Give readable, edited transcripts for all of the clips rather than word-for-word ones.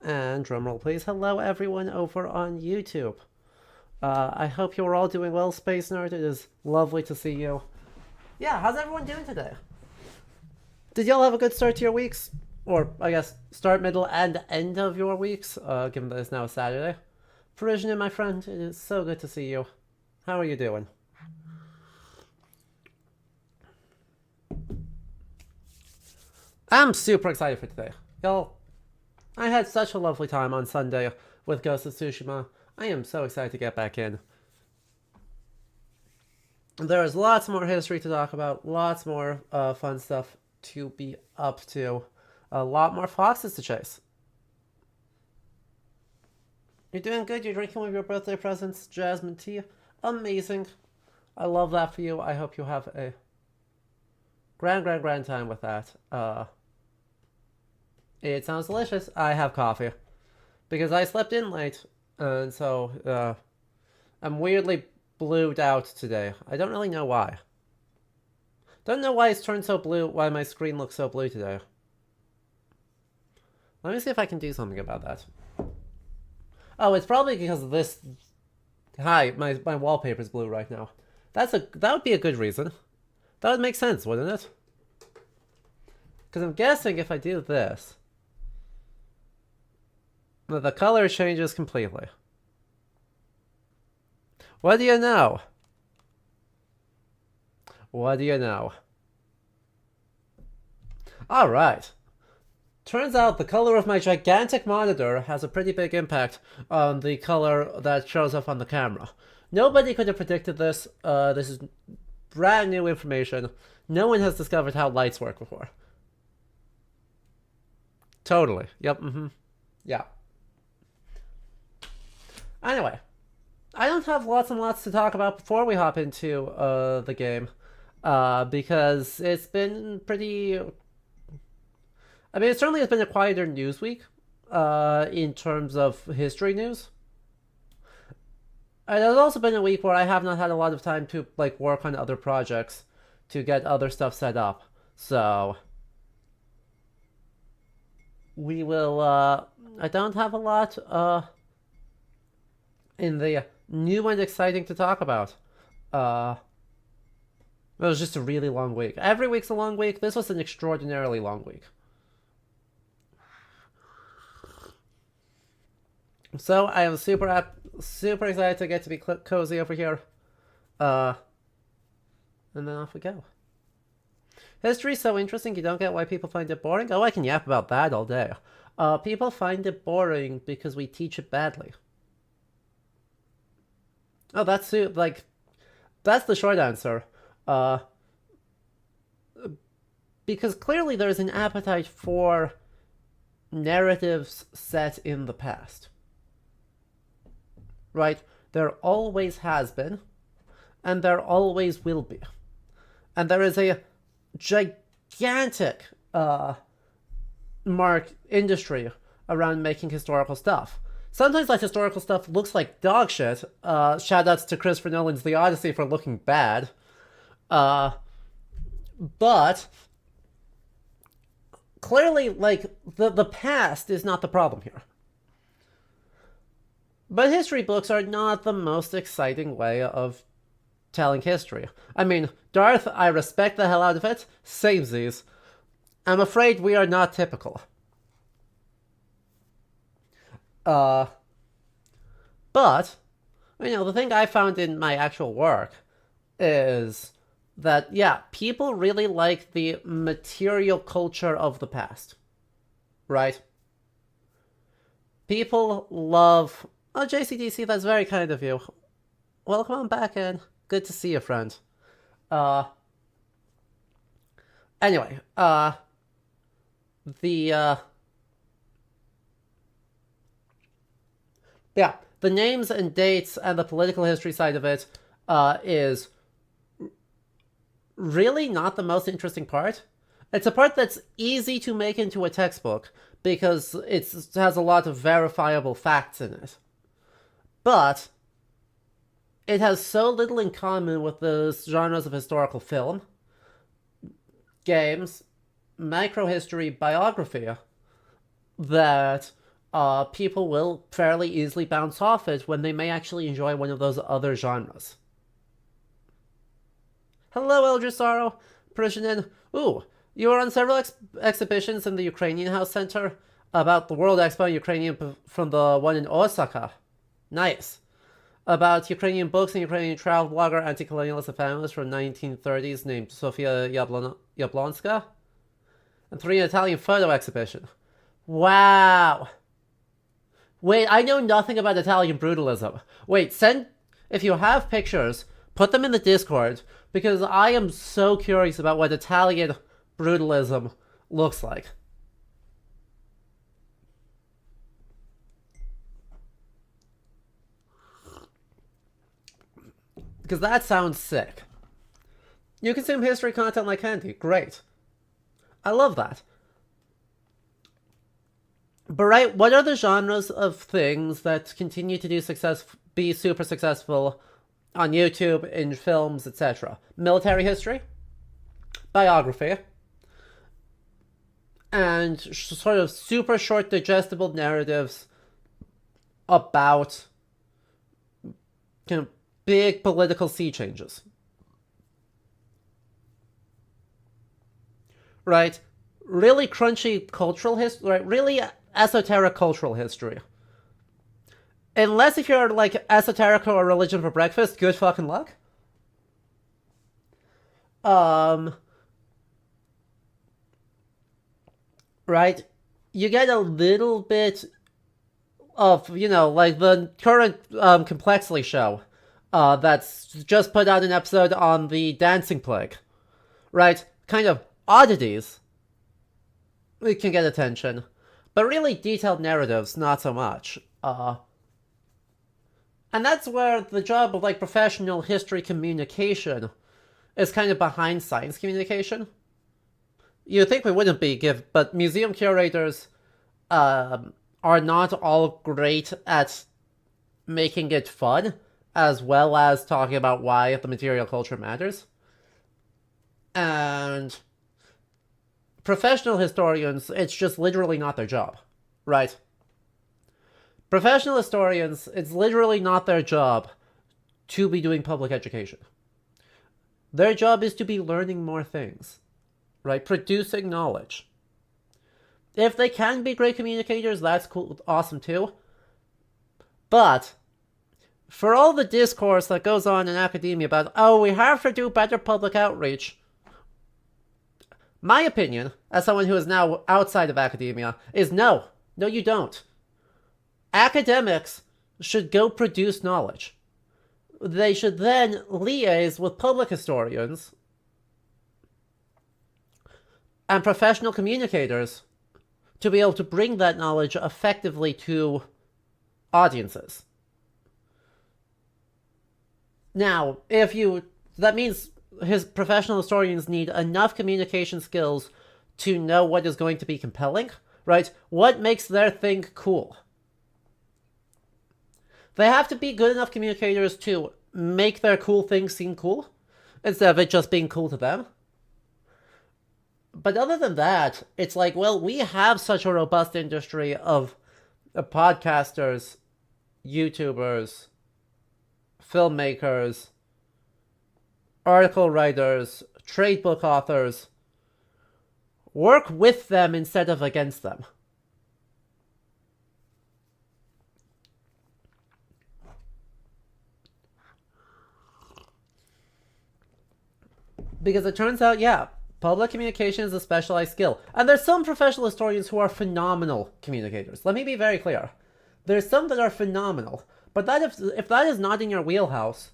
And drumroll please, hello everyone over on YouTube. I hope you're all doing well, Space Nerd. It is lovely to see you. Yeah, how's everyone doing today? Did y'all have a good start to your weeks? Or, I guess, start, middle, and end of your weeks, given that it's now Saturday. Parisian, my friend, it is so good to see you. How are you doing? I'm super excited for today. Y'all, I had such a lovely time on Sunday with Ghost of Tsushima. I am so excited to get back in. There is lots more history to talk about, lots more fun stuff to be up to, a lot more foxes to chase. You're doing good, you're drinking one of your birthday presents, jasmine tea. Amazing. I love that for you. I hope you have a grand time with that. It sounds delicious. I have coffee. Because I slept in late, and so I'm weirdly blued out today. I don't really know why. Don't know why it's turned so blue, why my screen looks so blue today. Let me see if I can do something about that. Oh, it's probably because of this. Hi, my wallpaper's blue right now. That would be a good reason. That would make sense, wouldn't it? Because I'm guessing if I do this, the color changes completely. What do you know? What do you know? Alright. Turns out the color of my gigantic monitor has a pretty big impact on the color that shows up on the camera. Nobody could have predicted this. This is brand new information. No one has discovered how lights work before. Totally. Yep, Yeah. Anyway, I don't have lots and lots to talk about before we hop into the game. Because it's been pretty... I mean, it certainly has been a quieter news week in terms of history news. And it's also been a week where I have not had a lot of time to like work on other projects to get other stuff set up. So we will... I don't have a lot in the new and exciting to talk about. It was just a really long week. Every week's a long week. This was an extraordinarily long week. So I am super excited to get to be cozy over here. And then off we go. History's so interesting, you don't get why people find it boring? Oh, I can yap about that all day. People find it boring because we teach it badly. Oh, that's the short answer. Because clearly there's an appetite for narratives set in the past. Right? There always has been, and there always will be. And there is a gigantic industry around making historical stuff. Sometimes that historical stuff looks like dog shit. Shoutouts to Christopher Nolan's The Odyssey for looking bad. But clearly, like, the past is not the problem here. But history books are not the most exciting way of telling history. I mean, Darth, I respect the hell out of it. Samesies. I'm afraid we are not typical. But, you know, the thing I found in my actual work is that, yeah, people really like the material culture of the past. Right? People love... Oh, JCDC, that's very kind of you. Welcome on back in. Good to see you, friend. Anyway, yeah, the names and dates and the political history side of it is really not the most interesting part. It's a part that's easy to make into a textbook because it has a lot of verifiable facts in it. But it has so little in common with the genres of historical film, games, microhistory, biography, that people will fairly easily bounce off it when they may actually enjoy one of those other genres. Hello, Eldritch Sorrow. Parisian. Ooh, you were on several exhibitions in the Ukrainian House Center about the World Expo Ukrainian from the one in Osaka. Nice. About Ukrainian books and Ukrainian travel blogger, anti-colonialist and feminist from 1930s named Sofia Yablonska. And 3 Italian photo exhibition. Wow. Wait, I know nothing about Italian brutalism. Wait, if you have pictures, put them in the Discord, because I am so curious about what Italian brutalism looks like. Because that sounds sick. You consume history content like candy. Great. I love that. But right, what are the genres of things that continue to be super successful on YouTube, in films, etc.? Military history, biography, and sort of super short digestible narratives about kind of big political sea changes. Right? Really crunchy cultural history, right? Really esoteric cultural history. Unless if you're like esoteric or religion for breakfast, good fucking luck. Right? You get a little bit of, like the current Complexly show that's just put out an episode on the dancing plague. Right? Kind of oddities. We can get attention. But really detailed narratives, not so much. And that's where the job of like professional history communication is kind of behind science communication. You'd think we wouldn't be, but museum curators are not all great at making it fun, as well as talking about why the material culture matters. And professional historians, it's just literally not their job, right? Professional historians, it's literally not their job to be doing public education. Their job is to be learning more things, right? Producing knowledge. If they can be great communicators, that's cool, awesome too. But for all the discourse that goes on in academia about, oh, we have to do better public outreach, my opinion, as someone who is now outside of academia, is no. No, you don't. Academics should go produce knowledge. They should then liaise with public historians and professional communicators to be able to bring that knowledge effectively to audiences. Now, that means his professional historians need enough communication skills to know what is going to be compelling, right? What makes their thing cool? They have to be good enough communicators to make their cool thing seem cool, instead of it just being cool to them. But other than that, it's like, well, we have such a robust industry of podcasters, YouTubers, filmmakers, article writers, trade book authors. Work with them instead of against them. Because it turns out, yeah, public communication is a specialized skill. And there's some professional historians who are phenomenal communicators. Let me be very clear. There's some that are phenomenal. But if that is not in your wheelhouse,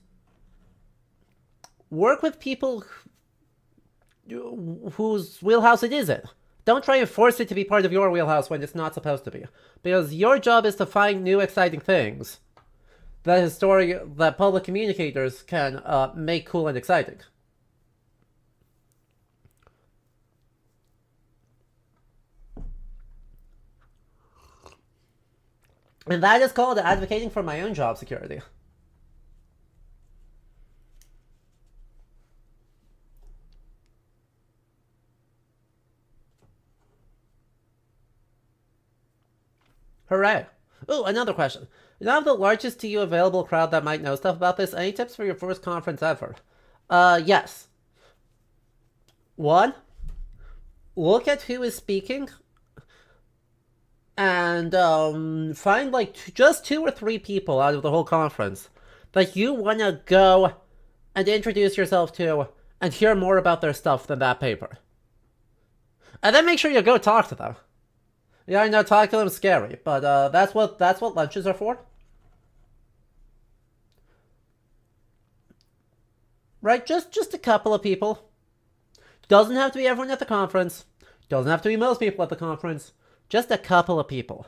work with people whose wheelhouse it isn't. Don't try and force it to be part of your wheelhouse when it's not supposed to be. Because your job is to find new exciting things that public communicators can make cool and exciting. And that is called advocating for my own job security. Hooray. Ooh, another question. You now have the largest to you available crowd that might know stuff about this. Any tips for your first conference ever? Yes. One, look at who is speaking and find like just 2 or 3 people out of the whole conference that you want to go and introduce yourself to and hear more about their stuff than that paper. And then make sure you go talk to them. Yeah, I know talking to them is scary, but that's what lunches are for. Right, just a couple of people. Doesn't have to be everyone at the conference. Doesn't have to be most people at the conference. Just a couple of people.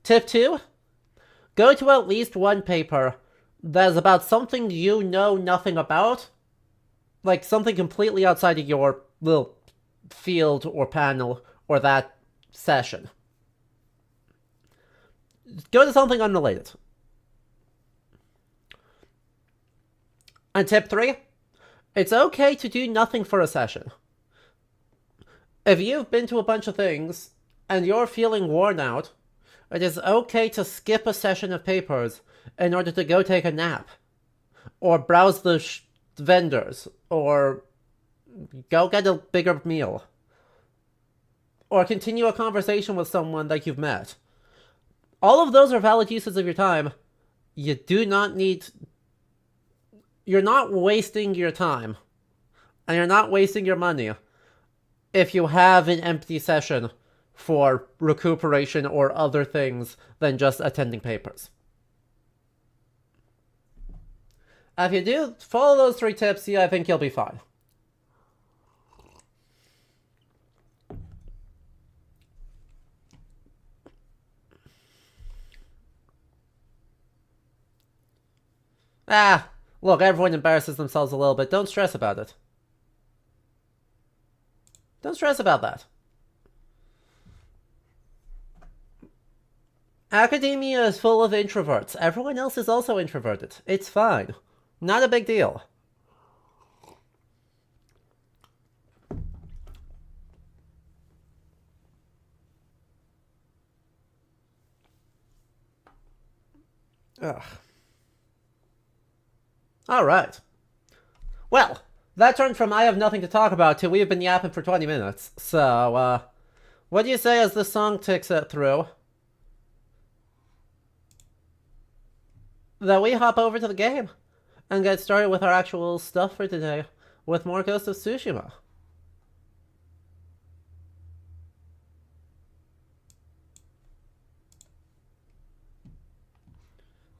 Tip 2. Go to at least one paper that is about something you know nothing about. Like something completely outside of your little field or panel or that session. Go to something unrelated. And tip 3. It's okay to do nothing for a session. If you've been to a bunch of things and you're feeling worn out, it is okay to skip a session of papers in order to go take a nap, or browse the vendors, or go get a bigger meal, or continue a conversation with someone that you've met. All of those are valid uses of your time. You do not need... You're not wasting your time, and you're not wasting your money if you have an empty session for recuperation or other things than just attending papers. If you do follow those 3 tips, yeah, I think you'll be fine. Look, everyone embarrasses themselves a little bit. Don't stress about it. Don't stress about that. Academia is full of introverts. Everyone else is also introverted. It's fine. Not a big deal. Ugh. Alright. Well, that turned from I have nothing to talk about to we have been yapping for 20 minutes. So, what do you say as this song ticks it through? That we hop over to the game and get started with our actual stuff for today with more Ghost of Tsushima.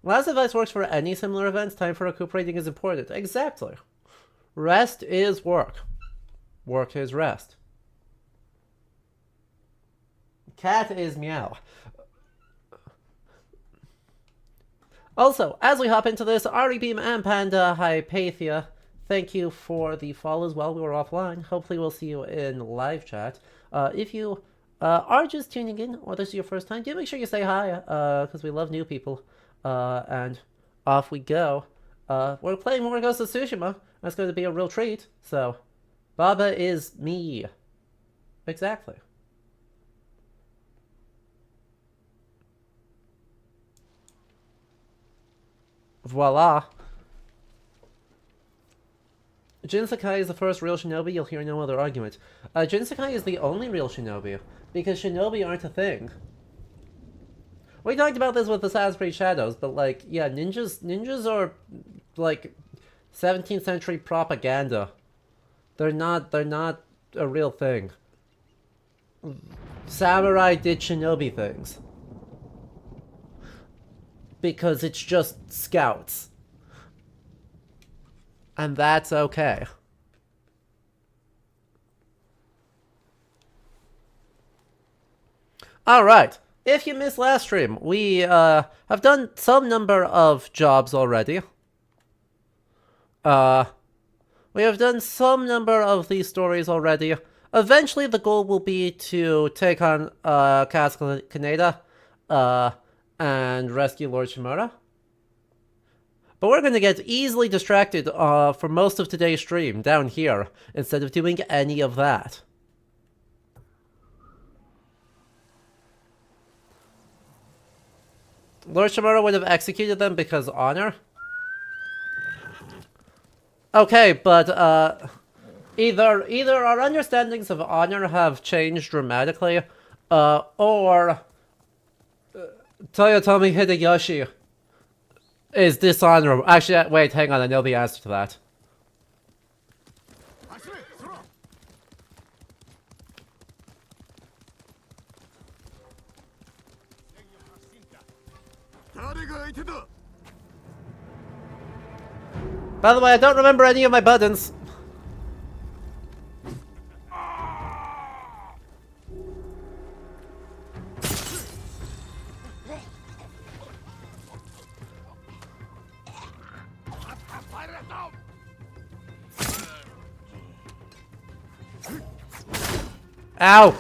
Last advice works for any similar events. Time for recuperating is important. Exactly. Rest is work. Work is rest. Cat is meow. Also, as we hop into this, Ari Beam and Panda Hypatia, thank you for the follows while we were offline. Hopefully we'll see you in live chat. If you are just tuning in, or this is your first time, do make sure you say hi, because we love new people. And off we go. We're playing more Ghost of Tsushima. That's going to be a real treat. So, Baba is me. Exactly. Voila. Jin Sakai is the first real shinobi. You'll hear no other argument. Jin Sakai is the only real shinobi, because shinobi aren't a thing. We talked about this with Assassin's Creed Shadows, but like, yeah, ninjas are like 17th century propaganda. They're not a real thing. Samurai did shinobi things. Because it's just scouts. And that's okay. Alright. If you missed last stream, we have done some number of jobs already. We have done some number of these stories already. Eventually the goal will be to take on Kaz Kaneda and rescue Lord Shimura. But we're going to get easily distracted for most of today's stream down here instead of doing any of that. Lord Shimura would have executed them because honor? Okay, but, either our understandings of honor have changed dramatically, or Toyotomi Hideyoshi is dishonorable. Actually, wait, hang on, I know the answer to that. By the way, I don't remember any of my buttons. Ow!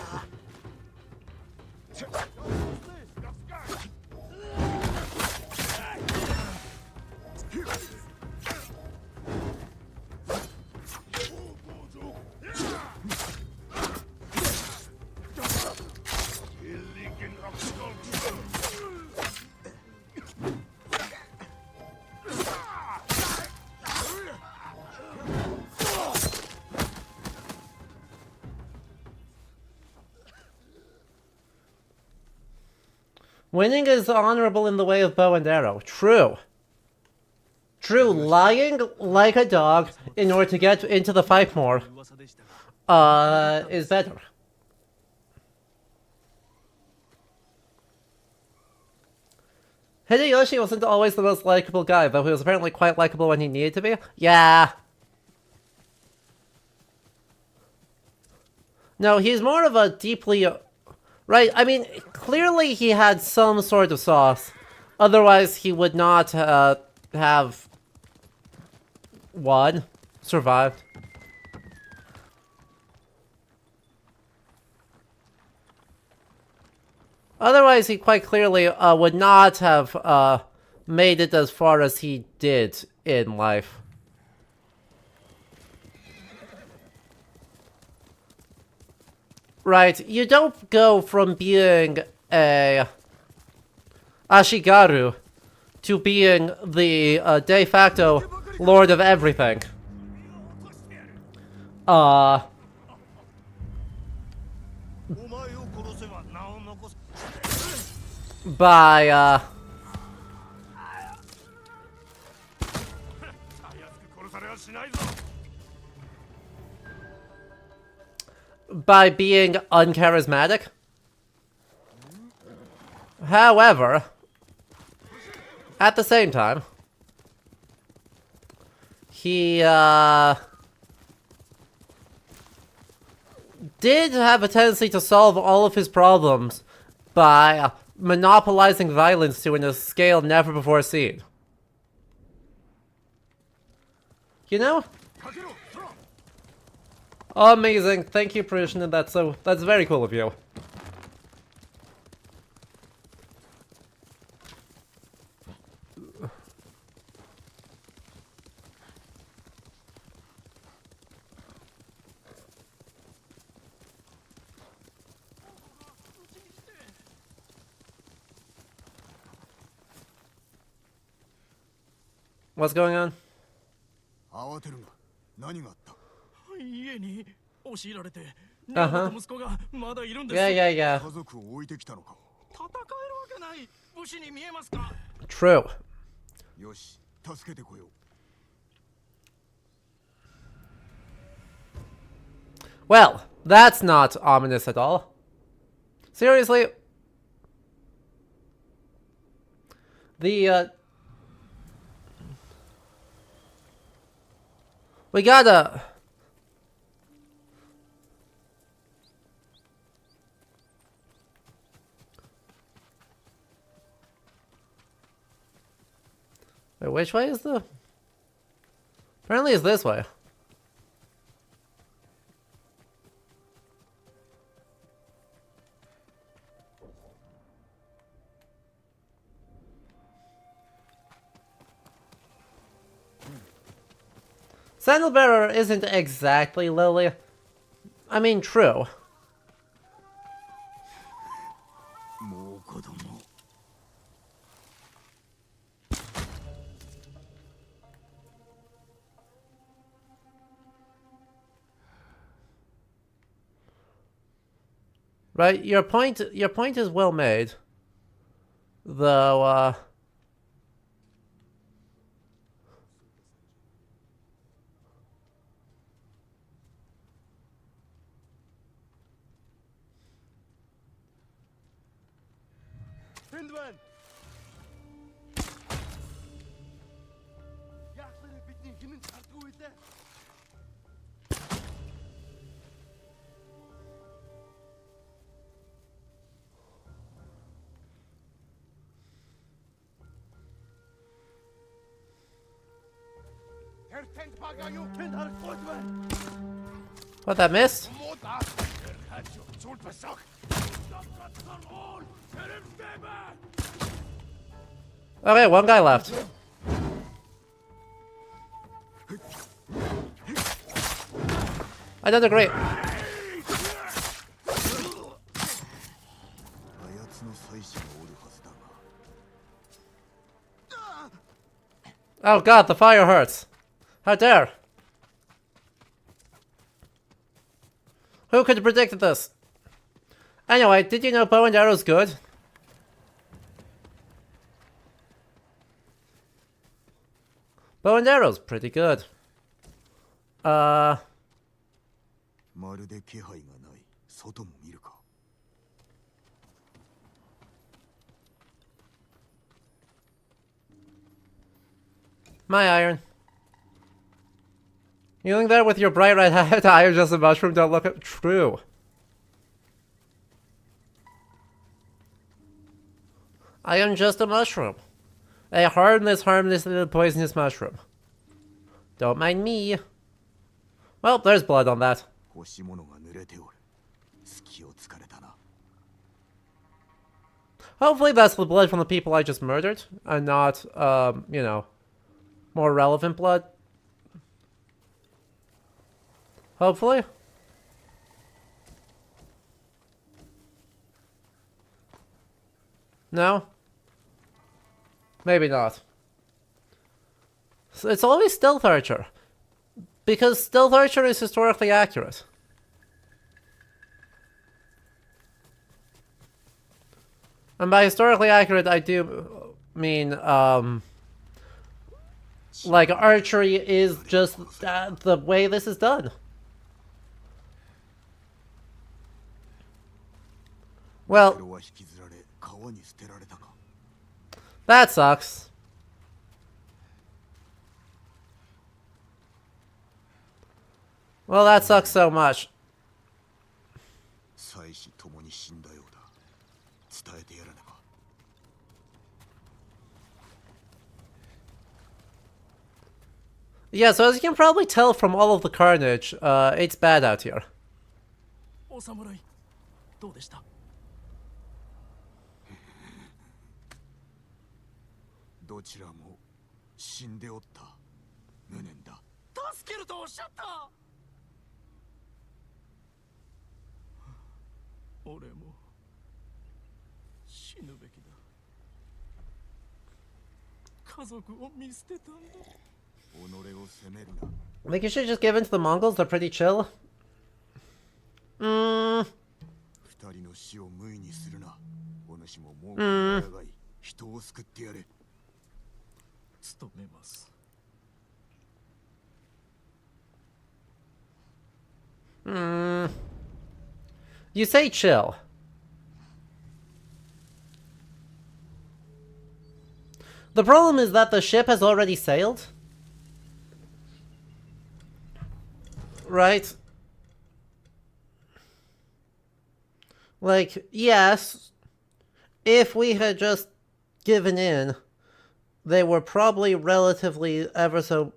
Winning is honorable in the way of bow and arrow. True. True, lying like a dog in order to get into the fight more, is better. Hideyoshi wasn't always the most likable guy, though he was apparently quite likable when he needed to be. Yeah. No, he's more of a deeply... Right, I mean, clearly he had some sort of sauce. Otherwise, he would not have won, survived. Otherwise, he quite clearly would not have made it as far as he did in life. Right, you don't go from being a Ashigaru to being the de facto lord of everything. By being uncharismatic. However, at the same time, he did have a tendency to solve all of his problems by monopolizing violence to a scale never before seen. You know? Amazing. Thank you, Prishna. That's very cool of you. What's going on? Yeah. True. Well, that's not ominous at all. Seriously? We gotta... Wait, which way is the... Apparently it's this way. Sandalbearer isn't exactly Lily. I mean, true. Right? Your point is well made. Though, what, that missed? Okay, one guy left. I did great. Oh god, the fire hurts. How dare. Who could have predicted this? Anyway, did you know bow and arrow's good? Bow and arrow's pretty good. My iron. You think that with your bright red hat, iron just a mushroom, don't look at true. Iron just a mushroom. A harmless little poisonous mushroom. Don't mind me. Well, there's blood on that. Hopefully that's the blood from the people I just murdered, and not, you know, more relevant blood. Hopefully. No? Maybe not. So it's always Stealth Archer. Because Stealth Archer is historically accurate. And by historically accurate, I do mean, like, archery is just the way this is done. Well, that sucks. Well, that sucks so much. Yeah, so as you can probably tell from all of the carnage, it's bad out here. I think you should just give in to the Mongols, they're pretty chill. You say chill. The problem is that the ship has already sailed. Right? Like, yes, if we had just given in, they were probably relatively ever so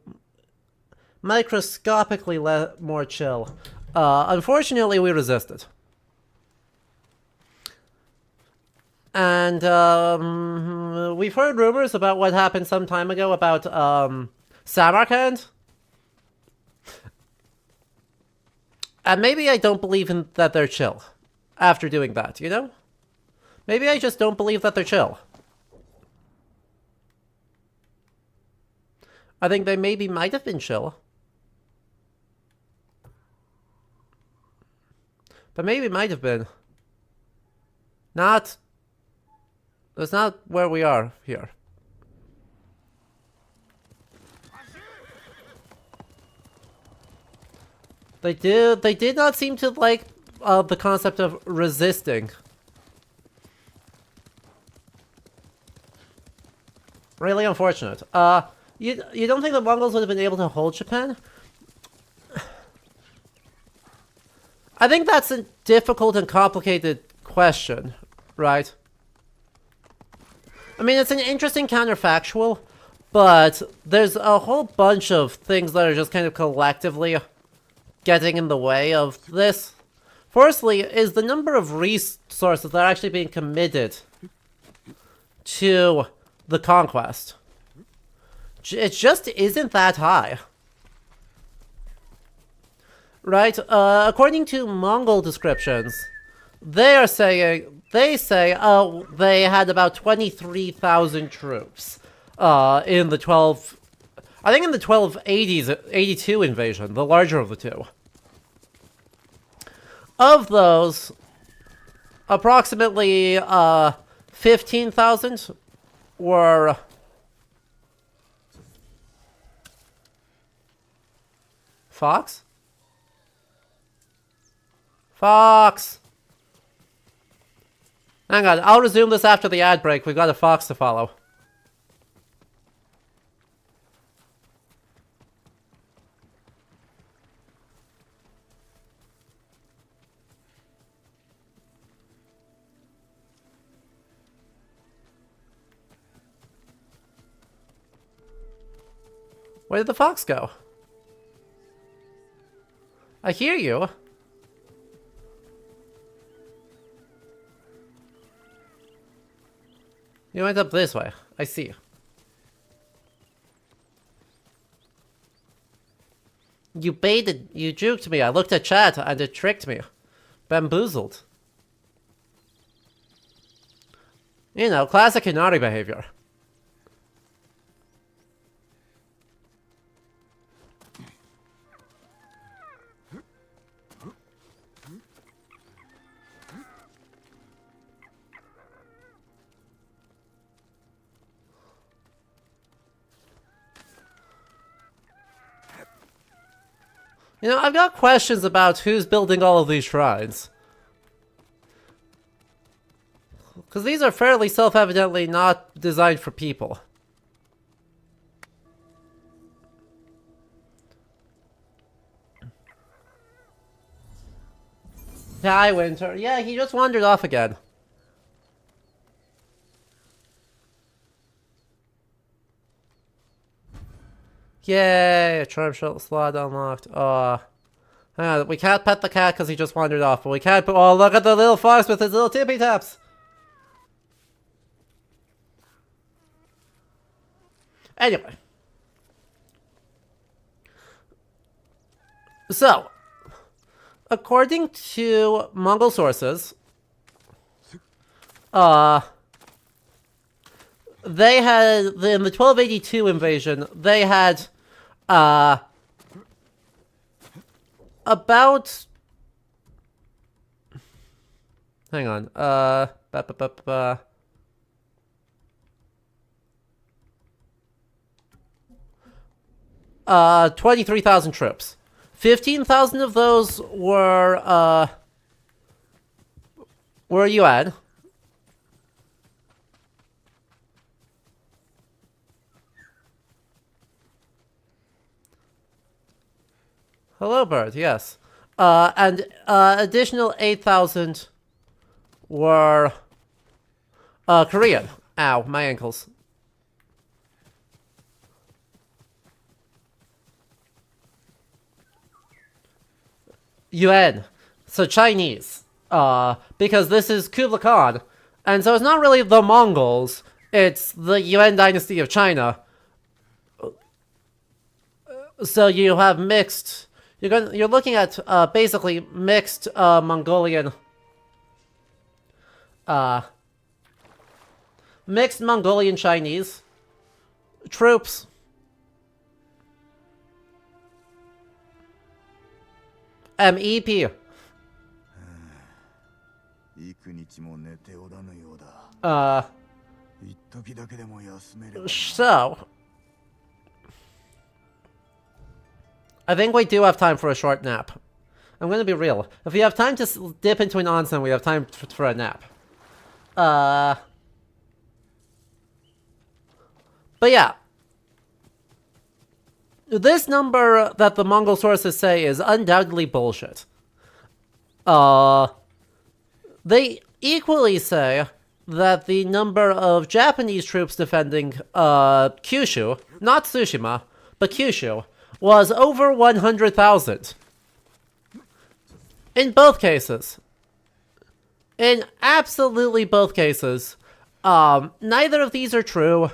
microscopically more chill. Unfortunately, we resisted. And we've heard rumors about what happened some time ago about Samarkand. And maybe I don't believe in that they're chill after doing that, you know? Maybe I just don't believe that they're chill. I think they maybe might have been chill. But maybe might have been. Not... That's not where we are here. They did not seem to like the concept of resisting. Really unfortunate. You don't think the Mongols would have been able to hold Japan? I think that's a difficult and complicated question, right? I mean, it's an interesting counterfactual, but there's a whole bunch of things that are just kind of collectively getting in the way of this. Firstly, is the number of resources that are actually being committed to the conquest. It just isn't that high. Right? According to Mongol descriptions, they say, they had about 23,000 troops in the 1282 invasion, the larger of the two. Of those, approximately 15,000 were Fox? Fox! Hang on, I'll resume this after the ad break. We've got a Fox to follow. Where did the Fox go? I hear you. You went up this way. I see. You baited, you juked me. I looked at chat and it tricked me. Bamboozled. You know, classic Hinari behavior. You know, I've got questions about who's building all of these shrines. Because these are fairly self-evidently not designed for people. Hi, Winter. Yeah, he just wandered off again. Yay, a charm slot unlocked. Hang on, we can't pet the cat because he just wandered off, but we can't put- oh, look at the little fox with his little tippy taps! Anyway. So, according to Mongol sources, they had, in the 1282 invasion, they had, about... Hang on, 23,000 troops. 15,000 of those were UN. Hello, bird, yes. And additional 8,000 were Korean. Ow, my ankles. UN. So Chinese. Because this is Kublai Khan. And so it's not really the Mongols, it's the Yuan dynasty of China. So you have mixed... You're looking at basically mixed Mongolian... mixed Mongolian Chinese troops. MEP. So I think we do have time for a short nap. I'm gonna be real. If we have time to dip into an onsen, we have time for a nap. But yeah. This number that the Mongol sources say is undoubtedly bullshit. They equally say that the number of Japanese troops defending Kyushu, not Tsushima, but Kyushu, was over 100,000. In both cases. In absolutely both cases. Neither of these are true,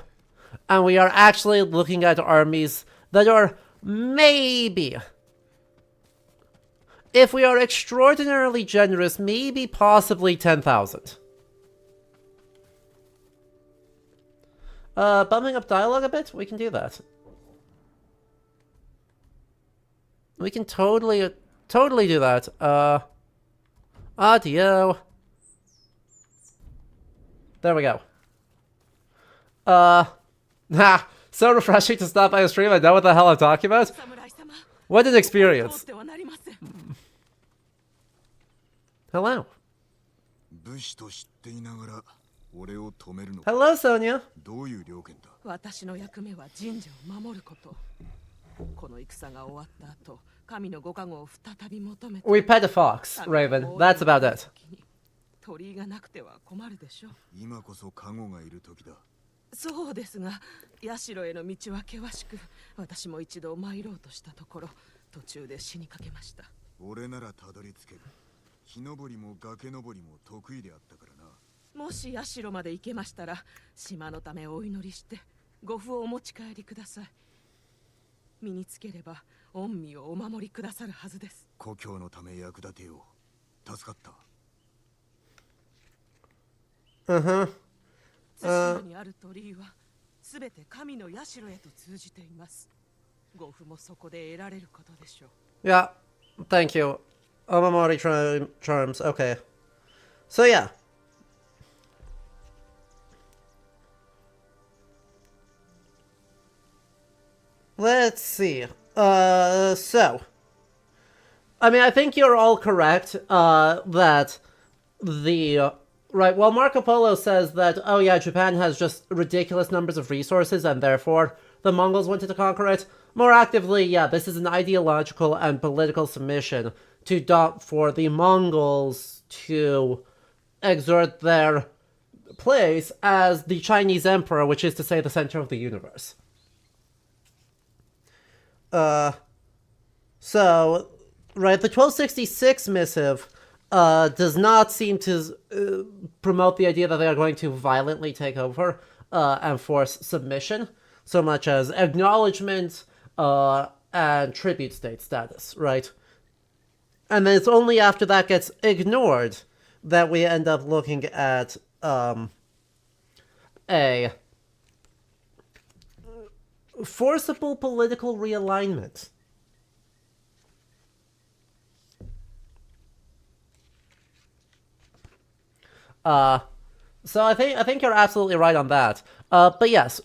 and we are actually looking at armies that are maybe, if we are extraordinarily generous, maybe possibly 10,000. Bumming up dialogue a bit? We can do that. We can totally do that. Audio. There we go. So refreshing to stop by a stream. I know what the hell I'm talking about. What an experience. Hello. Hello, Sonia. We pet a fox, Raven. That's about it. そうですが、社への道は険しく、私も一度参ろうとしたところ、途中で死にかけました。俺ならたどり着ける。木登りも崖登りも得意であったからな。もし社まで行けましたら、島のためお祈りして、ご符をお持ち帰りください。身につければ、御身をお守りくださるはずです。故郷のため役立てよう。助かった。対にある鳥居はすべて神の社へと通じています。ご符もそこで得られることでしょう。Yeah, thank you. Omamori charms. Okay. So yeah. Let's see. So. I mean, I think you're all correct, that the... Right, well, Marco Polo says that, oh yeah, Japan has just ridiculous numbers of resources, and therefore the Mongols wanted to conquer it. More actively, yeah, this is an ideological and political submission for the Mongols to exert their place as the Chinese emperor, which is to say the center of the universe. So, right, the 1266 missive does not seem to promote the idea that they are going to violently take over and force submission, so much as acknowledgement and tribute state status, right? And then it's only after that gets ignored that we end up looking at a forcible political realignment. So I think you're absolutely right on that. But yes,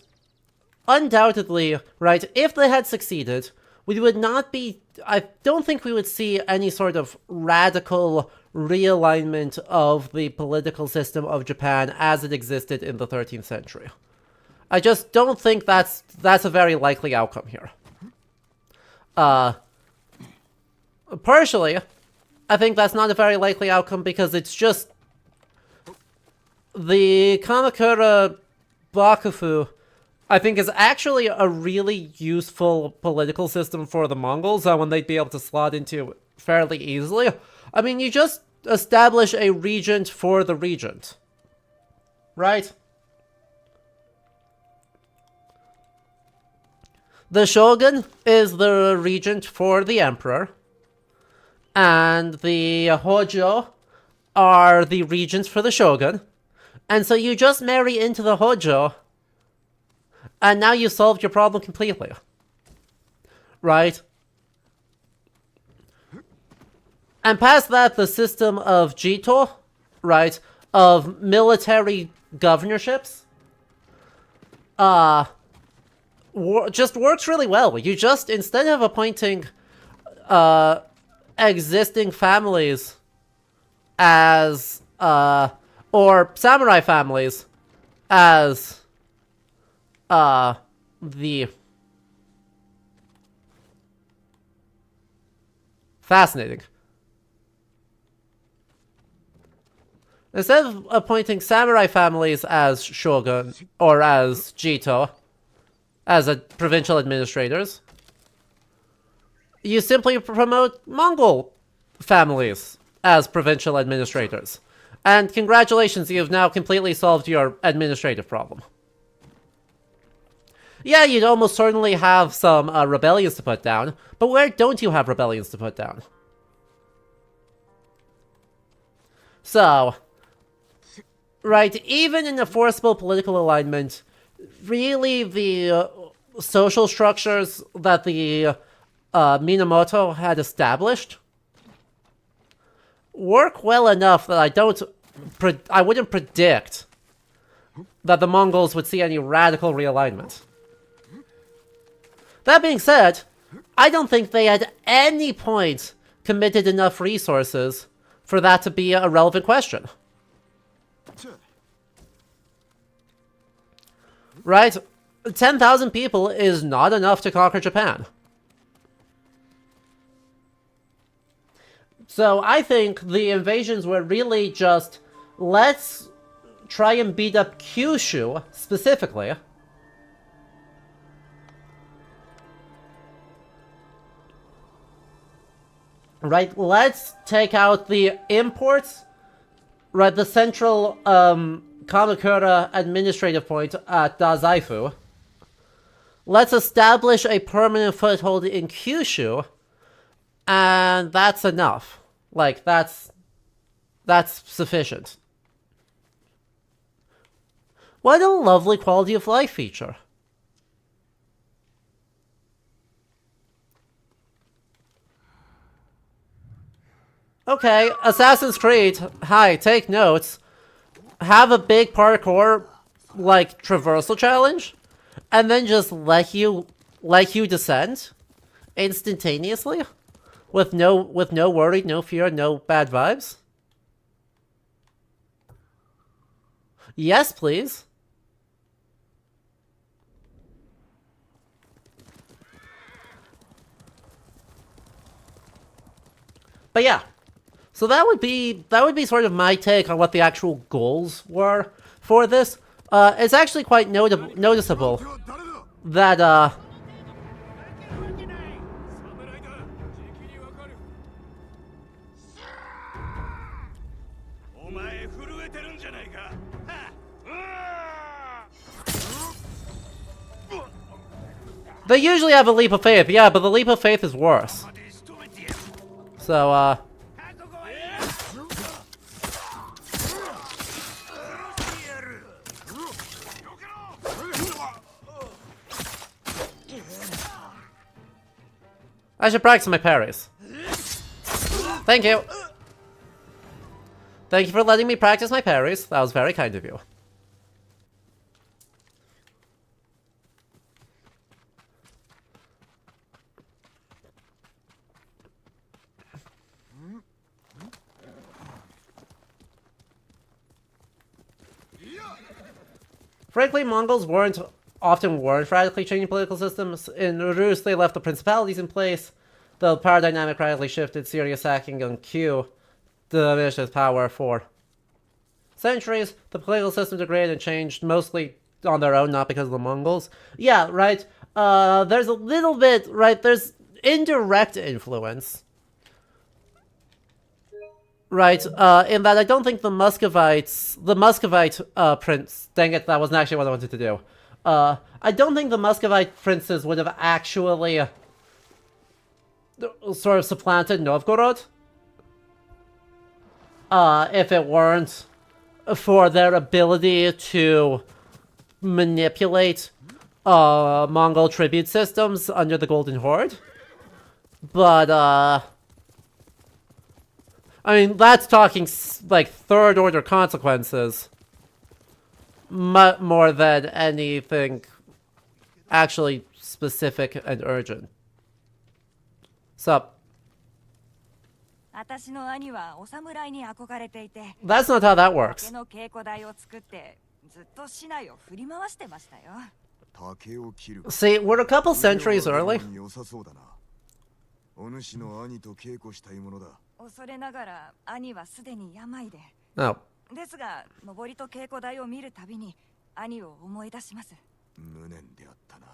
undoubtedly, right, if they had succeeded, we would not be... I don't think we would see any sort of radical realignment of the political system of Japan as it existed in the 13th century. I just don't think that's a very likely outcome here. Partially, I think that's not a very likely outcome because it's just... The Kamakura Bakufu, I think, is actually a really useful political system for the Mongols when they'd be able to slot into fairly easily. I mean, you just establish a regent for the regent. Right? The shogun is the regent for the emperor. And the Hojo are the regents for the shogun. And so you just marry into the Hojo, and now you solved your problem completely. Right? And past that, the system of Jito, right, of military governorships, just works really well. You just, instead of appointing, existing families as, or samurai families as, the... Fascinating. Instead of appointing samurai families as shogun, or as jito, as provincial administrators, you simply promote Mongol families as provincial administrators. And congratulations, you've now completely solved your administrative problem. Yeah, you'd almost certainly have some rebellions to put down, but where don't you have rebellions to put down? So, right, even in a forcible political alignment, really the social structures that the Minamoto had established work well enough that I wouldn't predict that the Mongols would see any radical realignment. That being said, I don't think they at any point committed enough resources for that to be a relevant question. Right? 10,000 people is not enough to conquer Japan. So I think the invasions were really just, let's try and beat up Kyushu, specifically. Right, let's take out the imports. Right, the central Kamakura administrative point at Dazaifu. Let's establish a permanent foothold in Kyushu. And that's enough. Like, that's sufficient. What a lovely quality of life feature. Okay, Assassin's Creed, hi, take notes. Have a big parkour, like, traversal challenge, and then just let you descend instantaneously, with no worry, no fear, no bad vibes. Yes, please. But yeah. So that would be sort of my take on what the actual goals were for this. It's actually quite noticeable that they usually have a leap of faith, yeah, but the leap of faith is worse. So I should practice my parries. Thank you. Thank you for letting me practice my parries. That was very kind of you. Frankly, Mongols weren't radically changing political systems. In Rus, they left the principalities in place. The power dynamic radically shifted. Syria sacking on Q diminished its power for centuries. The political system degraded and changed mostly on their own, not because of the Mongols. Yeah, right. There's a little bit, right, there's indirect influence. Right, in that I don't think the Muscovite prince, dang it, that wasn't actually what I wanted to do. I don't think the Muscovite princes would have actually sort of supplanted Novgorod if it weren't for their ability to manipulate Mongol tribute systems under the Golden Horde. But, I mean, that's talking like third order consequences. More than anything actually specific and urgent. Sup? That's not how that works. See, we're a couple centuries early. No. ですが、登りと稽古台を見るたびに兄を思い出します。無念であったな。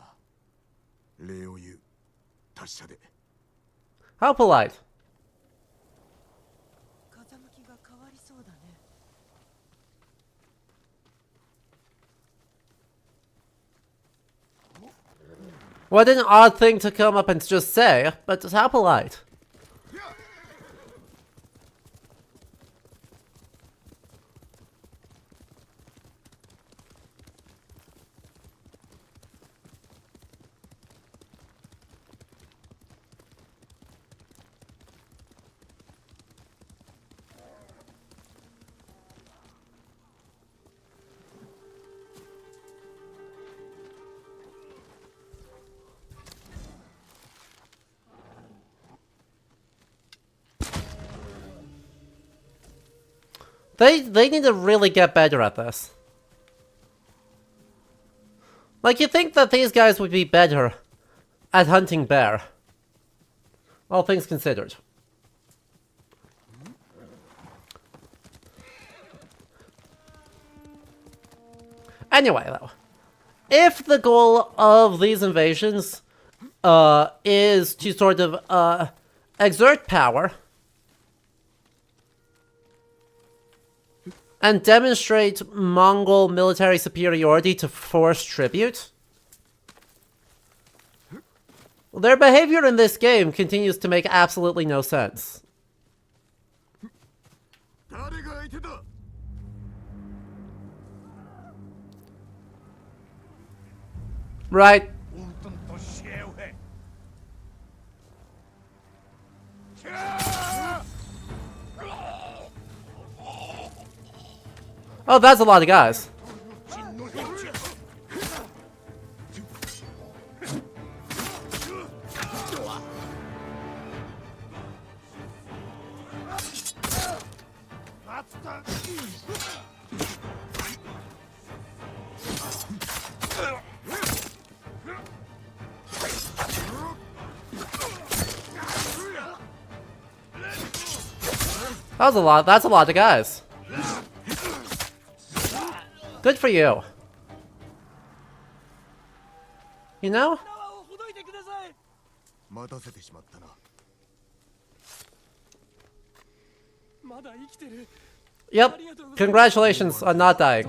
礼を言う。達者で。How polite. 風向きが変わりそうだね。What an odd thing to come up and just say, but how polite. They need to really get better at this. Like, you think that these guys would be better at hunting bear. All things considered. Anyway, though. If the goal of these invasions is to sort of exert power and demonstrate Mongol military superiority to force tribute, their behavior in this game continues to make absolutely no sense. Right. Oh, that's a lot of guys. That was a lot. That's a lot of guys. Good for you. You know? Yep. Congratulations on not dying.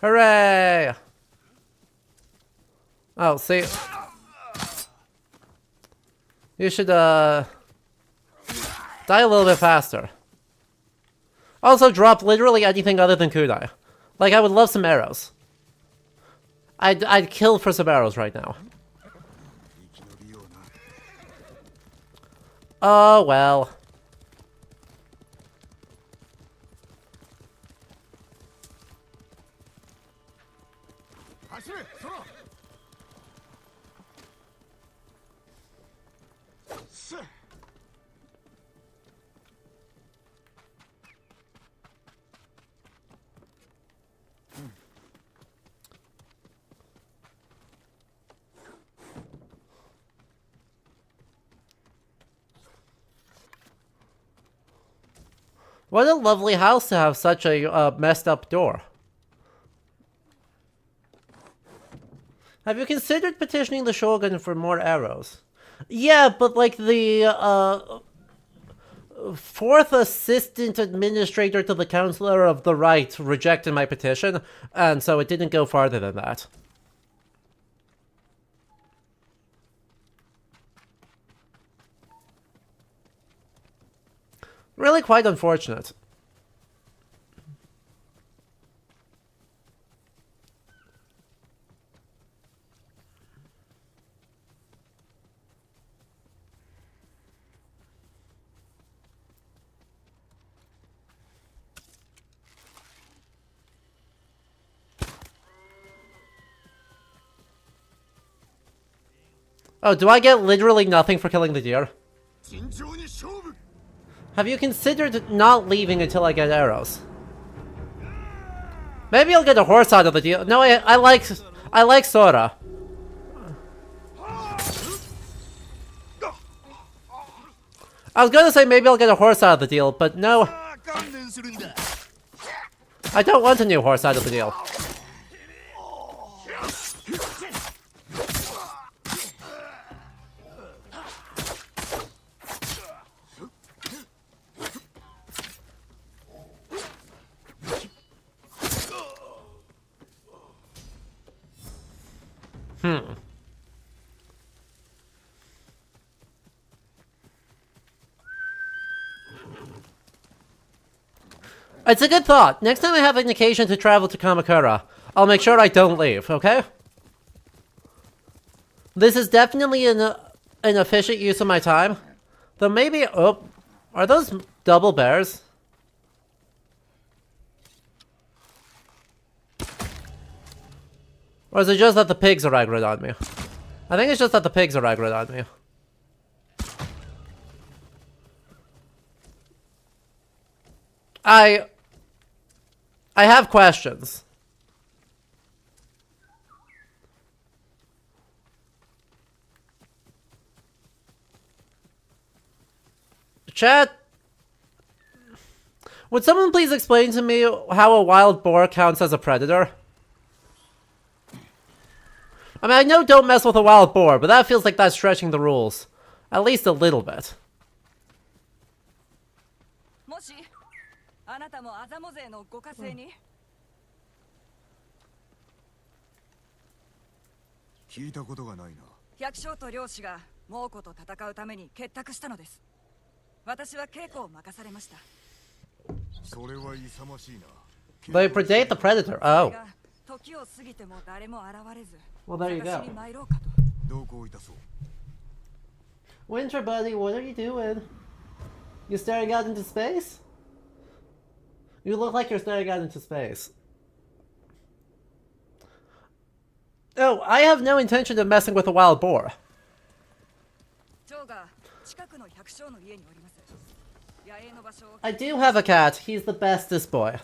Hooray! Oh, see. You should, die a little bit faster. Also, drop literally anything other than kunai. Like, I would love some arrows. I'd kill for some arrows right now. Oh, well. What a lovely house to have such a messed up door. Have you considered petitioning the Shogun for more arrows? Yeah, but like the fourth assistant administrator to the Counselor of the Right rejected my petition, and so it didn't go farther than that. Really quite unfortunate. Oh, do I get literally nothing for killing the deer? Have you considered not leaving until I get arrows? Maybe I'll get a horse out of the deal. No, I like Sora. I was gonna say maybe I'll get a horse out of the deal, but no. I don't want a new horse out of the deal. It's a good thought. Next time I have an occasion to travel to Kamakura, I'll make sure I don't leave, okay? This is definitely an efficient use of my time. Though maybe... Oh, are those double bears? Or is it just that the pigs are aggroed on me? I think it's just that the pigs are aggroed on me. I have questions. Chat, would someone please explain to me how a wild boar counts as a predator? I mean, I know don't mess with a wild boar, but that feels like that's stretching the rules. At least a little bit. They predate the predator. Oh. Well, there you go. Winter buddy, what are you doing? You staring out into space? You look like you're staring out into space. Oh, I have no intention of messing with a wild boar. I do have a cat. He's the bestest boy.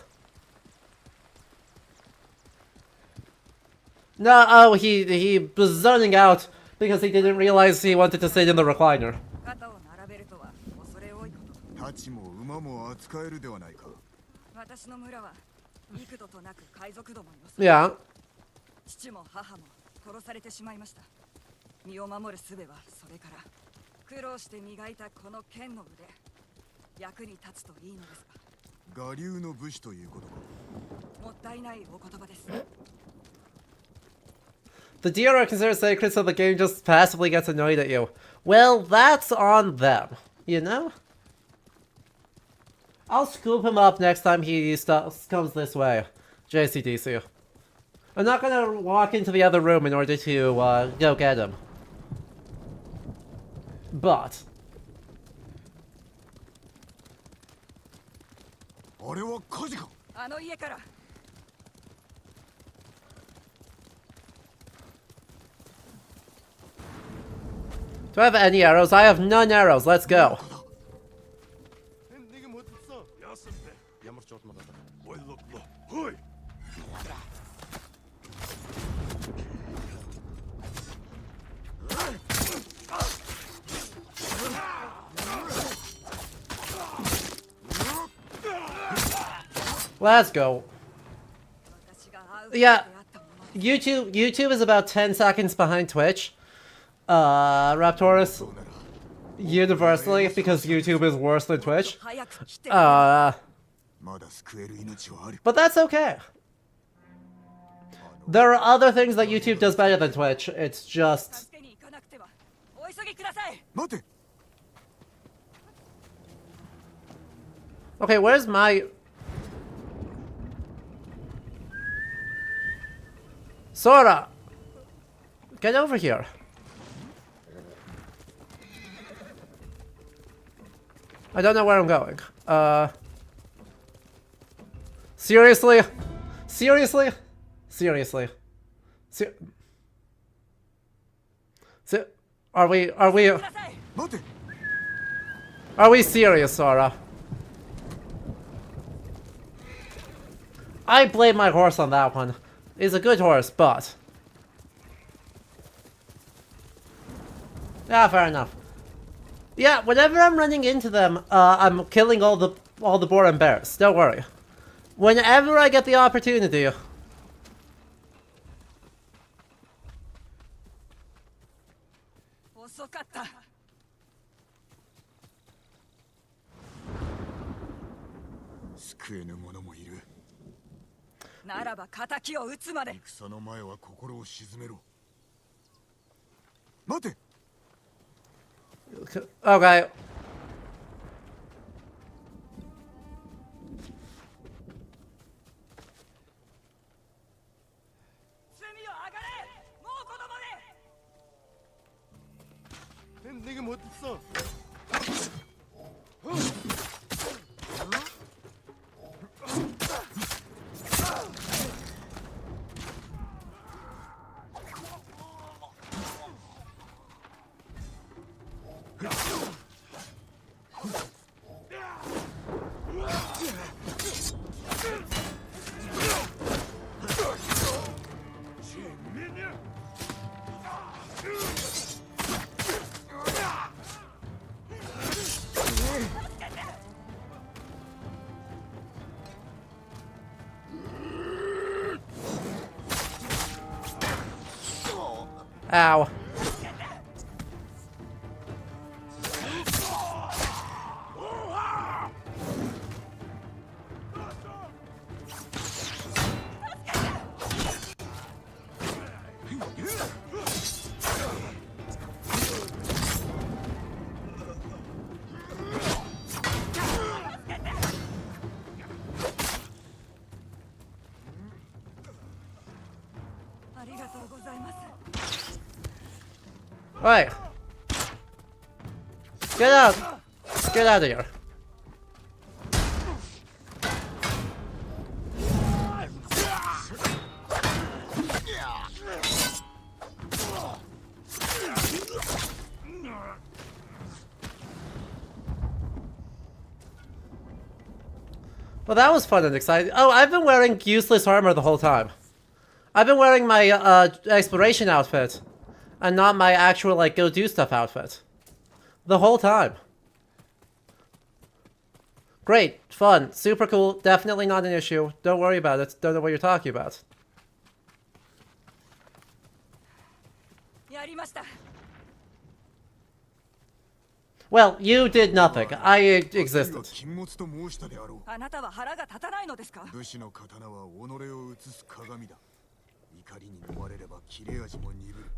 No, oh, he was zoning out because he didn't realize he wanted to sit in the recliner. Yeah. The deer are considered sacred, so the game just passively gets annoyed at you. Well, that's on them, you know? I'll scoop him up next time he comes this way. JCDC. I'm not gonna walk into the other room in order to go get him. But... do I have any arrows? I have none arrows. Let's go. Let's go. Yeah, YouTube is about 10 seconds behind Twitch. Raptorus, universally, because YouTube is worse than Twitch. But that's okay. There are other things that YouTube does better than Twitch. It's just... Okay, where's my... Sora! Get over here. I don't know where I'm going. Seriously? Seriously? Seriously? Are we 待て are we serious, Sora? I blame my horse on that one. He's a good horse, but yeah, fair enough. Yeah, whenever I'm running into them, I'm killing all the boar and bears. Don't worry. Whenever I get the opportunity. 遅かった。救えぬ者もいる。ならば仇を討つまで。戦の前は心を静めろ。待て。 Okay. 罪をあがれ。もう子供で。 내가 못했어. Ow. Right. Get out. Get out of here. Well, that was fun and exciting. Oh, I've been wearing useless armor the whole time. I've been wearing my exploration outfit. And not my actual, like, go do stuff outfit. The whole time. Great. Fun. Super cool. Definitely not an issue. Don't worry about it. Don't know what you're talking about. Well, you did nothing. I existed. あなたは腹が立たないのですか？武士の刀は己を映す鏡だ。怒りに飲まれれば切れ味も鈍る。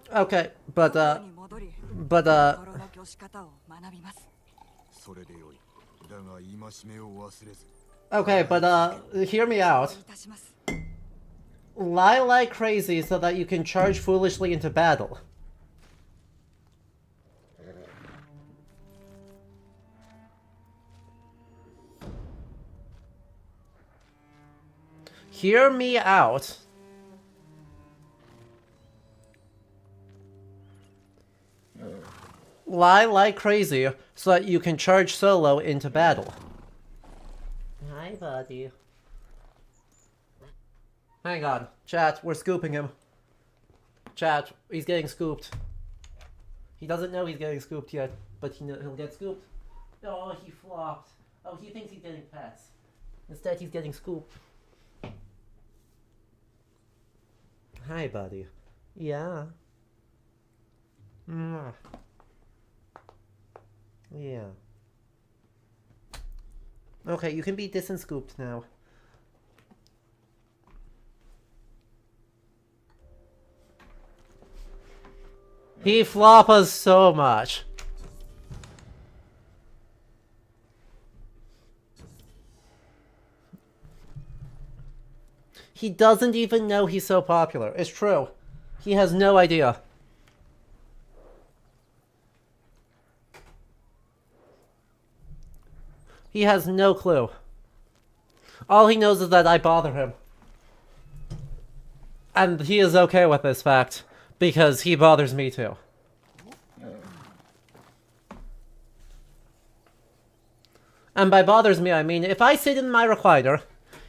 Okay, but okay, but hear me out. Lie like crazy so that you can charge foolishly into battle. Hear me out. Lie like crazy so that you can charge solo into battle. Hi, buddy. Hang on. Chat, we're scooping him. Chat, he's getting scooped. He doesn't know he's getting scooped yet, but he'll get scooped. Oh, he flopped. Oh, he thinks he's getting pets. Instead, he's getting scooped. Hi, buddy. Yeah. Mwah. Yeah. Okay, you can be disin-scooped now. He flop us so much. He doesn't even know he's so popular. It's true. He has no idea. He has no clue. All he knows is that I bother him. And he is okay with this fact. Because he bothers me too. And by bothers me, I mean if I sit in my recliner,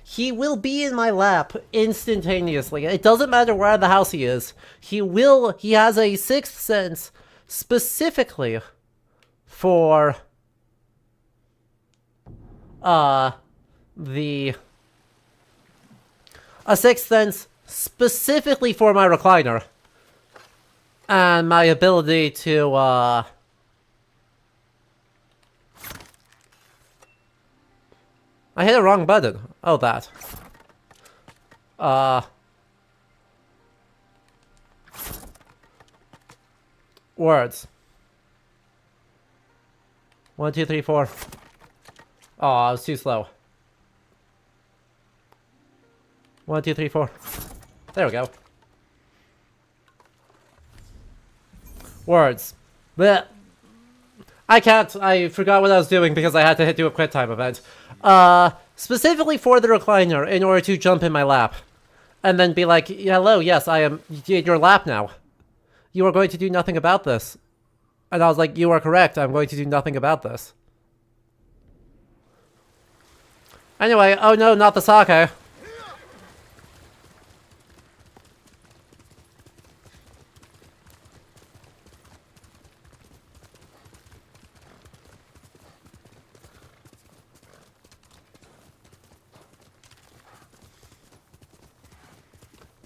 he will be in my lap instantaneously. It doesn't matter where in the house he is. He has a sixth sense specifically for a sixth sense specifically for my recliner and my ability to I hit a wrong button. Oh, that. Words. 1, 2, 3, 4. Oh, I was too slow. 1, 2, 3, 4. There we go. Words. Blech. I can't. I forgot what I was doing because I had to do a quit time event. Specifically for the recliner in order to jump in my lap. And then be like, hello, yes, I am in your lap now. You are going to do nothing about this. And I was like, you are correct, I'm going to do nothing about this. Anyway, oh no, not the sake.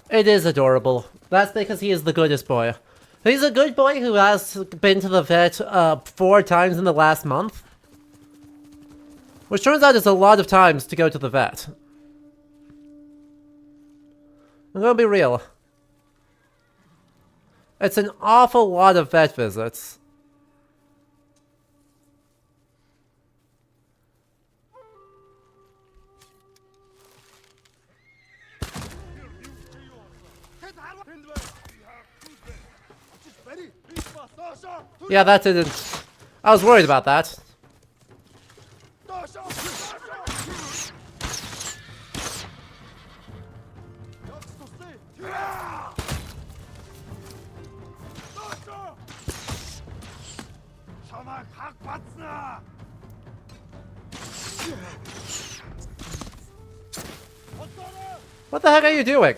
It is adorable. That's because he is the goodest boy. He's a good boy who has been to the vet 4 times in the last month. Which turns out is a lot of times to go to the vet. I'm gonna be real. It's an awful lot of vet visits. Yeah, that didn't... I was worried about that. What the heck are you doing?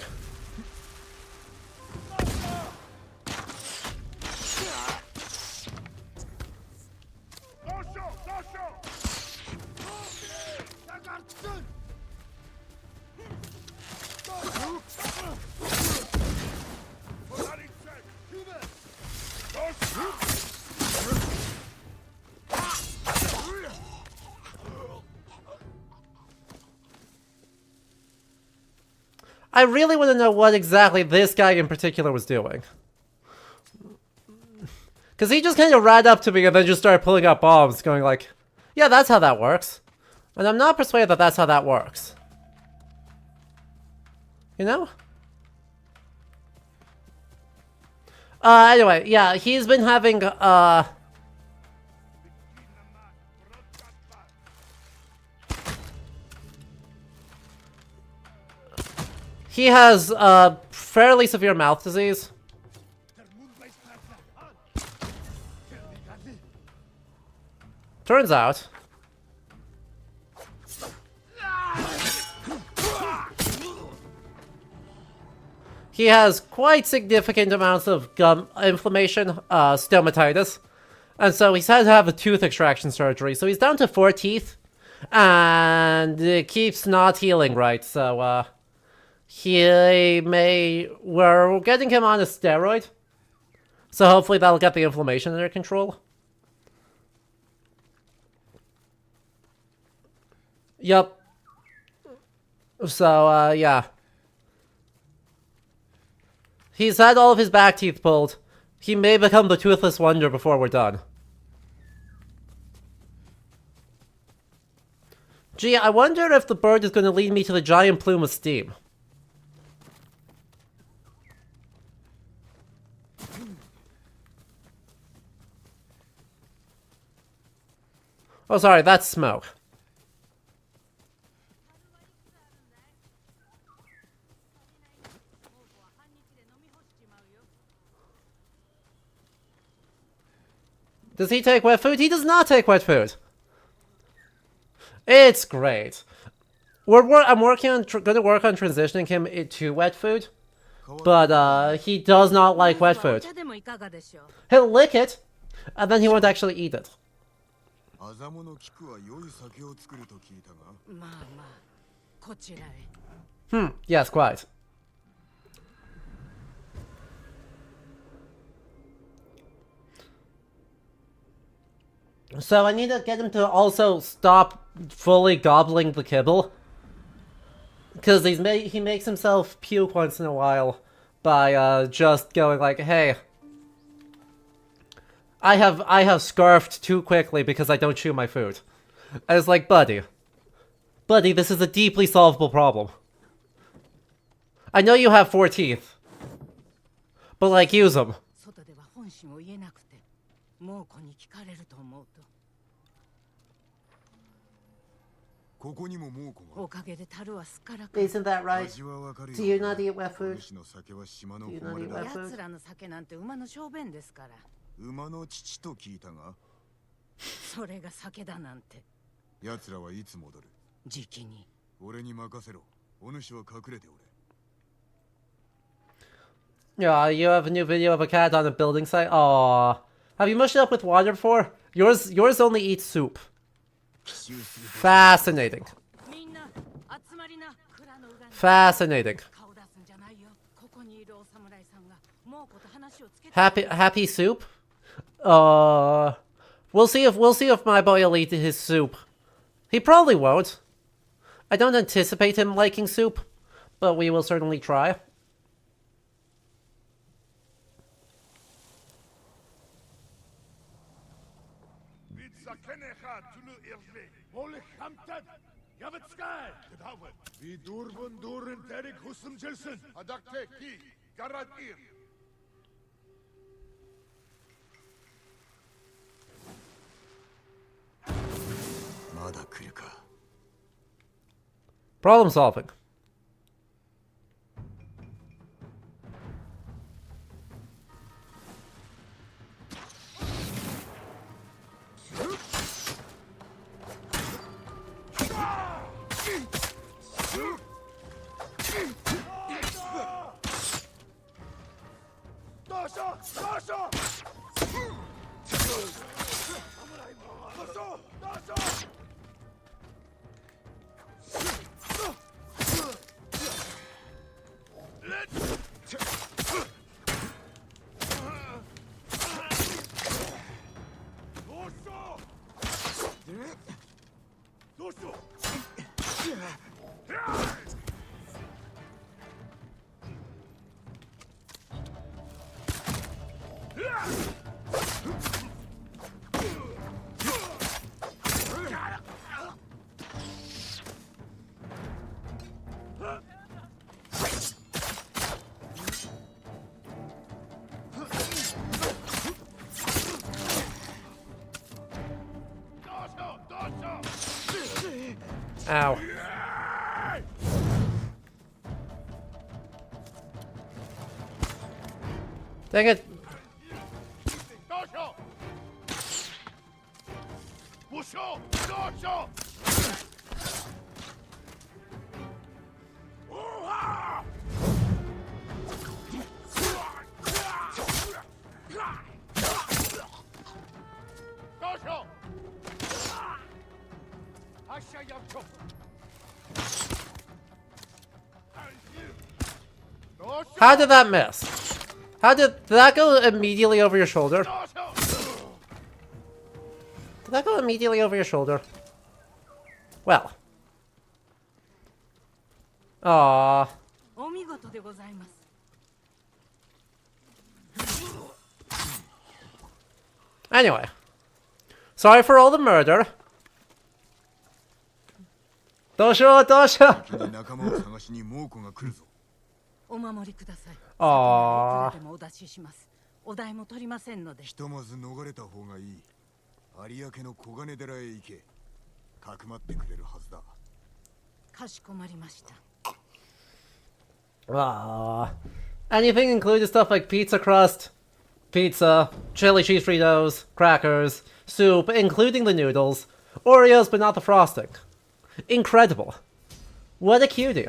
I really want to know what exactly this guy in particular was doing. Because he just kind of ran up to me and then just started pulling out bombs, going like, yeah, that's how that works. And I'm not persuaded that that's how that works. You know? Anyway, yeah, he's been having, he has, fairly severe mouth disease. Turns out... he has quite significant amounts of gum inflammation, stomatitis. And so he's had to have a tooth extraction surgery. So he's down to 4 teeth. And it keeps not healing right. So, we're getting him on a steroid. So hopefully that'll get the inflammation under control. Yup. So, yeah. He's had all of his back teeth pulled. He may become the toothless wonder before we're done. Gee, I wonder if the bird is going to lead me to the giant plume of steam. Oh, sorry, that's smoke. Does he take wet food? He does not take wet food. It's great. I'm working on going to work on transitioning him to wet food, but he does not like wet food. He'll lick it, and then he won't actually eat it. Yes, quite. So I need to get him to also stop fully gobbling the kibble. Because he makes himself puke once in a while by just going like, hey, I have scarfed too quickly because I don't chew my food. I was like, buddy, this is a deeply solvable problem. I know you have 4 teeth, but like, use them. Isn't that right? Do you not eat wet food? Do you not eat wet food? 馬の父と聞いたが、それが酒だなんて。奴らはいつ戻る？じきに。俺に任せろ。お主は隠れておれ。 Yeah, you have a new video of a cat on a building site. Aww. Have you mushed it up with water before? Yours only eats soup. Fascinating. Fascinating. Happy soup? We'll see if my boy will eat his soup. He probably won't. I don't anticipate him liking soup, but we will certainly try. Problem solving. Ow. Dang it. How did that miss? Did that go immediately over your shoulder? Did that go immediately over your shoulder? Well. Aww. Anyway. Sorry for all the murder. Dosho! お守りください。ああ。いくらでもお出しします。お代も取りませんので。ひとまず逃れた方がいい。有明の小金寺へ行け。かくまってくれるはずだ。かしこまりました。Ah. Anything including stuff like pizza crust, Pizza, chili cheese Fritos, crackers, soup, including the noodles, Oreos but not the frosting. Incredible. What a cutie.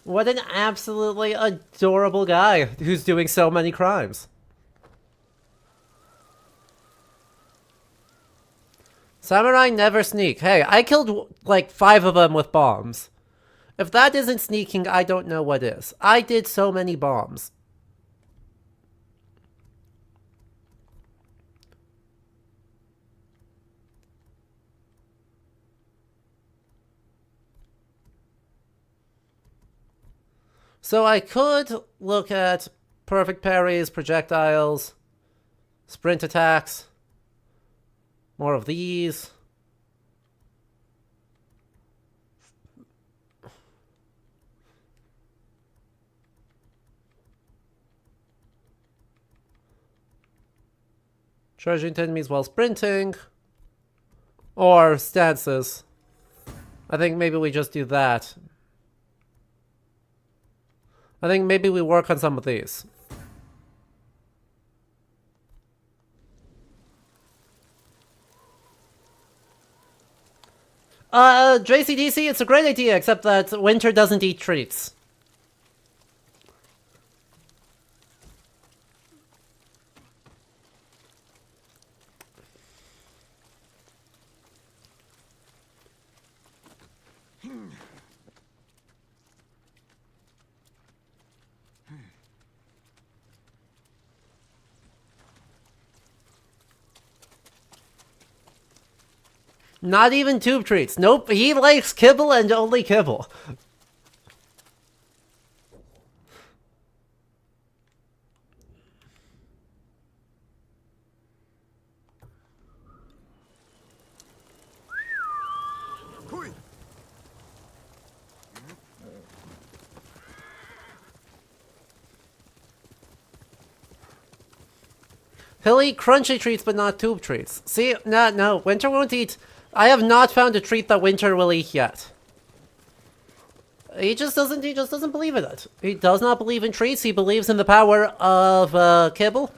What an absolutely adorable guy who's doing so many crimes. Samurai never sneak. Hey, I killed like 5 of them with bombs. If that isn't sneaking, I don't know what is. I did so many bombs. So I could look at perfect parries, projectiles, sprint attacks, more of these. Charging enemies while sprinting. Or stances. I think maybe we just do that. I think maybe we work on some of these. JCDC, it's a great idea, except that Winter doesn't eat treats. Not even tube treats. Nope, he likes kibble and only kibble. He'll eat crunchy treats, but not tube treats. See, no, Winter won't eat. I have not found a treat that Winter will eat yet. He just doesn't believe in it. He does not believe in treats. He believes in the power of kibble.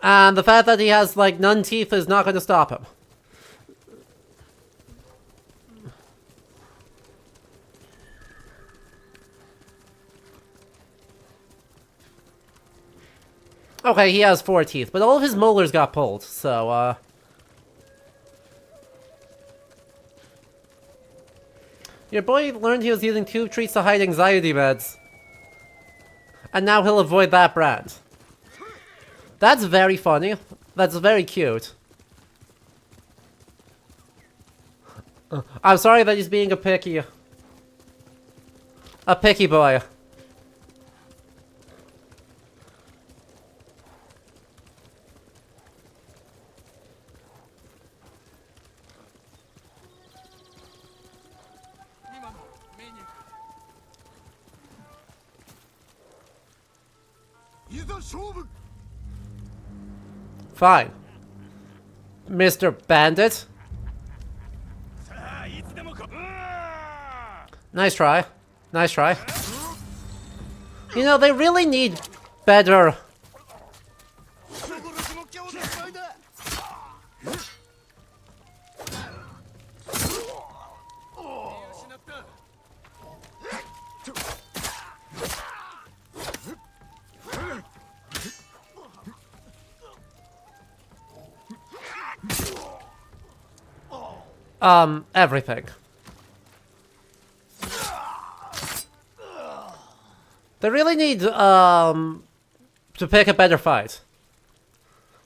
And the fact that he has, like, none teeth is not going to stop him. Okay, he has 4 teeth, but all of his molars got pulled, so, Your boy learned he was using tube treats to hide anxiety meds. And now he'll avoid that brand. That's very funny. That's very cute. I'm sorry that he's being a picky boy. Fine. Mr. Bandit. Nice try. Nice try. You know, they really need better... everything. They really need, to pick a better fight.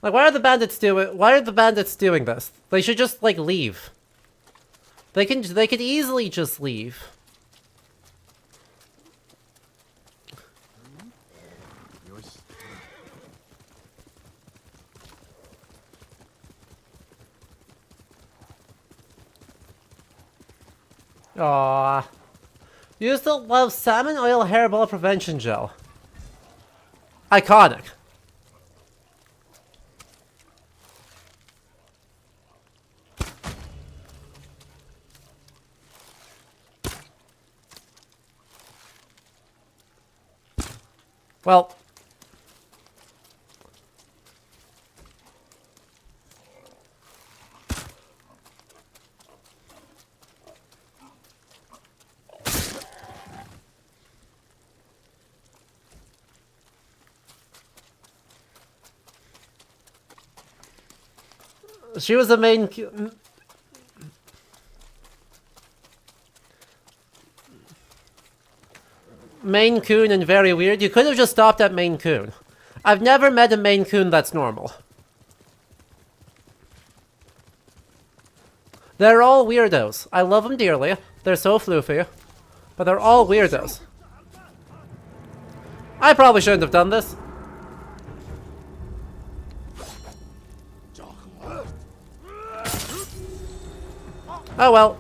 Like, why are the bandits doing this? They should just, like, leave. They could easily just leave. Aww. You still love salmon oil hairball prevention gel. Iconic. Well, she was the Maine Coon and very weird. You could have just stopped at Maine Coon. I've never met a Maine Coon that's normal. They're all weirdos. I love them dearly. They're so floofy. But they're all weirdos. I probably shouldn't have done this. Oh well.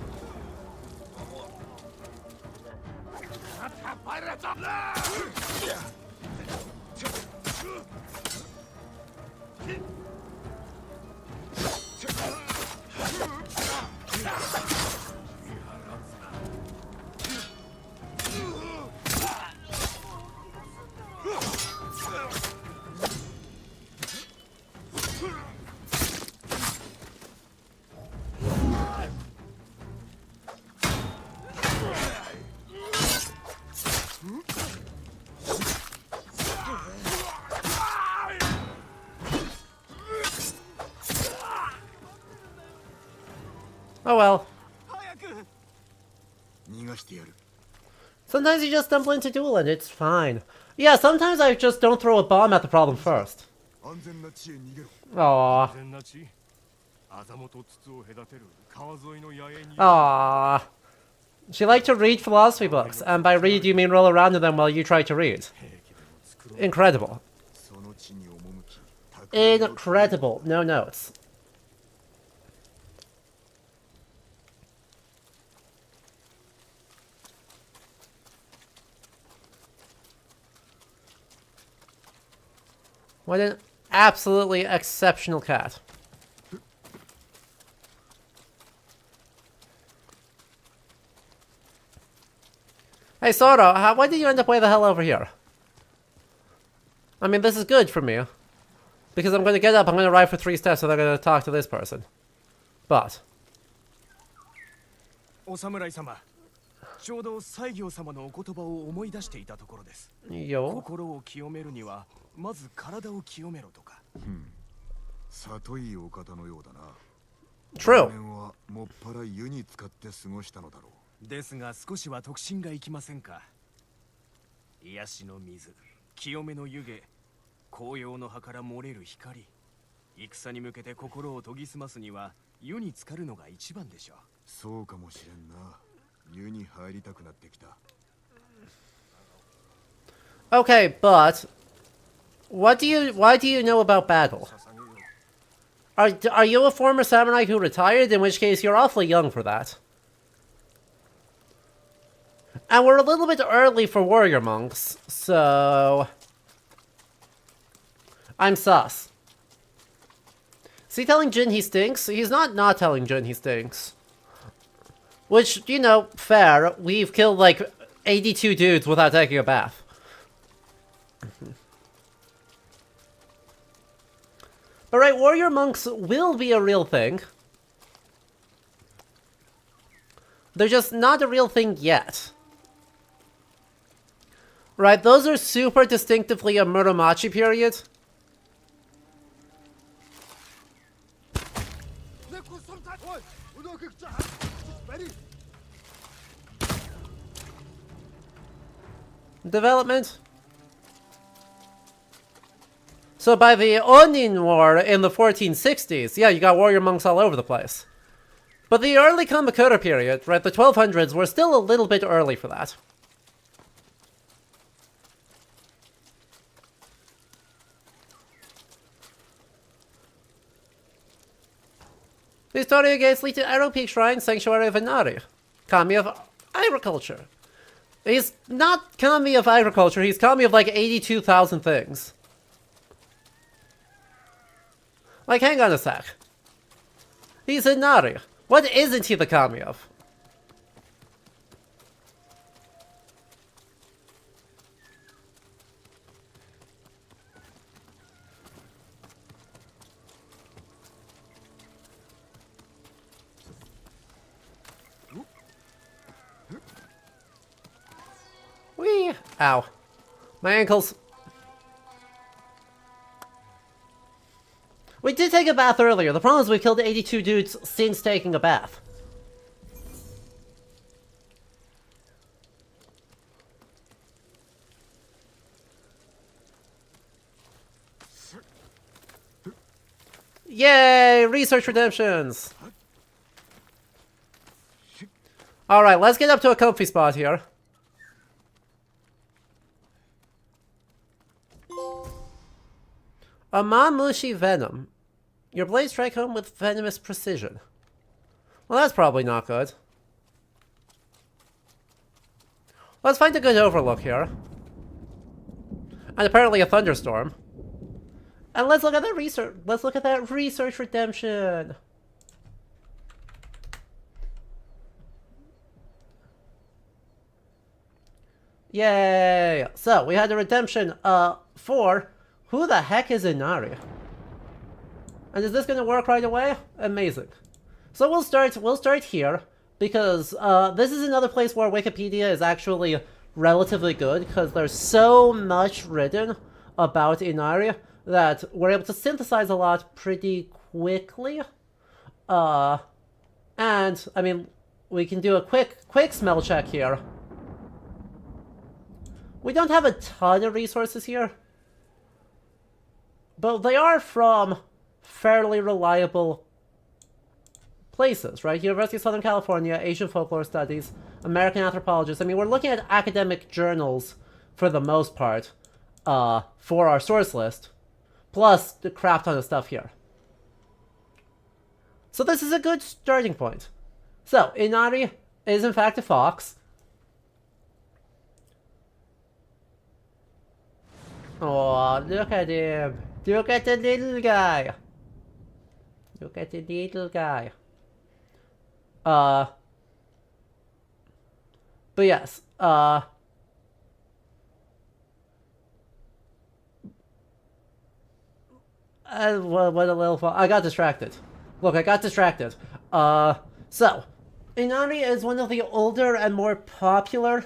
Oh well. Sometimes you just stumble into dueling, it's fine. Yeah, sometimes I just don't throw a bomb at the problem first. Aww. Aww. She liked to read philosophy books, and by read you mean roll around in them while you try to read. Incredible. Incredible. No notes. What an absolutely exceptional cat. Hey, Soro, why did you end up way the hell over here? I mean, this is good for me. Because I'm going to get up, I'm going to ride for 3 steps, and I'm going to talk to this person. But...お侍様、ちょうど西行様のお言葉を思い出していたところです。よ。心を清めるにはまず体を清めろとか。里いお方のようだな。True。はもっぱら湯に浸かって過ごしたのだろう。ですが少しは特進がいきませんか。癒しの水、清めの湯気、紅葉の葉から漏れる光。戦に向けて心を研ぎ澄ますには湯に浸かるのが一番でしょう。そうかもしれんな。湯に入りたくなってきた。Okay, but why do you know about battle? Are you a former samurai who retired? In which case you're awfully young for that. And we're a little bit early for warrior monks, so I'm sus. Is he telling Jin he stinks? He's not telling Jin he stinks. Which, you know, fair. We've killed like 82 dudes without taking a bath. But right, warrior monks will be a real thing. They're just not a real thing yet. Right, those are super distinctively a Muromachi period. Development. So by the Onin War in the 1460s, yeah, you got warrior monks all over the place. But the early Kamakura period, right, the 1200s, were still a little bit early for that. The Historia gates lead to Arrow Peak Shrine, Sanctuary of Inari. Kami of Agriculture. He's not Kami of Agriculture, he's Kami of like 82,000 things. Like, hang on a sec. He's Inari. What isn't he the Kami of? Ow. My ankles. We did take a bath earlier. The problem is we killed 82 dudes since taking a bath. Yay! Research redemptions! Alright, let's get up to a comfy spot here. A Mamushi Venom. Your blades strike home with venomous precision. Well, that's probably not good. Let's find a good overlook here. And apparently a thunderstorm. And let's look at that research. Let's look at that research redemption. Yay! So we had a redemption for who the heck is Inari? And is this gonna work right away? Amazing. So we'll start here because this is another place where Wikipedia is actually relatively good because there's so much written about Inari that we're able to synthesize a lot pretty quickly. And I mean, we can do a quick smell check here. We don't have a ton of resources here, but they are from fairly reliable places, right? University of Southern California, Asian Folklore Studies, American Anthropologists. I mean, we're looking at academic journals for the most part for our source list, plus the crap ton of stuff here. So this is a good starting point. So, Inari is in fact a fox. Oh, look at him. Look at the little guy. Look at the little guy. But yes, what a little fun. I got distracted. Look, I got distracted. So, Inari is one of the older and more popular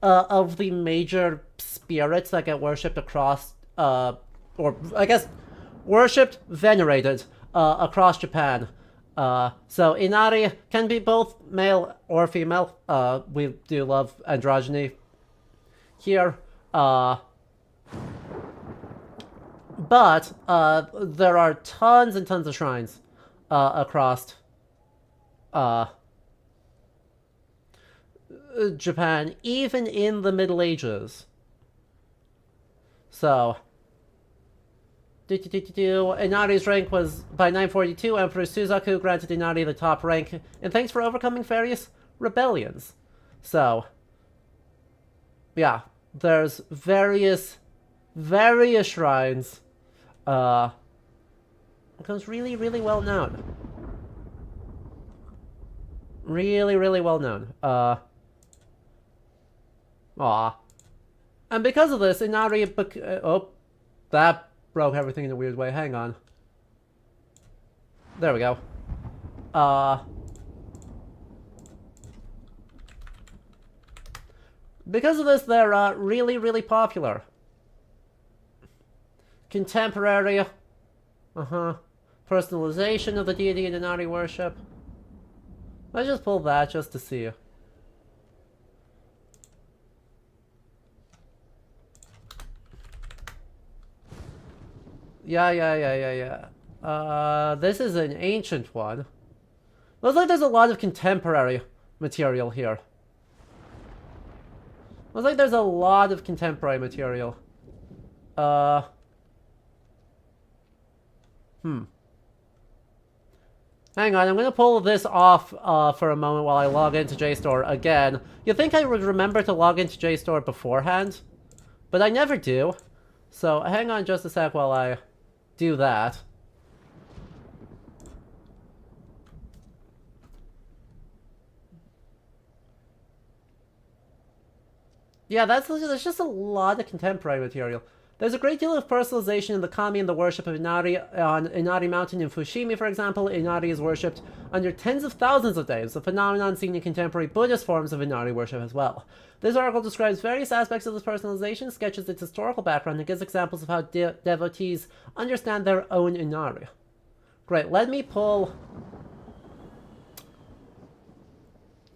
of the major spirits that get worshipped across, or I guess, worshipped, venerated, across Japan. So Inari can be both male or female. We do love androgyny here. But there are tons and tons of shrines across Japan, even in the Middle Ages. So, Inari's rank was, by 942, Emperor Suzaku granted Inari the top rank, and thanks for overcoming various rebellions. So, yeah, there's various shrines. Becomes really well known. Really well known. And because of this, Inari oh, that broke everything in a weird way. Hang on. There we go. Because of this, they're really popular. Contemporary. Personalization of the deity in Inari worship. Let's just pull that just to see. Yeah. This is an ancient one. Looks like there's a lot of contemporary material here. Looks like there's a lot of contemporary material. Hang on, I'm gonna pull this off for a moment while I log into JSTOR again. You'd think I would remember to log into JSTOR beforehand, but I never do. So hang on just a sec while I do that. Yeah, there's just a lot of contemporary material. There's a great deal of personalization in the kami and the worship of Inari. On Inari Mountain in Fushimi, for example, Inari is worshipped under tens of thousands of days, a phenomenon seen in contemporary Buddhist forms of Inari worship as well. This article describes various aspects of this personalization, sketches its historical background, and gives examples of how devotees understand their own Inari. Great, let me pull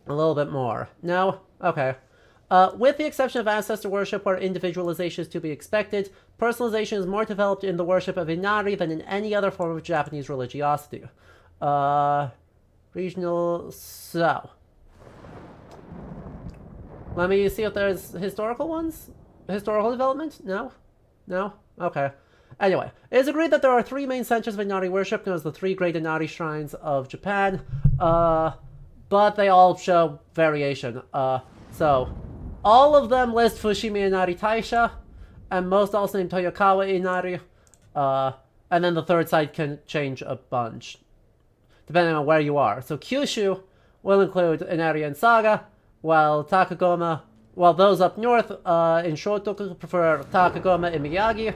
a little bit more. No? Okay. With the exception of ancestor worship, where individualization is to be expected, personalization is more developed in the worship of Inari than in any other form of Japanese religiosity. Regional... So. Let me see if there's historical ones? Historical development? No? No? Okay. Anyway, it is agreed that there are 3 main centers of Inari worship, known as the 3 great Inari shrines of Japan. But they all show variation. So, all of them list Fushimi Inari Taisha, and most also name Toyokawa Inari. And then the third side can change a bunch, depending on where you are. So Kyushu will include Inari and Saga, while Takagoma, while those up north in Shotoku prefer Takagoma and Miyagi.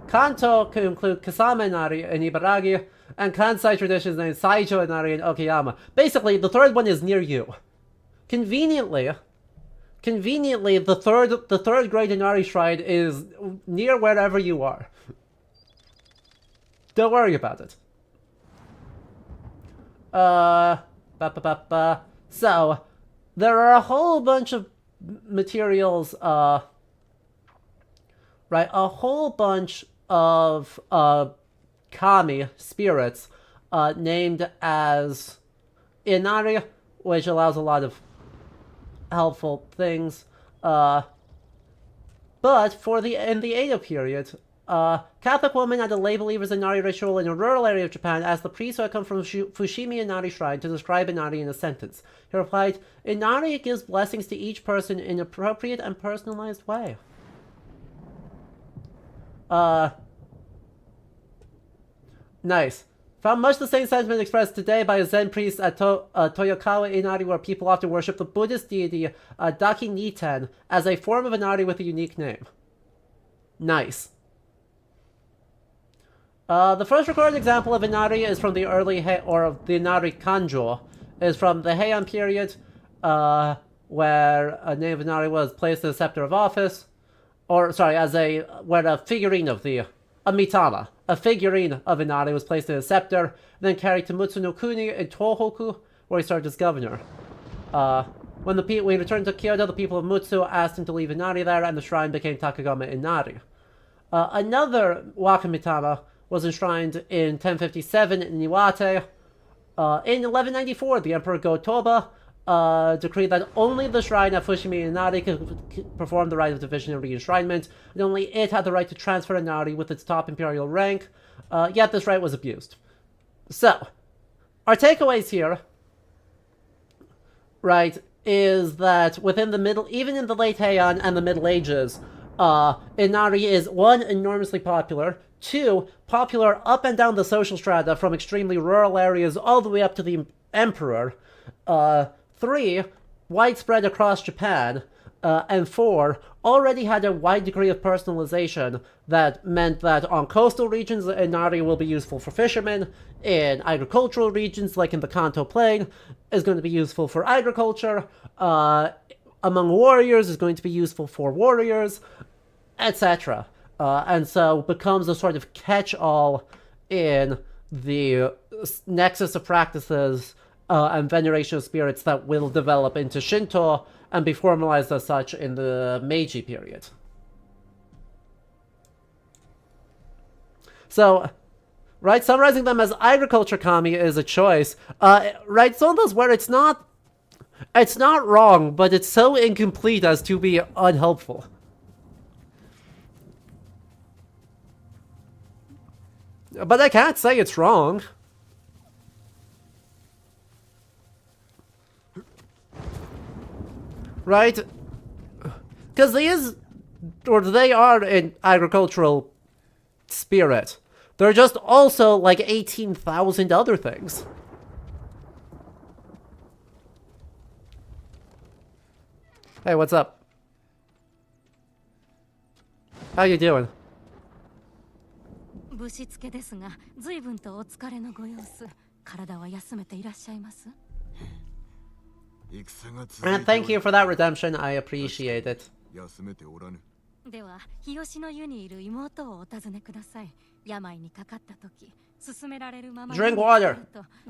Kanto can include Kasama Inari and Ibaragi, and Kansai traditions named Saijo Inari and Okayama. Basically, the third one is near you. Conveniently, the third great Inari shrine is near wherever you are. Don't worry about it. So, there are a whole bunch of materials, right, a whole bunch of, kami, spirits, named as Inari, which allows a lot of helpful things, but in the Edo period, Catholic woman at a lay believer's Inari ritual in a rural area of Japan asked the priest who had come from Fushimi Inari Shrine to describe Inari in a sentence. He replied, "Inari gives blessings to each person in an appropriate and personalized way." Nice. Found much the same sentiment expressed today by a Zen priest at Toyokawa Inari, where people often worship the Buddhist deity Daki Niten as a form of Inari with a unique name. Nice. The first recorded example of Inari is from the early or the Inari Kanjo, is from the Heian period, where a name of Inari was placed in the scepter of office, or sorry, where a figurine of a mitama, a figurine of Inari was placed in a scepter, then carried to Mutsu-no-kuni in Tohoku, where he served as governor. When he returned to Kyoto, the people of Mutsu asked him to leave Inari there, and the shrine became Takagama Inari. Another Wakamitama was enshrined in 1057 in Iwate. In 1194, the Emperor Go-Toba decreed that only the shrine at Fushimi Inari could perform the rite of division and re-enshrinement, and only it had the right to transfer Inari with its top imperial rank, yet this right was abused. So, our takeaways here, right, is that within even in the late Heian and the Middle Ages, Inari is, 1, enormously popular, 2, popular up and down the social strata from extremely rural areas all the way up to the emperor, 3, widespread across Japan, and 4, already had a wide degree of personalization that meant that on coastal regions, Inari will be useful for fishermen, in agricultural regions, like in the Kanto Plain, is going to be useful for agriculture, among warriors is going to be useful for warriors, etc. And so becomes a sort of catch-all in the nexus of practices and veneration of spirits that will develop into Shinto and be formalized as such in the Meiji period. So, right, summarizing them as agriculture kami is a choice. Right, it's one of those where it's not wrong, but it's so incomplete as to be unhelpful. But I can't say it's wrong. Right? Because they are an agricultural spirit. They're just also like 18,000 other things. Hey, what's up? How you doing? ぶしつけですが、随分とお疲れのご様子。体は休めていらっしゃいます？ And thank you for that redemption. I appreciate it. 休めておらぬ。では、日吉の湯にいる妹をお尋ねください。病にかかった時、勧められるままに Drink water.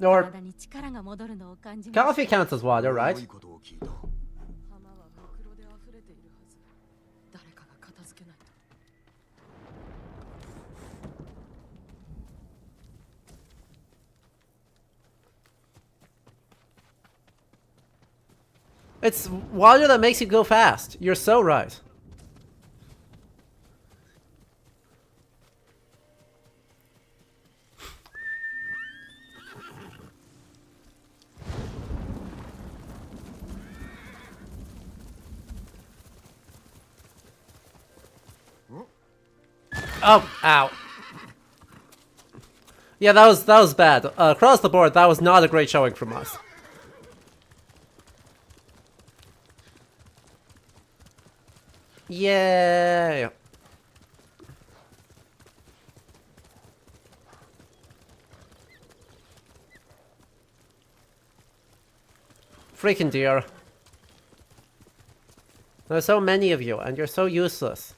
Or 体に力が戻るのを感じます。 coffee counts as water, right? 浜はムクロで溢れているはず。誰かが片付けないと。It's water that makes you go fast. You're so right. Oh, ow. Yeah, that was bad. Across the board, that was not a great showing from us. Yay! Freaking dear. There's so many of you, and you're so useless.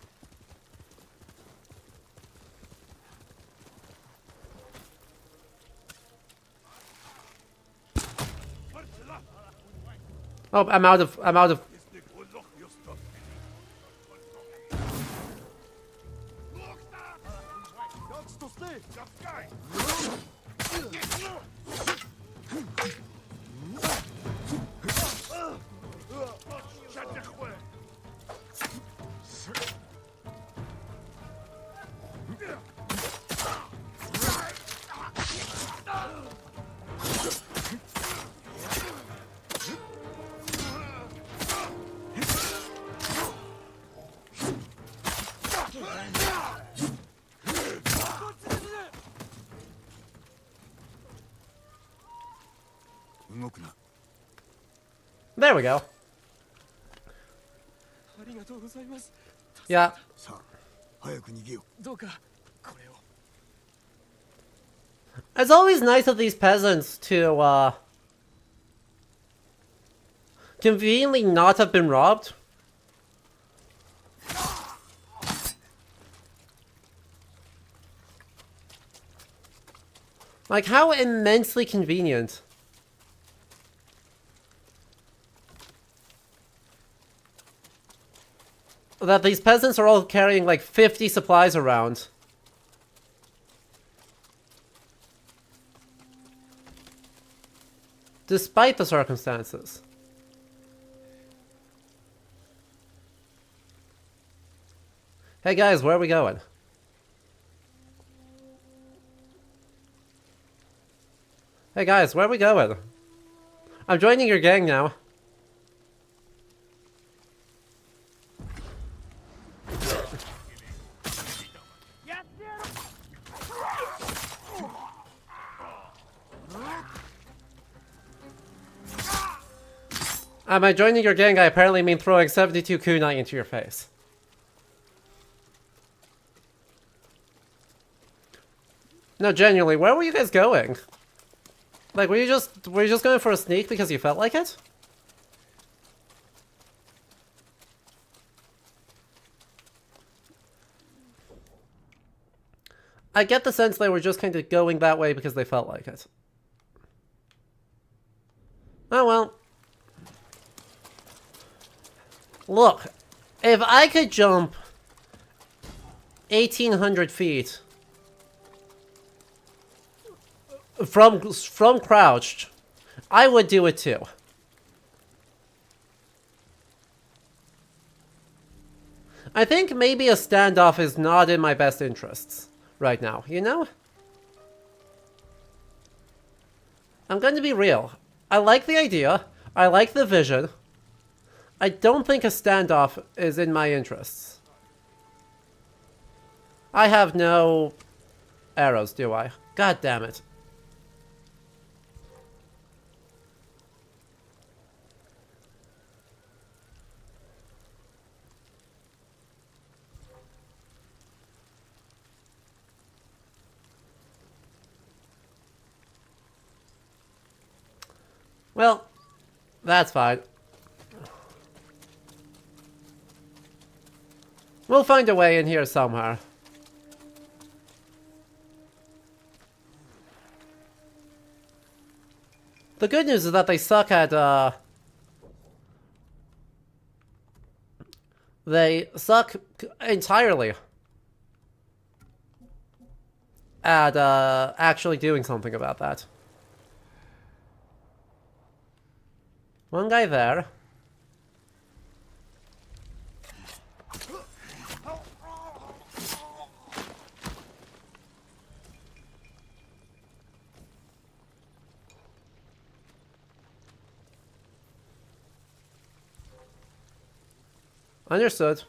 Oh, I'm out of... There we go. Yeah. It's always nice of these peasants to, conveniently not have been robbed. Like, how immensely convenient. That these peasants are all carrying like 50 supplies around. Despite the circumstances. Hey guys, where are we going? Hey guys, where are we going? I'm joining your gang now. By joining your gang, I apparently mean throwing 72 kunai into your face. No, genuinely, where were you guys going? Like, were you just going for a sneak because you felt like it? I get the sense they were just kind of going that way because they felt like it. Oh well. Look, if I could jump 1,800 feet from crouched, I would do it too. I think maybe a standoff is not in my best interests right now, you know? I'm going to be real. I like the idea. I like the vision. I don't think a standoff is in my interests. I have no arrows, do I? God damn it. Well, that's fine. We'll find a way in here somewhere. The good news is that they suck at, they suck entirely at, actually doing something about that. One guy there. Understood.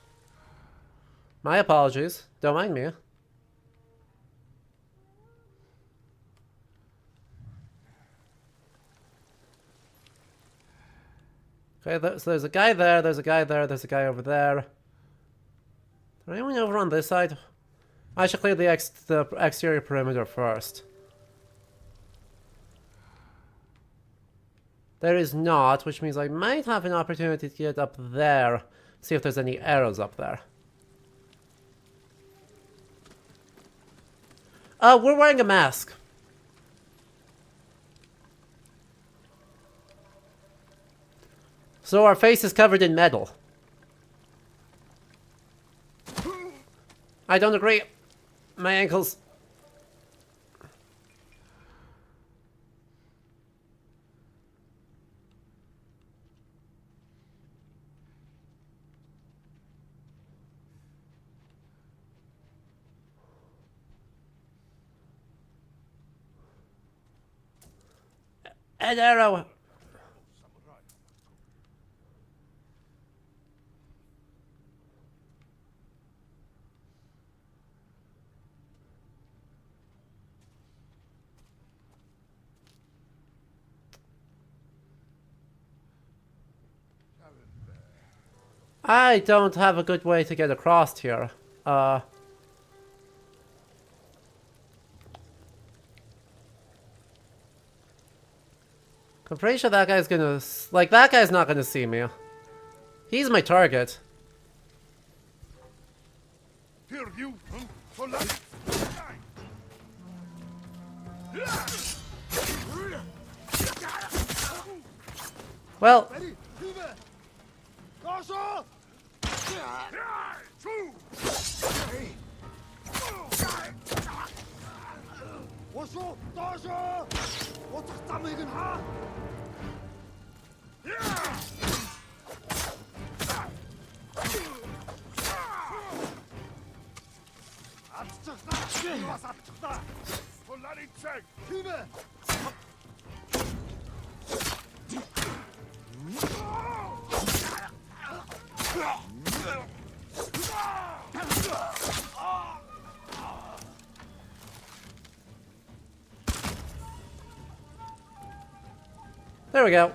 My apologies. Don't mind me. Okay, so there's a guy there, there's a guy there, there's a guy over there. Is there anyone over on this side? I should clear the exterior perimeter first. There is not, which means I might have an opportunity to get up there. See if there's any arrows up there. We're wearing a mask. So our face is covered in metal. I don't agree. My ankles. An arrow. I don't have a good way to get across here. I'm pretty sure that guy's gonna... Like, that guy's not gonna see me. He's my target. Well... There we go.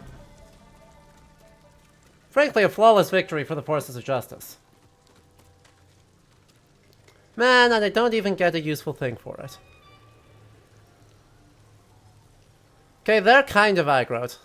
Frankly, a flawless victory for the forces of justice. Man, and I don't even get a useful thing for it. Okay, they're kind of aggroed.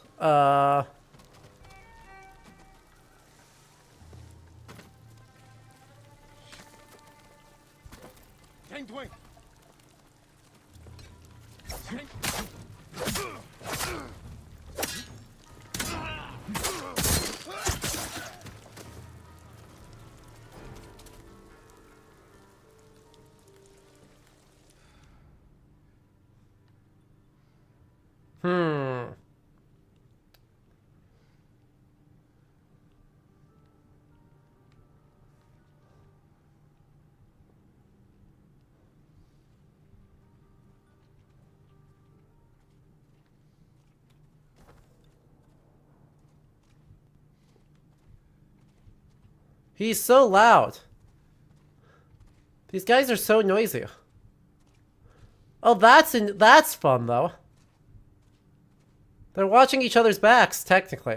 He's so loud. These guys are so noisy. Oh, that's fun though. They're watching each other's backs, technically.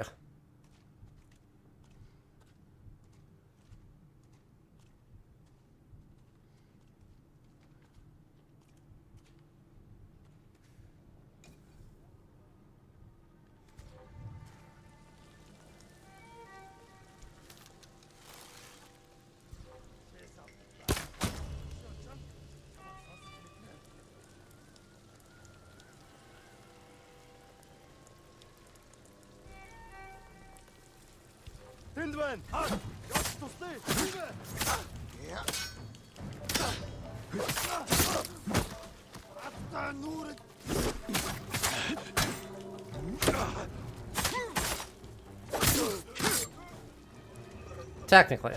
Technically.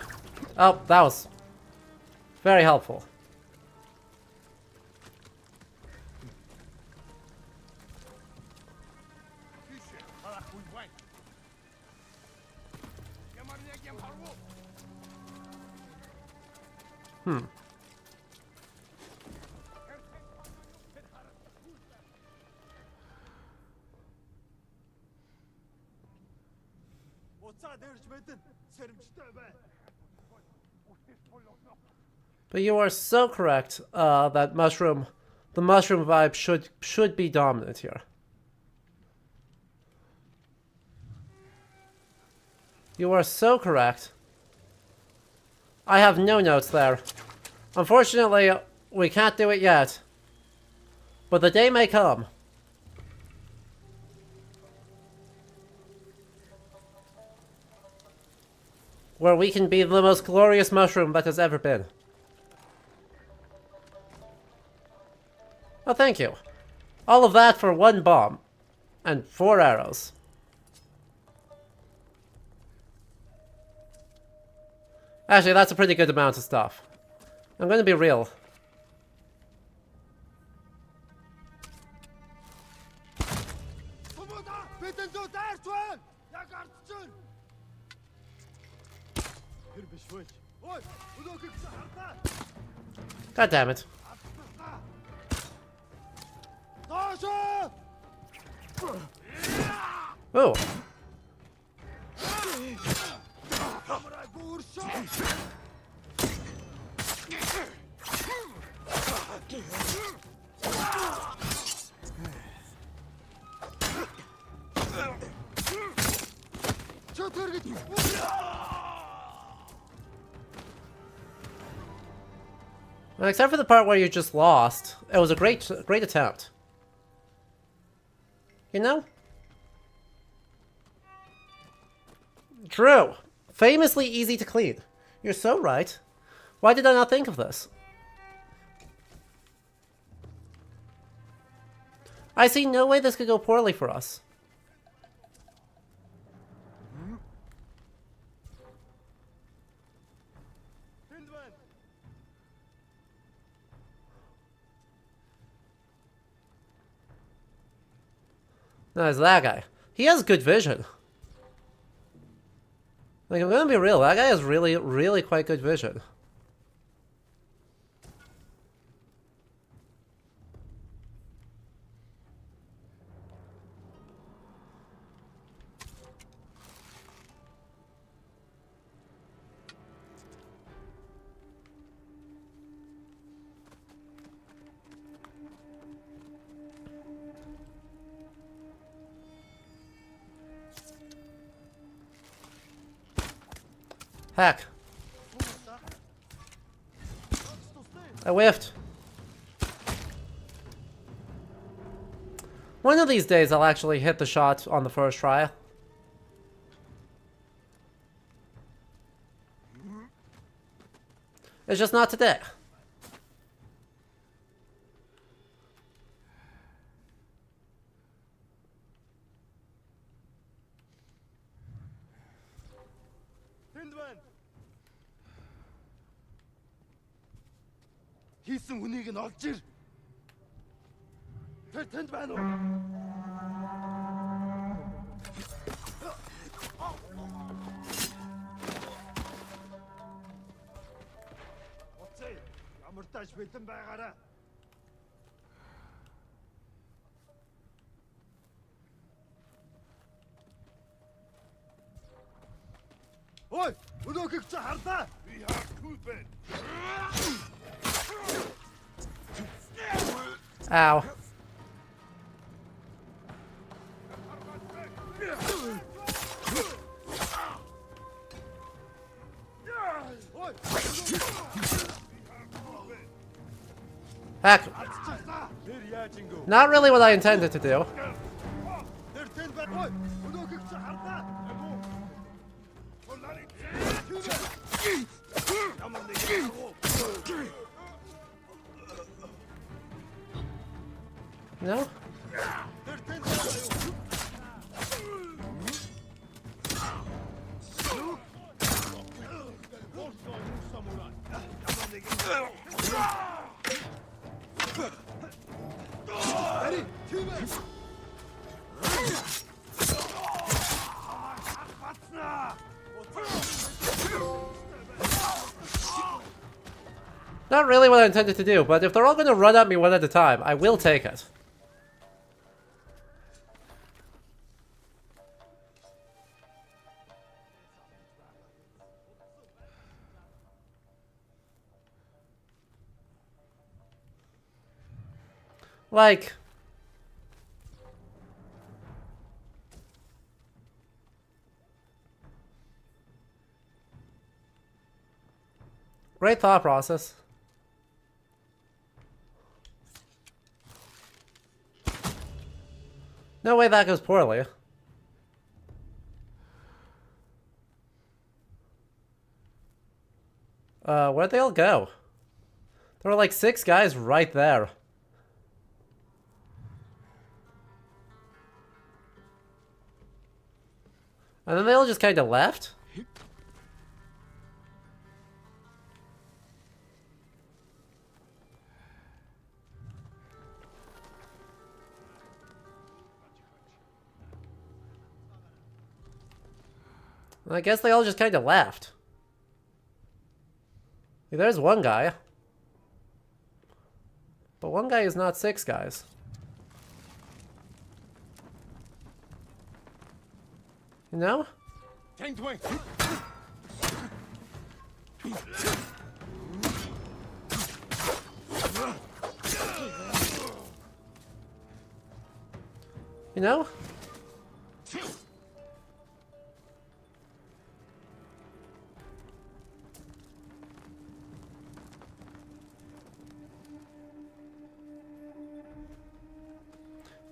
Oh, that was very helpful. But you are so correct that the mushroom vibe should be dominant here. You are so correct. I have no notes there. Unfortunately, we can't do it yet. But the day may come. Where we can be the most glorious mushroom that has ever been. Oh, thank you. All of that for 1 bomb. And 4 arrows. Actually, that's a pretty good amount of stuff. I'm gonna be real. God damn it. Ooh. Well, except for the part where you just lost, it was a great attempt. You know? True. Famously easy to clean. You're so right. Why did I not think of this? I see no way this could go poorly for us. No, it's that guy. He has good vision. Like, I'm gonna be real, that guy has really quite good vision. Heck. I whiffed. One of these days I'll actually hit the shot on the first try. It's just not today. Хийсэн хүнийг нь олж ир. Тэр тэнд байна уу? Оцээ, ямар тааш бэлэн байгаарай. Ой, өнөөхийг чи харлаа. Би хаагүй байна. Ow. Heck. Not really what I intended to do. No? Not really what I intended to do, but if they're all going to run at me one at a time, I will take it. Like... Great thought process. No way that goes poorly. Where'd they all go? There were like 6 guys right there. And then they all just kind of left? I guess they all just kind of left. There's one guy. But one guy is not 6 guys. You know? You know?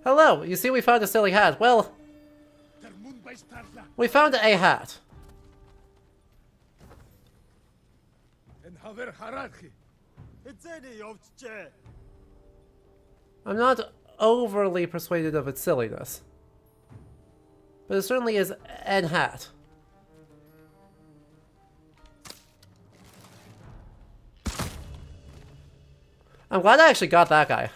Hello, you see we found a silly hat. Well, we found a hat. I'm not overly persuaded of its silliness. But it certainly is an hat. I'm glad I actually got that guy.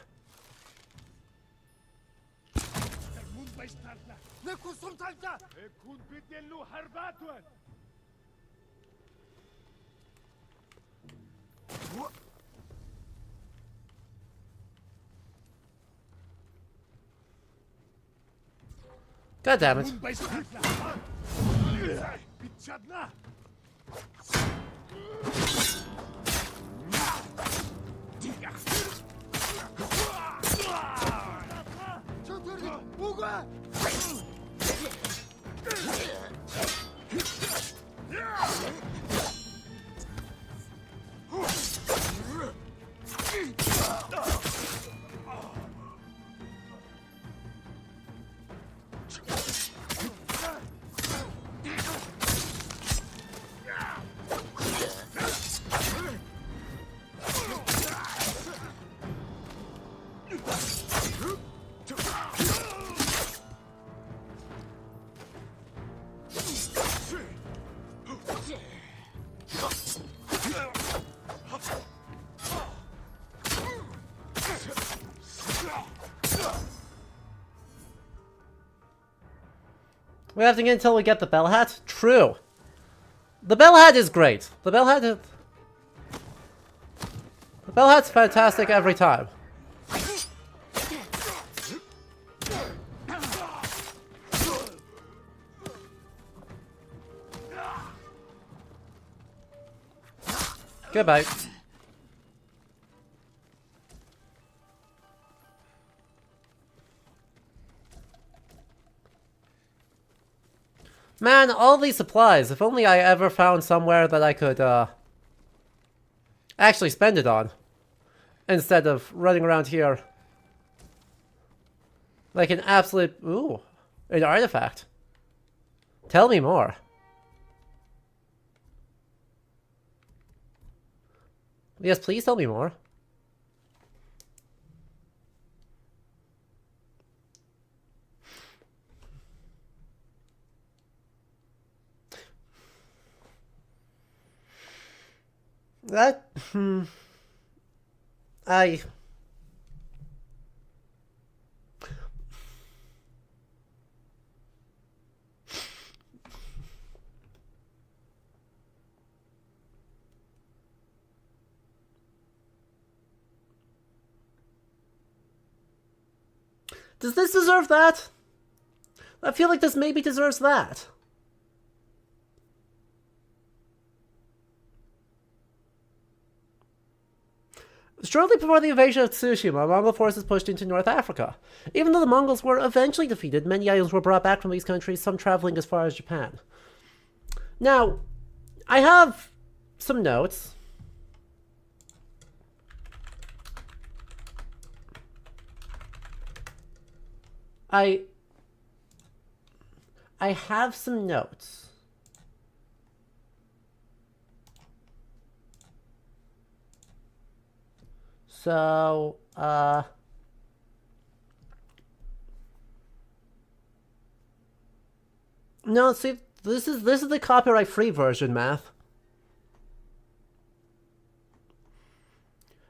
God damn it. We have to get until we get the bell hat? True. The bell hat is great. The bell hat's fantastic every time. Goodbye. Man, all these supplies. If only I ever found somewhere that I could, actually spend it on. Instead of running around here. Like an absolute... Ooh. An artifact. Tell me more. Yes, please tell me more. That, I... Does this deserve that? I feel like this maybe deserves that. Shortly before the invasion of Tsushima, Mongol forces pushed into North Africa. Even though the Mongols were eventually defeated, many items were brought back from these countries, some traveling as far as Japan. Now, I have some notes. I have some notes. So, no, see, this is the copyright-free version, Math.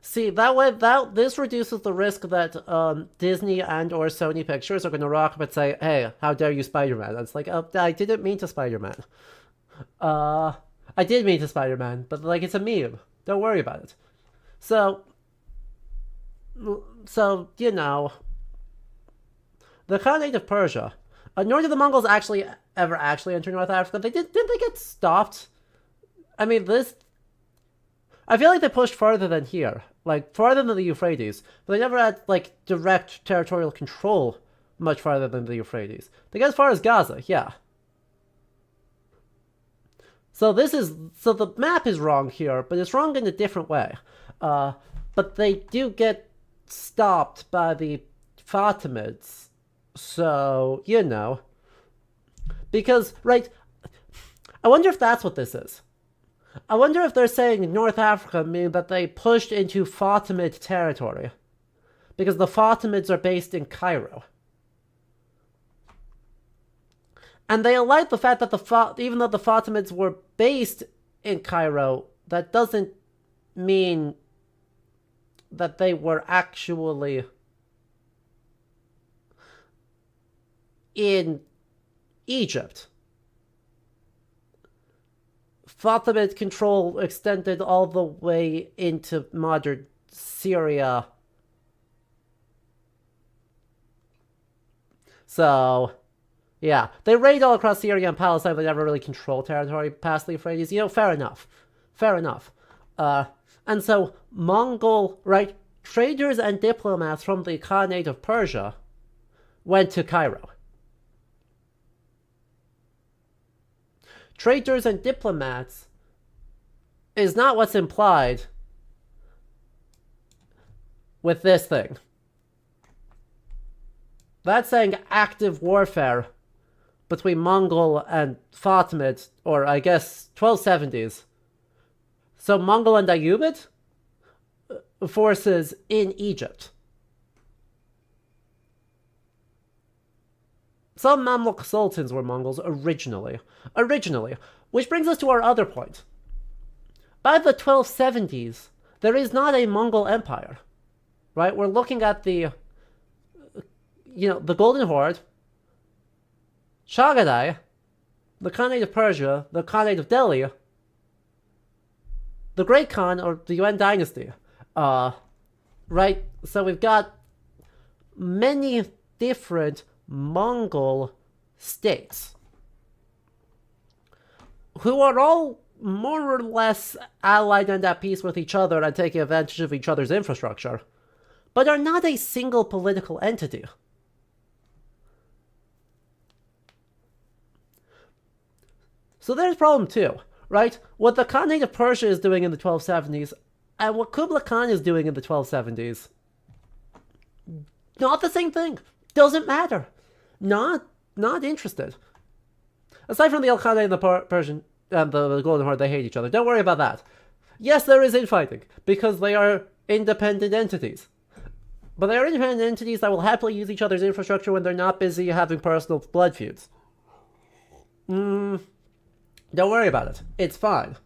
See, this reduces the risk that Disney and or Sony Pictures are going to rock up and say, "Hey, how dare you, Spider-Man?" It's like, oh, I didn't mean to Spider-Man. I did mean to Spider-Man, but like it's a meme. Don't worry about it. So you know, the Khanate of Persia. Nor did the Mongols ever enter North Africa. Didn't they get stopped? I mean, I feel like they pushed farther than here, like farther than the Euphrates, but they never had like direct territorial control much farther than the Euphrates. They got as far as Gaza, yeah. So the map is wrong here, but it's wrong in a different way. But they do get stopped by the Fatimids, so you know, because right. I wonder if that's what this is. I wonder if they're saying North Africa mean that they pushed into Fatimid territory. Because the Fatimids are based in Cairo. And they allied the fact that even though the Fatimids were based in Cairo, that doesn't mean that they were actually in Egypt. Fatimid control extended all the way into modern Syria. So, yeah. They raid all across Syria and Palestine, but never really control territory past the Euphrates. You know, fair enough. Fair enough. And so, Mongol, right, traders and diplomats from the Khanate of Persia went to Cairo. Traders and diplomats is not what's implied with this thing. That's saying active warfare between Mongol and Fatimid, or I guess 1270s. So Mongol and Ayyubid forces in Egypt. Some Mamluk sultans were Mongols originally. Which brings us to our other point. By the 1270s, there is not a Mongol empire. Right? We're looking at the Golden Horde, Chagatai, the Khanate of Persia, the Khanate of Delhi, the Great Khan, or the Yuan dynasty. Right? So we've got many different Mongol states who are all more or less allied and at peace with each other and taking advantage of each other's infrastructure, but are not a single political entity. So there's problem too, right? What the Khanate of Persia is doing in the 1270s and what Kublai Khan is doing in the 1270s, not the same thing. Doesn't matter. Not interested. Aside from the Khanate and the Persian and the Golden Horde, they hate each other. Don't worry about that. Yes, there is infighting, because they are independent entities. But they are independent entities that will happily use each other's infrastructure when they're not busy having personal blood feuds. Don't worry about it. It's fine.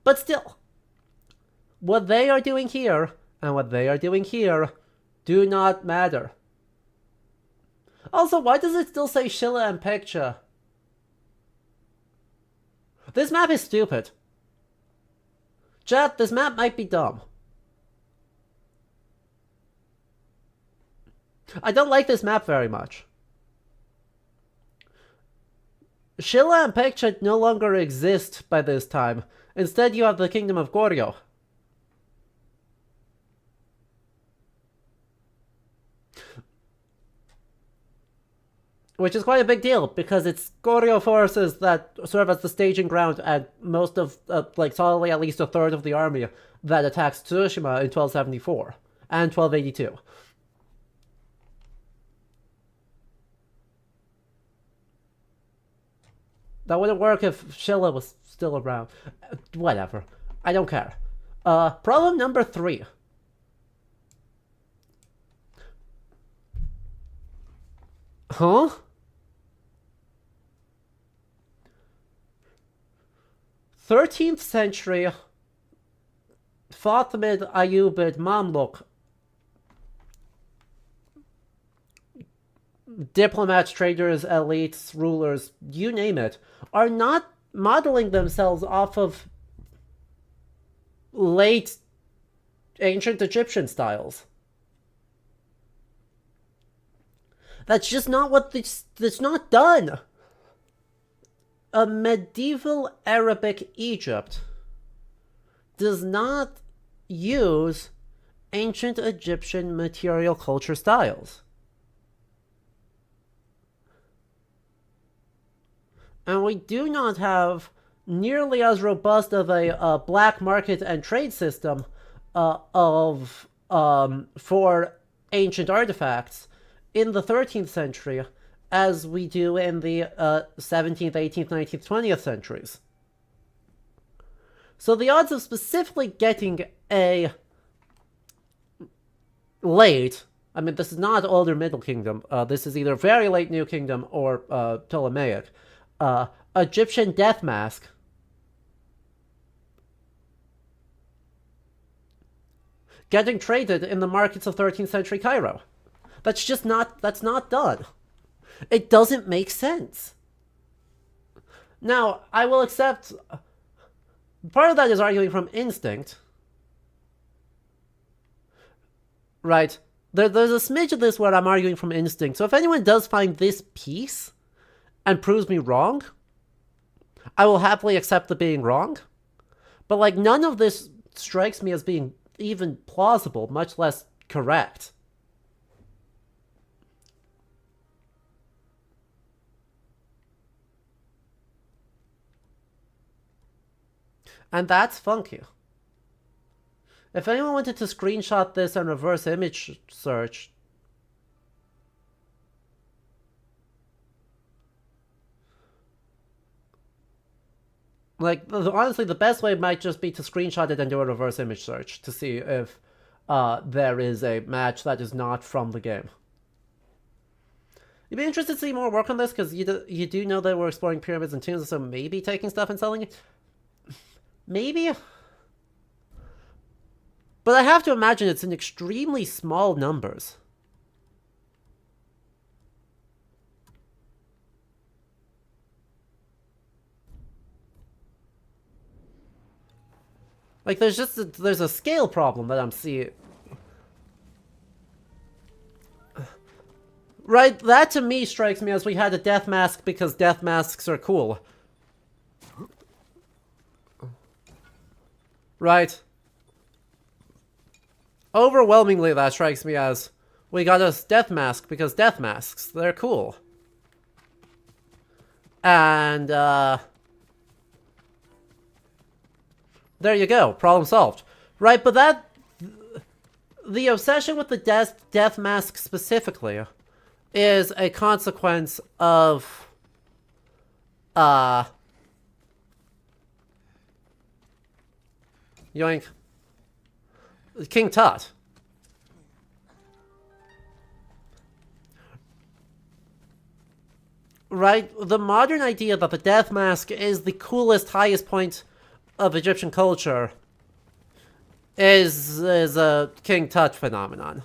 But still, what they are doing here and what they are doing here do not matter. Also, why does it still say Shilla and Picture? This map is stupid. Chat, this map might be dumb. I don't like this map very much. Shilla and Picture no longer exist by this time. Instead, you have the Kingdom of Goryo. Which is quite a big deal, because it's Goryo forces that serve as the staging ground and most of, solidly at least a third of the army that attacks Tsushima in 1274 and 1282. That wouldn't work if Shilla was still around. Whatever. I don't care. Problem number 3. Huh? 13th century Fatimid Ayyubid Mamluk diplomats, traders, elites, rulers, you name it, are not modeling themselves off of late ancient Egyptian styles. That's just not what that's not done. A medieval Arabic Egypt does not use ancient Egyptian material culture styles. And we do not have nearly as robust of a black market and trade system for ancient artifacts in the 13th century as we do in the 17th, 18th, 19th, 20th centuries. So the odds of specifically getting a late, I mean, this is not Older Middle Kingdom, this is either very late New Kingdom or Ptolemaic, Egyptian death mask getting traded in the markets of 13th century Cairo. That's not done. It doesn't make sense. Now, I will accept part of that is arguing from instinct. Right? There's a smidge of this where I'm arguing from instinct. So if anyone does find this piece and proves me wrong, I will happily accept the being wrong. But none of this strikes me as being even plausible, much less correct. And that's funky. If anyone wanted to screenshot this and reverse image search, honestly, the best way might just be to screenshot it and do a reverse image search to see if there is a match that is not from the game. You'd be interested to see more work on this, because you do know that we're exploring pyramids and tombs, so maybe taking stuff and selling it? Maybe? But I have to imagine it's in extremely small numbers. There's a scale problem that I'm seeing. Right, that to me strikes me as we had a death mask because death masks are cool. Right. Overwhelmingly, that strikes me as we got a death mask because death masks, they're cool. And, there you go, problem solved. Right, but the obsession with the death mask specifically is a consequence of, Yoink. King Tut. Right? The modern idea that the death mask is the coolest, highest point of Egyptian culture is a King Tut phenomenon.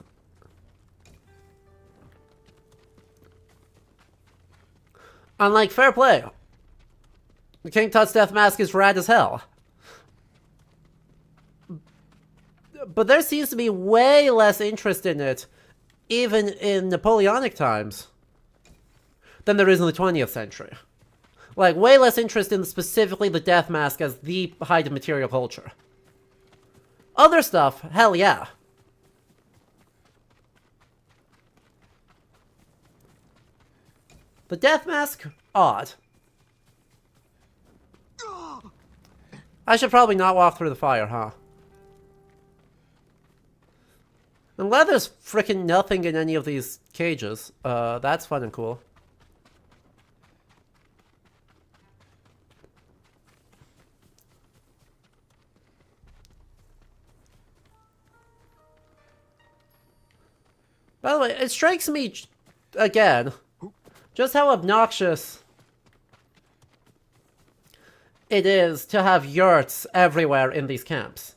Unlike fair play, the King Tut's death mask is rad as hell. But there seems to be way less interest in it, even in Napoleonic times, than there is in the 20th century. Like, way less interest in specifically the death mask as the height of material culture. Other stuff, hell yeah. The death mask, odd. I should probably not walk through the fire, huh? I'm glad there's frickin' nothing in any of these cages. That's fun and cool. By the way, it strikes me, again, just how obnoxious it is to have yurts everywhere in these camps.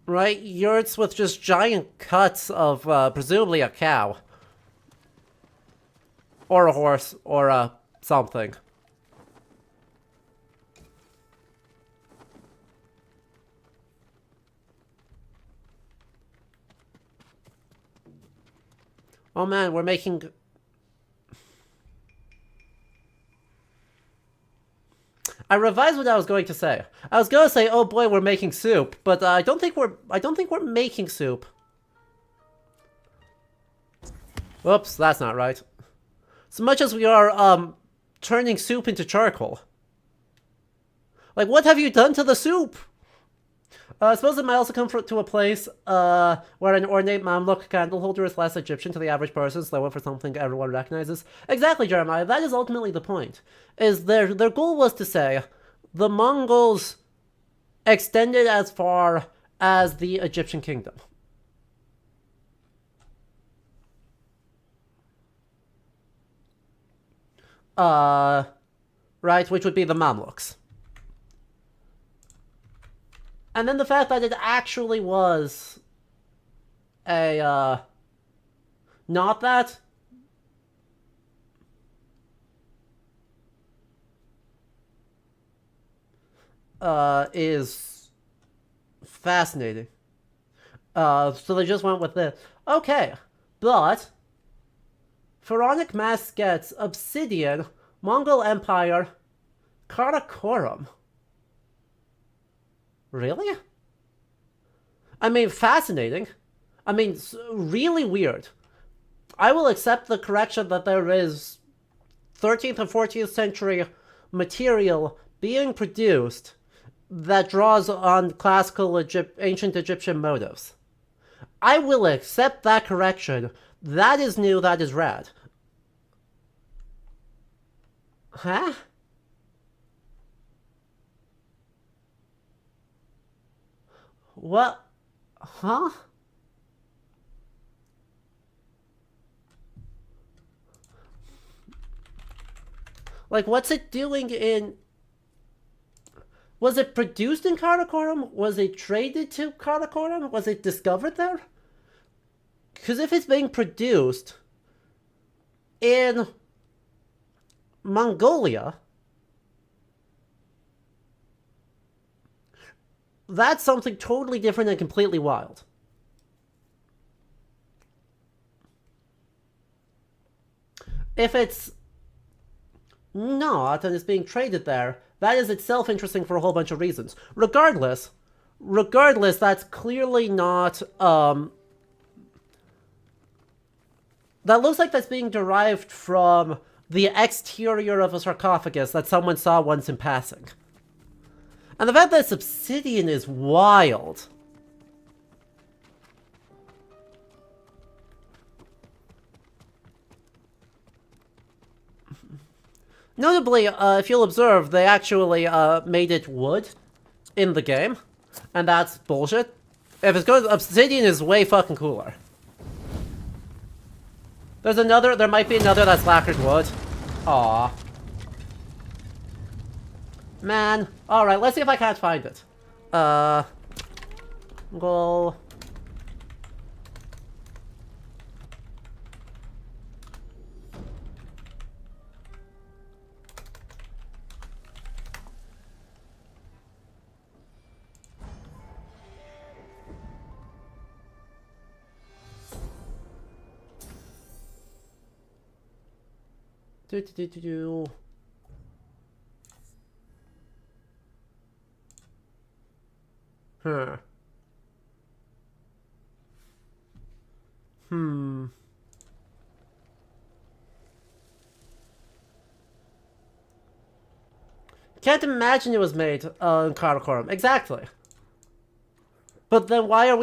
Right? Yurts with just giant cuts of, presumably a cow. Or a horse, or a something. Oh man, we're making... I revised what I was going to say. I was going to say, oh boy, we're making soup, but I don't think we're making soup. Whoops, that's not right. So much as we are, turning soup into charcoal. Like, what have you done to the soup? I suppose it might also come to a place, where an ornate Mamluk candle holder is less Egyptian to the average person, so they went for something everyone recognizes. Exactly, Jeremiah, that is ultimately the point. Is their goal was to say, the Mongols extended as far as the Egyptian kingdom. Right, which would be the Mamluks. And then the fact that it actually was a, not that. Is fascinating. So they just went with this. Okay, but Pharaonic Mask gets Obsidian, Mongol Empire, Karakorum. Really? I mean, fascinating. I mean, really weird. I will accept the correction that there is 13th and 14th century material being produced that draws on classical ancient Egyptian motives. I will accept that correction. That is new, that is rad. Huh? What? Huh? Like, what's it doing in... Was it produced in Karakorum? Was it traded to Karakorum? Was it discovered there? Because if it's being produced in Mongolia, that's something totally different and completely wild. If it's not and it's being traded there, that is itself interesting for a whole bunch of reasons. Regardless, that's clearly not, that looks like that's being derived from the exterior of a sarcophagus that someone saw once in passing. And the fact that it's obsidian is wild. Notably, if you'll observe, they actually made it wood in the game. And that's bullshit. If it's good, obsidian is way fucking cooler. There's another, there might be another that's lacquered wood. Aw. Man. Alright, let's see if I can't find it. Well... Do. Huh. Can't imagine it was made in Karakorum. Exactly. But then why are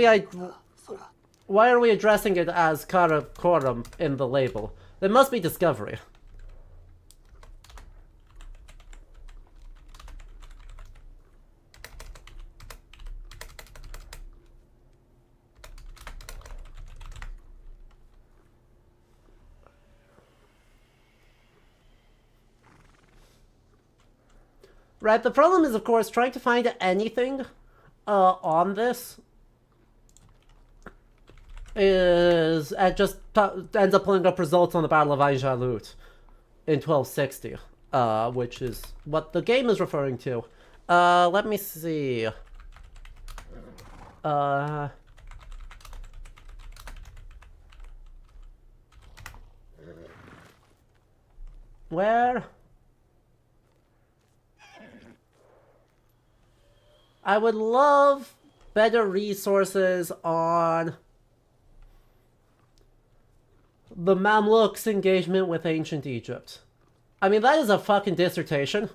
we addressing it as Karakorum in the label? There must be discovery. Right, the problem is, of course, trying to find anything on this is just ends up pulling up results on the Battle of Ain Jalut in 1260, which is what the game is referring to. Let me see. Where? I would love better resources on the Mamluks' engagement with ancient Egypt. I mean, that is a fucking dissertation.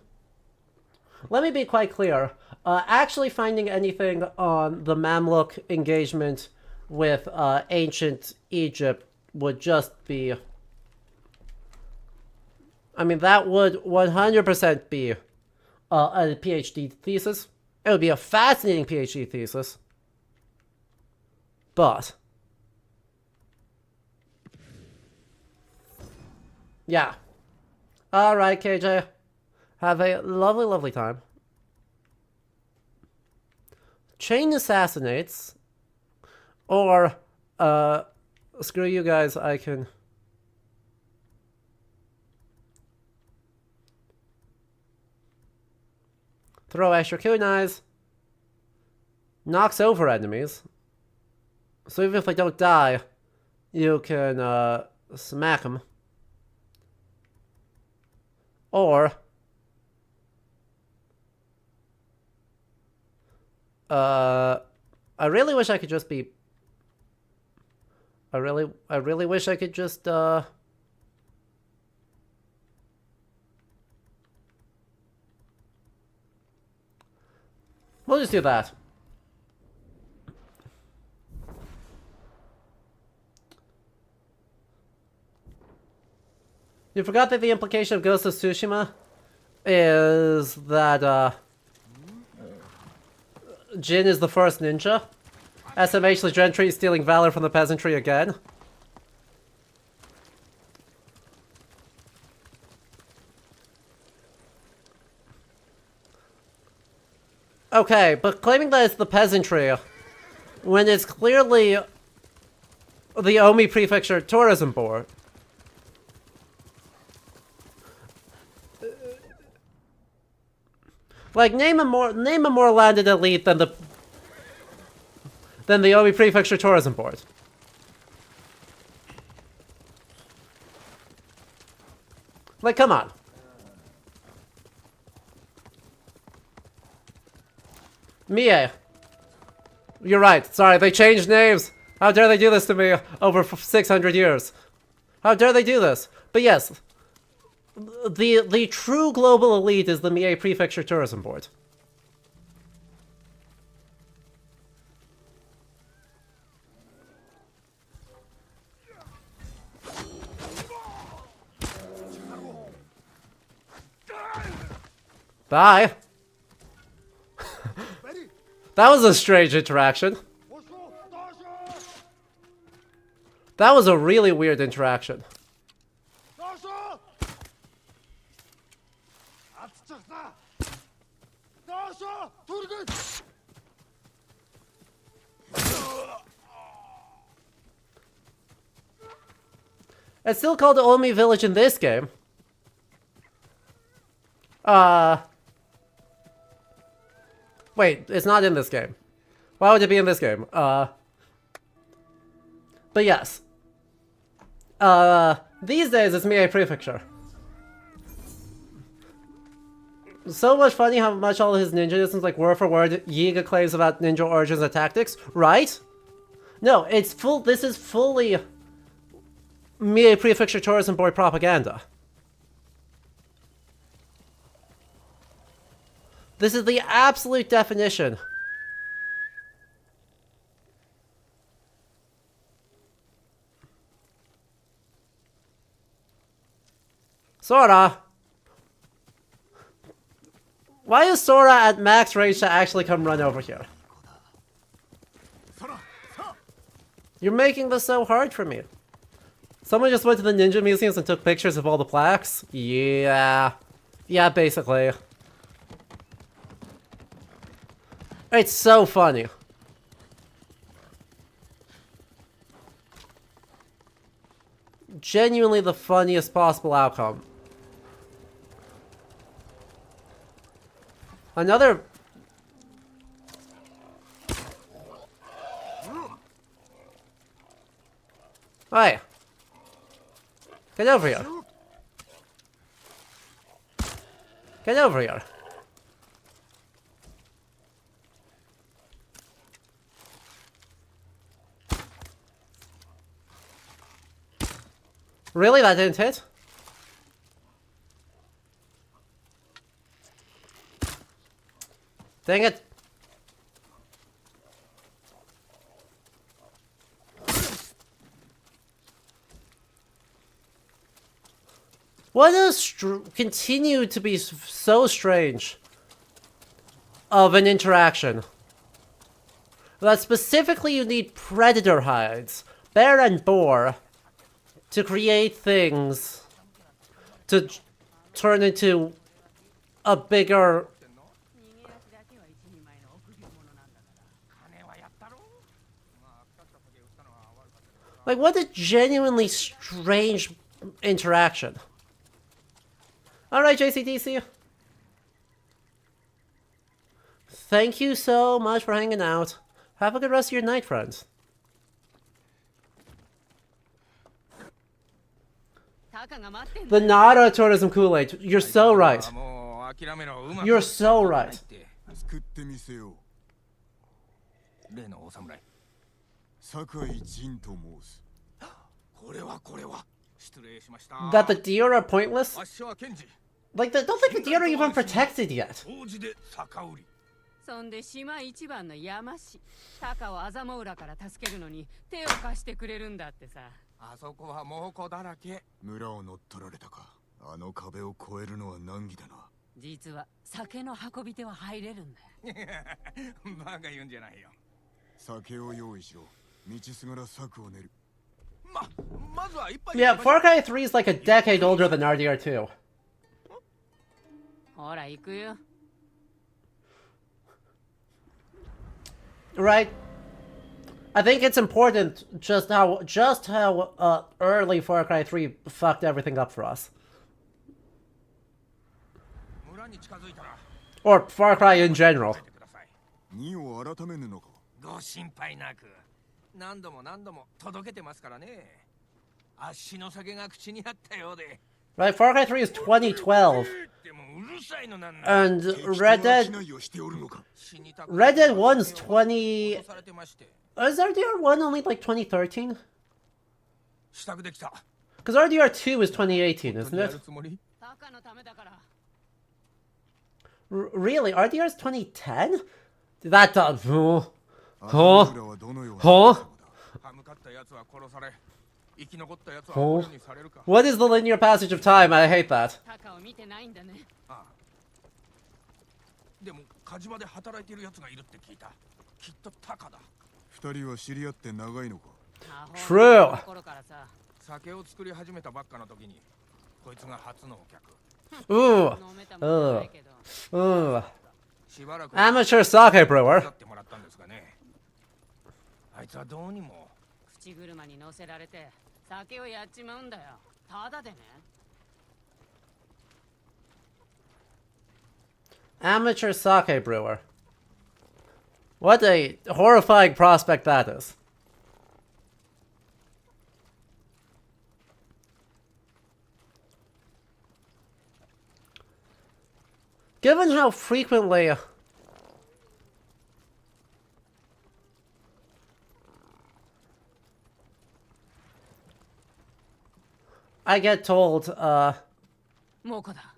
Let me be quite clear. Actually finding anything on the Mamluk engagement with ancient Egypt would just be... I mean, that would 100% be a PhD thesis. It would be a fascinating PhD thesis. But... yeah. Alright, KJ. Have a lovely, lovely time. Chain assassinates. Or, screw you guys, I can... throw extra kunais. Knocks over enemies. So even if they don't die, you can smack them. Or I really wish I could just be... I really wish I could just we'll just do that. You forgot that the implication of Ghost of Tsushima is that Jin is the first ninja. SMH the gentry stealing valor from the peasantry again. Okay, but claiming that it's the peasantry when it's clearly the Omi Prefecture Tourism Board. Like, name a more landed elite than the Omi Prefecture Tourism Board. Like, come on. Mie. You're right. Sorry, they changed names. How dare they do this to me over 600 years? How dare they do this? But yes, the true global elite is the Mie Prefecture Tourism Board. Bye. That was a strange interaction. That was a really weird interaction. It's still called the Omi Village in this game. Wait, it's not in this game. Why would it be in this game? But yes. These days it's Mie Prefecture. So much funny how much all his ninja like word for word Yiga claims about ninja origins and tactics, right? No, it's full. This is fully Mie Prefecture Tourism Board propaganda. This is the absolute definition. Sora! Why is Sora at max range to actually come run over here? You're making this so hard for me. Someone just went to the ninja museums and took pictures of all the plaques? Yeah. Yeah, basically. It's so funny. Genuinely the funniest possible outcome. Another... Hey. Get over here. Get over here. Really? That didn't hit? Dang it. What a continue to be so strange of an interaction. That specifically you need predator hides, bear and boar, to create things to turn into a bigger... Like, what a genuinely strange interaction. Alright, JCDC. Thank you so much for hanging out. Have a good rest of your night, friends. The Nara tourism Kool-Aid. You're so right. You're so right. That the deer are pointless? Like, don't think the deer are even protected yet. そんで島一番の山師高を欺うらから助けるのに手を貸してくれるんだってさ。あそこは猛虎だらけ。村を乗っ取られたか。あの壁を越えるのは難儀だな。実は酒の運び手は入れるんだ。バカ言うんじゃないよ。酒を用意しろ。道すがら策を練る。まずは一杯。Yeah, Far Cry 3 is like a decade older than RDR2. ほら行くよ。Right? I think it's important just how early Far Cry 3 fucked everything up for us. Or Far Cry in general. 2を改めぬのか。ご心配なく。何度も何度も届けてますからね。足の酒が口にあったようで。Right, Far Cry 3 is 2012. And Red Dead 1's 20... Is RDR1 only like 2013? Because RDR2 is 2018, isn't it? Really? RDR is 2010? That does... Huh? Oh. What is the linear passage of time? I hate that. でも火事場で働いている奴がいるって聞いた。きっとタカだ。二人は知り合って長いのか。 True. 頃からさ。酒を作り始めたばっかの時にこいつが初のお客。 Ooh. 飲めたもんじゃないけど。Ooh. しばらく Amateur sake 手 brewer. 伝ってもらったんですがね。あいつはどうにも。口車に乗せられて酒をやっちまうんだよ。ただでね。 Amateur sake brewer. What a horrifying prospect that is. Given how frequently I get told, もうこだ。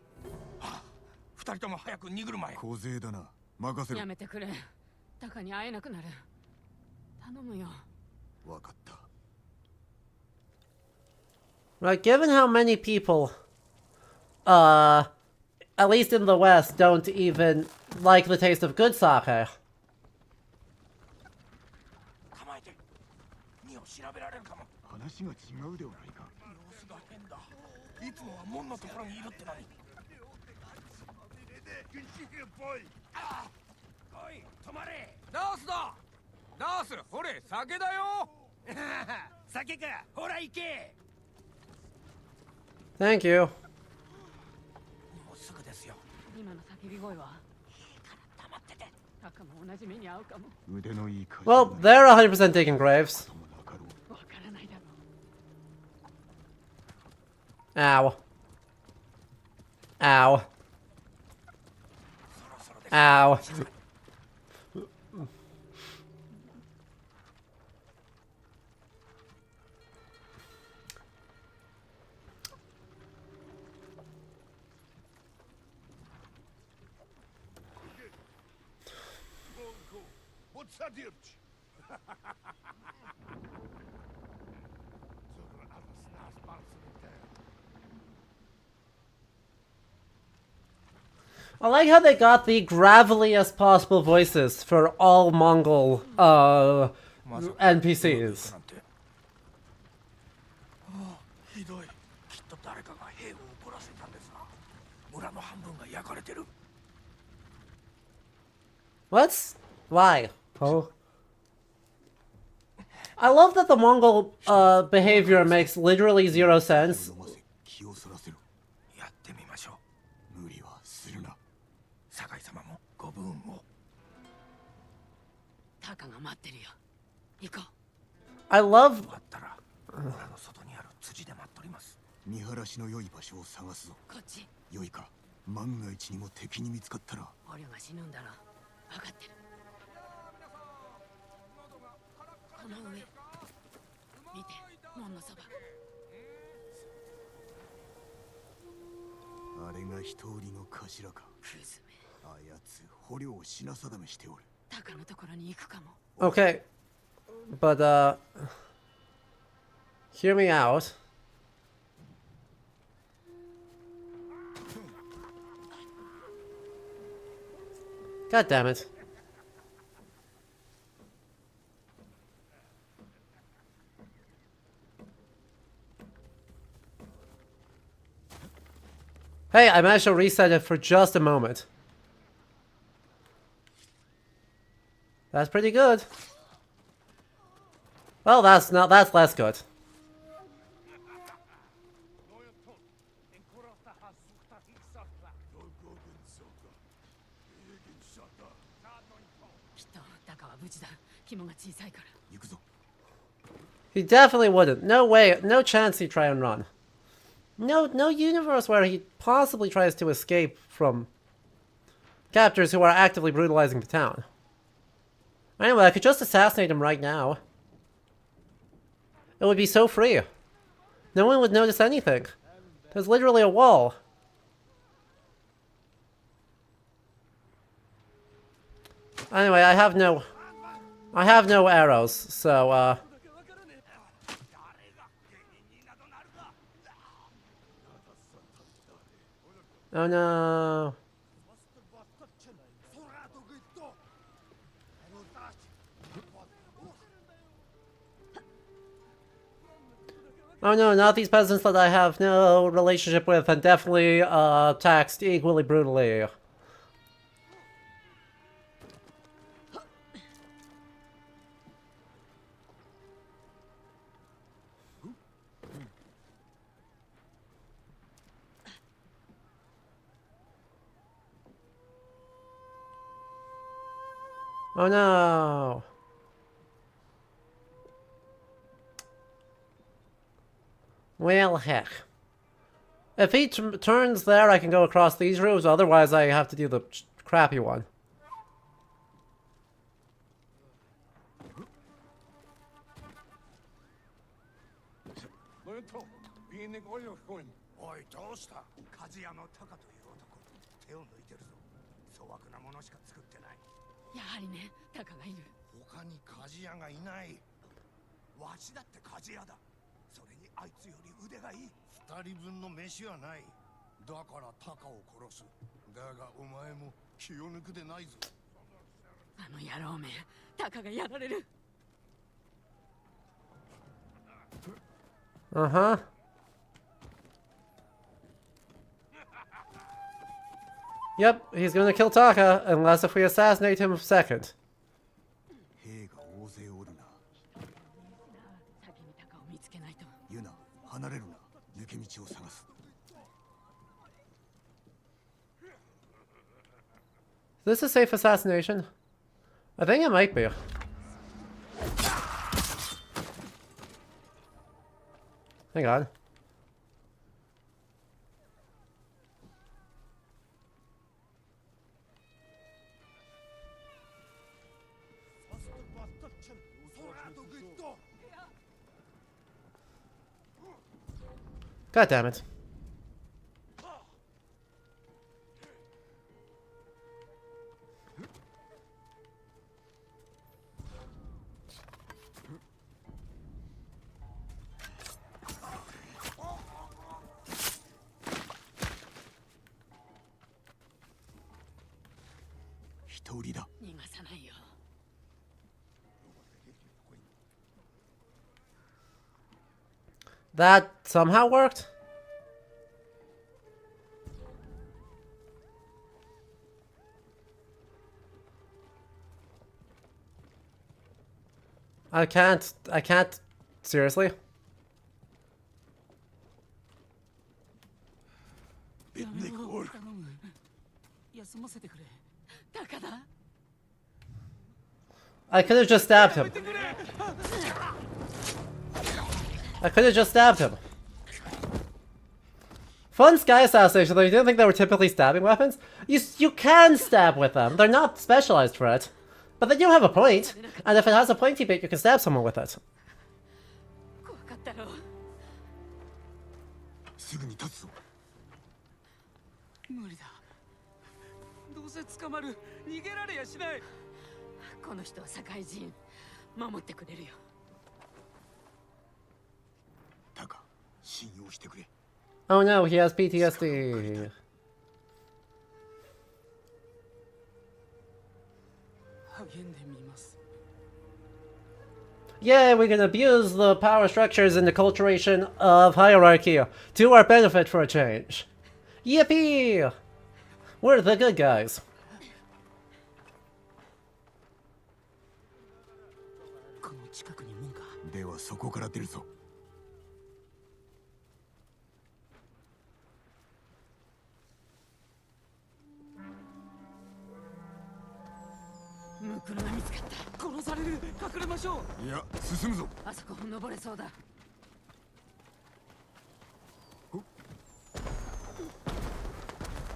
二人とも早く荷車へ。小勢だな。任せろ。やめてくれ。タカに会えなくなる。頼むよ。わかった。 right, given how many people, at least in the West, don't even like the taste of good sake, 構えて。荷を調べられるかも。話が違うではないか。様子が変だ。いつもは門のところにいるってのに。おい、止まれ。ナースだ。ナース、ほれ、酒だよ。酒か、ほら行け。 thank you. もうすぐですよ。今の叫び声は。黙ってて。タカも同じ目に遭うかも。腕のいい会社 Well, they're 100% digging graves. もなかろう。わからないだろう。 Ow. Ow. そろそろです。 Ow. I like how they got the graveliest possible voices for all Mongol NPCs. ひどい。きっと誰かが兵を怒らせたんですな。村の半分が焼かれてる。 What? Why? Oh. I love that the Mongol behavior makes literally zero sense. 飲ませ、気をそらせろ。やってみましょう。無理はするな。酒井様もご武運を。タカが待ってるよ。行こう。 I love 終わったら村の外にある辻で待っとります。見晴らしの良い場所を探すぞ。こっち。良いか。万が一にも敵に見つかったら。捕虜が死ぬんだろ。分かってる。この上。見て、門のそば。あれが一人の頭か。クズめ。あやつ捕虜を品定めしておる。タカのところに行くかも。 okay, but hear me out. God damn it. Hey, I managed to reset it for just a moment. That's pretty good. Well, that's less good. He definitely wouldn't. No way, no chance he'd try and run. No universe where he possibly tries to escape from captors who are actively brutalizing the town. Anyway, I could just assassinate him right now. It would be so free. No one would notice anything. There's literally a wall. Anyway, I have no arrows, so oh no. Oh no, not these peasants that I have no relationship with and definitely taxed equally brutally. Oh no. Well, heck. If he turns there, I can go across these roofs. Otherwise, I have to do the crappy one. Uh-huh. Yep, he's gonna kill Taka, unless if we assassinate him second. Is this a safe assassination? I think it might be. Hang on. God damn it. That somehow worked? I can't, seriously? I could have just stabbed him. Fun sky assassination, though you didn't think they were typically stabbing weapons? You can stab with them. They're not specialized for it. But they do have a point. And if it has a pointy bit, you can stab someone with it. Oh no, he has PTSD. Yeah, we can abuse the power structures and the culturation of hierarchy to our benefit for a change. Yippee! We're the good guys.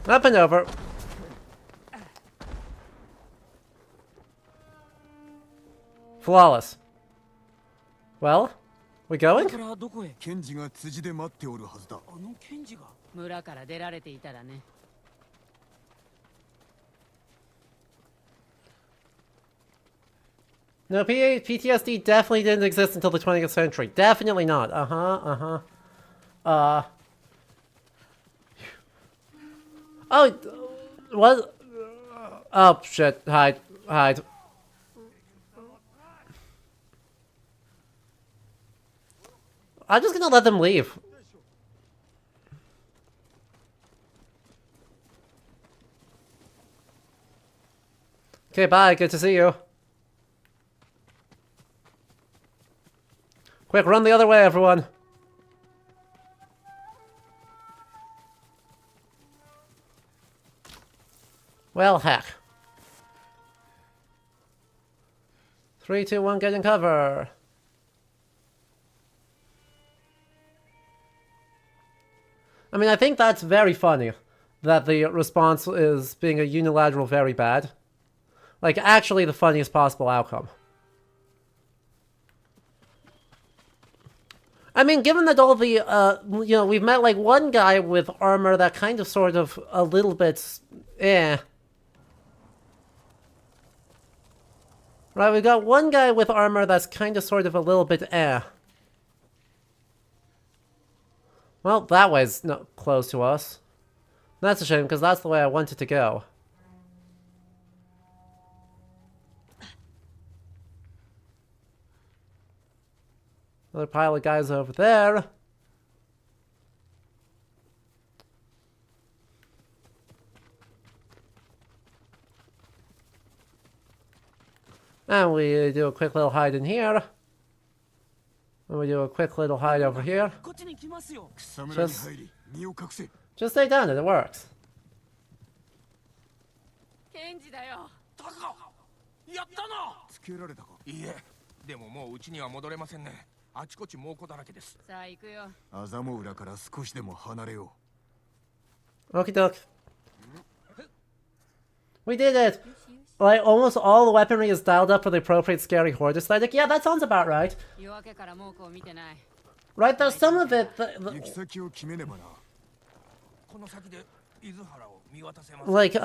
Up and over. Flawless. Well, we going? ケンジが辻で待っておるはずだ。村から出られていたらね。No, PTSD definitely didn't exist until the 20th century. Definitely not. Oh, what? Oh, shit. Hide. I'm just gonna let them leave. Okay, bye. Good to see you. Quick, run the other way, everyone. Well, heck. 3, 2, 1, get in cover. I mean, I think that's very funny that the response is being a unilateral very bad. Like, actually the funniest possible outcome. I mean, given that all the, you know, we've met, like, one guy with armor that kind of sort of a little bit, Right, we've got one guy with armor that's kind of sort of a little bit, Well, that way's not close to us. That's a shame, because that's the way I wanted to go. Another pile of guys over there. And we do a quick little hide in here. And we do a quick little hide over here. Just stay down, it works. ケンジだよ。やったな。つけられたか。いいえ、でももう家には戻れませんね。あちこち猛虎だらけです。さあ行くよ。アザモ浦から少しでも離れよ Okie doke. We did it! Like, almost all the weaponry is dialed up for the appropriate scary horde aesthetic. Yeah, that sounds about right. 夜明けから猛虎を見てない。Right, there's some of it... う。行き先を決めねばな。この先で伊豆原を見渡せます。 like,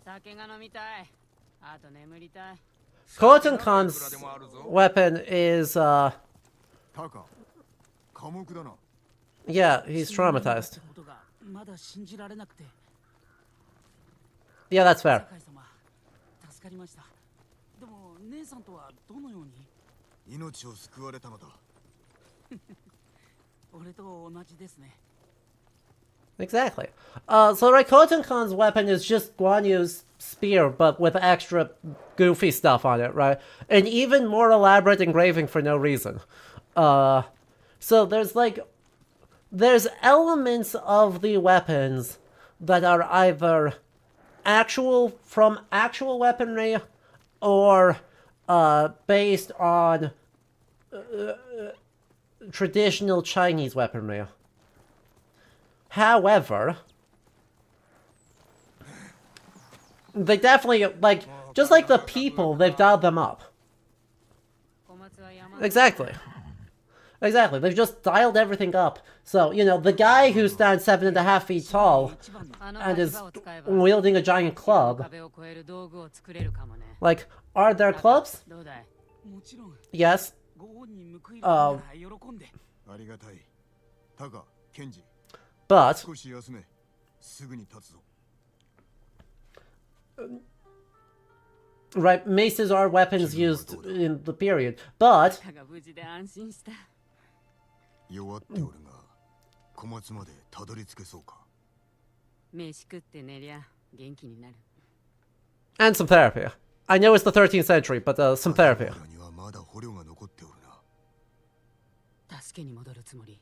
酒が飲みたい。あと眠りたい。Koten Khan's weapon is, タカ、寡黙だな。yeah, he's traumatized. Yeah, that's fair. 助かりました。でも姉さんとはどのように？命を救われたのだ。俺と同じですね。Exactly. So right, Koten Khan's weapon is just Guan Yu's spear, but with extra goofy stuff on it, right? An even more elaborate engraving for no reason. So there's like... There's elements of the weapons that are either from actual weaponry or based on traditional Chinese weaponry. However, they definitely, like, just like the people, they've dialed them up. Exactly. Exactly, they've just dialed everything up. So, you know, the guy who stands 7.5 feet tall and is wielding a giant club. Like, are there clubs? Yes. ありがたい。タカ、ケンジ。 But 少し休め。すぐに立つぞ。 right, maces are weapons used in the period. But 無事で安心した。弱っておるが、小松までたどり着けそうか。飯食って寝りゃ元気になる。 and some therapy. I know it's the 13th century, but some therapy. にはまだ捕虜が残っておるな。助けに戻るつもり。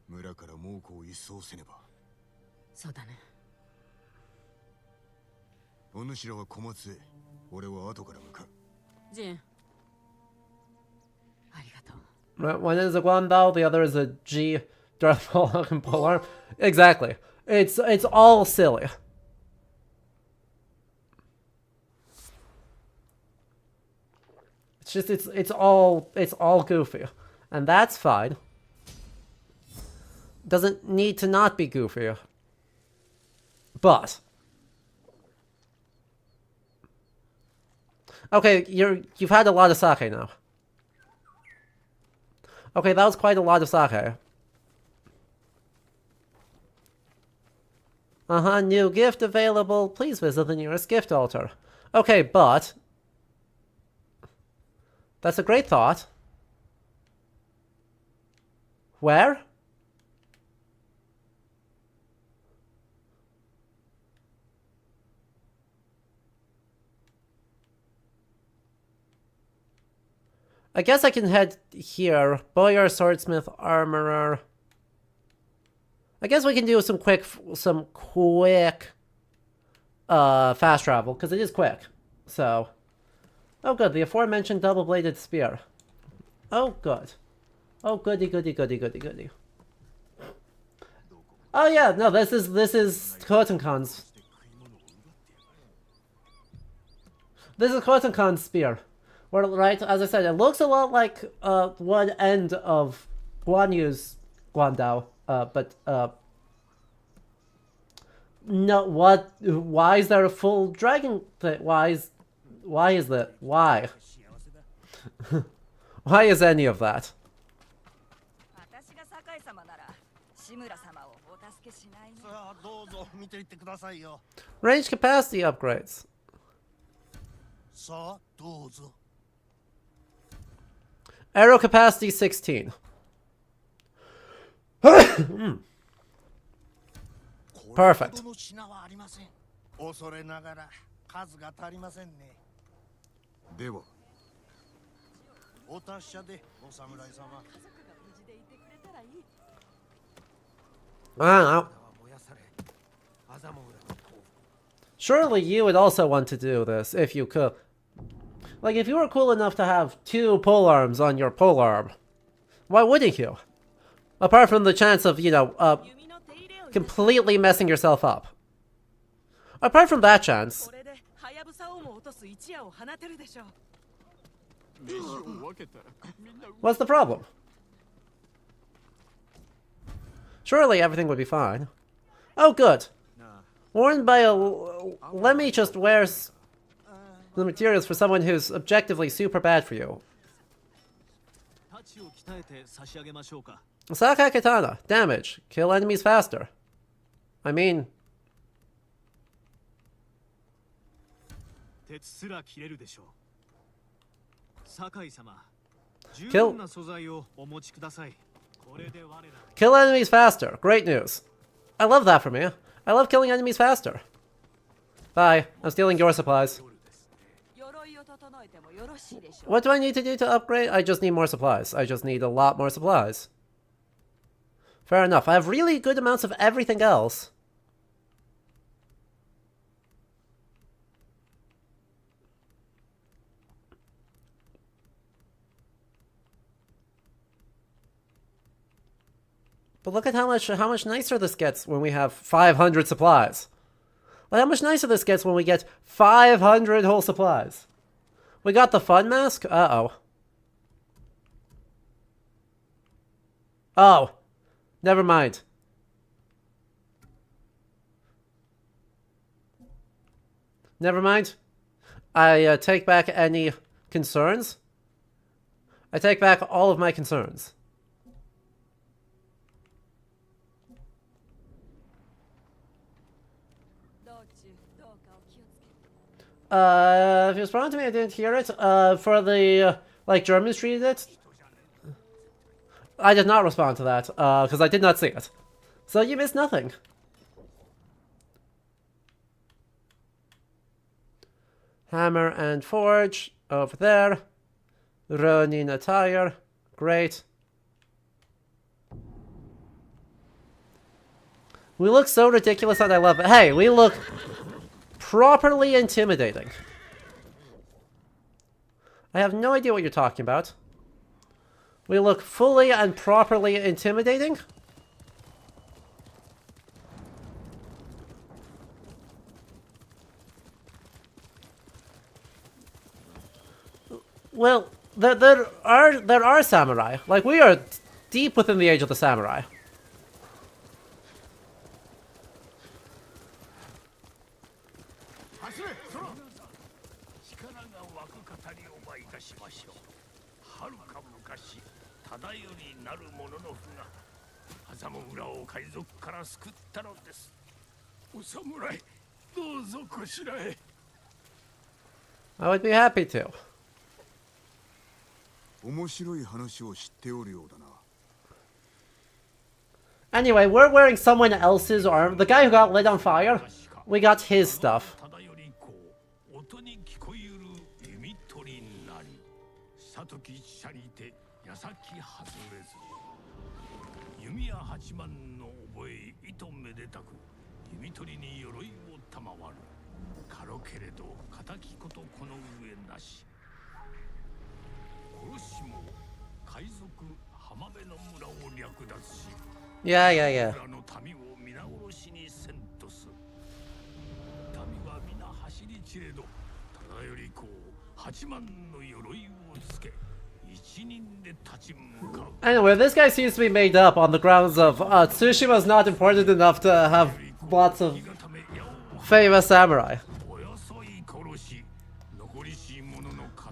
村から猛虎を一掃せねば。そうだね。お主らは小松へ、俺は後から向かう。ジン。ありがとう。 Right, one is a Guanbao, the other is a G Darth Maul and polearm. Exactly. It's all silly. It's just it's all goofy. And that's fine. Doesn't need to not be goofy. But okay, you've had a lot of sake now. Okay, that was quite a lot of sake. New gift available. Please visit the nearest gift altar. Okay, but that's a great thought. Where? I guess I can head here. Bowyer, swordsmith, armorer. I guess we can do some quick fast travel, because it is quick. So, oh good, the aforementioned double-bladed spear. Oh good. Oh goody goody goody goody goody. Oh yeah, no, this is Kotenkan's. This is Kotenkan's spear. Where, right, as I said, it looks a lot like one end of Guan Yu's Guandao, but no, what? Why is there a full dragon thing? Why is that? Why? Why is any of that? Range capacity upgrades. Arrow capacity 16. Perfect. I don't know. Surely you would also want to do this if you could. Like, if you were cool enough to have 2 polearms on your polearm, why wouldn't you? Apart from the chance of, you know, completely messing yourself up. Apart from that chance. What's the problem? Surely everything would be fine. Oh, good. Worn by a... Let me just wear the materials for someone who's objectively super bad for you. Sakai Katana. Damage. Kill enemies faster. I mean... Kill enemies faster. Great news. I love that for me. I love killing enemies faster. Bye. I'm stealing your supplies. What do I need to do to upgrade? I just need more supplies. I just need a lot more supplies. Fair enough. I have really good amounts of everything else. But look at how much nicer this gets when we have 500 supplies. Like how much nicer this gets when we get 500 whole supplies. We got the fun mask? Uh-oh. Oh. Never mind. Never mind. I take back any concerns. I take back all of my concerns. If you responded to me, I didn't hear it. For the, like, Germans treated it. I did not respond to that, because I did not see it. So you missed nothing. Hammer and forge, over there. Ronin attire, great. We look so ridiculous and I love it. Hey, we look... properly intimidating. I have no idea what you're talking about. We look fully and properly intimidating? Well, there are samurai. Like, we are deep within the age of the samurai. I would be happy to. Anyway, we're wearing someone else's arm. The guy who got lit on fire, we got his stuff. 音に聞こえる弓取りなり、さとき車にて矢先外れず。弓矢八幡の覚えいとめでたく、弓取りに鎧を賜る。軽けれど敵ことこの上なし。殺しも海賊浜辺の村を略奪し。Yeah, yeah, yeah. 村の民を皆殺しにせんとす。民は皆走り散れど、ただよりこう八幡の鎧をつけ、一人で立ち向かう。 Anyway, this guy seems to be made up on the grounds of Tsushima is not important enough to have lots of famous samurai.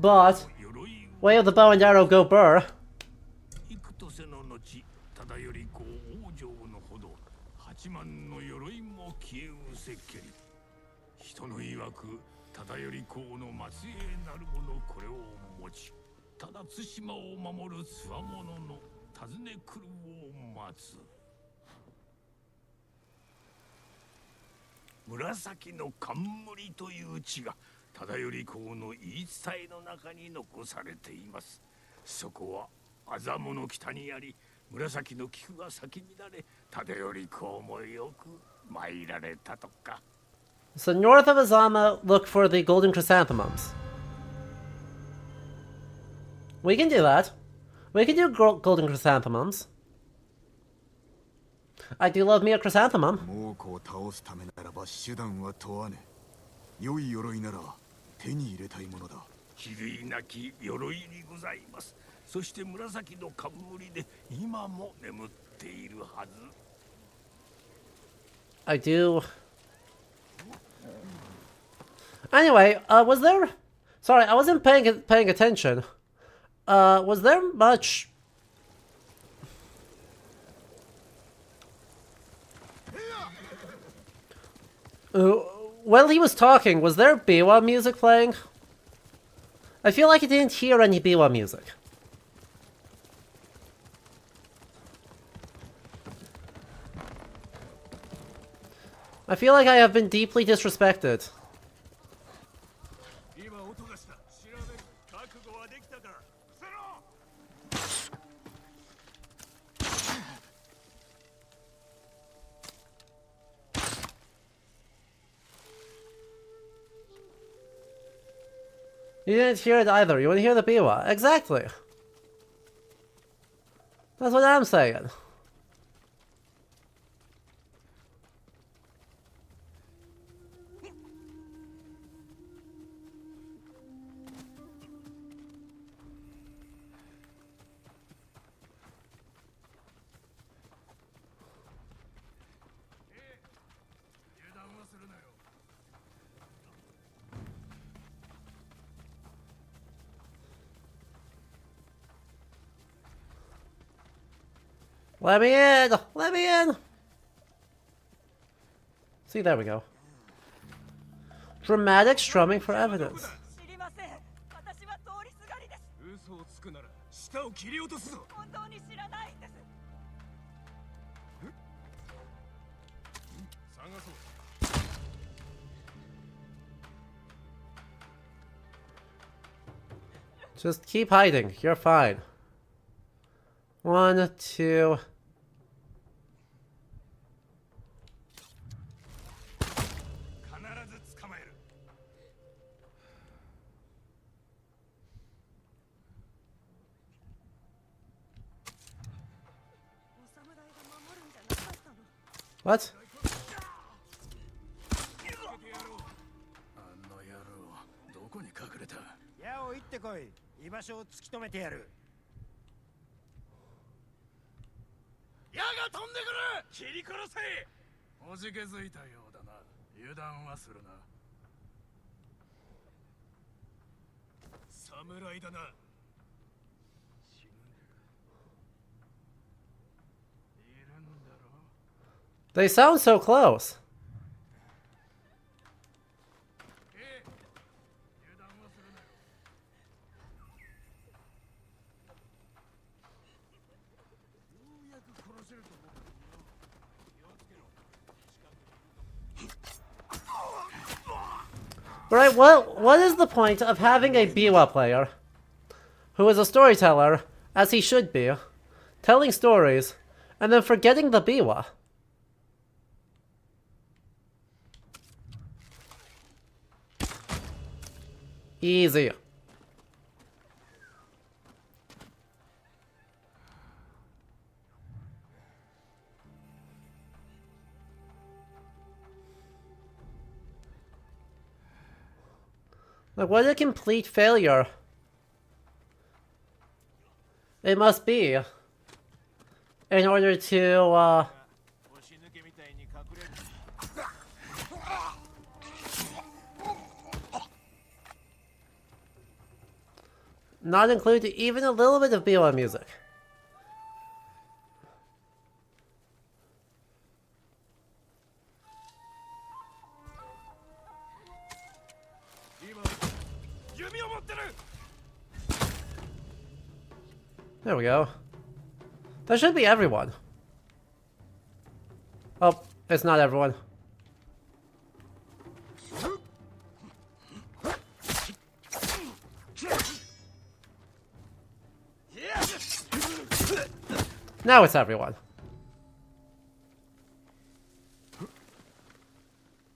But way of the bow and arrow go burr. 幾年の後、ただよりこう王女のほど、八幡の鎧も消えうせけり。人の曰く、ただよりこうの末裔なる者これを持ち、ただ対馬を守るつわものの訪ね来るを待つ。紫の冠という地が、ただよりこうの言い伝えの中に残されています。そこは麻布の北にあり、紫の菊が咲き乱れ、ただよりこうもよく参られたとか。 So north of Azama, look for the golden chrysanthemums. We can do that. We can do golden chrysanthemums. I do love me a chrysanthemum. 猛虎を倒すためならば手段は問わねえ。良い鎧なら手に入れたいものだ。比類なき鎧にございます。そして紫の冠で今も眠っているはず。 I do. Anyway, was there... Sorry, I wasn't paying attention. Was there much... While he was talking, was there Biwa music playing? I feel like I didn't hear any Biwa music. I feel like I have been deeply disrespected. You didn't hear it either. You want to hear the biwa? Exactly. That's what I'm saying. Let me in! Let me in! See, there we go. Dramatic strumming for evidence. 知りません。私は通りすがりです。嘘をつくなら舌を切り落とすぞ。本当に知らないんです。探そう。 Just keep hiding. You're fine. 1, 2... お侍が守るんじゃなかったの。What? あの野郎、どこに隠れた？矢を行ってこい。居場所を突き止めてやる。矢が飛んでくる！切り殺せ！おじけづいたようだな。油断はするな。侍だな。死んでる。いるんだろう。 They sound so close. 油断はするなよ。ようやく殺せると思った。Right, what is the point of having a Biwa player who is a storyteller, as he should be, telling stories, and then forgetting the Biwa? Easy. Like, what a complete failure it must be in order to, not include even a little bit of Biwa music. There we go. That should be everyone. Oh, it's not everyone. Now it's everyone.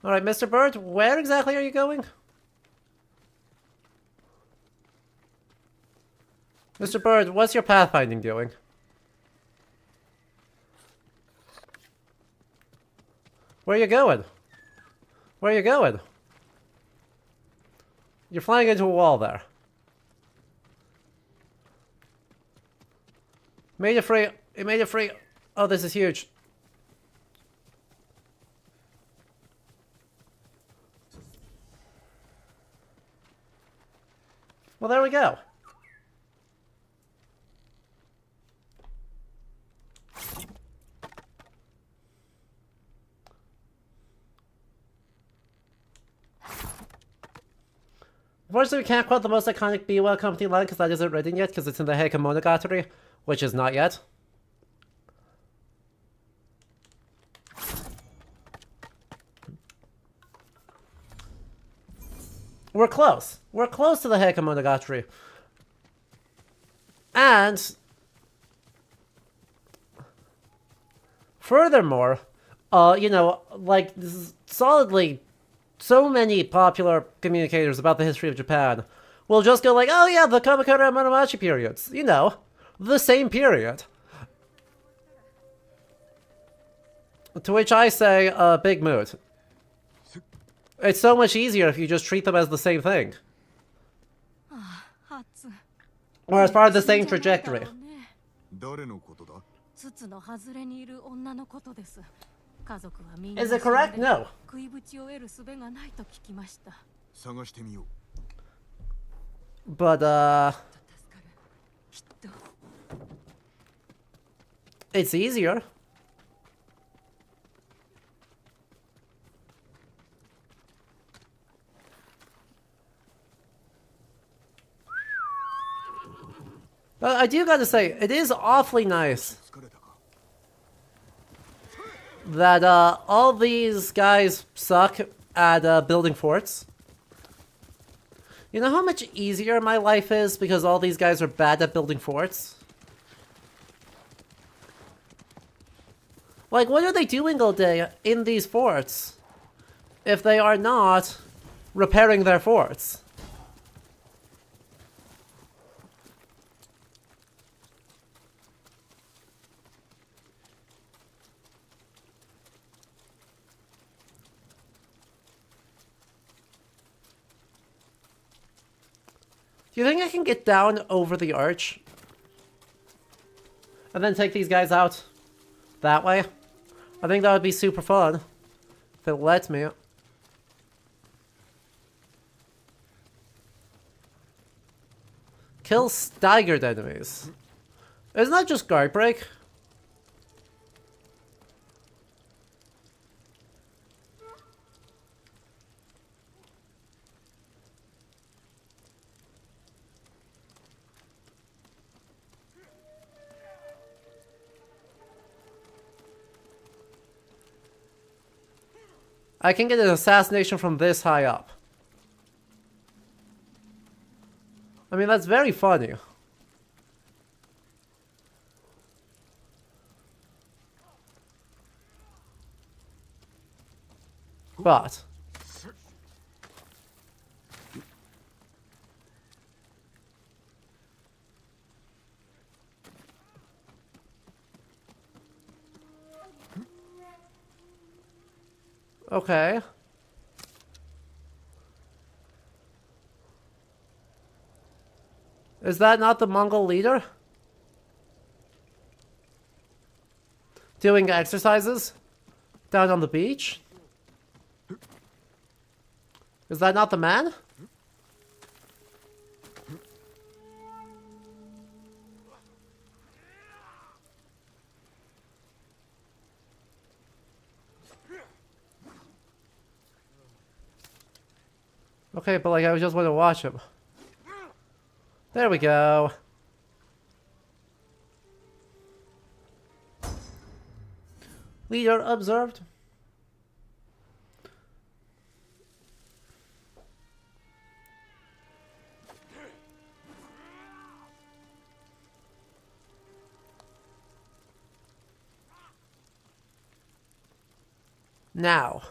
Alright, Mr. Bird, where exactly are you going? Mr. Bird, what's your pathfinding doing? Where are you going? Where are you going? You're flying into a wall there. Made it free. It made it free. Oh, this is huge. Well, there we go. Unfortunately, we can't quote the most iconic Biwa company line because that isn't written yet because it's in the Heike Monogatari, which is not yet. We're close. We're close to the Heike Monogatari. And furthermore, you know, like, this is solidly so many popular communicators about the history of Japan will just go like, oh yeah, the Kamakura and Monomachi periods. You know, the same period. To which I say, big mood. It's so much easier if you just treat them as the same thing. Or as part of the same trajectory. Is it correct? No. But, it's easier. But I do gotta say, it is awfully nice that all these guys suck at building forts. You know how much easier my life is because all these guys are bad at building forts? Like, what are they doing all day in these forts if they are not repairing their forts? Do you think I can get down over the arch? And then take these guys out that way? I think that would be super fun. If it lets me. Kill staggered enemies. Isn't that just guard break? I can get an assassination from this high up. mean, that's very funny. But okay. Is that not the Mongol leader? Doing exercises? Down on the beach? Is that not the man? Okay, but like I just want to watch him. There we go. Leader observed. Now.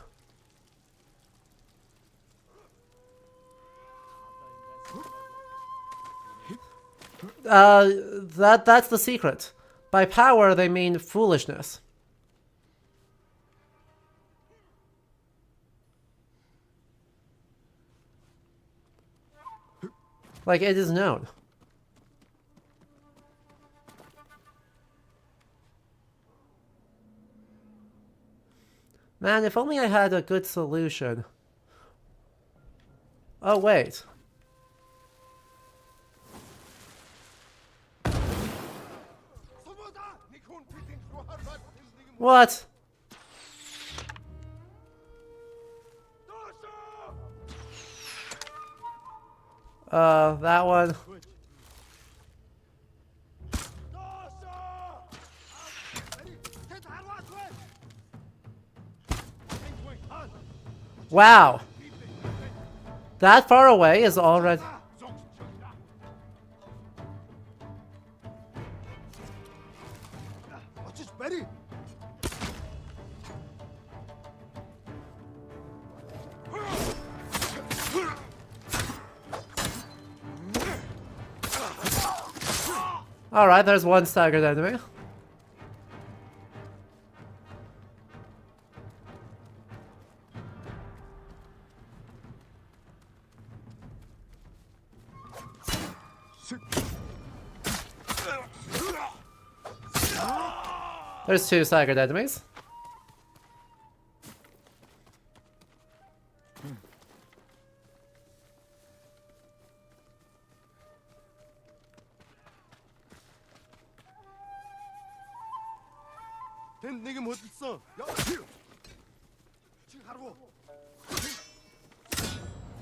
That's the secret. By power, they mean foolishness. Like, it is known. Man, if only I had a good solution. Oh, wait. What? That one. Wow. That far away is already... Alright, there's one staggered enemy. There's two staggered enemies.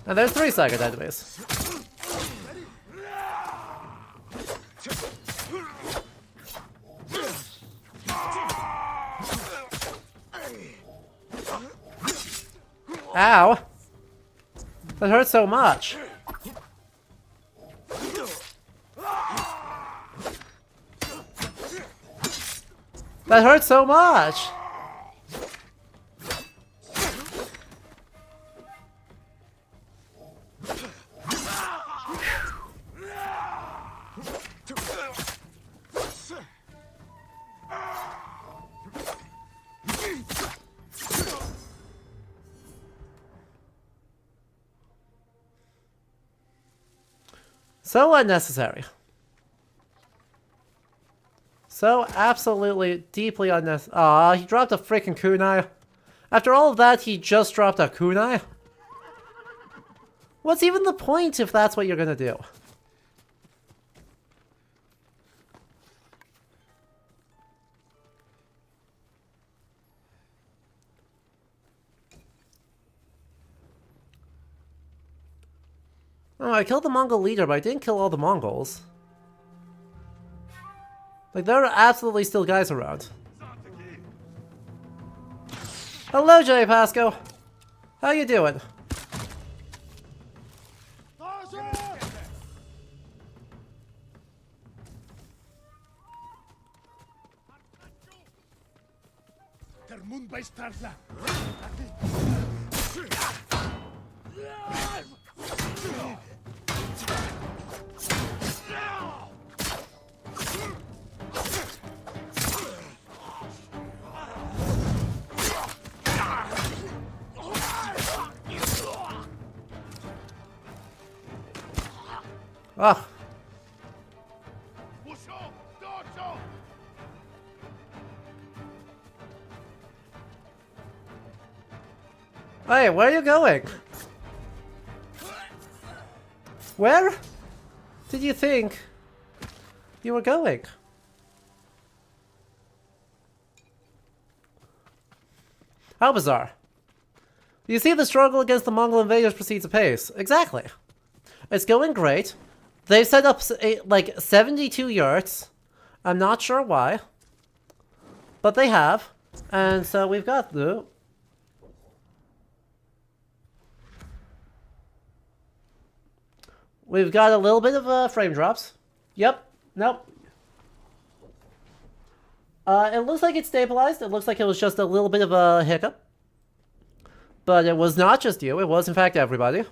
And there's three staggered enemies. Ow! That hurts so much. That hurts so much. So unnecessary. So absolutely, deeply unnecessary. Aw, he dropped a freaking kunai. After all of that, he just dropped a kunai? What's even the point if that's what you're gonna do? Oh, I killed the Mongol leader, but I didn't kill all the Mongols. Like, there are absolutely still guys around. Hello, Jay Pasco. How you doing? Ah. Hey, where are you going? Where did you think you were going? How bizarre. You see, the struggle against the Mongol invaders proceeds apace. Exactly. It's going great. They've set up like 72 yurts. I'm not sure why. But they have. And so we've got the... We've got a little bit of frame drops. Yep. Nope. It looks like it's stabilized. It looks like it was just a little bit of a hiccup. But it was not just you. It was, in fact, everybody.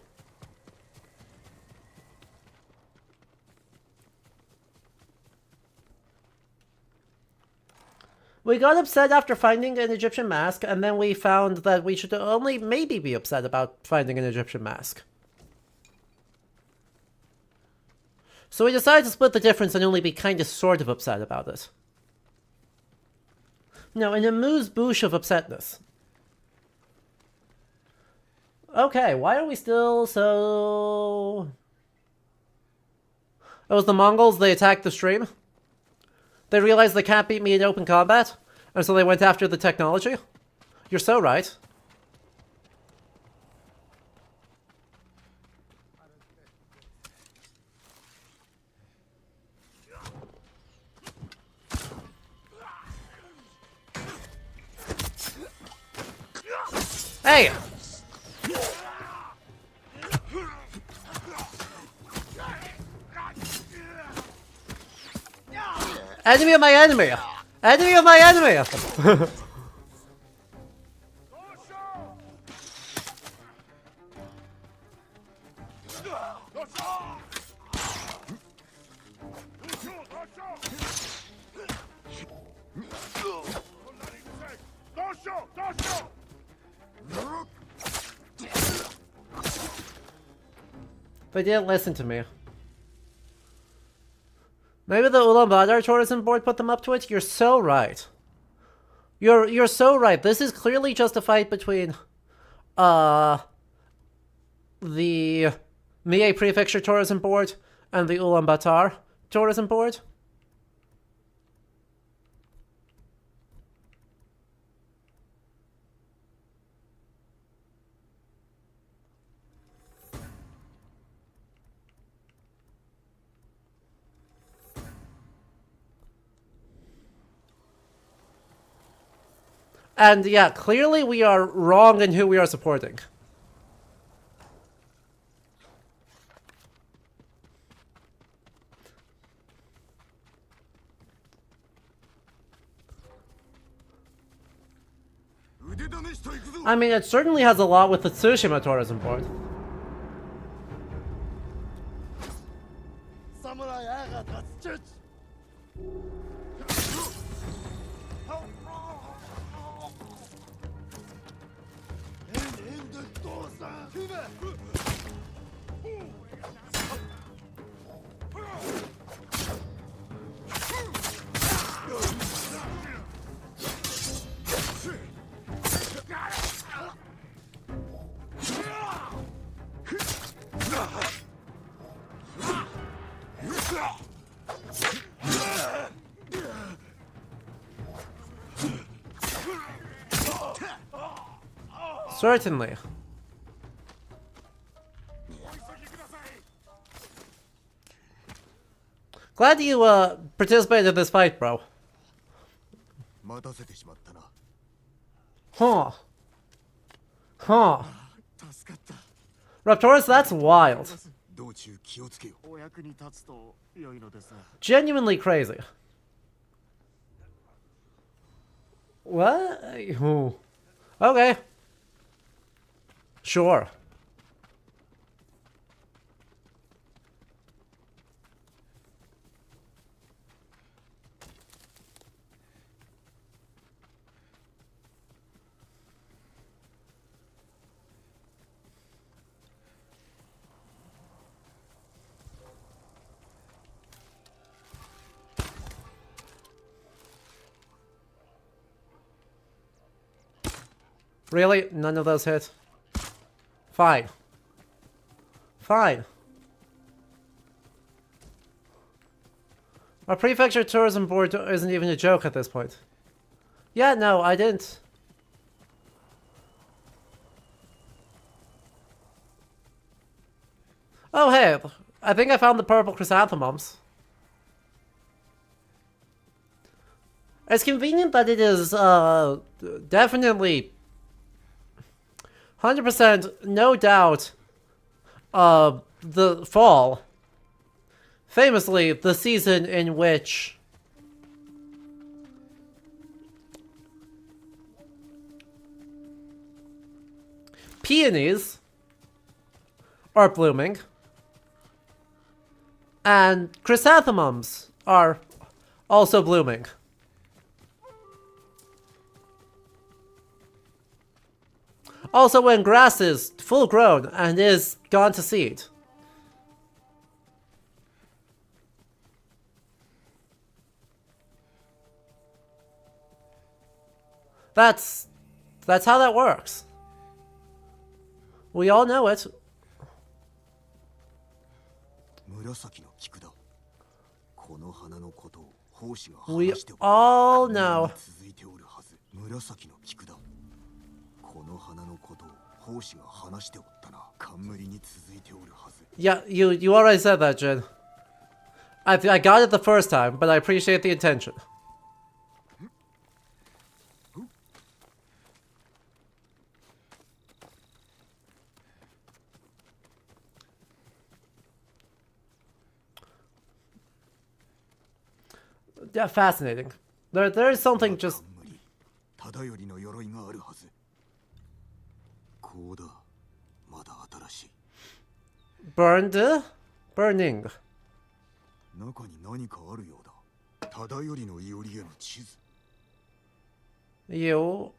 We got upset after finding an Egyptian mask, and then we found that we should only maybe be upset about finding an Egyptian mask. So we decided to split the difference and only be kind of sort of upset about it. No, an amuse-bouche of upsetness. Okay, why are we still so... It was the Mongols, they attacked the stream. They realized they can't beat me in open combat, and so they went after the technology. You're so right. Hey! Enemy of my enemy! Enemy of my enemy! They didn't listen to me. Maybe the Ulaanbaatar tourism board put them up to it? You're so right. You're so right. This is clearly just a fight between the Mie Prefecture Tourism Board and the Ulaanbaatar Tourism Board. And yeah, clearly we are wrong in who we are supporting. I mean, it certainly has a lot with the Tsushima Tourism Board. Certainly. Glad you participated in this fight, bro. Huh. Huh. Raptorus, that's wild. Genuinely crazy. What? Okay. Sure. Really? None of those hit? Fine. Fine. Our prefecture tourism board isn't even a joke at this point. Yeah, no, I didn't. Oh, hey. I think I found the purple chrysanthemums. It's convenient that it is, definitely 100% no doubt, the fall. Famously, the season in which peonies are blooming and chrysanthemums are also blooming. Also when grass is full grown and is gone to seed. That's how that works. We all know it. We all know. Yeah, you already said that, Jin. I got it the first time, but I appreciate the intention. Yeah, fascinating. There is something just... Burned? Burning. You...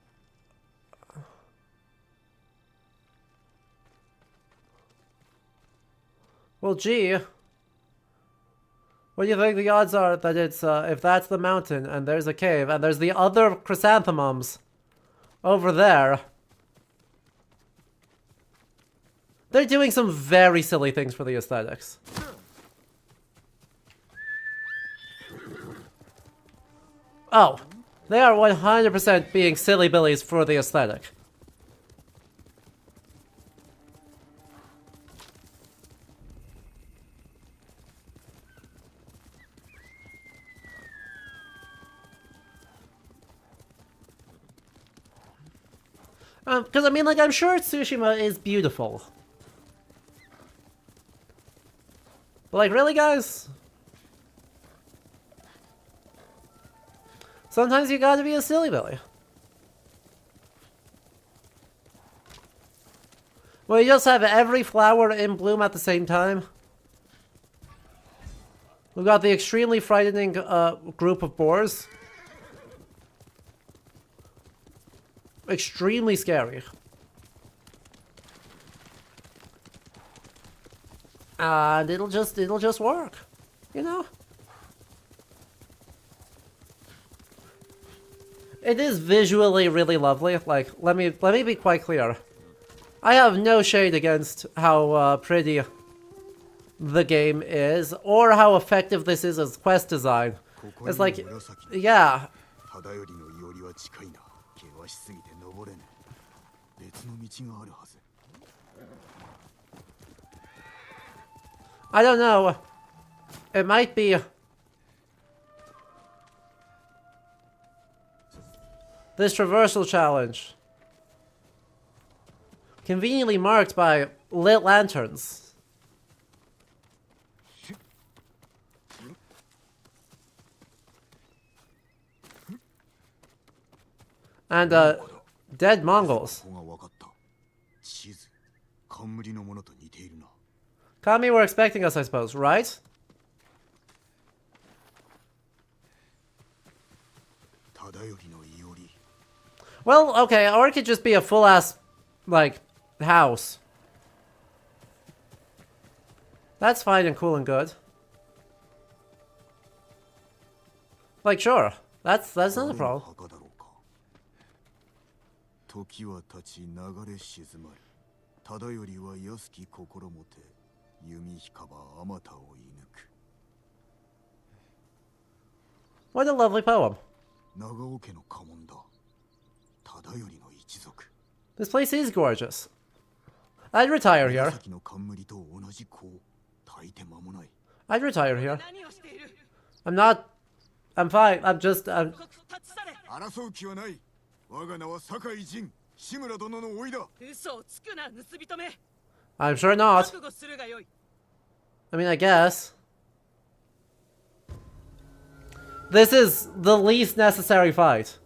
Well, gee. What do you think the odds are that it's, if that's the mountain, and there's a cave, and there's the other chrysanthemums over there? They're doing some very silly things for the aesthetics. Oh, they are 100% being silly billies for the aesthetic. Because I mean, like, I'm sure Tsushima is beautiful. But like, really, guys? Sometimes you gotta be a silly billy. Well, you just have every flower in bloom at the same time. We've got the extremely frightening group of boars. Extremely scary. And it'll just work, you know? It is visually really lovely. Like, let me be quite clear. I have no shade against how pretty the game is, or how effective this is as quest design. It's like, yeah. I don't know. It might be this traversal challenge. Conveniently marked by lit lanterns. And, dead Mongols. ここが分かった。地図、冠のものと似ているな。Kami were expecting us, I suppose, right? 忠頼のいおり。 Well, okay, or it could just be a full-ass, like, house. That's fine and cool and good. Like, sure. That's not a problem. 墓だろうか。時は経ち流れ静まる。忠頼は安き心もて、弓引かばあまたを射抜く。 What a lovely poem. 長尾家の家紋だ。忠頼の一族。 This place is gorgeous. I'd retire here. 紫の冠と同じ子。大抵間もない。 I'd retire here. 何をしている。 I'm not... I'm fine. I'm just... 立ち去れ。争う気はない。我が名は酒井仁、志村殿の甥だ。嘘をつくな、盗人め。 I'm sure not. 覚悟するがよい。 I mean, I guess. This is the least necessary fight.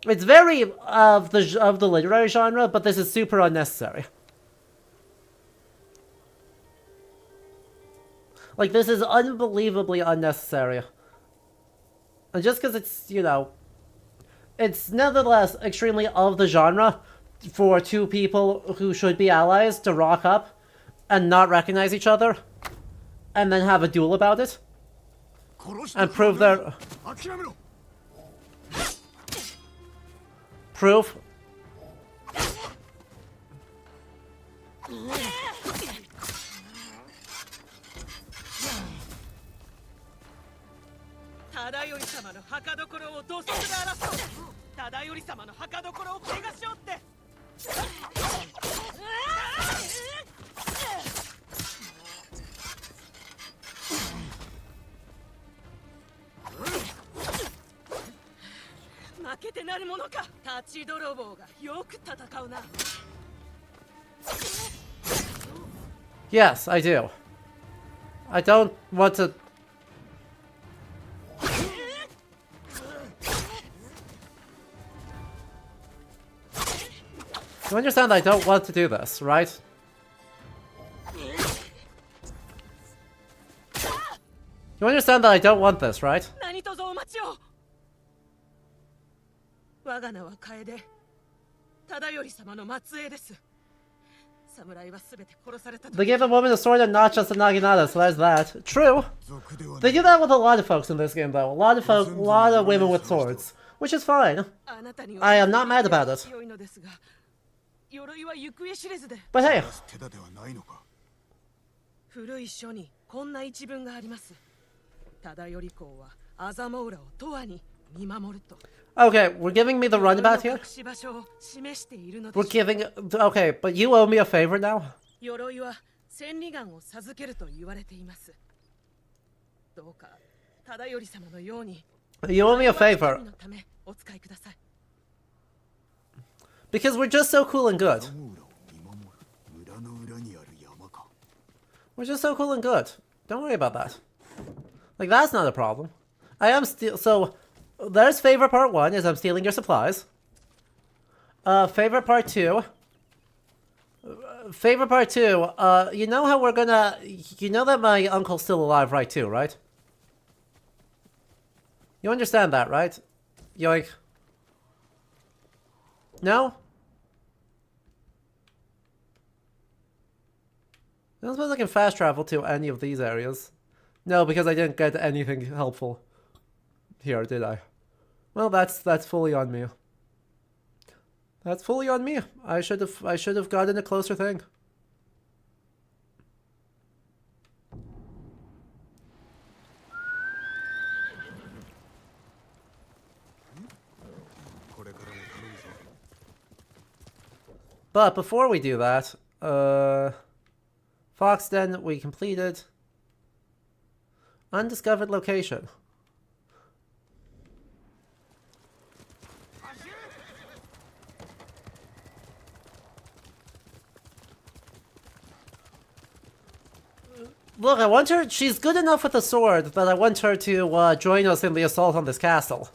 It's very of the literary genre, but this is super unnecessary. Like, this is unbelievably unnecessary. And just because it's, you know, it's nevertheless extremely of the genre for two people who should be allies to rock up and not recognize each other and then have a duel about it and prove their... Proof. Yes, I do. I don't want to... You understand that I don't want to do this, right? You understand that I don't want this, right? They gave a woman a sword and not just a naginata, so there's that. True. They do that with a lot of folks in this game, though. A lot of women with swords, which is fine. I am not mad about it. But hey. 古い書にこんな一文があります。忠頼公はアザモウラを永遠に見守ると。 Okay, we're giving me the runabout here? We're giving... Okay, but you owe me a favor now? 鎧は千里眼を授けると言われています。どうか忠頼様のように You owe me a favor. Because we're just so cool and good. We're just so cool and good. Don't worry about that. Like, that's not a problem. I am still... So, there's favorite part 1, is I'm stealing your supplies. Favorite part 2... Favorite part 2, you know how we're gonna... You know that my uncle's still alive, right, too, right? You understand that, right? Yoink. No? I don't suppose I can fast travel to any of these areas. No, because I didn't get anything helpful here, did I? Well, that's fully on me. That's fully on me. I should have gotten a closer thing. But before we do that, Foxden, we completed. Undiscovered location. Look, I want her... She's good enough with a sword that I want her to join us in the assault on this castle.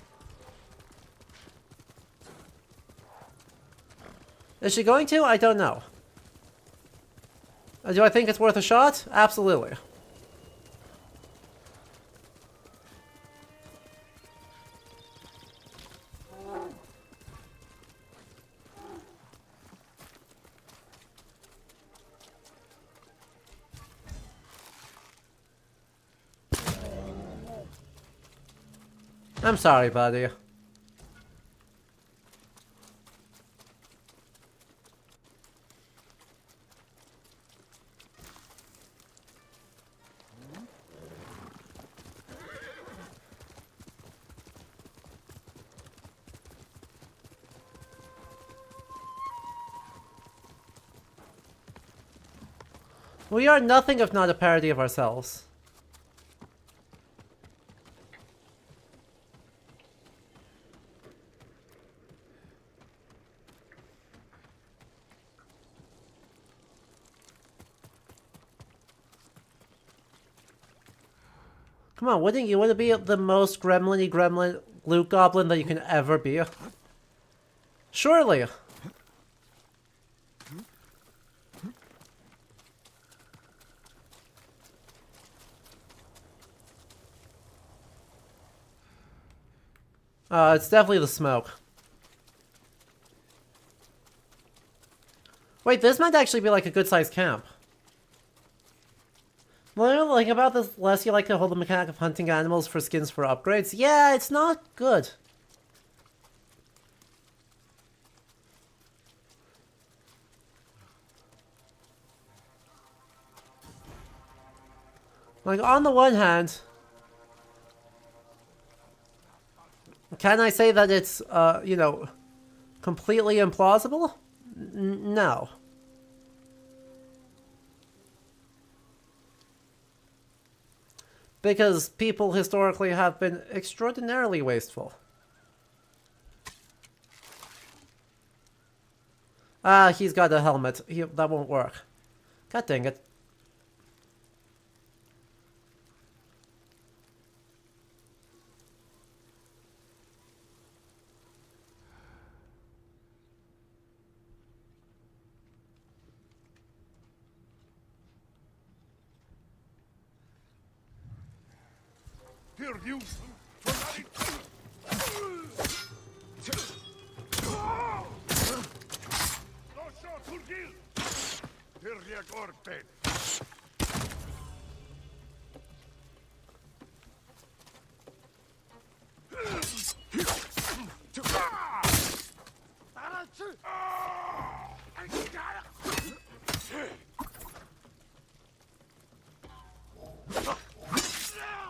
Is she going to? I don't know. Do I think it's worth a shot? Absolutely. I'm sorry, buddy. We are nothing if not a parody of ourselves. Come on, wouldn't you want to be the most gremlin-y gremlin loot goblin that you can ever be? Surely. It's definitely the smoke. Wait, this might actually be like a good-sized camp. Well, like about this less you like to hold the mechanic of hunting animals for skins for upgrades. Yeah, it's not good. Like, on the one hand, can I say that it's, you know, completely implausible? No. Because people historically have been extraordinarily wasteful. Ah, he's got a helmet. That won't work. God dang it.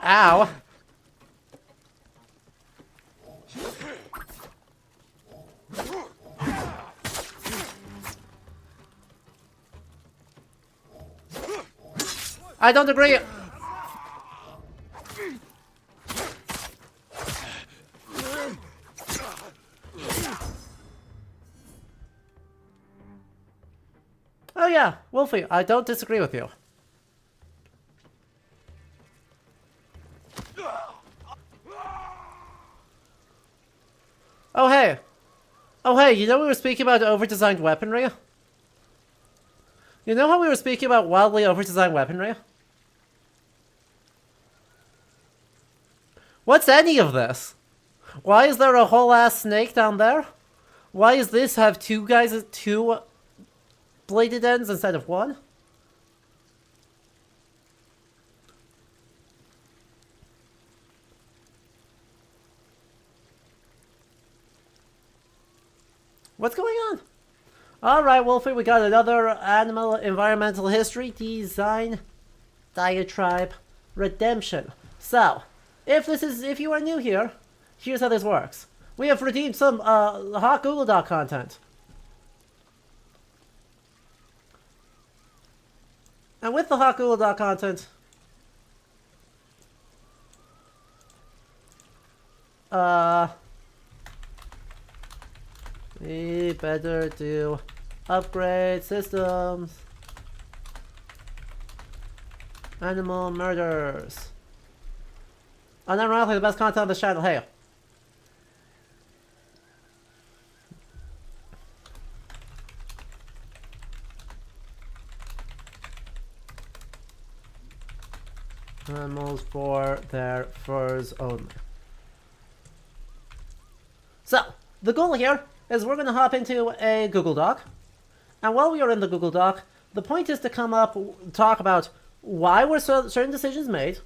Ow. I don't agree. Oh yeah, Wolfie, I don't disagree with you. Oh hey. Oh hey, you know we were speaking about over-designed weaponry? You know how we were speaking about wildly over-designed weaponry? What's any of this? Why is there a whole ass snake down there? Why does this have two bladed ends instead of one? What's going on? Alright, Wolfie, we got another animal environmental history design diatribe redemption. So, if you are new here, here's how this works. We have redeemed some hot Google Doc content. And with the hot Google Doc content, we better do upgrade systems. Animal murders. Unironically the best content on this channel. Hey. Animals for their furs only. So, the goal here is we're going to hop into a Google Doc. And while we are in the Google Doc, the point is to talk about why were certain decisions made,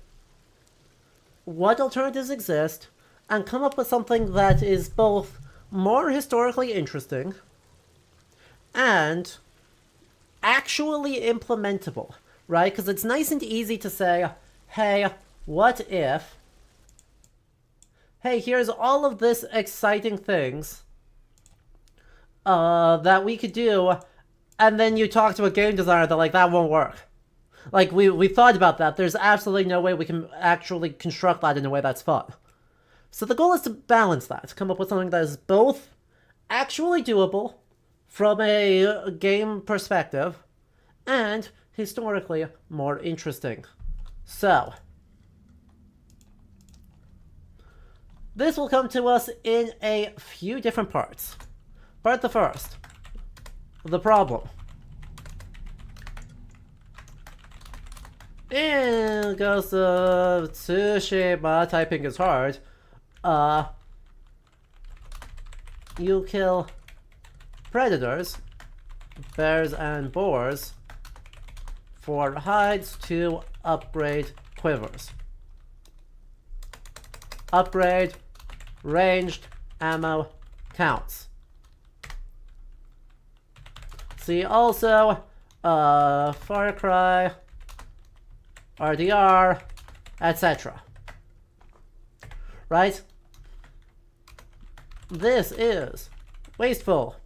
what alternatives exist, and come up with something that is both more historically interesting and actually implementable, right? Because it's nice and easy to say, hey, what if? Hey, here's all of this exciting things that we could do, and then you talk to a game designer that, like, that won't work. Like, we thought about that. There's absolutely no way we can actually construct that in a way that's fun. So the goal is to balance that, to come up with something that is both actually doable from a game perspective and historically more interesting. So, this will come to us in a few different parts. Part the first, the problem. In Ghost of Tsushima, typing is hard. You kill predators, bears and boars, for hides to upgrade quivers. Upgrade ranged ammo counts. See also Far Cry, RDR, etc. Right? This is wasteful.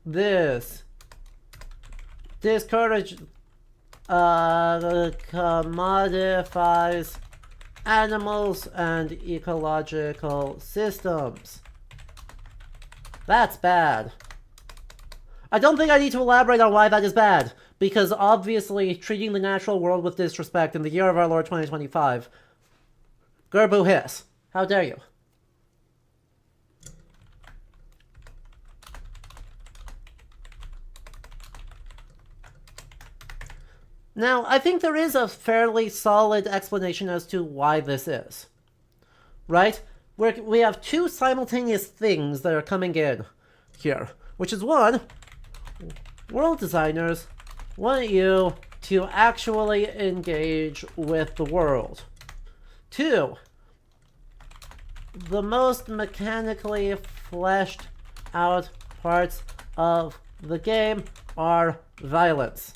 This commodifies animals and ecological systems. That's bad. I don't think I need to elaborate on why that is bad, because obviously treating the natural world with disrespect in the year of our Lord 2025. Gerbu hiss. How dare you? Now, I think there is a fairly solid explanation as to why this is. Right? We have two simultaneous things that are coming in here. Which is one, world designers want you to actually engage with the world. Two, the most mechanically fleshed out parts of the game are violence.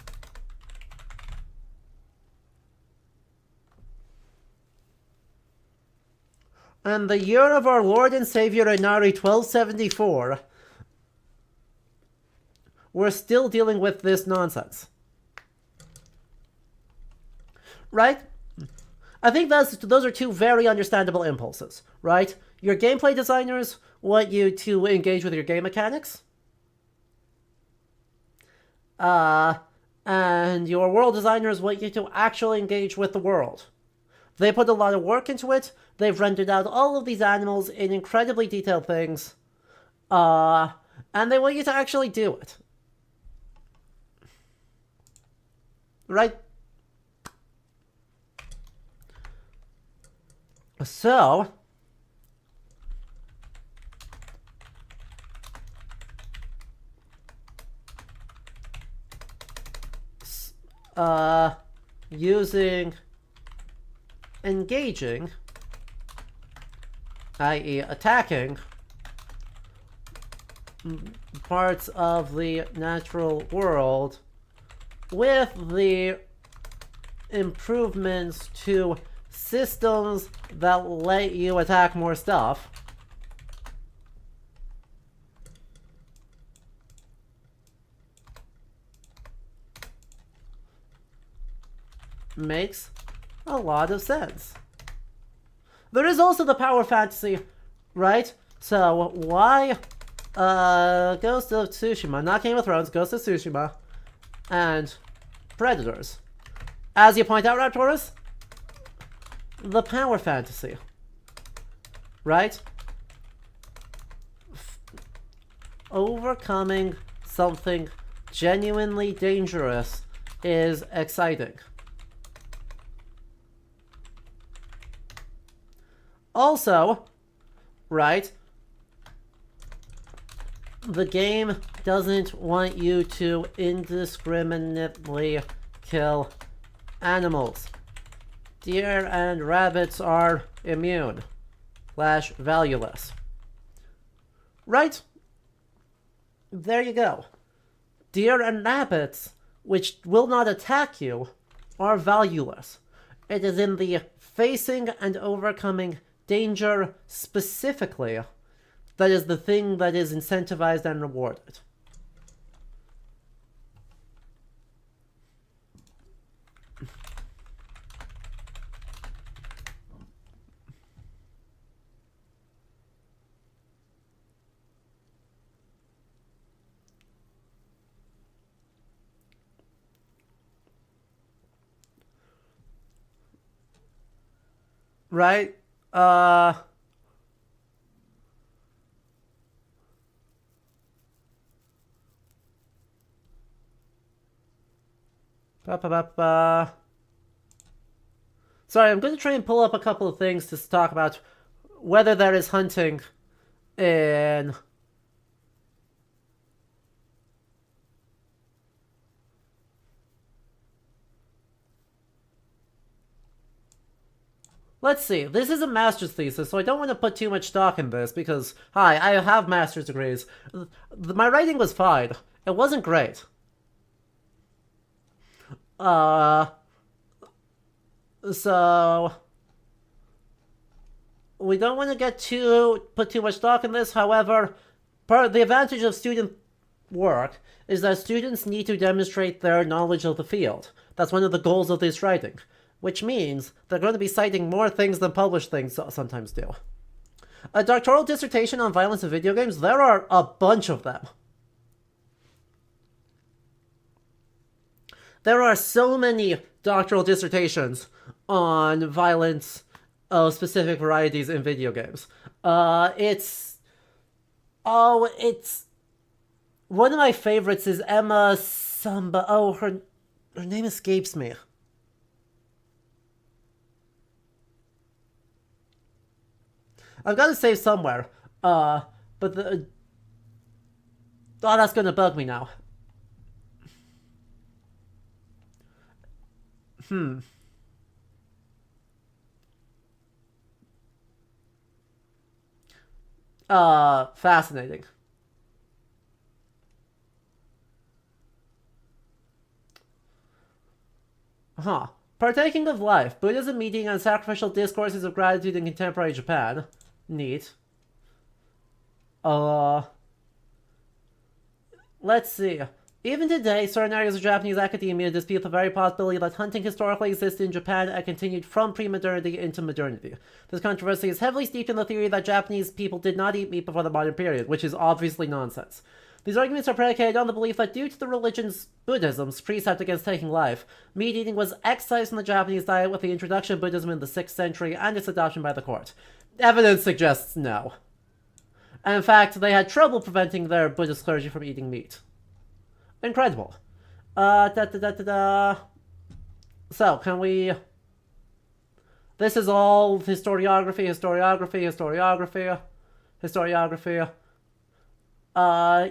And the year of our Lord and Savior Inari 1274, we're still dealing with this nonsense. Right? I think those are two very understandable impulses, right? Your gameplay designers want you to engage with your game mechanics. And your world designers want you to actually engage with the world. They put a lot of work into it. They've rendered out all of these animals in incredibly detailed things. And they want you to actually do it. Right? So, engaging, i.e. attacking, parts of the natural world with the improvements to systems that let you attack more stuff. Makes a lot of sense. There is also the power fantasy, right? So why Ghost of Tsushima, not Game of Thrones, Ghost of Tsushima, and Predators? As you point out, Raptorus, the power fantasy, right? Overcoming something genuinely dangerous is exciting. Also, right, the game doesn't want you to indiscriminately kill animals. Deer and rabbits are immune / valueless. Right? There you go. Deer and rabbits, which will not attack you, are valueless. It is in the facing and overcoming danger specifically that is the thing that is incentivized and rewarded. Right? Sorry, I'm going to try and pull up a couple of things to talk about whether there is hunting in... Let's see, this is a master's thesis, so I don't want to put too much stock in this because, hi, I have master's degrees. My writing was fine. It wasn't great. So we don't want to put too much stock in this. However, part of the advantage of student work is that students need to demonstrate their knowledge of the field. That's one of the goals of this writing, which means they're going to be citing more things than published things sometimes do. A doctoral dissertation on violence in video games, there are a bunch of them. There are so many doctoral dissertations on violence of specific varieties in video games. It's one of my favorites is Emma Samba. Oh, her name escapes me. I've got to save somewhere. But the... Oh, that's gonna bug me now. Fascinating. Partaking of life, Buddhism, meeting, and sacrificial discourses of gratitude in contemporary Japan. Neat. Let's see. Even today, certain areas of Japanese academia dispute the very possibility that hunting historically existed in Japan and continued from pre-modernity into modernity. This controversy is heavily steeped in the theory that Japanese people did not eat meat before the modern period, which is obviously nonsense. These arguments are predicated on the belief that due to the religion's Buddhism's precept against taking life, meat eating was excised from the Japanese diet with the introduction of Buddhism in the 6th century and its adoption by the court. Evidence suggests no. And in fact, they had trouble preventing their Buddhist clergy from eating meat. Incredible. So, can we... This is all historiography.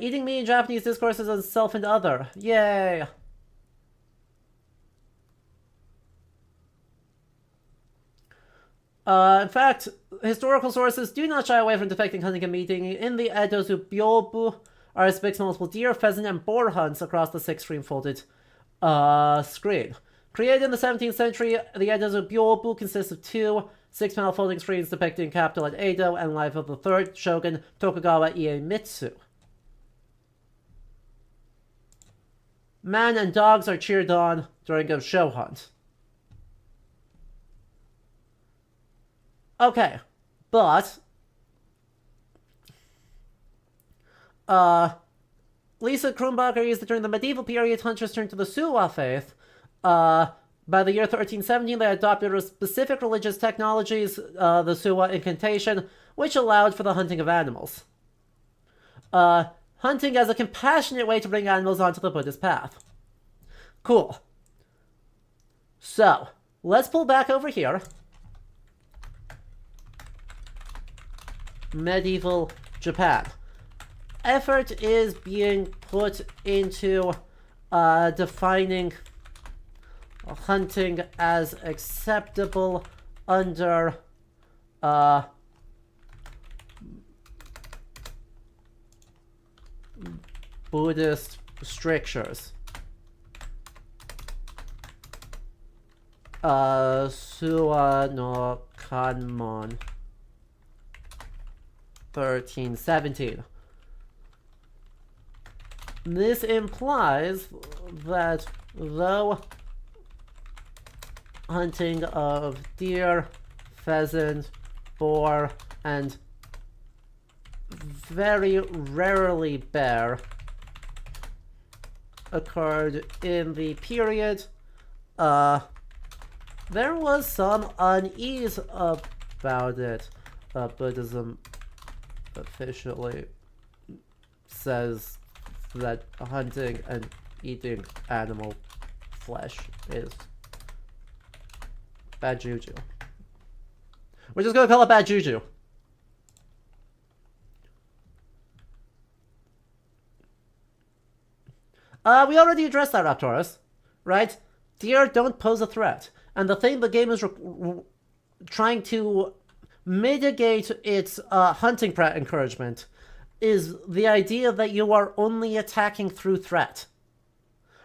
Eating meat in Japanese discourses as self and other. Yay! In fact, historical sources do not shy away from depicting hunting and meat eating. In the Edozu Byobu are depicts multiple deer, pheasant, and boar hunts across the 6-screen folded screen. Created in the 17th century, the Edozu Byobu consists of 2 6-panel folding screens depicting capital at Edo and life of the 3rd shogun Tokugawa Iemitsu. Man and dogs are cheered on during a show hunt. Okay, but... Lisa Krumbacher used that during the medieval period, hunters turned to the Suwa faith. By the year 1317, they adopted specific religious technologies, the Suwa incantation, which allowed for the hunting of animals. Hunting as a compassionate way to bring animals onto the Buddhist path. Cool. So, let's pull back over here. medieval Japan. Effort is being put into defining hunting as acceptable under Buddhist strictures. Sua no Kanmon 1317. This implies that though hunting of deer, pheasant, boar, and very rarely bear occurred in the period, there was some unease about it. Buddhism officially says that hunting and eating animal flesh is bad juju. We're just gonna call it bad juju. We already addressed that, Raptorus, right? Deer don't pose a threat. And the thing the game is trying to mitigate its hunting encouragement is the idea that you are only attacking through threat.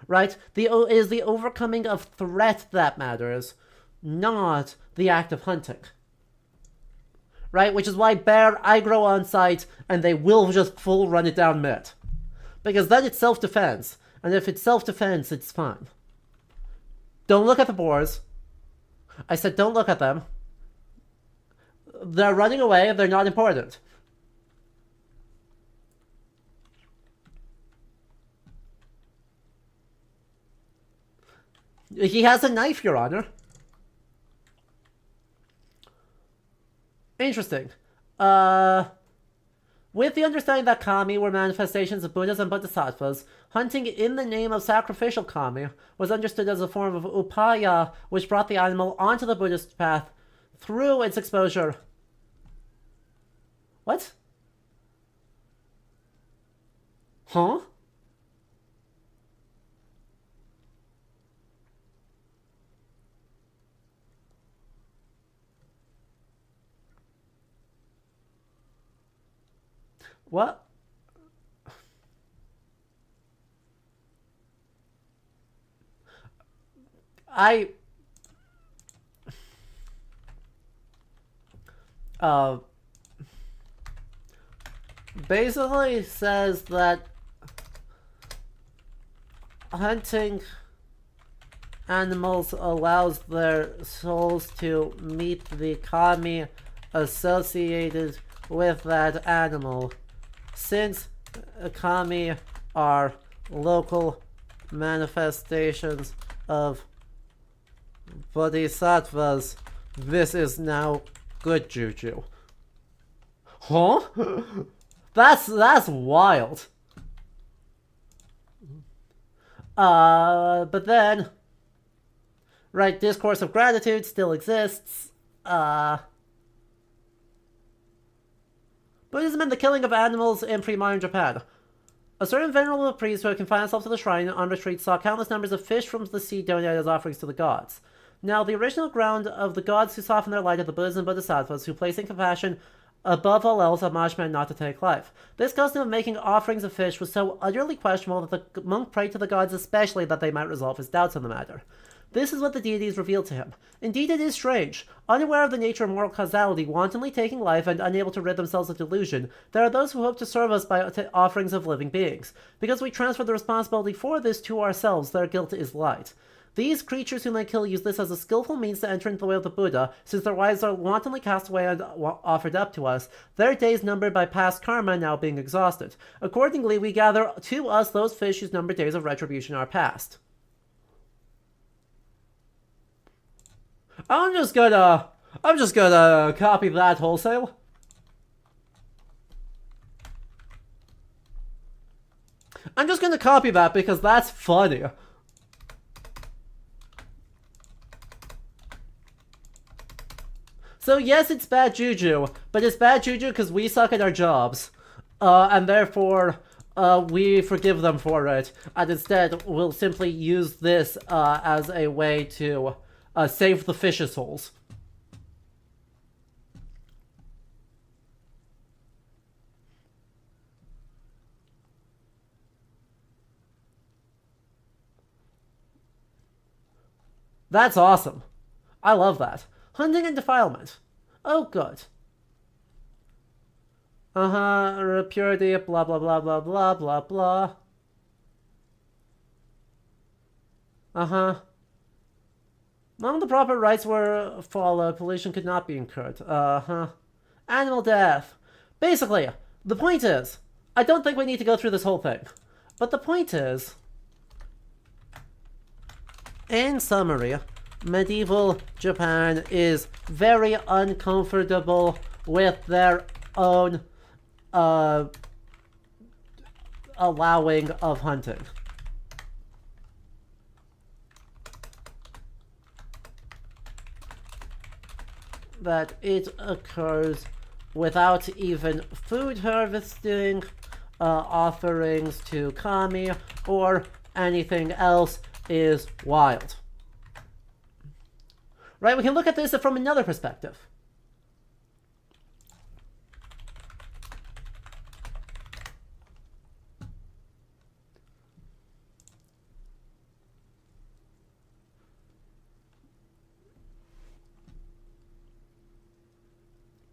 Right? Is the overcoming of threat that matters, not the act of hunting. Right? Which is why bear aggro on sight and they will just full run it down mid. Because then it's self-defense. And if it's self-defense, it's fine. Don't look at the boars. I said don't look at them. They're running away, they're not important. He has a knife, Your Honor. Interesting. With the understanding that kami were manifestations of Buddhas and Bodhisattvas, hunting in the name of sacrificial kami was understood as a form of upaya which brought the animal onto the Buddhist path through its exposure. What? Huh? What? Basically says that hunting animals allows their souls to meet the kami associated with that animal. Since kami are local manifestations of bodhisattvas, this is now good juju. Huh? That's wild. But then, right, discourse of gratitude still exists. Buddhism and the killing of animals in pre-modern Japan. A certain venerable priest who had confined himself to the shrine on retreat saw countless numbers of fish from the sea donated as offerings to the gods. Now, the original ground of the gods who soften their light are the Buddhas and Bodhisattvas, who placing compassion above all else admonish men not to take life. This custom of making offerings of fish was so utterly questionable that the monk prayed to the gods especially that they might resolve his doubts on the matter. This is what the deities revealed to him. Indeed, it is strange. Unaware of the nature of moral causality, wantonly taking life, and unable to rid themselves of delusion, there are those who hope to serve us by offerings of living beings. Because we transfer the responsibility for this to ourselves, their guilt is light. These creatures whom they kill use this as a skillful means to enter into the way of the Buddha, since their wives are wantonly cast away and offered up to us, their days numbered by past karma now being exhausted. Accordingly, we gather to us those fish whose numbered days of retribution are past. I'm just gonna copy that wholesale. I'm just gonna copy that because that's funny. So yes, it's bad juju, but it's bad juju because we suck at our jobs. And therefore, we forgive them for it. And instead, we'll simply use this as a way to save the fish's souls. That's awesome. I love that. Hunting and defilement. Oh, good. Purity, blah, blah, blah, blah, blah, blah, blah. None of the proper rights were followed. Pollution could not be incurred. Animal death. Basically, the point is, I don't think we need to go through this whole thing. But the point is, in summary, medieval Japan is very uncomfortable with their own allowing of hunting. That it occurs without even food harvesting, offerings to kami, or anything else is wild. Right, we can look at this from another perspective.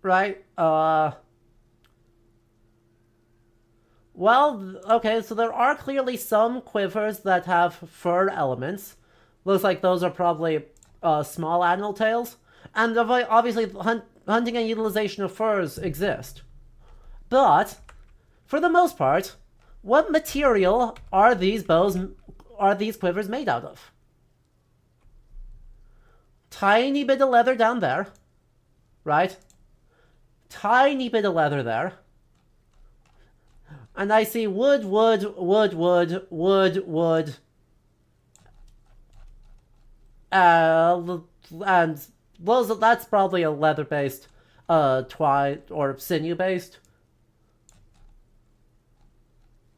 Right, well, okay, so there are clearly some quivers that have fur elements. Looks like those are probably small animal tails. And obviously, hunting and utilization of furs exist. But, for the most part, what material are these quivers made out of? Tiny bit of leather down there, right? Tiny bit of leather there. And I see wood, wood, wood, wood, wood, wood. And that's probably a leather-based twine or sinew-based.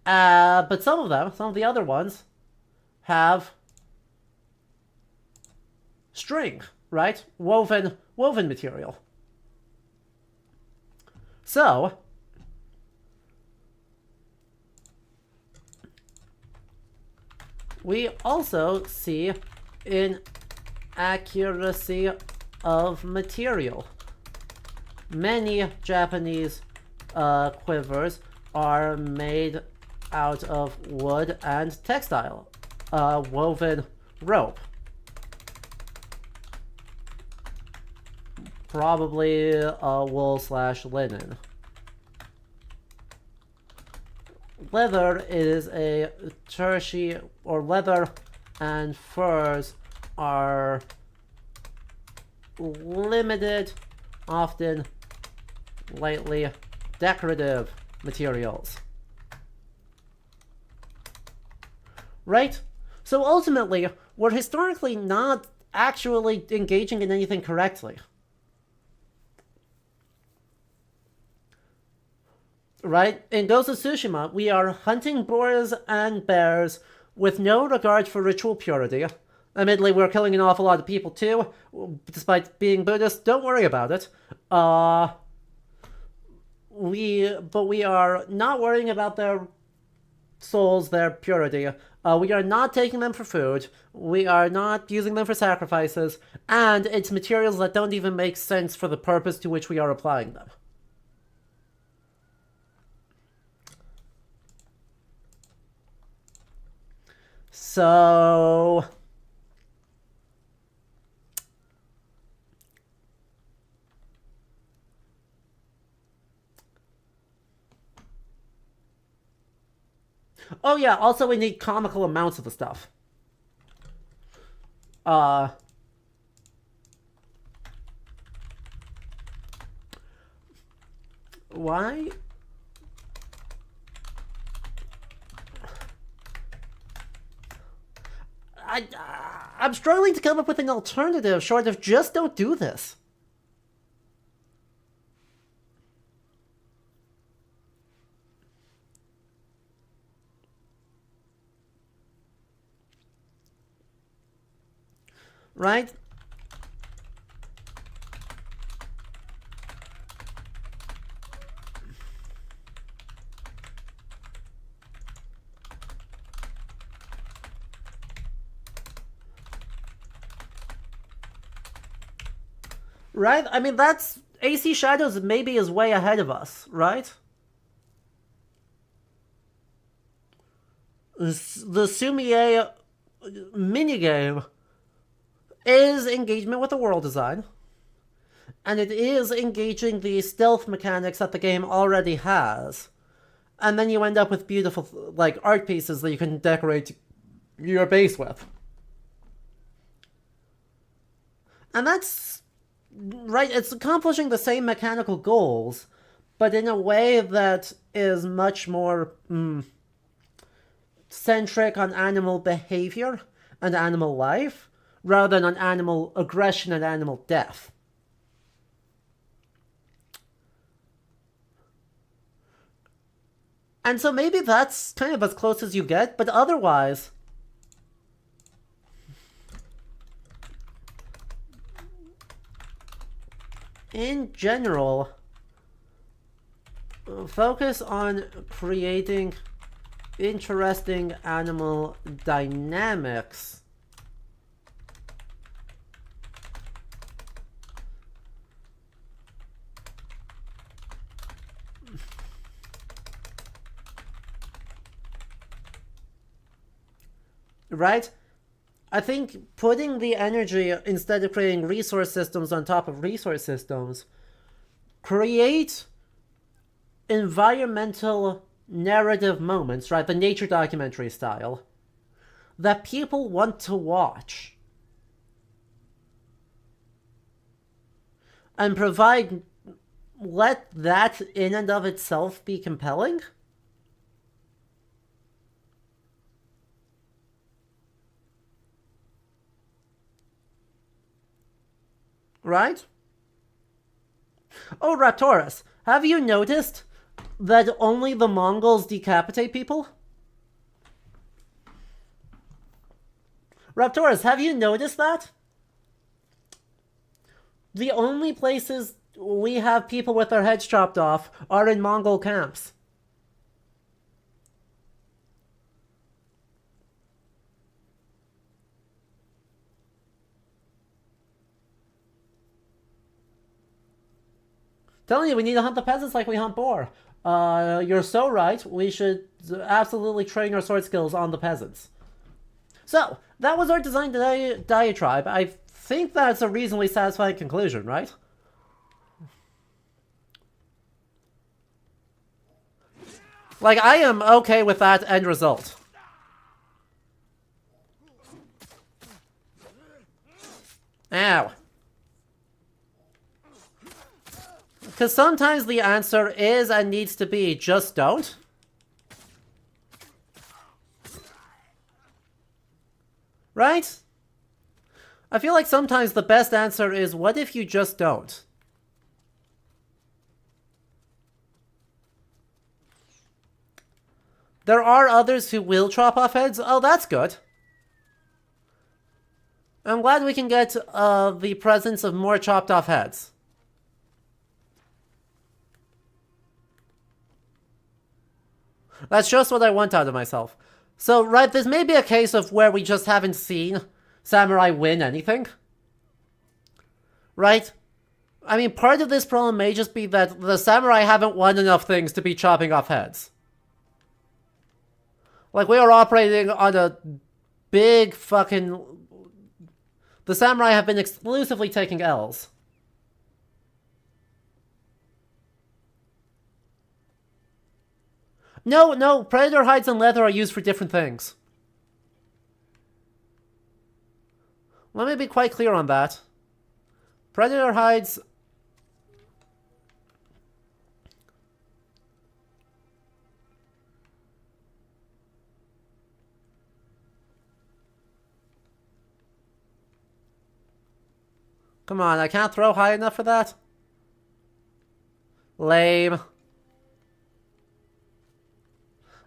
But some of the other ones, have string, right? Woven material. So, we also see inaccuracy of material. Many Japanese quivers are made out of wood and textile, woven rope. Probably wool/linen. Leather is a tertiary, or leather and furs are limited, often lightly decorative materials. Right? So ultimately, we're historically not actually engaging in anything correctly. Right? In Ghost of Tsushima, we are hunting boars and bears with no regard for ritual purity. Admittedly, we're killing an awful lot of people too, despite being Buddhist. Don't worry about it. But we are not worrying about their souls, their purity. We are not taking them for food. We are not using them for sacrifices. And it's materials that don't even make sense for the purpose to which we are applying them. So, oh yeah, also we need comical amounts of the stuff. Why? I'm struggling to come up with an alternative short of just don't do this. Right? Right? I mean, that's... AC Shadows maybe is way ahead of us, right? The Sumie minigame is engagement with the world design. And it is engaging the stealth mechanics that the game already has. And then you end up with beautiful, like, art pieces that you can decorate your base with. And that's... right, it's accomplishing the same mechanical goals, but in a way that is much more centric on animal behavior and animal life, rather than on animal aggression and animal death. And so maybe that's kind of as close as you get, but otherwise... in general, focus on creating interesting animal dynamics. Right? I think putting the energy, instead of creating resource systems on top of resource systems, create environmental narrative moments, right? The nature documentary style, that people want to watch. And let that in and of itself be compelling. Right? Oh, Raptorus, have you noticed that only the Mongols decapitate people? Raptorus, have you noticed that? The only places we have people with their heads chopped off are in Mongol camps. Telling you, we need to hunt the peasants like we hunt boar. You're so right. We should absolutely train our sword skills on the peasants. So, that was our design diatribe. I think that's a reasonably satisfying conclusion, right? Like, I am okay with that end result. Ow. Because sometimes the answer is and needs to be, just don't. Right? I feel like sometimes the best answer is, what if you just don't? There are others who will chop off heads. Oh, that's good. I'm glad we can get the presence of more chopped off heads. That's just what I want out of myself. So, right, this may be a case of where we just haven't seen samurai win anything. Right? I mean, part of this problem may just be that the samurai haven't won enough things to be chopping off heads. Like, we are operating on a big fucking... The samurai have been exclusively taking L's. No, predator hides and leather are used for different things. Let me be quite clear on that. Predator hides... Come on, I can't throw high enough for that? Lame.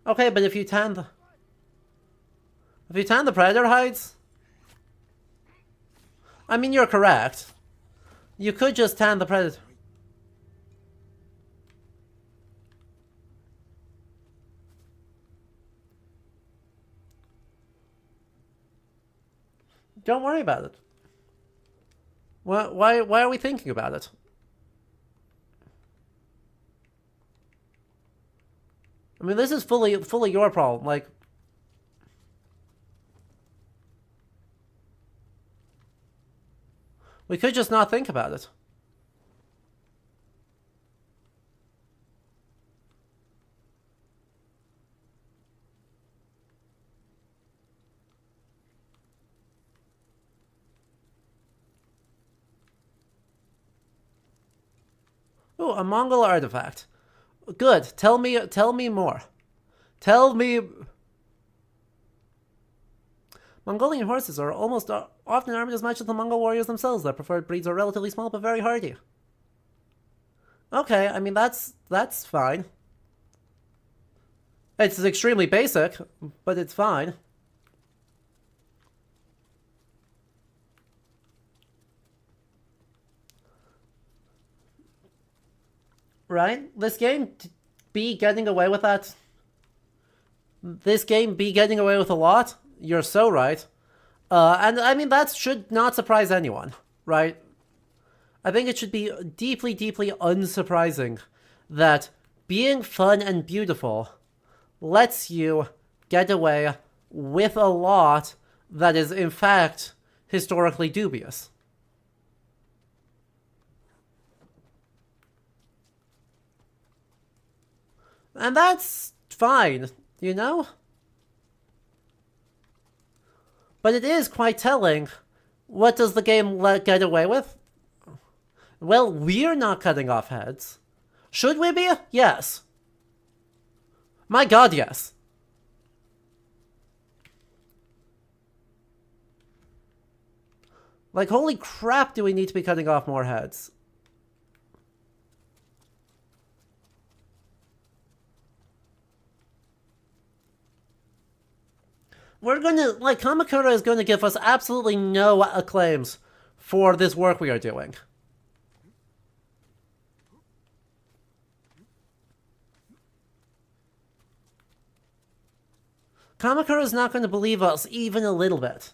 Okay, but if you tan the predator hides... I mean, you're correct. You could just tan the predator. Don't worry about it. Why are we thinking about it? I mean, this is fully your problem. Like, we could just not think about it. Ooh, a Mongol artifact. Good. Tell me more. Tell me. Mongolian horses are almost often armed as much as the Mongol warriors themselves. Their preferred breeds are relatively small but very hardy. Okay, I mean that's fine. It's extremely basic, but it's fine. Right? This game be getting away with that. This game be getting away with a lot. You're so right. And I mean, that should not surprise anyone, right? I think it should be deeply, deeply unsurprising that being fun and beautiful lets you get away with a lot that is, in fact, historically dubious. And that's fine, you know? But it is quite telling. What does the game get away with? Well, we're not cutting off heads. Should we be? Yes. My god, yes. Like, holy crap, do we need to be cutting off more heads? We're gonna, like, Kamakura is gonna give us absolutely no acclaims for this work we are doing. Kamakura is not going to believe us even a little bit.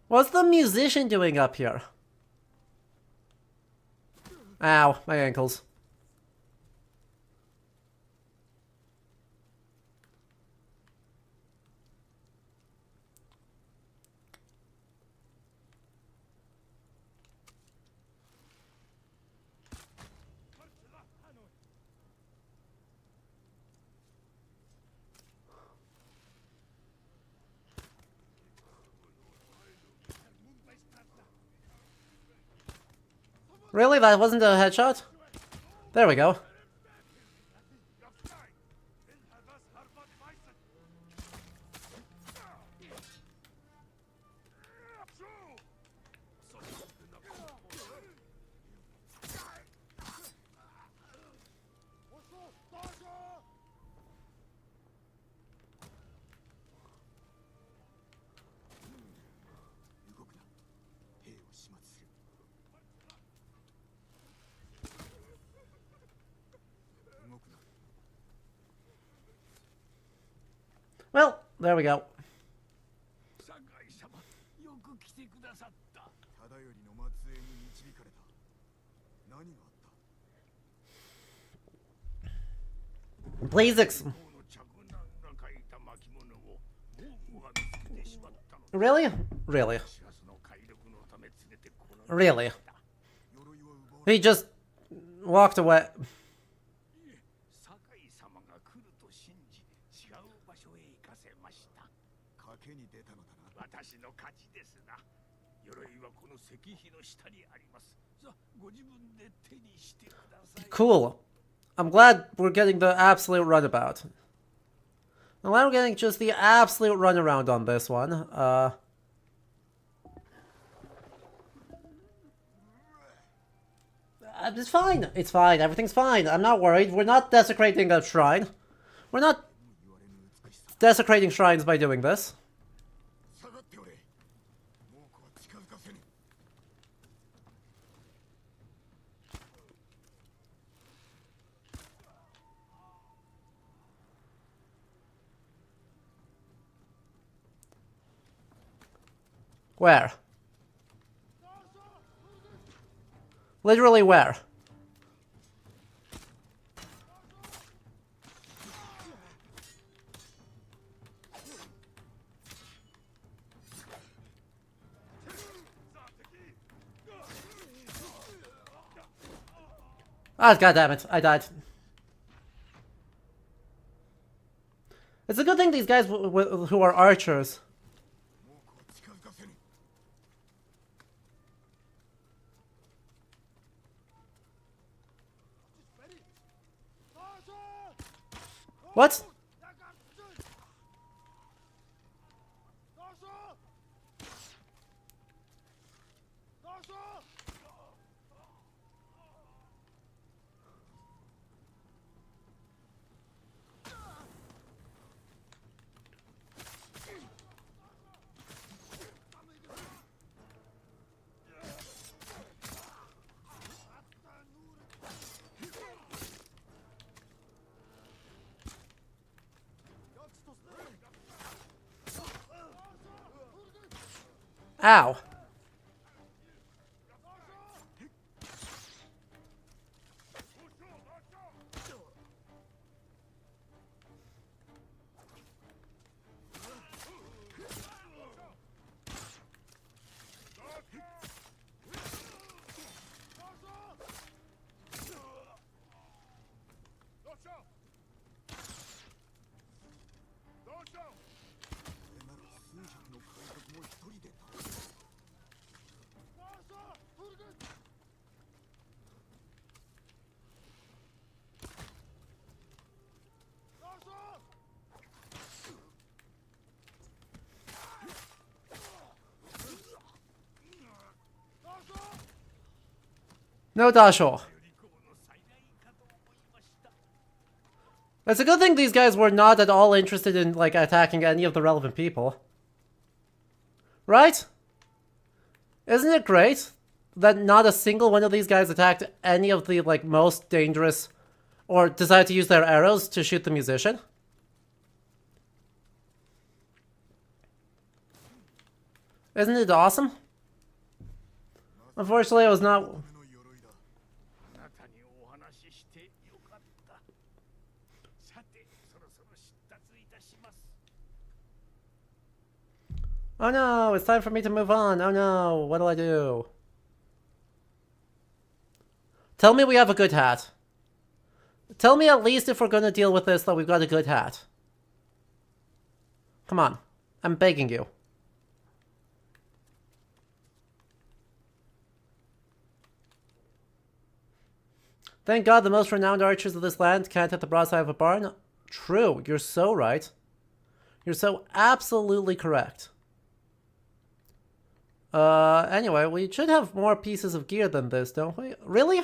What's the musician doing up here? Ow, my ankles. Really? That wasn't a headshot? There we go. Well, there we go. Please Really? Really? Really? He just walked away. Cool. I'm glad we're getting the absolute runabout. I'm glad we're getting just the absolute runaround on this one. It's fine. It's fine. Everything's fine. I'm not worried. We're not desecrating a shrine. We're not desecrating shrines by doing this. Where? Literally where? Ah, goddammit, I died. It's a good thing these guys who are archers. What? Ow. No Dasho. It's a good thing these guys were not at all interested in, like, attacking any of the relevant people. Right? Isn't it great that not a single one of these guys attacked any of the, like, most dangerous, or decided to use their arrows to shoot the musician? Isn't it awesome? Unfortunately, it was not... Oh no, it's time for me to move on. Oh no, what'll I do? Tell me we have a good hat. Tell me at least if we're gonna deal with this that we've got a good hat. Come on, I'm begging you. Thank God the most renowned archers of this land can't hit the broadside of a barn. True, you're so right. You're so absolutely correct. Anyway, we should have more pieces of gear than this, don't we? Really?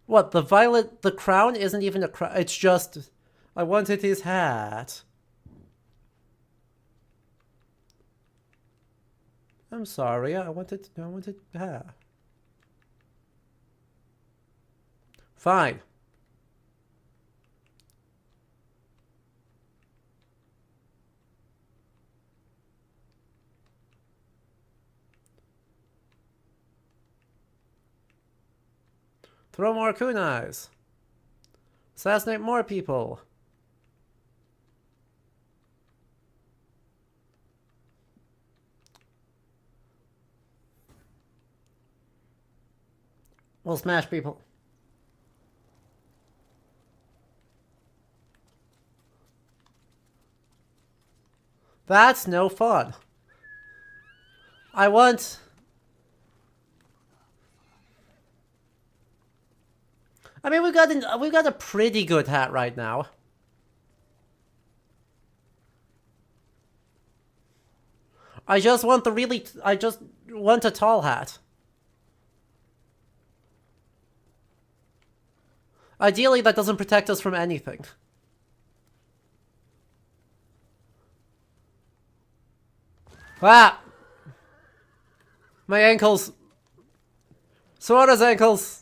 What, the crown isn't even a crown, it's just, I wanted his hat. I'm sorry, I wanted hat. Fine. Throw more kunais. Assassinate more people. We'll smash people. That's no fun. I want I mean, we've got a pretty good hat right now. I just want a tall hat. Ideally, that doesn't protect us from anything. Ah! My ankles. Sora's ankles.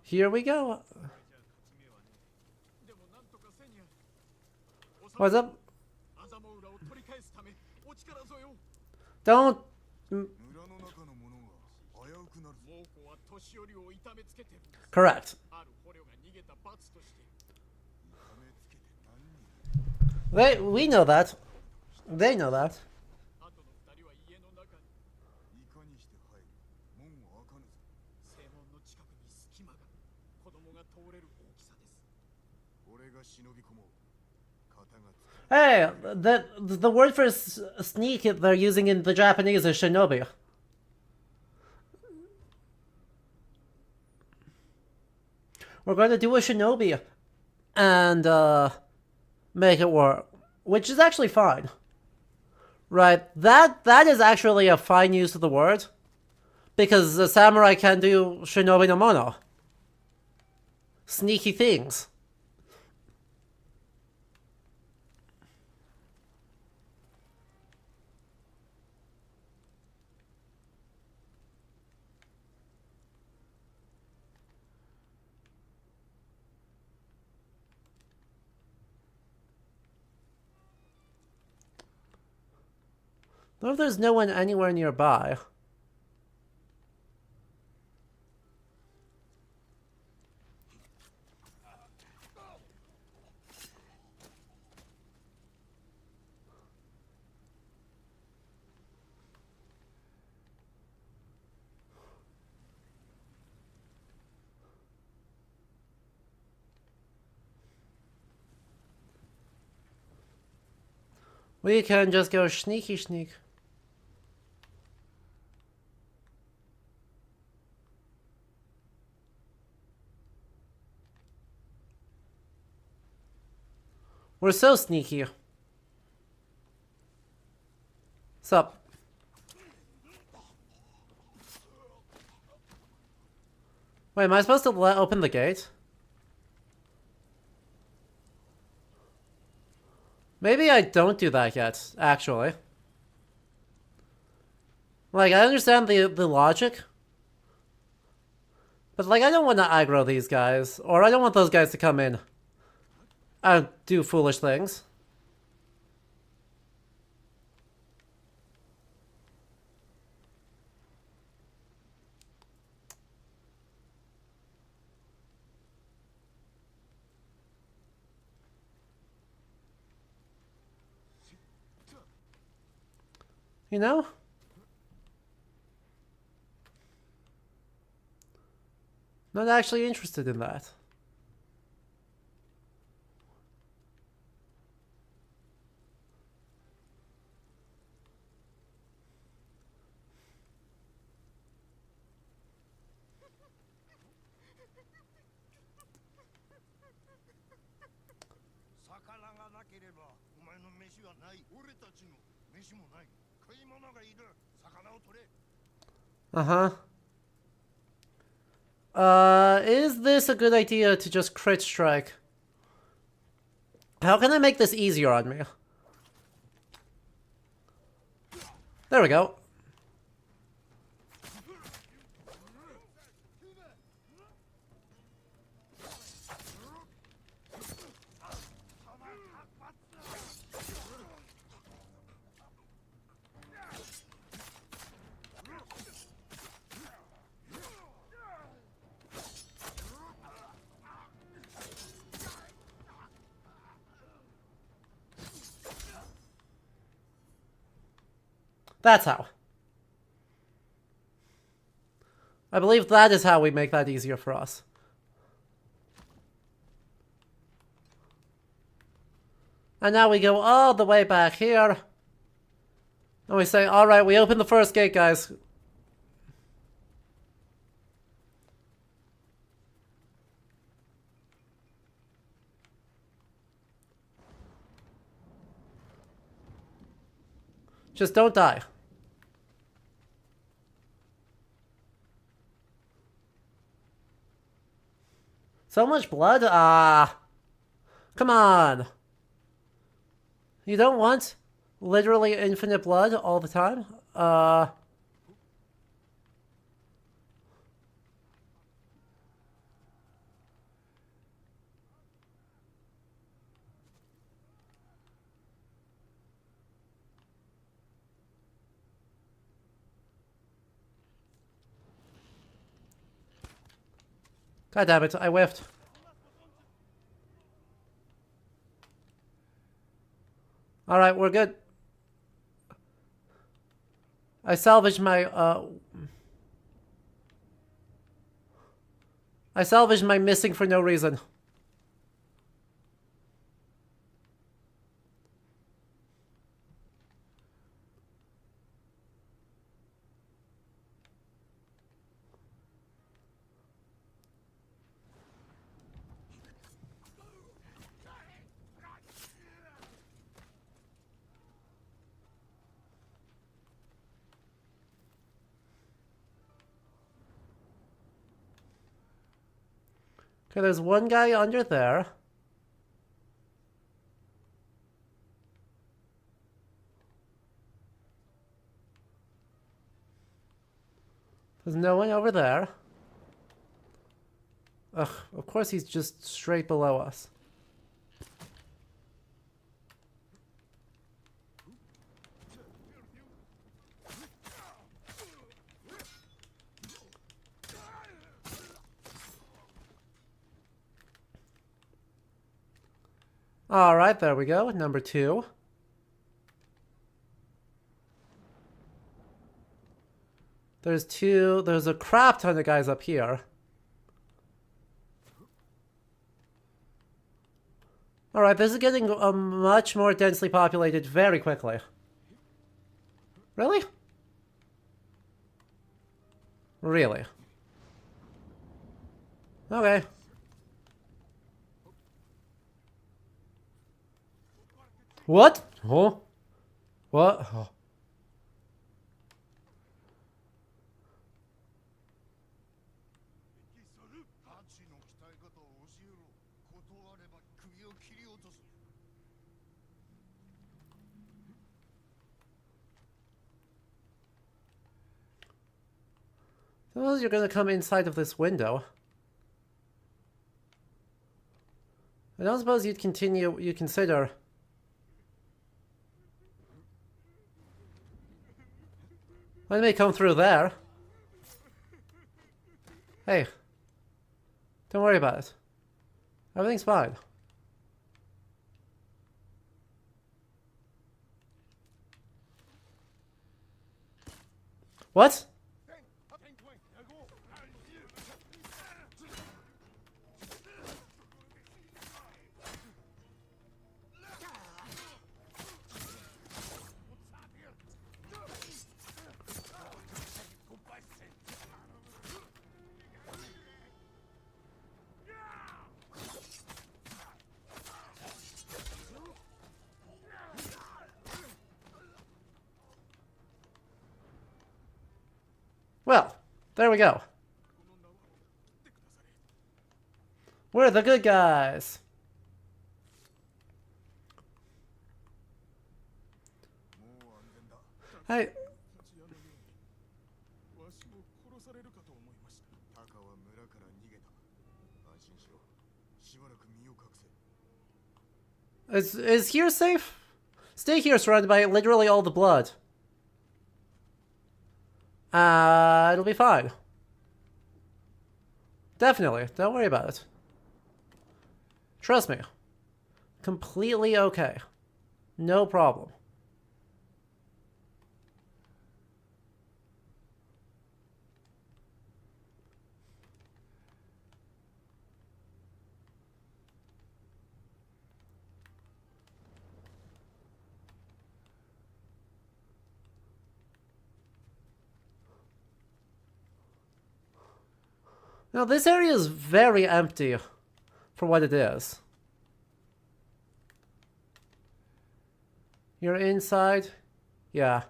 Here we go. What's up? Don't. Correct. We know that. They know that. Hey, the word for sneak they're using in the Japanese is shinobi. We're going to do a shinobi and make it work, which is actually fine. Right, that is actually a fine use of the word, because the samurai can do shinobi no mono. Sneaky things. What if there's no one anywhere nearby? We can just go sneaky sneak. We're so sneaky. Sup? Wait, am I supposed to open the gate? Maybe I don't do that yet, actually. Like, I understand the logic. But, like, I don't want to aggro these guys. Or I don't want those guys to come in and do foolish things. You know? Not actually interested in that. Uh-huh. Is this a good idea to just crit strike? How can I make this easier on me? There we go. That's how. I believe that is how we make that easier for us. And now we go all the way back here. And we say, alright, we open the first gate, guys. Just don't die. So much blood? Ah. Come on. You don't want literally infinite blood all the time? God damn it, I whiffed. Alright, we're good. I salvaged my missing for no reason. Okay, there's one guy under there. There's no one over there. Ugh, of course he's just straight below us. Alright, there we go. Number 2. There's a crap ton of guys up here. Alright, this is getting much more densely populated very quickly. Really? Really? Okay. What? Huh? What? Oh. Suppose you're gonna come inside of this window. I don't suppose you'd consider. Let me come through there. Hey. Don't worry about it. Everything's fine. What? Well, there we go. We're the good guys. Hey. Is here safe? Stay here surrounded by literally all the blood. It'll be fine. Definitely. Don't worry about it. Trust me. Completely okay. No problem. Now, this area is very empty for what it is. You're inside? Yeah.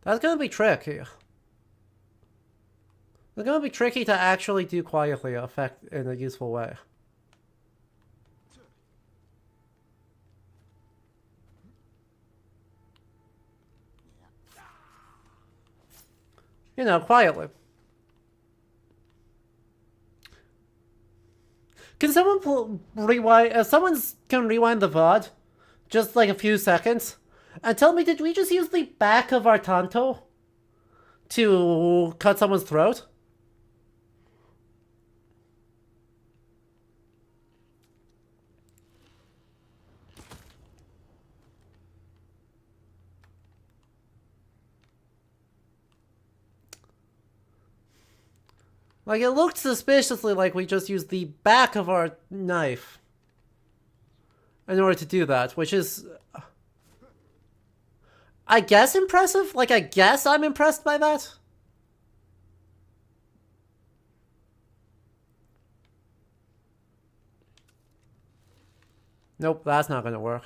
That's gonna be tricky. It's gonna be tricky to actually do quietly effect in a useful way. You know, quietly. Can someone rewind? If someone can rewind the VOD, just like a few seconds, and tell me, did we just use the back of our Tanto to cut someone's throat? Like, it looked suspiciously like we just used the back of our knife in order to do that, which is, I guess, impressive? Like, I guess I'm impressed by that? Nope, that's not gonna work.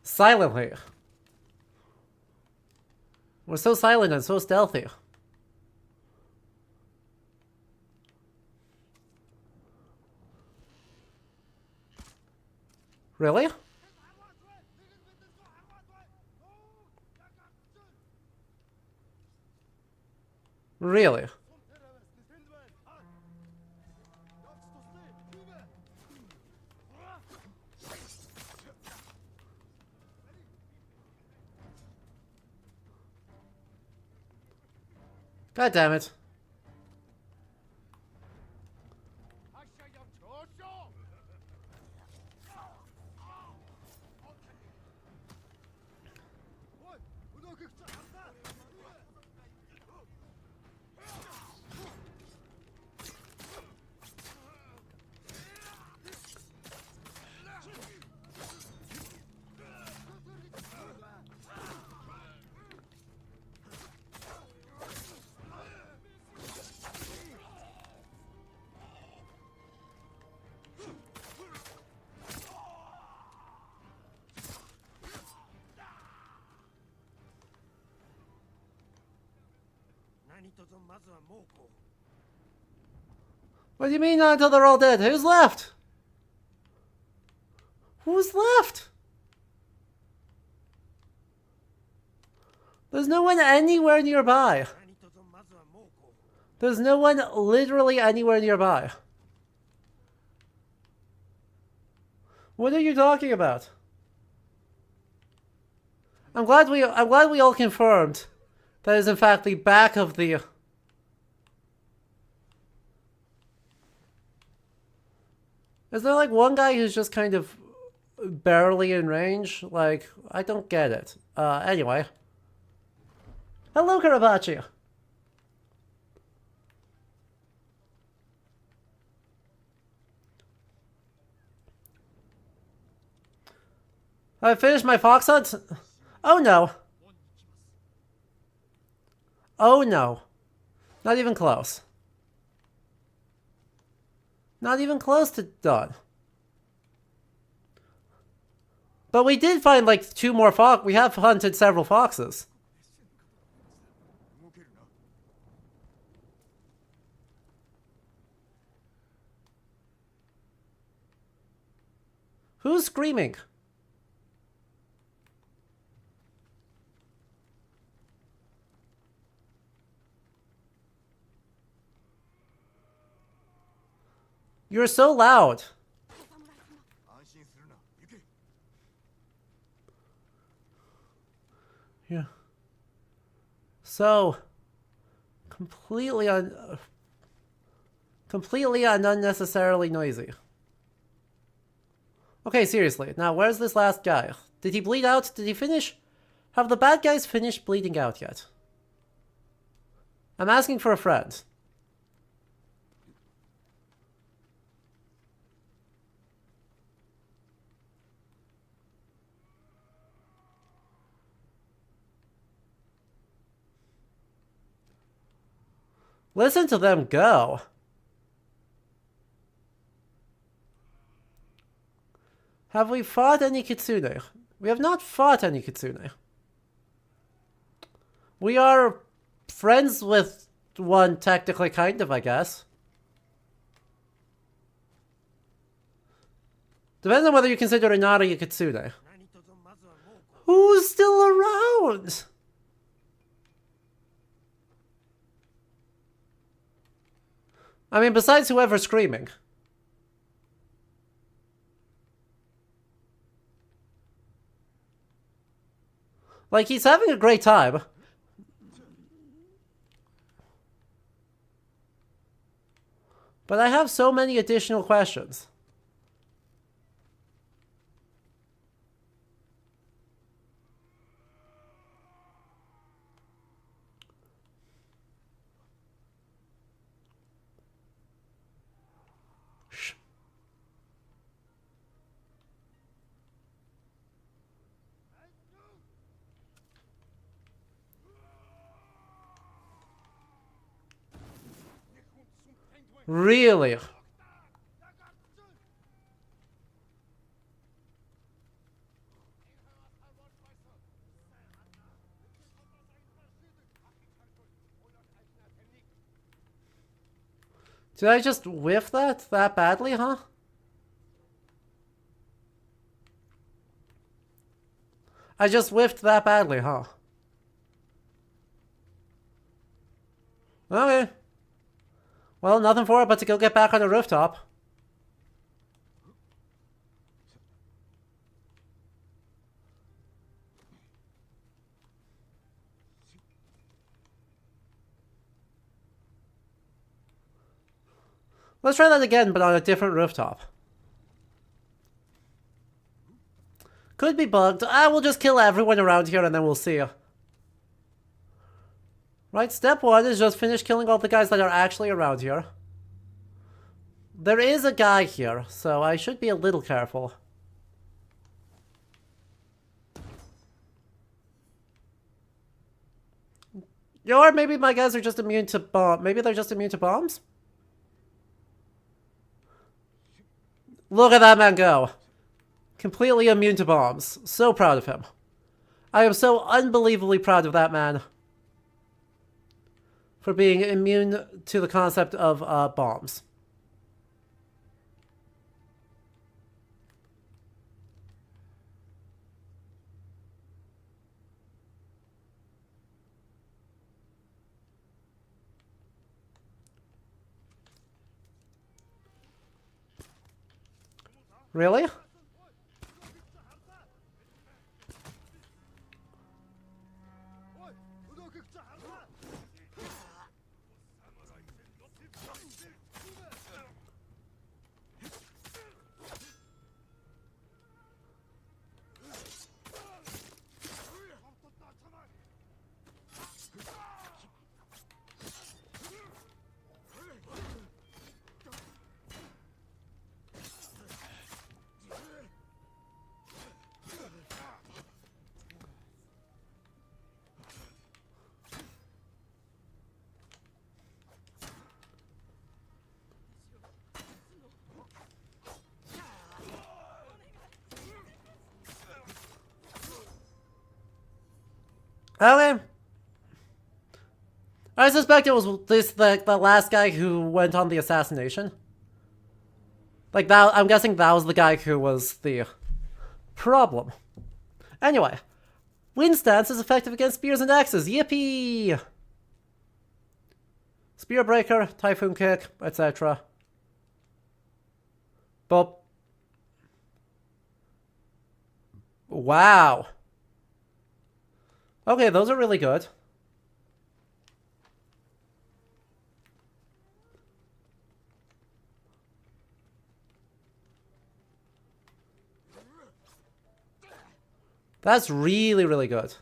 Silently. We're so silent and so stealthy. Really? Really? God damn it. What do you mean not until they're all dead? Who's left? Who's left? There's no one anywhere nearby. There's no one literally anywhere nearby. What are you talking about? I'm glad we all confirmed that is in fact the back of the. Is there like one guy who's just kind of barely in range? Like, I don't get it. Anyway. Hello, Karabachi. I finished my fox hunt? Oh no. Oh no. Not even close. Not even close to done. But we did find like 2 more fox. We have hunted several foxes. Who's screaming? You're so loud. Yeah. So, completely and unnecessarily noisy. Okay, seriously. Now, where's this last guy? Did he bleed out? Did he finish? Have the bad guys finished bleeding out yet? I'm asking for a friend. Listen to them go. Have we fought any Kitsune? We have not fought any Kitsune. We are friends with one, technically, kind of, I guess. Depends on whether you consider Inari a Kitsune. Who's still around? I mean, besides whoever's screaming. Like, he's having a great time. But I have so many additional questions. Shh. Really? Did I just whiff that badly, huh? I just whiffed that badly, huh? Okay. Well, nothing for it but to go get back on the rooftop. Let's try that again, but on a different rooftop. Could be bugged. We'll just kill everyone around here and then we'll see. Right, step one is just finish killing all the guys that are actually around here. There is a guy here, so I should be a little careful. Or maybe my guys are just immune to maybe they're just immune to bombs? Look at that man go. Completely immune to bombs. So proud of him. I am so unbelievably proud of that man. For being immune to the concept of bombs. Really? Okay. I suspect it was the last guy who went on the assassination. Like that, I'm guessing that was the guy who was the problem. Anyway, wind stance is effective against spears and axes. Yippee! Spear breaker, typhoon kick, etc. But wow. Okay, those are really good. That's really, really good.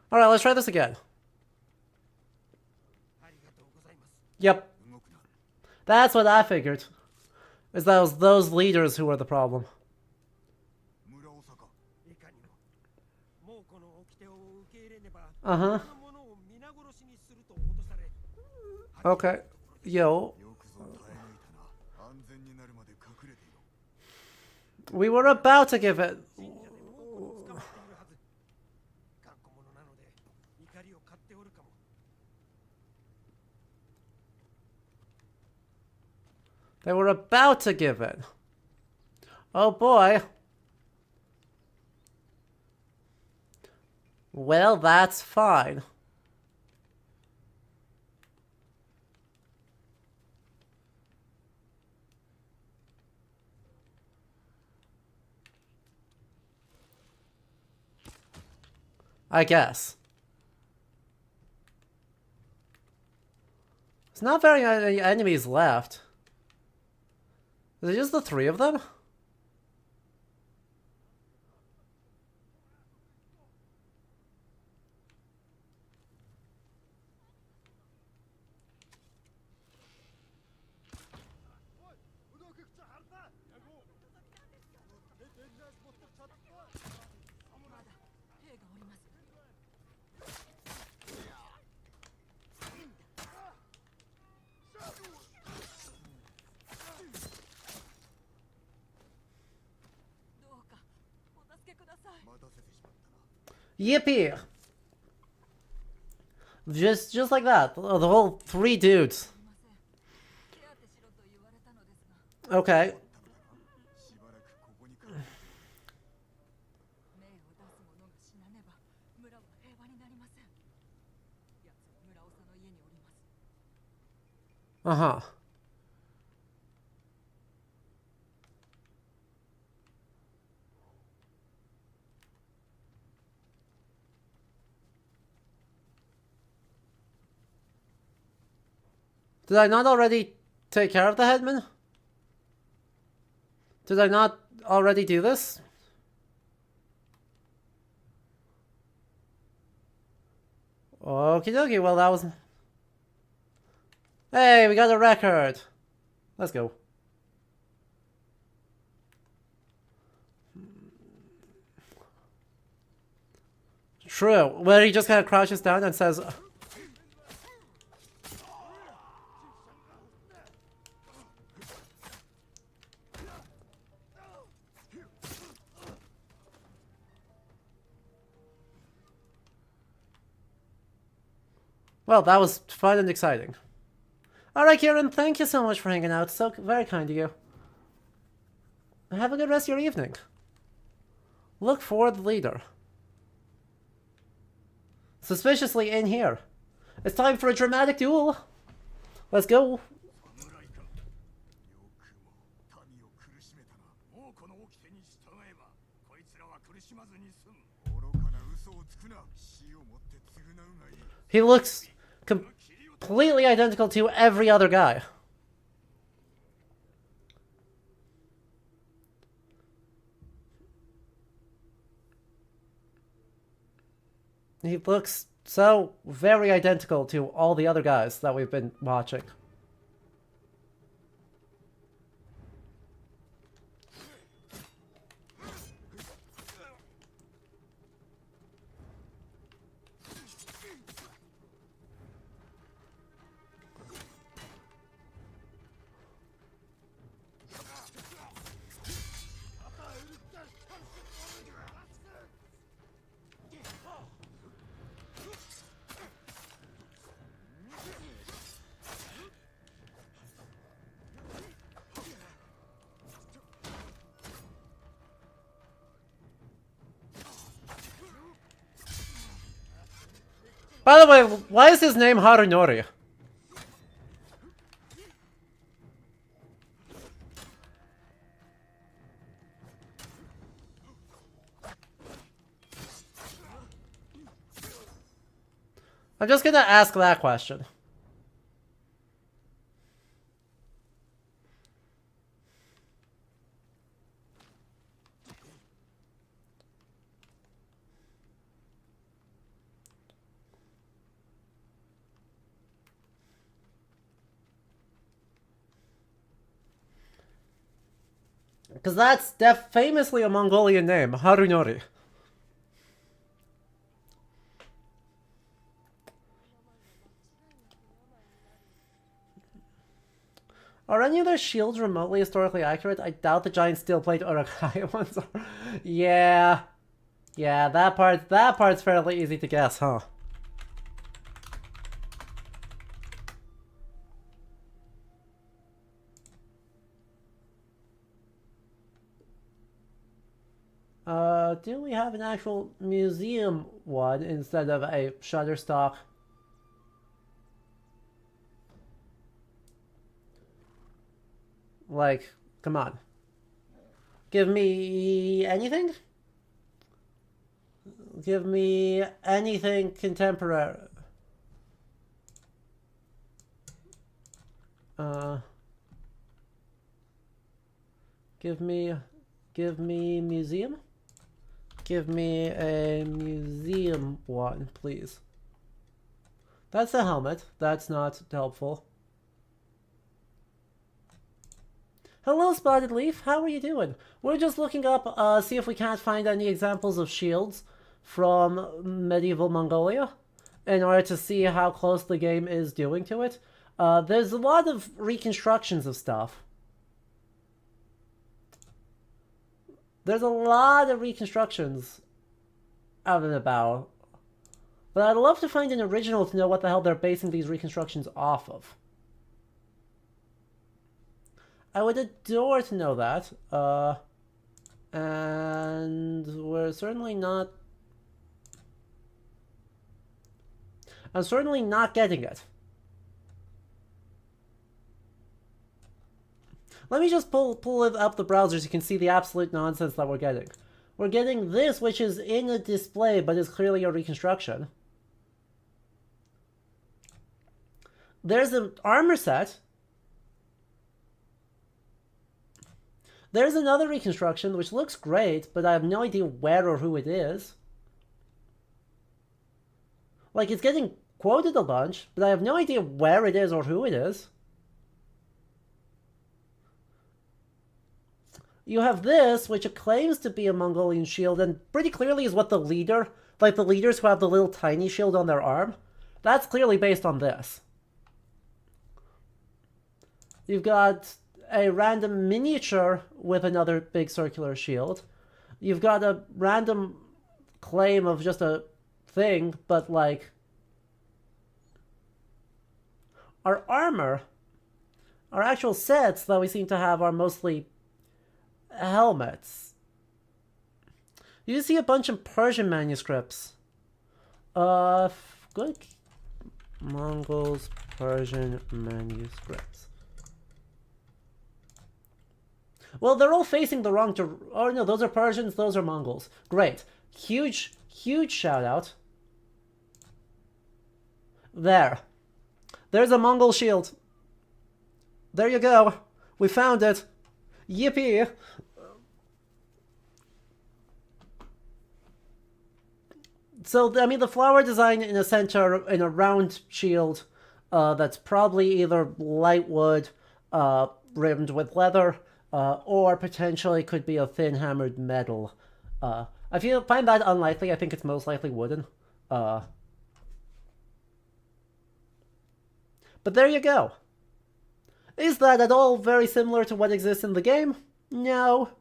Alright, let's try this again. Yep. That's what I figured. Is that was those leaders who were the problem. Uh-huh. Okay. Yo. We were about to give it... They were about to give it. Oh boy. Well, that's fine. I guess. There's not very many enemies left. Is it just the three of them? Yippee! Just like that. The whole three dudes. Okay. Uh-huh. Did I not already take care of the headman? Did I not already do this? Okie dokie, well that was... Hey, we got a record! Let's go. True, where he just kind of crouches down and says... Well, that was fun and exciting. Alright, Kieran, thank you so much for hanging out. So very kind of you. Have a good rest of your evening. Look for the leader. Suspiciously in here. It's time for a dramatic duel. Let's go. He looks completely identical to every other guy. He looks so very identical to all the other guys that we've been watching. By the way, why is his name Harunori? I'm just gonna ask that question. Because that's famously a Mongolian name, Harunori. Are any of their shields remotely historically accurate? I doubt the giant steel plate Uruk-hai ones are. Yeah. Yeah, that part's fairly easy to guess, huh? Do we have an actual museum one instead of a Shutterstock? Like, come on. Give me anything? Give me anything contemporary. Give me museum? Give me a museum one, please. That's a helmet. That's not helpful. Hello, Spotted Leaf. How are you doing? We're just looking up, see if we can't find any examples of shields from medieval Mongolia in order to see how close the game is doing to it. There's a lot of reconstructions of stuff. There's a lot of reconstructions out and about. But I'd love to find an original to know what the hell they're basing these reconstructions off of. I would adore to know that. And we're certainly not... I'm certainly not getting it. Let me just pull it up the browser so you can see the absolute nonsense that we're getting. We're getting this, which is in a display, but is clearly a reconstruction. There's an armor set. There's another reconstruction, which looks great, but I have no idea where or who it is. Like, it's getting quoted a bunch, but I have no idea where it is or who it is. You have this, which claims to be a Mongolian shield, and pretty clearly is what the leader, like the leaders who have the little tiny shield on their arm, that's clearly based on this. You've got a random miniature with another big circular shield. You've got a random claim of just a thing, but like... Our armor, our actual sets that we seem to have are mostly helmets. You see a bunch of Persian manuscripts. Good. Mongols, Persian manuscripts. Well, they're all facing the wrong oh no, those are Persians, those are Mongols. Great. Huge, huge shout out. There. There's a Mongol shield. There you go. We found it. Yippee. So, I mean, the flower design in a center, in a round shield, that's probably either light wood, rimmed with leather, or potentially could be a thin hammered metal. I find that unlikely. I think it's most likely wooden. But there you go. Is that at all very similar to what exists in the game? No.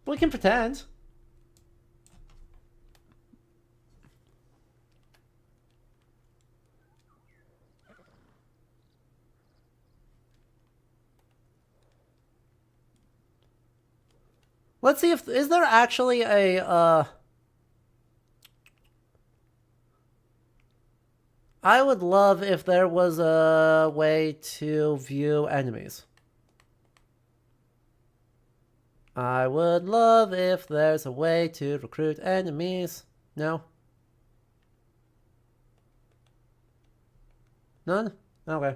We can pretend. Let's see if... Is there actually a... I would love if there was a way to view enemies. I would love if there's a way to recruit enemies. No? None? Okay.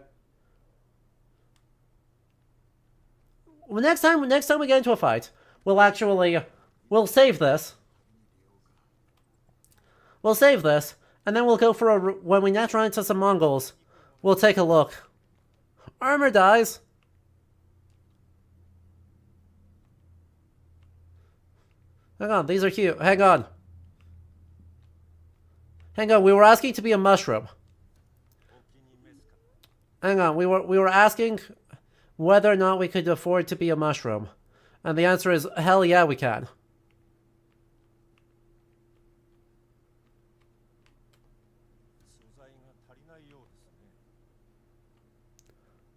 Well, next time we get into a fight, we'll save this. We'll save this, and then we'll go for when we next run into some Mongols, we'll take a look. Armor dies. Hang on, these are cute. Hang on. Hang on, we were asking to be a mushroom. Hang on, we were asking whether or not we could afford to be a mushroom. And the answer is, hell yeah, we can.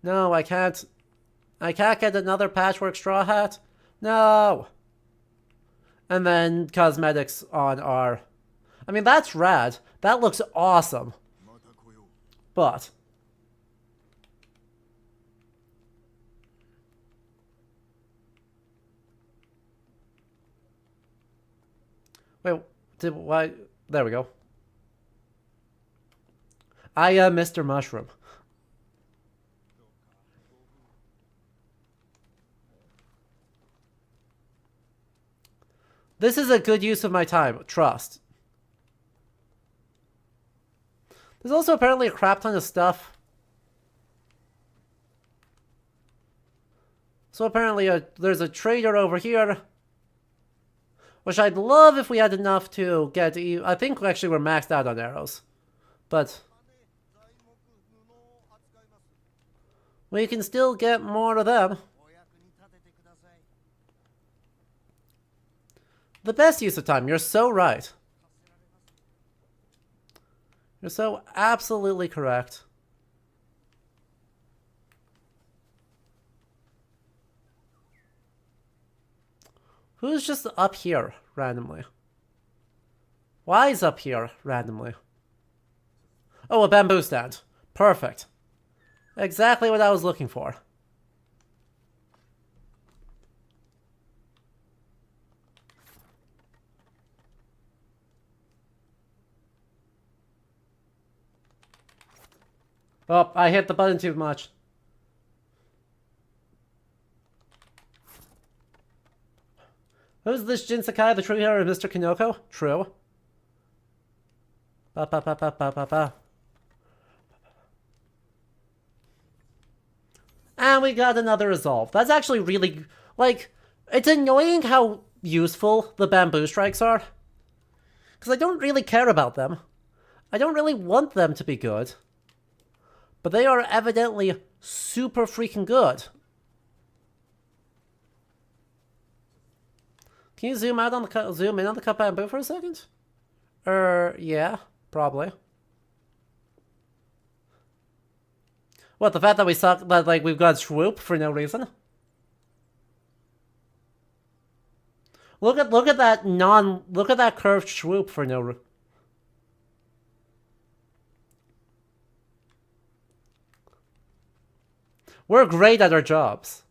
No, I can't. I can't get another patchwork straw hat. No. And then cosmetics on our... I mean, that's rad. That looks awesome. But... Wait, why? There we go. I am Mr. Mushroom. This is a good use of my time. Trust. There's also apparently a crap ton of stuff. So apparently there's a trader over here. Which I'd love if we had enough to get... I think actually we're maxed out on arrows. But... we can still get more of them. The best use of time. You're so right. You're so absolutely correct. Who's just up here randomly? Why is up here randomly? Oh, a bamboo stand. Perfect. Exactly what I was looking for. Oh, I hit the button too much. Who's this Jin Sakai, the true hero of Mr. Kinoko? True. Ba ba ba ba ba ba ba. And we got another resolve. That's actually really... like, it's annoying how useful the bamboo strikes are. Because I don't really care about them. I don't really want them to be good. But they are evidently super freaking good. Can you zoom in on the cut bamboo for a second? Yeah, probably. What, the fact that we suck, that like we've got swoop for no reason? Look at that curved swoop for no reason. We're great at our jobs.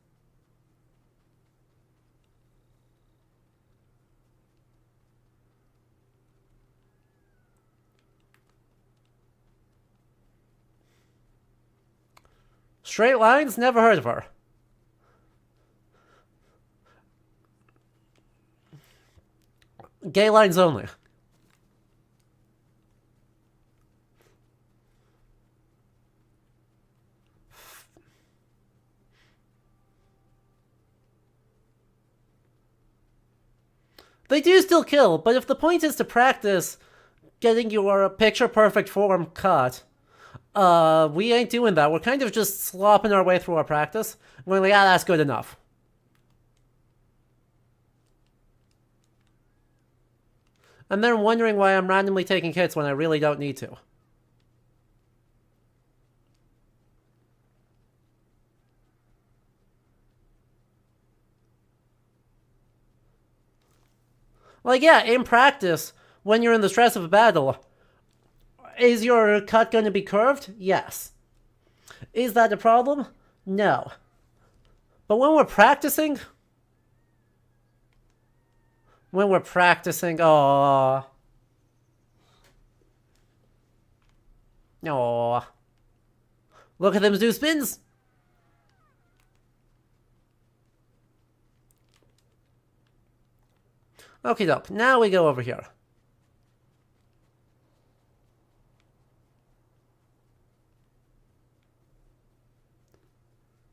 Straight lines? Never heard of her. Gay lines only. They do still kill, but if the point is to practice getting your picture-perfect form cut, we ain't doing that. We're kind of just slopping our way through our practice. We're like, yeah, that's good enough. And then wondering why I'm randomly taking hits when I really don't need to. Like, yeah, in practice, when you're in the stress of a battle, is your cut going to be curved? Yes. Is that a problem? No. But when we're practicing... aww. Aww. Look at them do spins! Okie doke, now we go over here.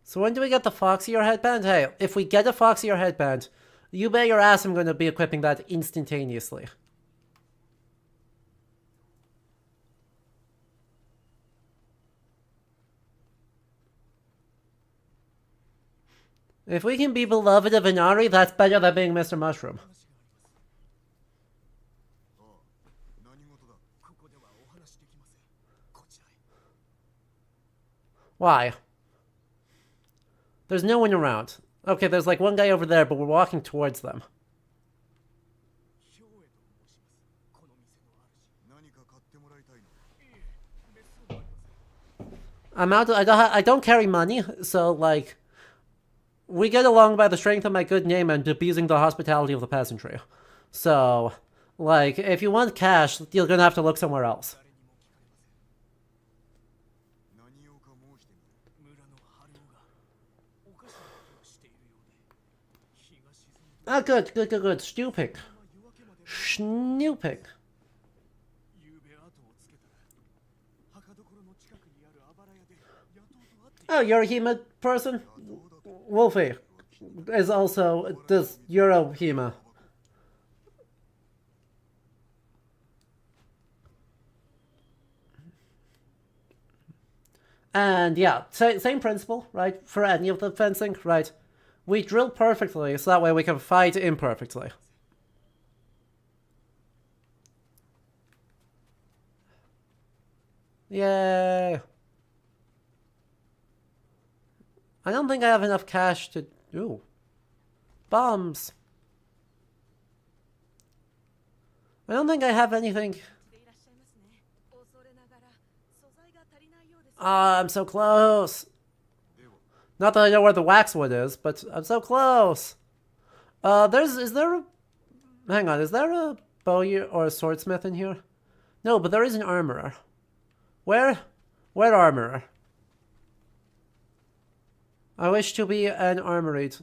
So when do we get the Foxier headband? Hey, if we get a Foxier headband, you bet your ass I'm going to be equipping that instantaneously. If we can be beloved of Inari, that's better than being Mr. Mushroom. Why? There's no one around. Okay, there's like one guy over there, but we're walking towards them. I'm out. I don't carry money, so like, we get along by the strength of my good name and abusing the hospitality of the peasantry. So, like, if you want cash, you're gonna have to look somewhere else. Ah, good. Snooping. Oh, you're a Hema person? Wolfie is also this Euro Hema. And yeah, same principle, right? For any of the fencing, right? We drill perfectly, so that way we can fight imperfectly. Yay! I don't think I have enough cash to... Ooh. Bombs! I don't think I have anything... Ah, I'm so close! Not that I know where the waxwood is, but I'm so close! Is there a... Hang on, is there a bowyer or a swordsmith in here? No, but there is an armorer. Where armorer? I wish to be an armored.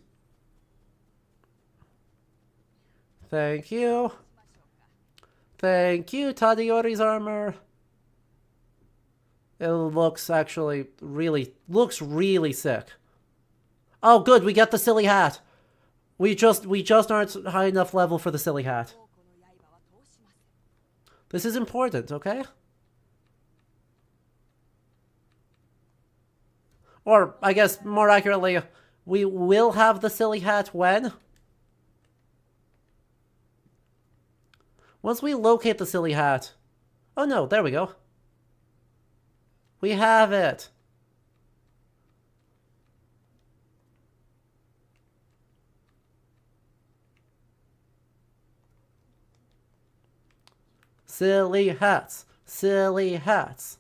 Thank you. Thank you, Tadayori's armor. It looks actually really sick. Oh good, we get the silly hat. We just aren't high enough level for the silly hat. This is important, okay? Or, I guess, more accurately, we will have the silly hat when? Once we locate the silly hat. Oh no, there we go. We have it. Silly hats. Silly hats.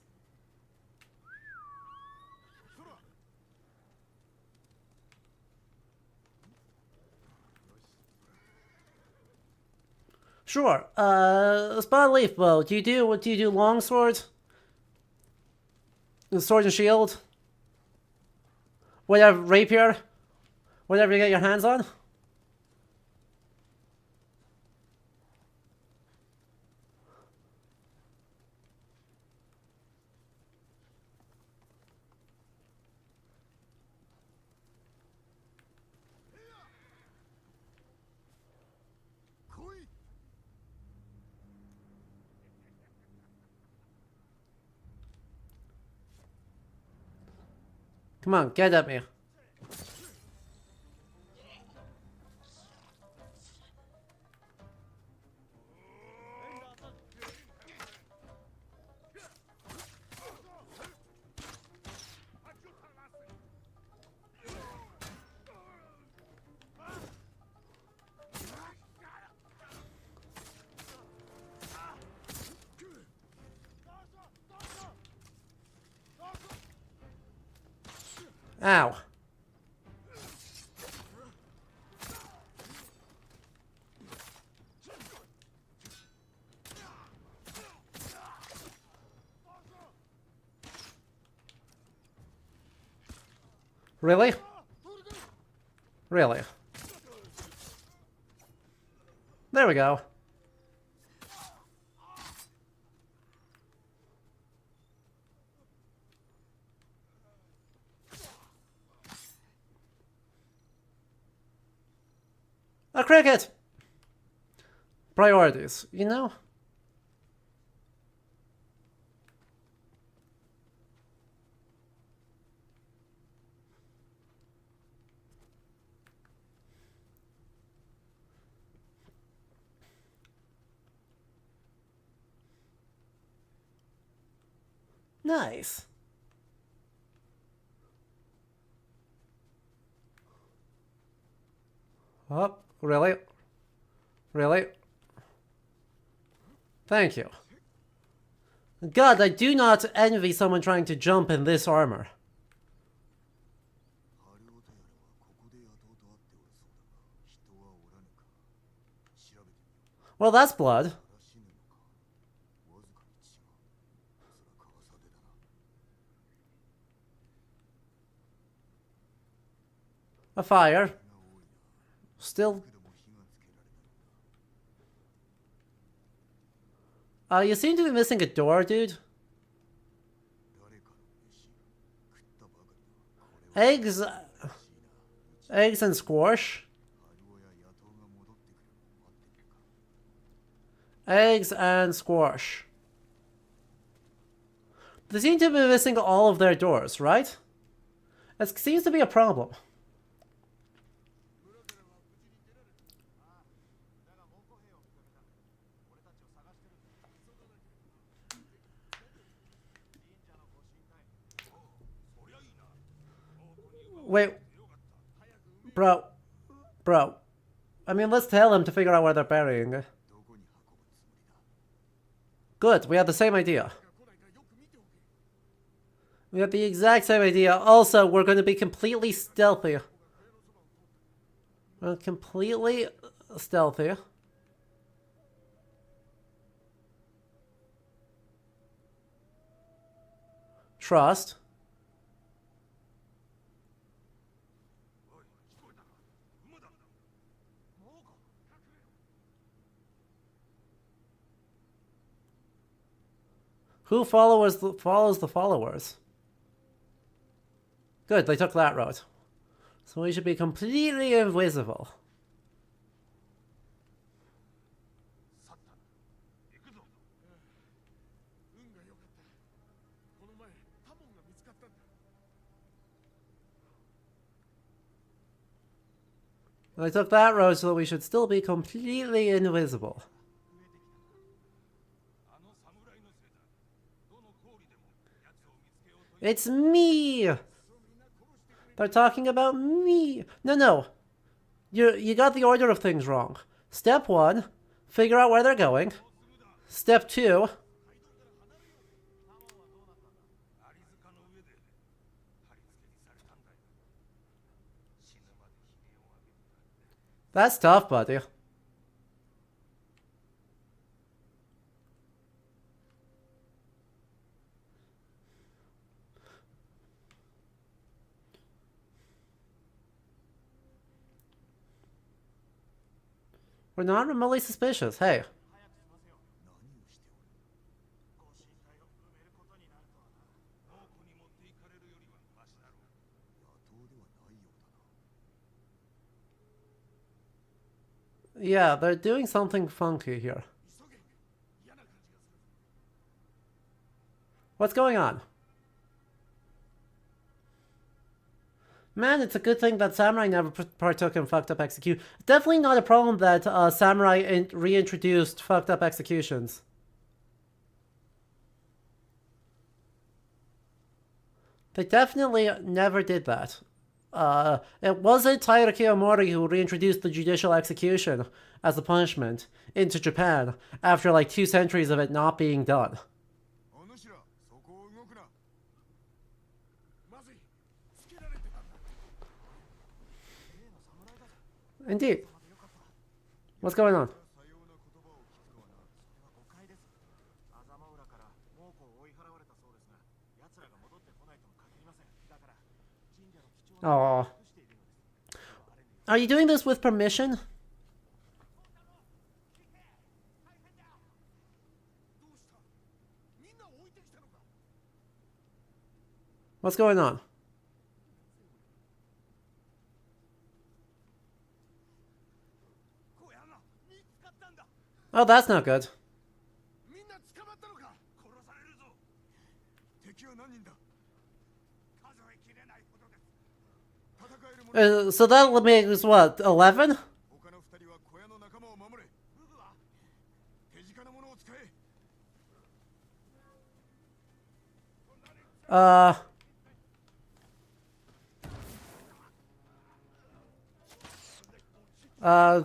Sure. Spawn Leaf Bow. Do you do long sword? Sword and shield? Whatever, rapier? Whatever you get your hands on? Come on, get at me. Ow. Really? Really? There we go. A cricket! Priorities, you know? Nice. Oh, really? Really? Thank you. God, I do not envy someone trying to jump in this armor. Well, that's blood. A fire. Still. You seem to be missing a door, dude. Eggs. Eggs and squash. Eggs and squash. They seem to be missing all of their doors, right? It seems to be a problem. Wait. Bro. I mean, let's tell him to figure out where they're burying. Good, we had the same idea. We have the exact same idea. Also, we're going to be completely stealthy. Completely stealthy. Trust. Who follows the followers? Good, they took that route. So we should be completely invisible. They took that road, so we should still be completely invisible. It's me! They're talking about me! No. You got the order of things wrong. Step 1, figure out where they're going. Step 2... That's tough, buddy. We're not remotely suspicious, hey. Yeah, they're doing something funky here. What's going on? Man, it's a good thing that Samurai never partook in fucked up execution. Definitely not a problem that Samurai reintroduced fucked up executions. They definitely never did that. It wasn't Taira Kiyomori who reintroduced the judicial execution as a punishment into Japan after like 2 centuries of it not being done. Indeed. What's going on? Oh. Are you doing this with permission? What's going on? Oh, that's not good. So that makes what, 11? Uh... Uh...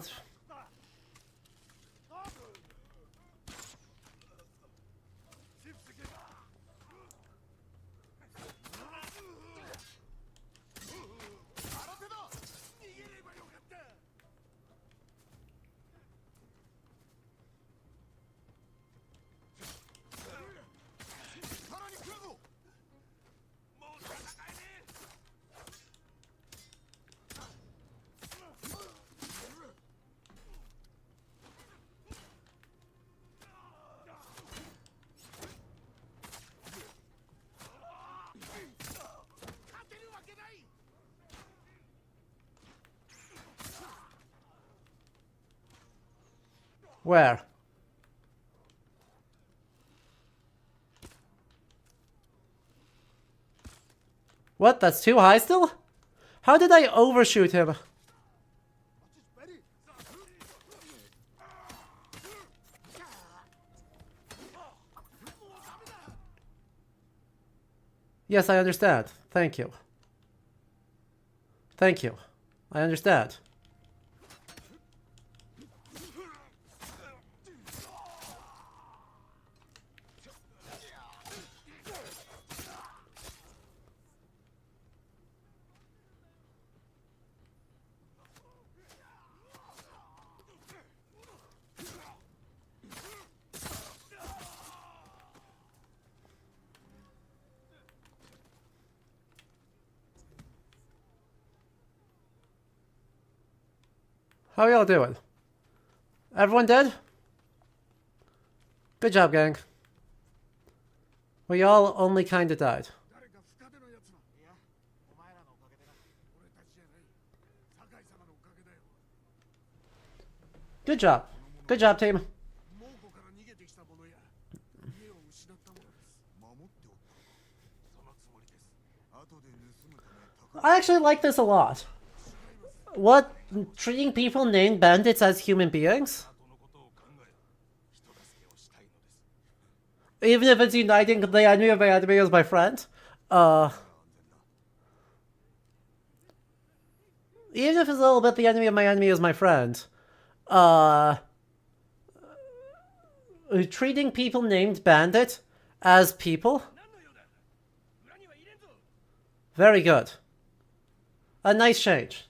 Where? What? That's too high still? How did I overshoot him? Yes, I understand. Thank you. Thank you. I understand. How y'all doing? Everyone dead? Good job, gang. We all only kinda died. Good job. Good job, team. I actually like this a lot. What? Treating people named bandits as human beings? Even if it's uniting the enemy of my enemy as my friend? Even if it's a little bit the enemy of my enemy as my friend. Treating people named bandit as people? Very good. A nice change.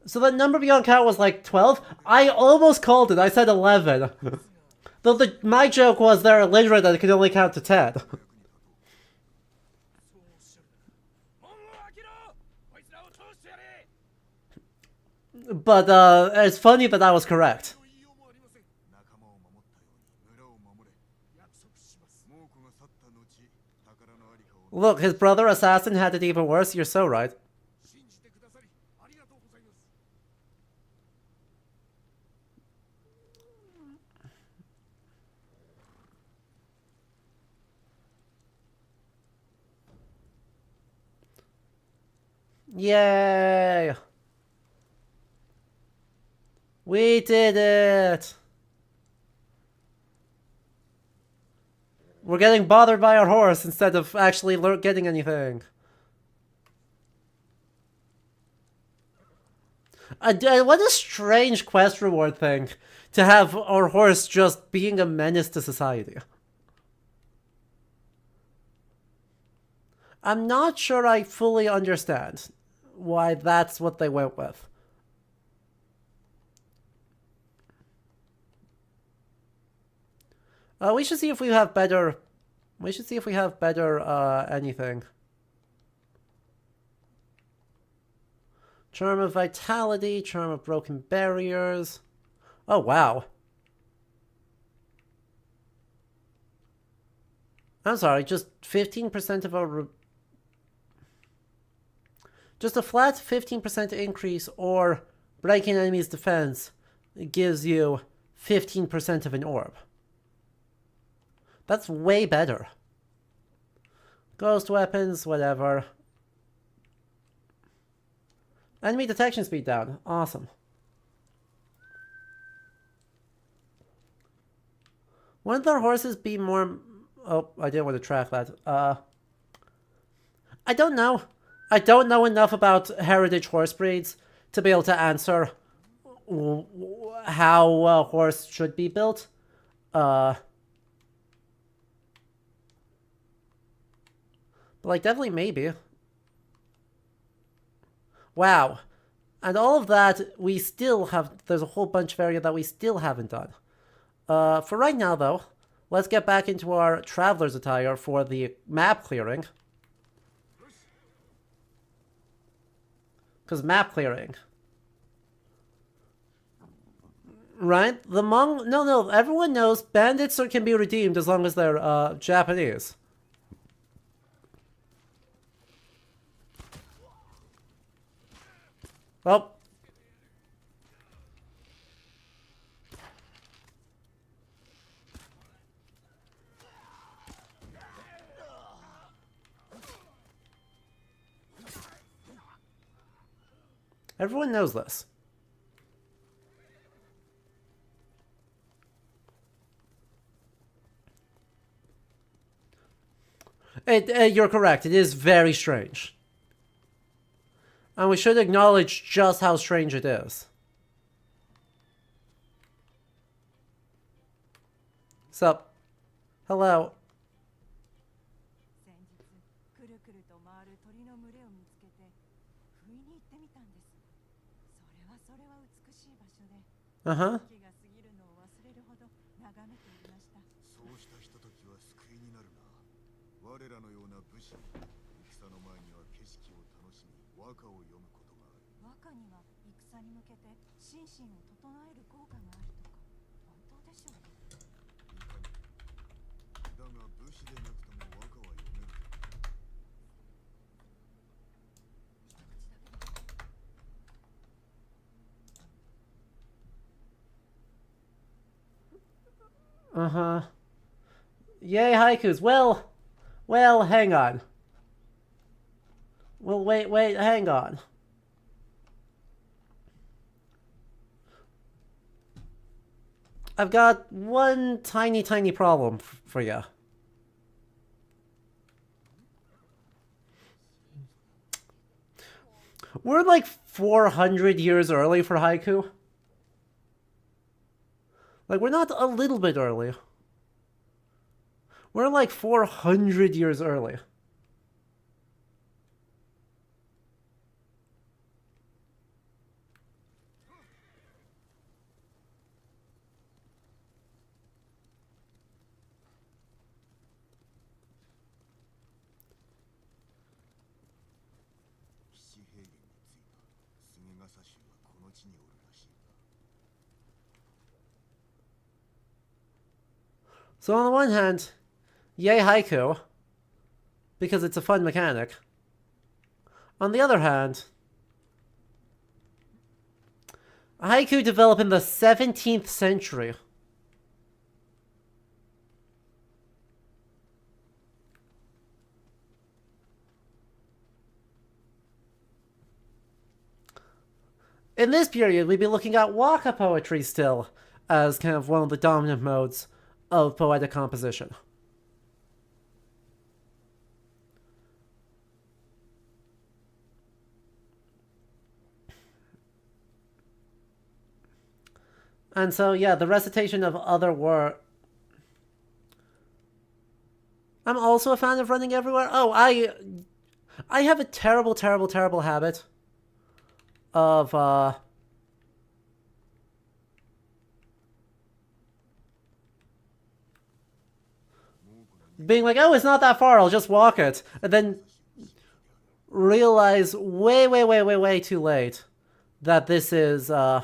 So the number beyond count was like 12? I almost called it. I said 11. Though my joke was they're illiterate and could only count to 10. But it's funny that I was correct. Look, his brother assassin had it even worse. You're so right. Yay! We did it! We're getting bothered by our horse instead of actually getting anything. What a strange quest reward thing to have our horse just being a menace to society. I'm not sure I fully understand why that's what they went with. We should see if we have better... We should see if we have better, anything. Charm of Vitality, Charm of Broken Barriers. Oh, wow. I'm sorry, just 15% of our... Just a flat 15% increase or breaking enemy's defense gives you 15% of an orb. That's way better. Ghost weapons, whatever. Enemy detection speed down. Awesome. Wouldn't their horses be more... Oh, I didn't want to track that. I don't know. I don't know enough about heritage horse breeds to be able to answer how a horse should be built. But like, definitely maybe. Wow. And all of that, we still have... There's a whole bunch of area that we still haven't done. For right now, though, let's get back into our traveler's attire for the map clearing. Because map clearing. Right? The Mong... No, everyone knows bandits can be redeemed as long as they're Japanese. Oh. Everyone knows this. You're correct. It is very strange. And we should acknowledge just how strange it is. Sup? Hello. Uh-huh. そうしたひとときは救いになるな。我らのような武士、戦の前には景色を楽しみ、和歌を読むことがある。和歌には戦に向けて心身を整える効果があるとか本当でしょうか。いかに。だが武士でなくとも和歌は読める。 Uh-huh. Yay, haikus. Well, hang on. Well, wait, hang on. I've got one tiny problem for you. We're like 400 years early for haiku. Like, we're not a little bit early. We're like 400 years early. So on the one hand, yay haiku, because it's a fun mechanic. On the other hand, haiku developed in the 17th century. In this period, we'd be looking at waka poetry still as kind of one of the dominant modes of poetic composition. And so, yeah, the recitation of other words. I'm also a fan of running everywhere. Oh, I have a terrible habit of being like, oh, it's not that far, I'll just walk it. And then realize way too late that this is, it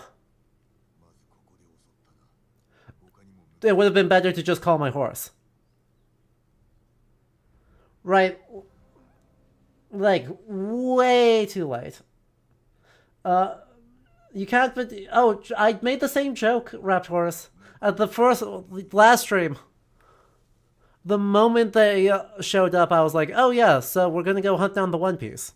would have been better to just call my horse. Right. Like, way too late. You can't, but, oh, I made the same joke, Raptorus, at the last stream. The moment they showed up, I was like, oh yeah, so we're gonna go hunt down the One Piece.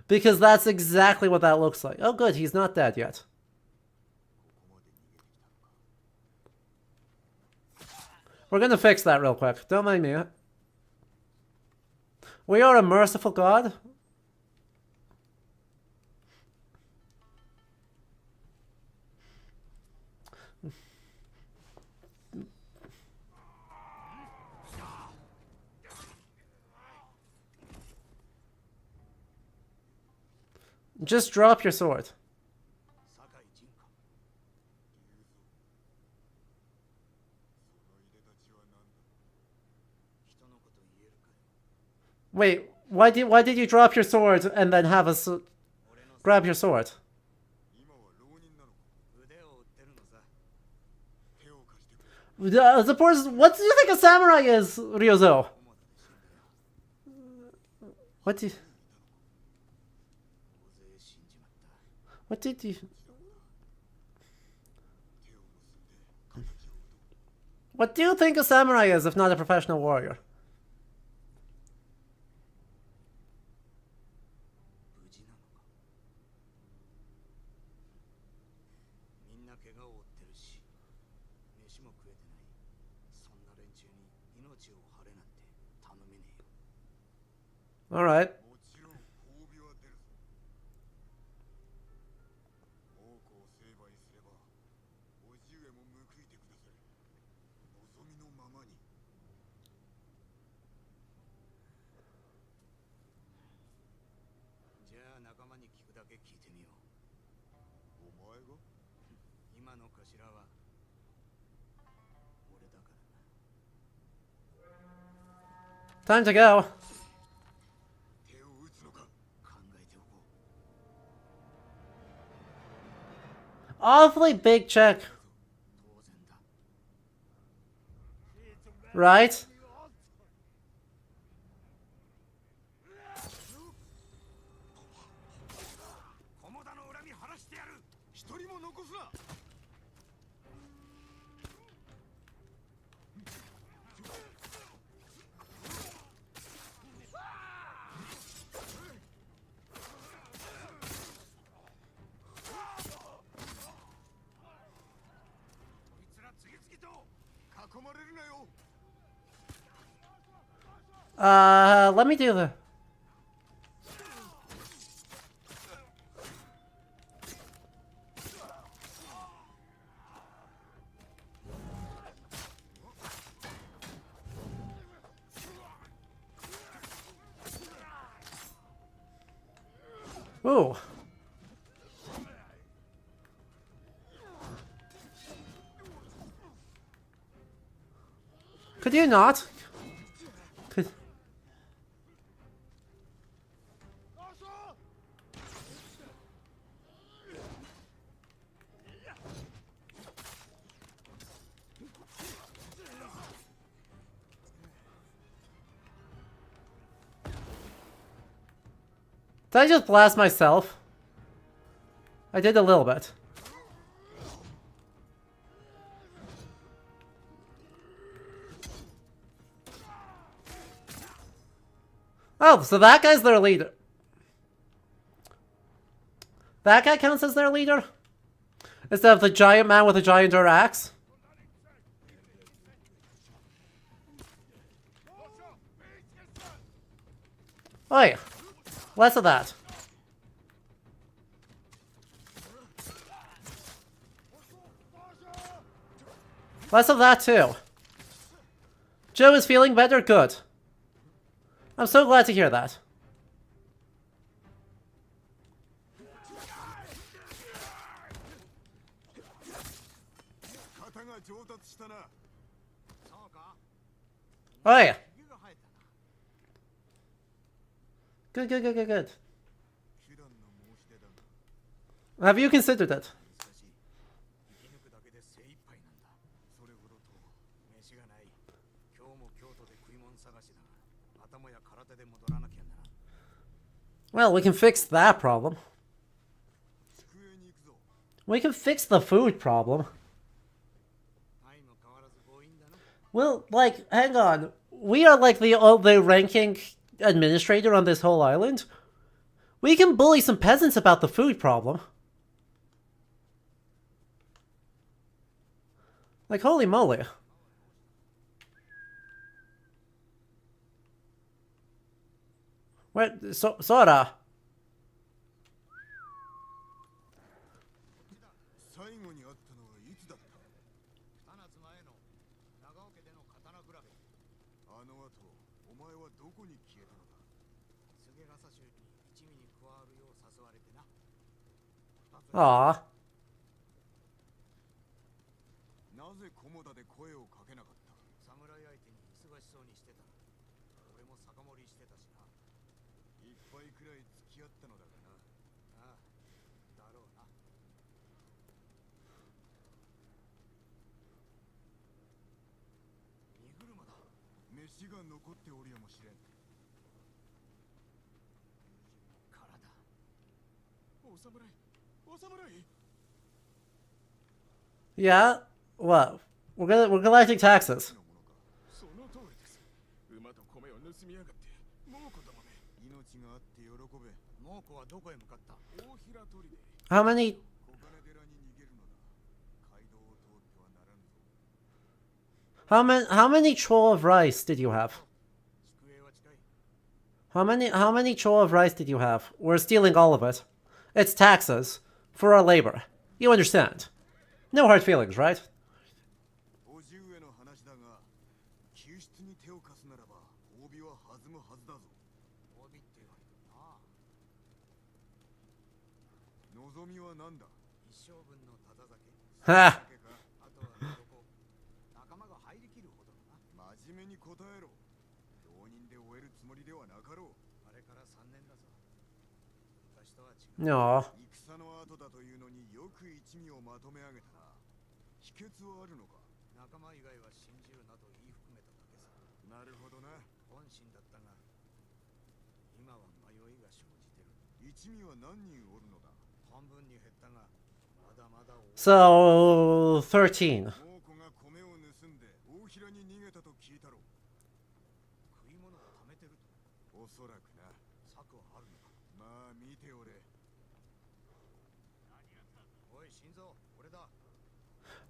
Because that's exactly what that looks like. Oh good, he's not dead yet. We're gonna fix that real quick. Don't mind me. We are a merciful God. Just drop your sword. Wait, why did you drop your sword and then have us grab your sword? The person, what do you think a samurai is, Ryozo? What did you... What do you think a samurai is, if not a professional warrior? All right. Time to go. Awfully big check. Right? Let me do the... Ooh. Could you not? Could... Did I just blast myself? I did a little bit. Oh, so that guy's their leader. That guy counts as their leader? Instead of the giant man with a giant axe? Oh yeah. Less of that. Less of that too. Joe is feeling better? Good. I'm so glad to hear that. Oh yeah. Good, good, good, good, good. Have you considered it? Well, we can fix that problem. We can fix the food problem. Well, like, hang on. We are like the ranking administrator on this whole island. We can bully some peasants about the food problem. Like, holy moly. What? Sora. Aww. Yeah? What? We're collecting taxes. How many cho of rice did you have? How many cho of rice did you have? We're stealing all of it. It's taxes for our labor. You understand? No hard feelings, right? Ha! No. So 13.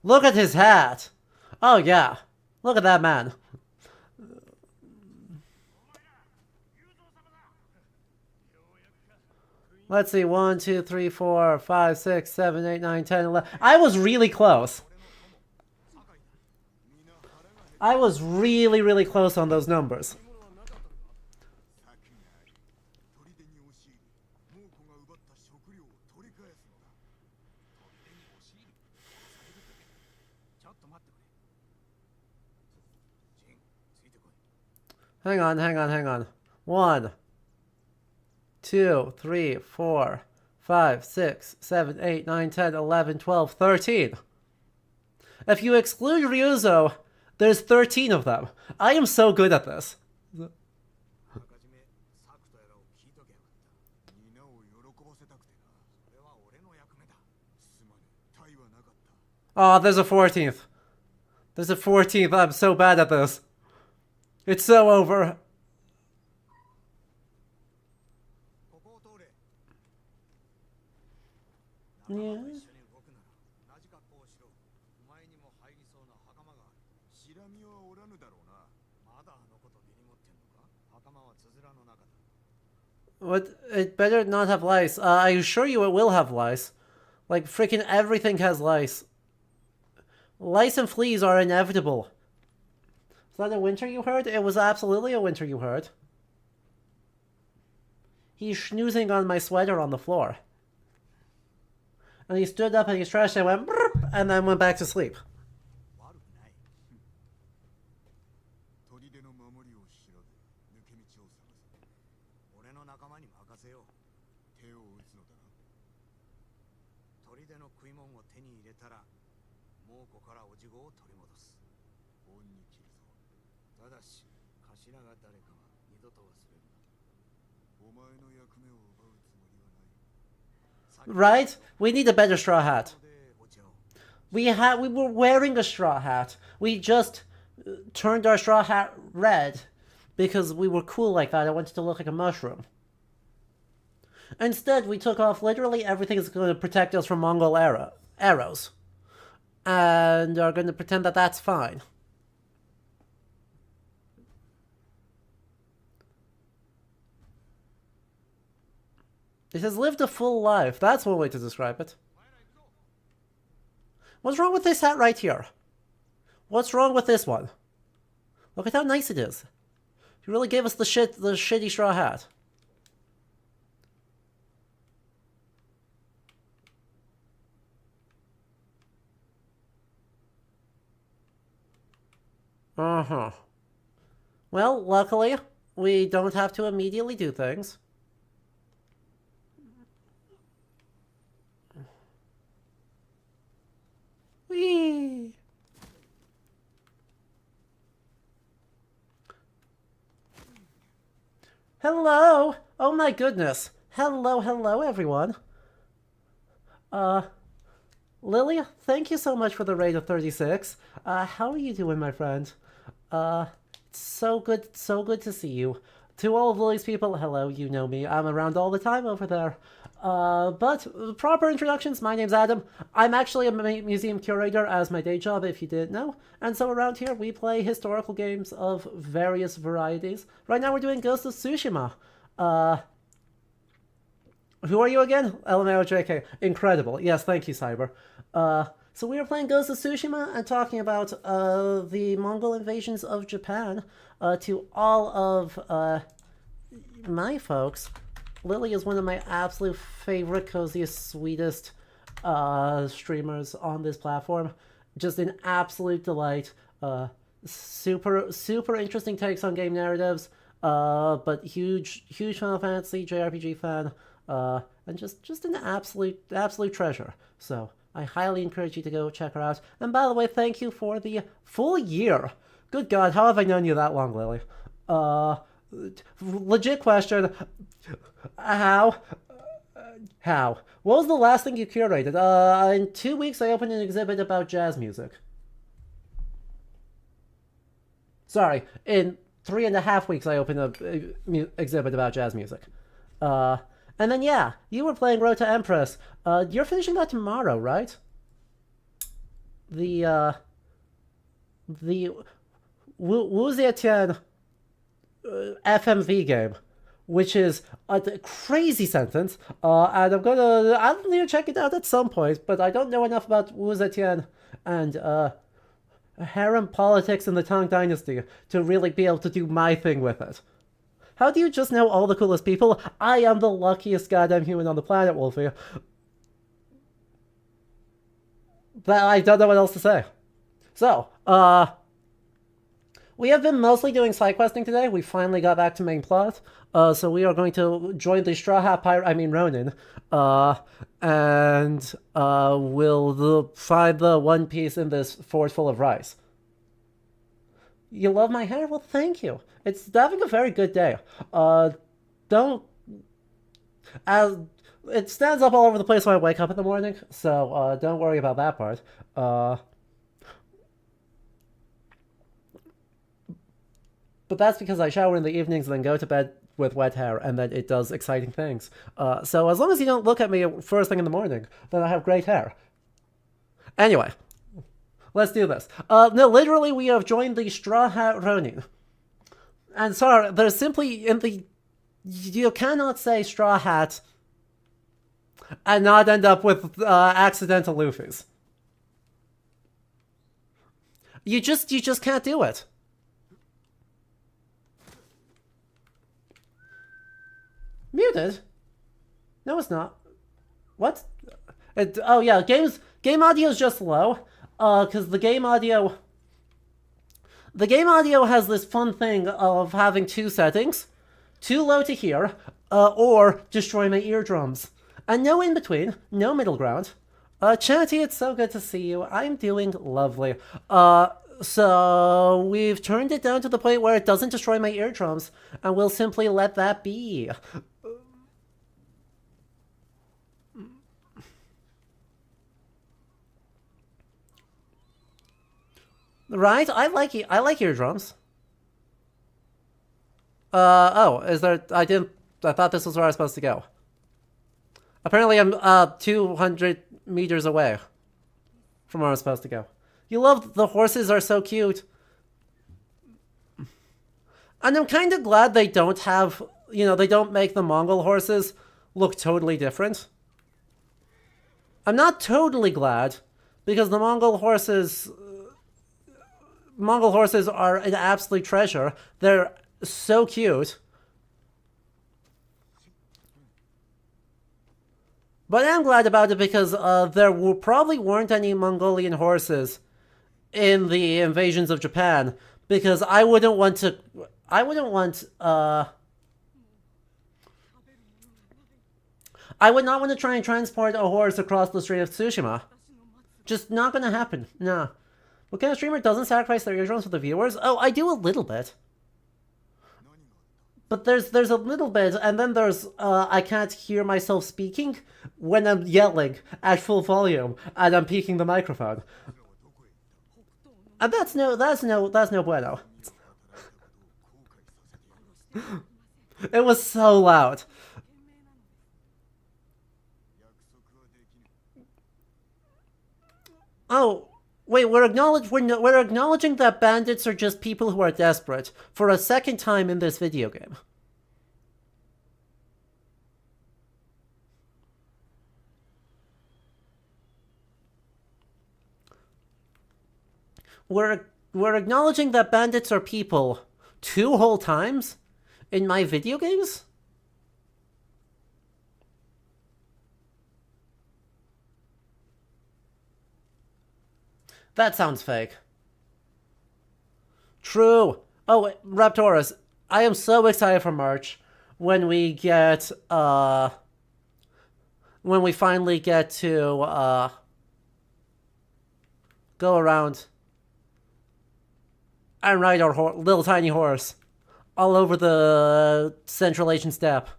Look at his hat. Oh yeah. Look at that man. Let's see, 1, 2, 3, 4, 5, 6, 7, 8, 9, 10, 11. I was really close. I was really, really close on those numbers. Hang on. 1, 2, 3, 4, 5, 6, 7, 8, 9, 10, 11, 12, 13. If you exclude Ryuzo, there's 13 of them. I am so good at this. Oh, there's a 14th. There's a 14th. I'm so bad at this. It's so over. Yeah. What? It better not have lice. I assure you it will have lice. Like, freaking everything has lice. Lice and fleas are inevitable. Is that a winter you heard? It was absolutely a winter you heard. He's schnoozing on my sweater on the floor. And he stood up and he stretched and went brrp, and then went back to sleep. 仲間に任せよう。手を打つのだな。砦の食い物を手に入れたら、もうここからおじごを取り戻す。恩に切るぞ。ただし、頭が誰かは二度と忘れるな。お前の役目を奪うつもりはない。Right? We need a better straw hat. We were wearing a straw hat. We just turned our straw hat red because we were cool like that. I wanted to look like a mushroom. Instead, we took off literally everything that's going to protect us from Mongol arrows. And are going to pretend that that's fine. It has lived a full life. That's one way to describe it. What's wrong with this hat right here? What's wrong with this one? Look at how nice it is. He really gave us the shitty straw hat. Uh-huh. Well, luckily, we don't have to immediately do things. Whee! Hello! Oh my goodness. Hello, everyone. Lily, thank you so much for the raid of 36. How are you doing, my friend? So good to see you. To all of Lily's people, hello, you know me. I'm around all the time over there. But proper introductions, my name's Adam. I'm actually a museum curator as my day job, if you didn't know. And so around here, we play historical games of various varieties. Right now, we're doing Ghost of Tsushima. Who are you again? LMAO JK. Incredible. Yes, thank you, Cyber. So we are playing Ghost of Tsushima and talking about the Mongol invasions of Japan. To all of my folks, Lily is one of my absolute favorite, coziest, sweetest streamers on this platform. Just an absolute delight. Super interesting takes on game narratives. But huge Final Fantasy JRPG fan. And just an absolute treasure. So I highly encourage you to go check her out. And by the way, thank you for the full year. Good God, how have I known you that long, Lily? Legit question. How? What was the last thing you curated? In 2 weeks, I opened an exhibit about jazz music. Sorry, in 3.5 weeks, I opened an exhibit about jazz music. And then, yeah, you were playing Road to Empress. You're finishing that tomorrow, right? The Wu Zetian FMV game, which is a crazy sentence, and I'll need to check it out at some point, but I don't know enough about Wu Zetian and harem politics in the Tang Dynasty to really be able to do my thing with it. How do you just know all the coolest people? I am the luckiest goddamn human on the planet, Wolfie. But I don't know what else to say. So, we have been mostly doing side questing today. We finally got back to main plot. So we are going to join the Straw Hat Ronin. And we'll find the One Piece in this fort full of rice. You love my hair? Well, thank you. It's having a very good day. It stands up all over the place when I wake up in the morning, so don't worry about that part. But that's because I shower in the evenings and then go to bed with wet hair, and then it does exciting things. So as long as you don't look at me first thing in the morning, then I have great hair. Anyway, let's do this. No, literally, we have joined the Straw Hat Ronin. And sorry, there's simply you cannot say Straw Hat and not end up with accidental Luffy's. You just can't do it. Muted? No, it's not. What? Oh yeah, game audio is just low. Because the game audio has this fun thing of having two settings. Too low to hear, or destroy my eardrums. And no in between, no middle ground. Chanty, it's so good to see you. I'm doing lovely. So we've turned it down to the point where it doesn't destroy my eardrums, and we'll simply let that be. Right? I like eardrums. Oh, is there... I thought this was where I was supposed to go. Apparently I'm, 200 meters away from where I'm supposed to go. You love... The horses are so cute. And I'm kind of glad they don't have... You know, they don't make the Mongol horses look totally different. I'm not totally glad, because the Mongol horses are an absolute treasure. They're so cute. But I'm glad about it because there probably weren't any Mongolian horses in the invasions of Japan, because I would not want to try and transport a horse across the Strait of Tsushima. Just not gonna happen. Nah. What kind of streamer doesn't sacrifice their eardrums for the viewers? Oh, I do a little bit. But there's a little bit, and then there's I can't hear myself speaking when I'm yelling at full volume and I'm peaking the microphone. And that's no bueno. It was so loud. Oh, wait, we're acknowledging that bandits are just people who are desperate for a second time in this video game. We're acknowledging that bandits are people 2 whole times in my video games? That sounds fake. True. Oh, Raptorus, I am so excited for March when we get, when we finally get to, go around and ride our little tiny horse all over the Central Asian steppe.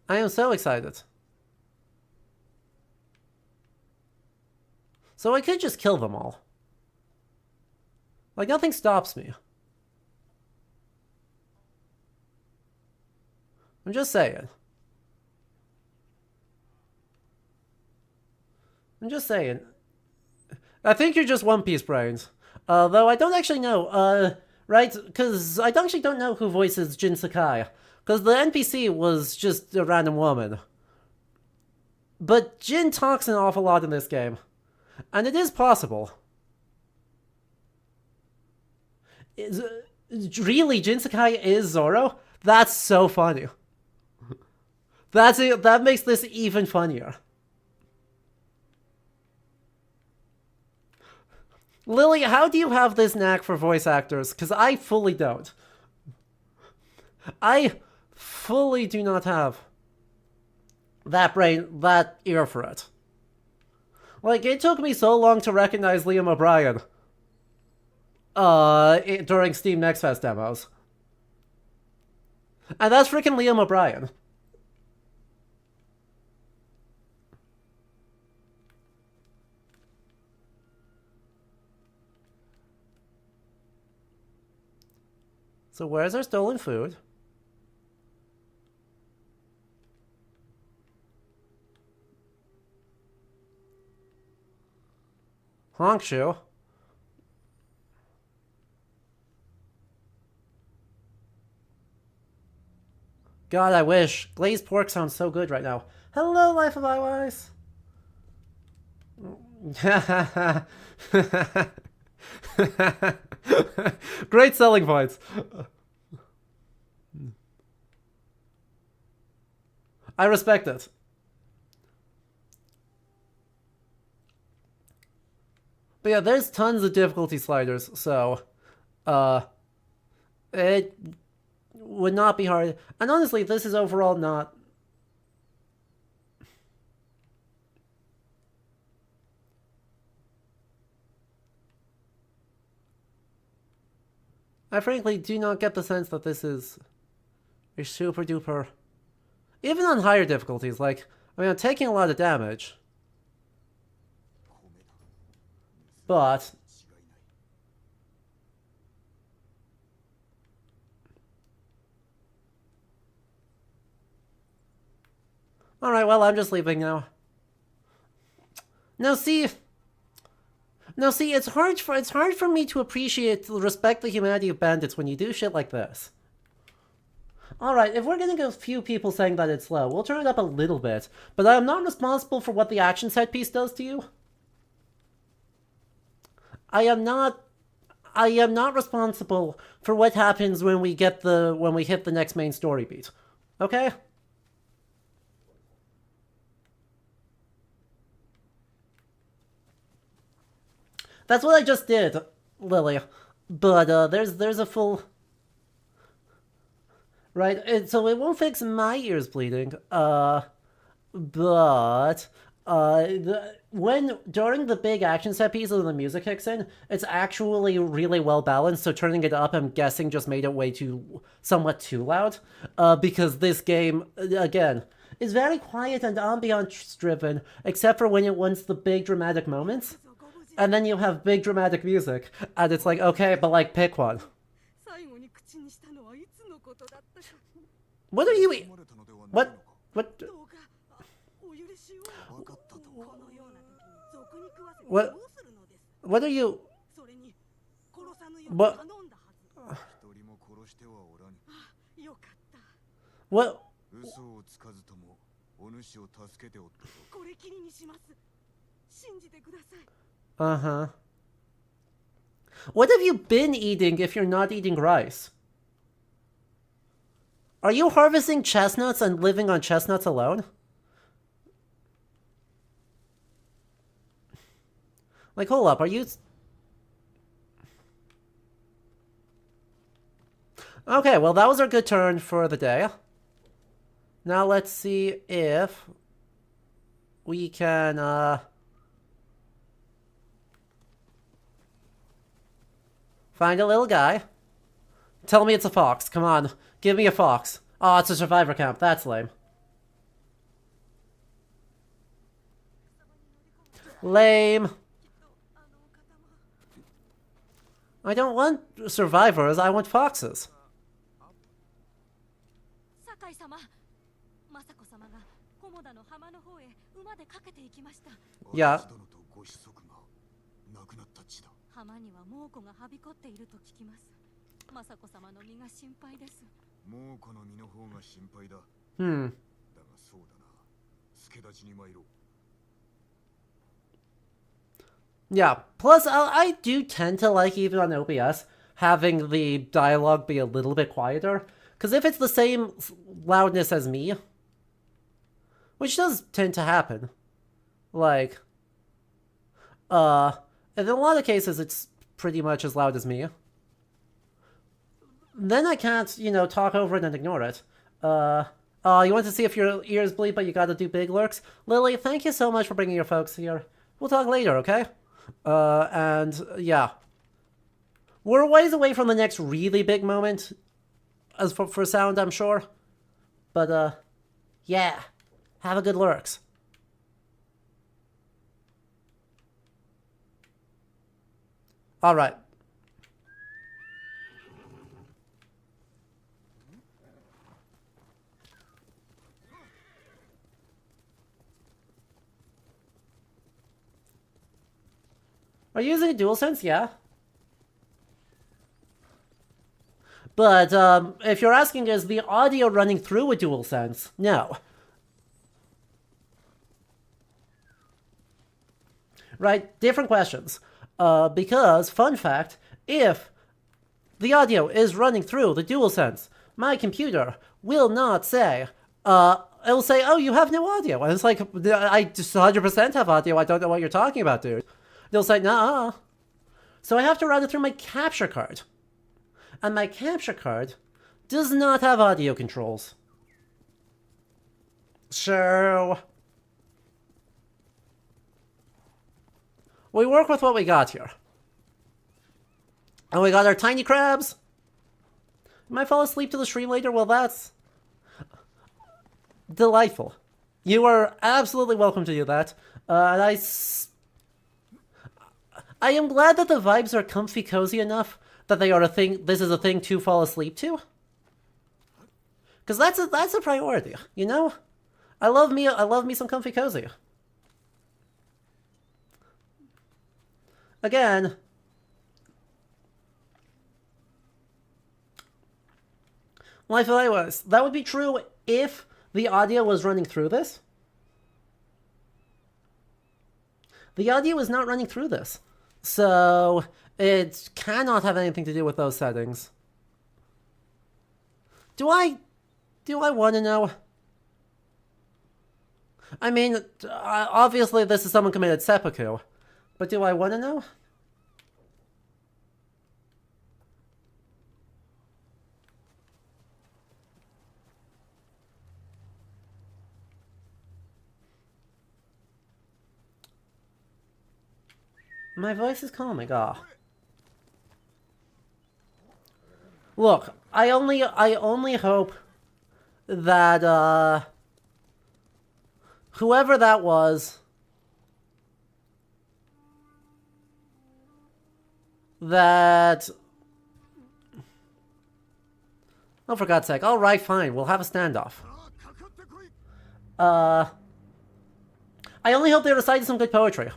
I am so excited. So I could just kill them all. Like, nothing stops me. I'm just saying. I think you're just One Piece brains. Though I don't actually know, right? Because I actually don't know who voices Jin Sakai. Because the NPC was just a random woman. But Jin talks an awful lot in this game. And it is possible. Really, Jin Sakai is Zoro? That's so funny. That makes this even funnier. Lily, how do you have this knack for voice actors? Because I fully don't. I fully do not have that ear for it. Like, it took me so long to recognize Liam O'Brien during Steam Next Fest demos. And that's freaking Liam O'Brien. So where's our stolen food? Hongshu. God, I wish. Glazed pork sounds so good right now. Hello, Life of Eyewise. Great selling points. I respect it. But yeah, there's tons of difficulty sliders, so it would not be hard. And honestly, this is overall not... I frankly do not get the sense that this is a super duper... Even on higher difficulties, like, I mean, I'm taking a lot of damage. But... Alright, well, I'm just leaving now. Now see, it's hard for me to appreciate, respect the humanity of bandits when you do shit like this. Alright, if we're gonna get a few people saying that it's slow, we'll turn it up a little bit. But I am not responsible for what the action set piece does to you. I am not responsible for what happens when we hit the next main story beat. Okay? That's what I just did, Lily. But there's a full... Right, so it won't fix my ears bleeding. But during the big action set pieces and the music kicks in, it's actually really well balanced. So turning it up, I'm guessing, just made it somewhat too loud. Because this game, again, is very quiet and ambiance driven, except for when it wants the big dramatic moments. And then you have big dramatic music, and it's like, okay, but like, pick one. What are you eating? What? What are you... What? What? Uh-huh. What have you been eating if you're not eating rice? Are you harvesting chestnuts and living on chestnuts alone? Like, hold up, are you... Okay, well, that was our good turn for the day. Now let's see if we can, find a little guy. Tell me it's a fox. Come on. Give me a fox. Oh, it's a survivor camp. That's lame. Lame. I don't want survivors. I want foxes. Yeah. 浜には猛虎がはびこっていると聞きます。雅子様の身が心配です。猛虎の身の方が心配だ。だがそうだな。助太刀に参ろう。Yeah, plus I do tend to like, even on OBS, having the dialogue be a little bit quieter. Because if it's the same loudness as me, which does tend to happen, like, and in a lot of cases, it's pretty much as loud as me. Then I can't, talk over it and ignore it. You want to see if your ears bleed, but you gotta do big lurks? Lily, thank you so much for bringing your folks here. We'll talk later, okay? And, yeah. We're a ways away from the next really big moment, as for sound, I'm sure. But, yeah. Have a good lurks. Alright. Are you using a DualSense? Yeah. But, if you're asking, is the audio running through a DualSense? No. Right? Different questions. Because, fun fact, if the audio is running through the DualSense, my computer will not say, it'll say, oh, you have no audio. And it's like, I just 100% have audio, I don't know what you're talking about, dude. They'll say, nah. So I have to route it through my capture card. And my capture card does not have audio controls. So we work with what we got here. And we got our tiny crabs. You might fall asleep to the stream later. Well, that's delightful. You are absolutely welcome to do that. And I am glad that the vibes are comfy cozy enough that they are a thing. This is a thing to fall asleep to. Because that's a priority, you know. I love me some comfy cozy. Again, life of iOS. That would be true if the audio was running through this. The audio is not running through this. So it cannot have anything to do with those settings. Do I want to know? I mean, obviously this is someone committed seppuku, but do I want to know? My voice is calming. Ah. Look, I only hope that whoever that was, that, oh, for God's sake. All right, fine. We'll have a standoff. I only hope they recited some good poetry.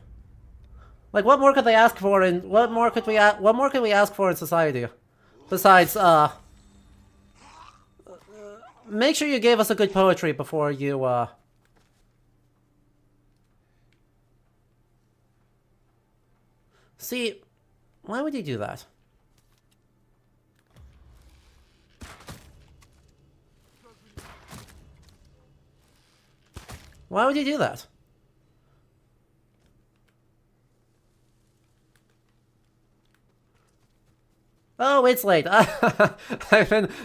Like, what more could they ask for? And what more could we ask for in society? Besides, make sure you gave us a good poetry before you, See, why would you do that? Why would you do that? Oh, it's late.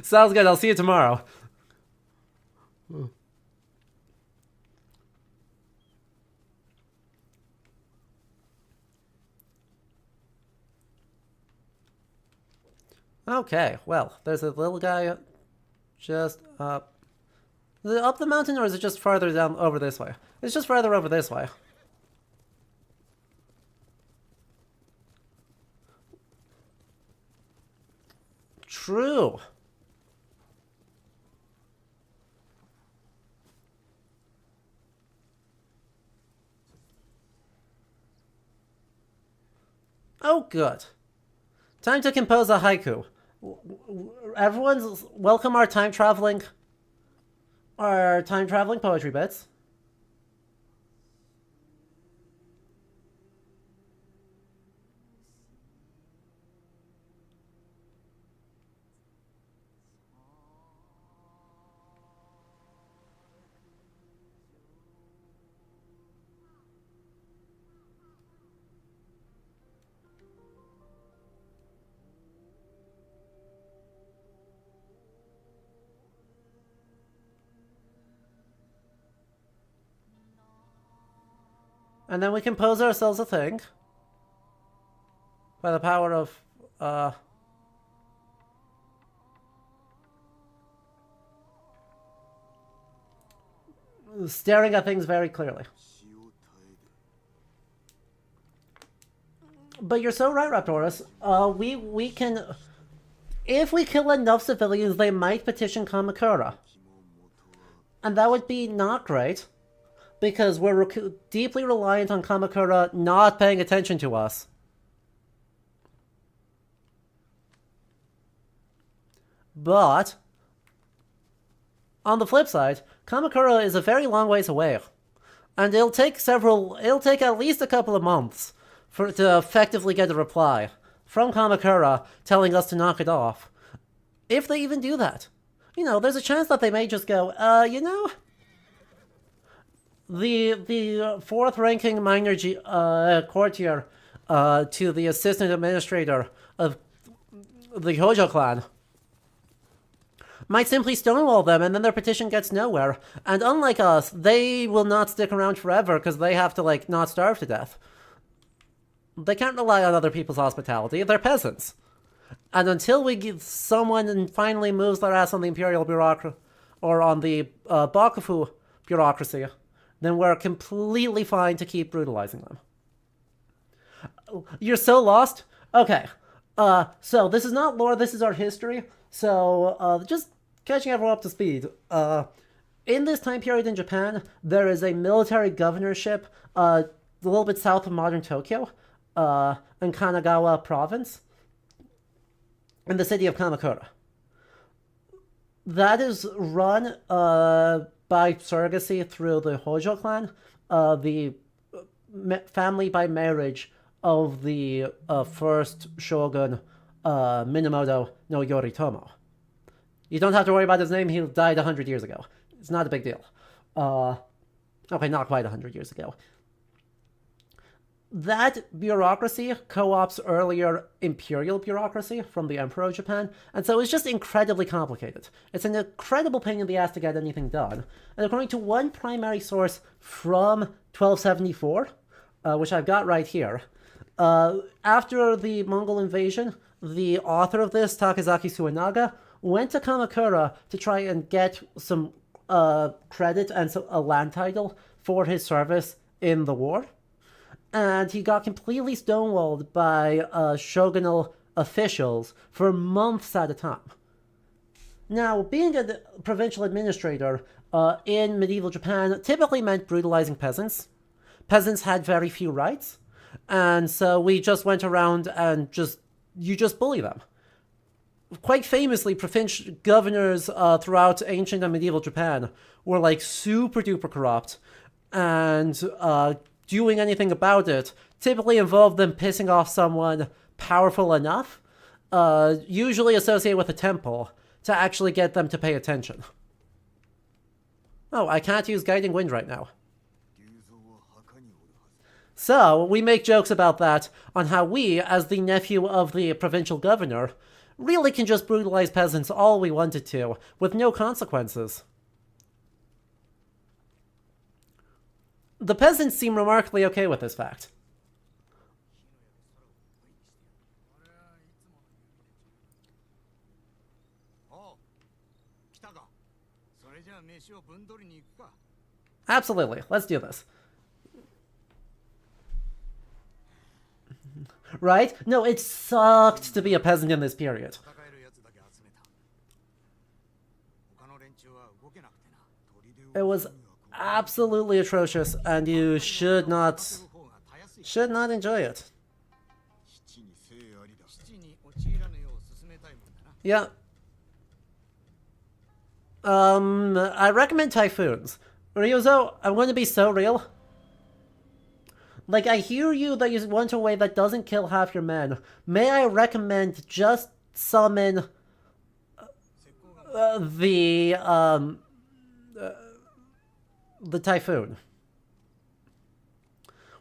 Sounds good. I'll see you tomorrow. Okay, well, there's a little guy just up. Is it up the mountain, or is it just farther down over this way? It's just farther over this way. True. Oh, good. Time to compose a haiku. Everyone's welcome our time traveling poetry bits. And then we compose ourselves a thing. By the power of, staring at things very clearly. But you're so right, Raptorus. We can... If we kill enough civilians, they might petition Kamakura. And that would be not great. Because we're deeply reliant on Kamakura not paying attention to us. But, on the flip side, Kamakura is a very long ways away. And it'll take at least a couple of months to effectively get a reply from Kamakura telling us to knock it off. If they even do that. You know, there's a chance that they may just go, you know... The fourth ranking minor courtier to the assistant administrator of the Hojo clan might simply stonewall them, and then their petition gets nowhere. And unlike us, they will not stick around forever because they have to, like, not starve to death. They can't rely on other people's hospitality. They're peasants. And until we give someone and finally moves their ass on the imperial bureaucracy, or on the Bakufu bureaucracy, then we're completely fine to keep brutalizing them. You're so lost? Okay. So this is not lore, this is our history. So, just catching everyone up to speed. In this time period in Japan, there is a military governorship a little bit south of modern Tokyo, in Kanagawa province, in the city of Kamakura. That is run by surrogacy through the Hojo clan, the family by marriage of the first shogun, Minamoto no Yoritomo. You don't have to worry about his name, he died 100 years ago. It's not a big deal. Okay, not quite 100 years ago. That bureaucracy co-ops earlier imperial bureaucracy from the Emperor of Japan, and so it's just incredibly complicated. It's an incredible pain in the ass to get anything done. And according to one primary source from 1274, which I've got right here, after the Mongol invasion, the author of this, Takazaki Suenaga, went to Kamakura to try and get some credit and a land title for his service in the war. And he got completely stonewalled by shogunal officials for months at a time. Now, being a provincial administrator in medieval Japan typically meant brutalizing peasants. Peasants had very few rights, and so we just went around and you just bully them. Quite famously, provincial governors throughout ancient and medieval Japan were like super duper corrupt, and doing anything about it typically involved them pissing off someone powerful enough, usually associated with a temple, to actually get them to pay attention. Oh, I can't use Guiding Wind right now. So, we make jokes about that, on how we, as the nephew of the provincial governor, really can just brutalize peasants all we wanted to, with no consequences. The peasants seem remarkably okay with this fact. Absolutely, let's do this. Right? No, it sucked to be a peasant in this period. It was absolutely atrocious, and you should not enjoy it. Yeah. I recommend Typhoons. Ryuzo, I'm going to be so real. Like, I hear you that you want a way that doesn't kill half your men. May I recommend just summon the Typhoon?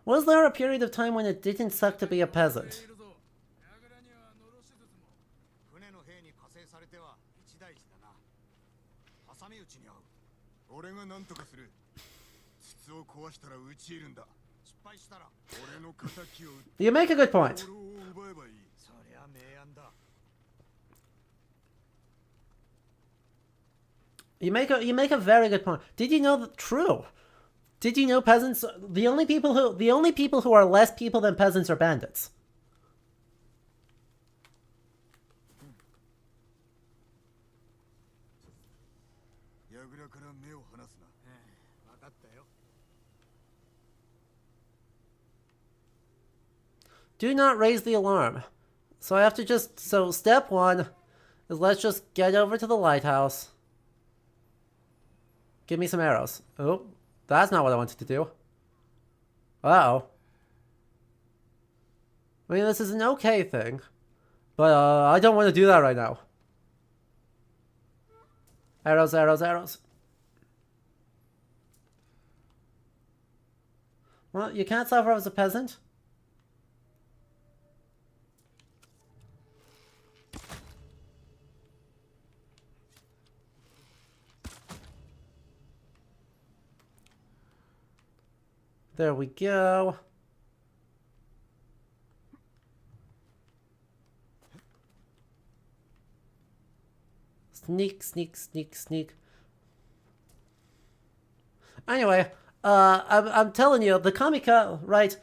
Was there a period of time when it didn't suck to be a peasant? You make a good point. You make a very good point. Did you know that? True. Did you know peasants? The only people who are less people than peasants are bandits. Do not raise the alarm. So I have to so step one is let's just get over to the lighthouse. Give me some arrows. Oh, that's not what I wanted to do. Uh-oh. I mean, this is an okay thing, but I don't want to do that right now. Arrows, arrows, arrows. Well, you can't suffer as a peasant. There we go. Sneak, sneak, sneak, sneak. Anyway, I'm telling you, the Kamikaze, right?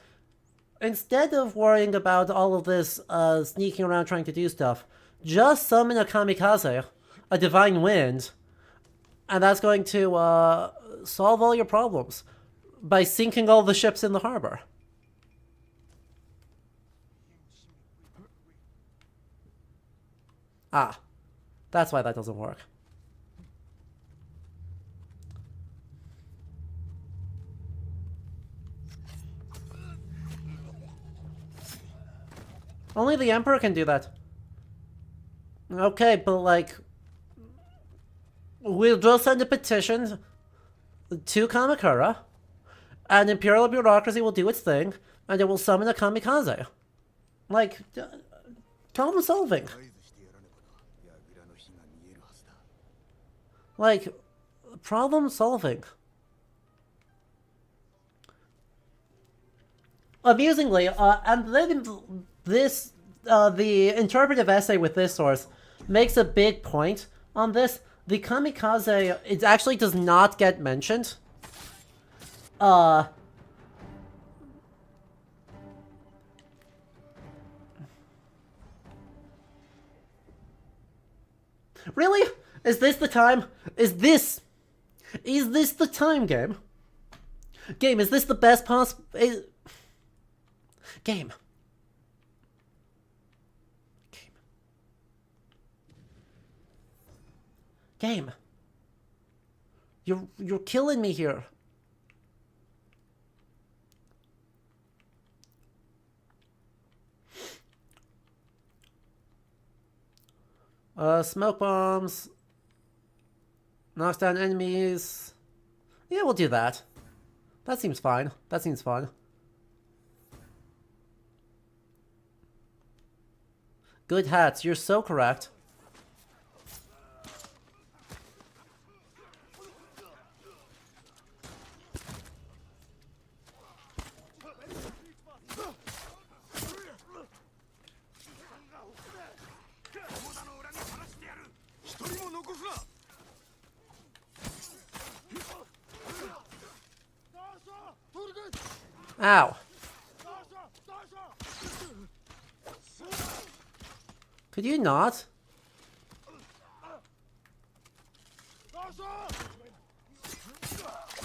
Instead of worrying about all of this sneaking around trying to do stuff, just summon a Kamikaze, a Divine Wind, and that's going to solve all your problems by sinking all the ships in the harbor. Ah, that's why that doesn't work. Only the Emperor can do that. Okay, but like, we'll just send a petition to Kamakura, and Imperial bureaucracy will do its thing, and it will summon a Kamikaze. Like, problem solving. Like, problem solving. Amusingly, and then this, the interpretive essay with this source makes a big point on this. The Kamikaze, it actually does not get mentioned. Really? Is this the time? Is this the time, game? Game, is this the best possible... Game. Game. You're killing me here. Smoke bombs. Knocks down enemies. Yeah, we'll do that. That seems fine. That seems fun. Good hats, you're so correct. Ow. Could you not?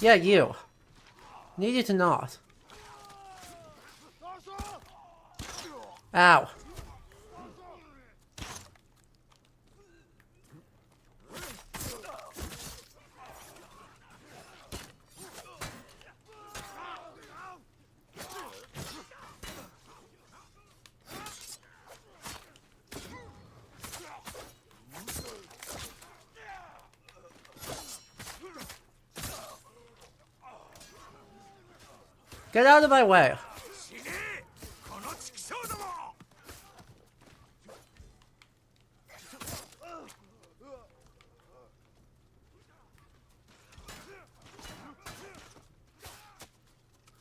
Yeah, you. Need you to not. Ow. Get out of my way.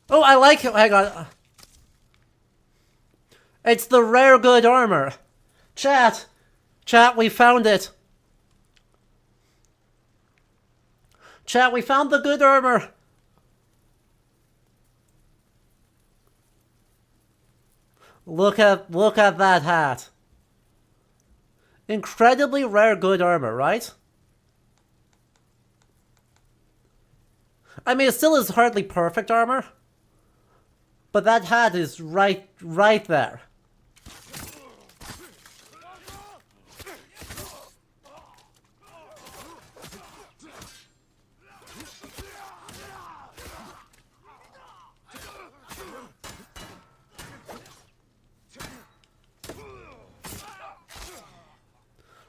Oh, I like it. Hang on. It's the rare good armor. Chat. Chat, we found it. Chat, we found the good armor. Look at that hat. Incredibly rare good armor, right? I mean, it still is hardly perfect armor, but that hat is right there.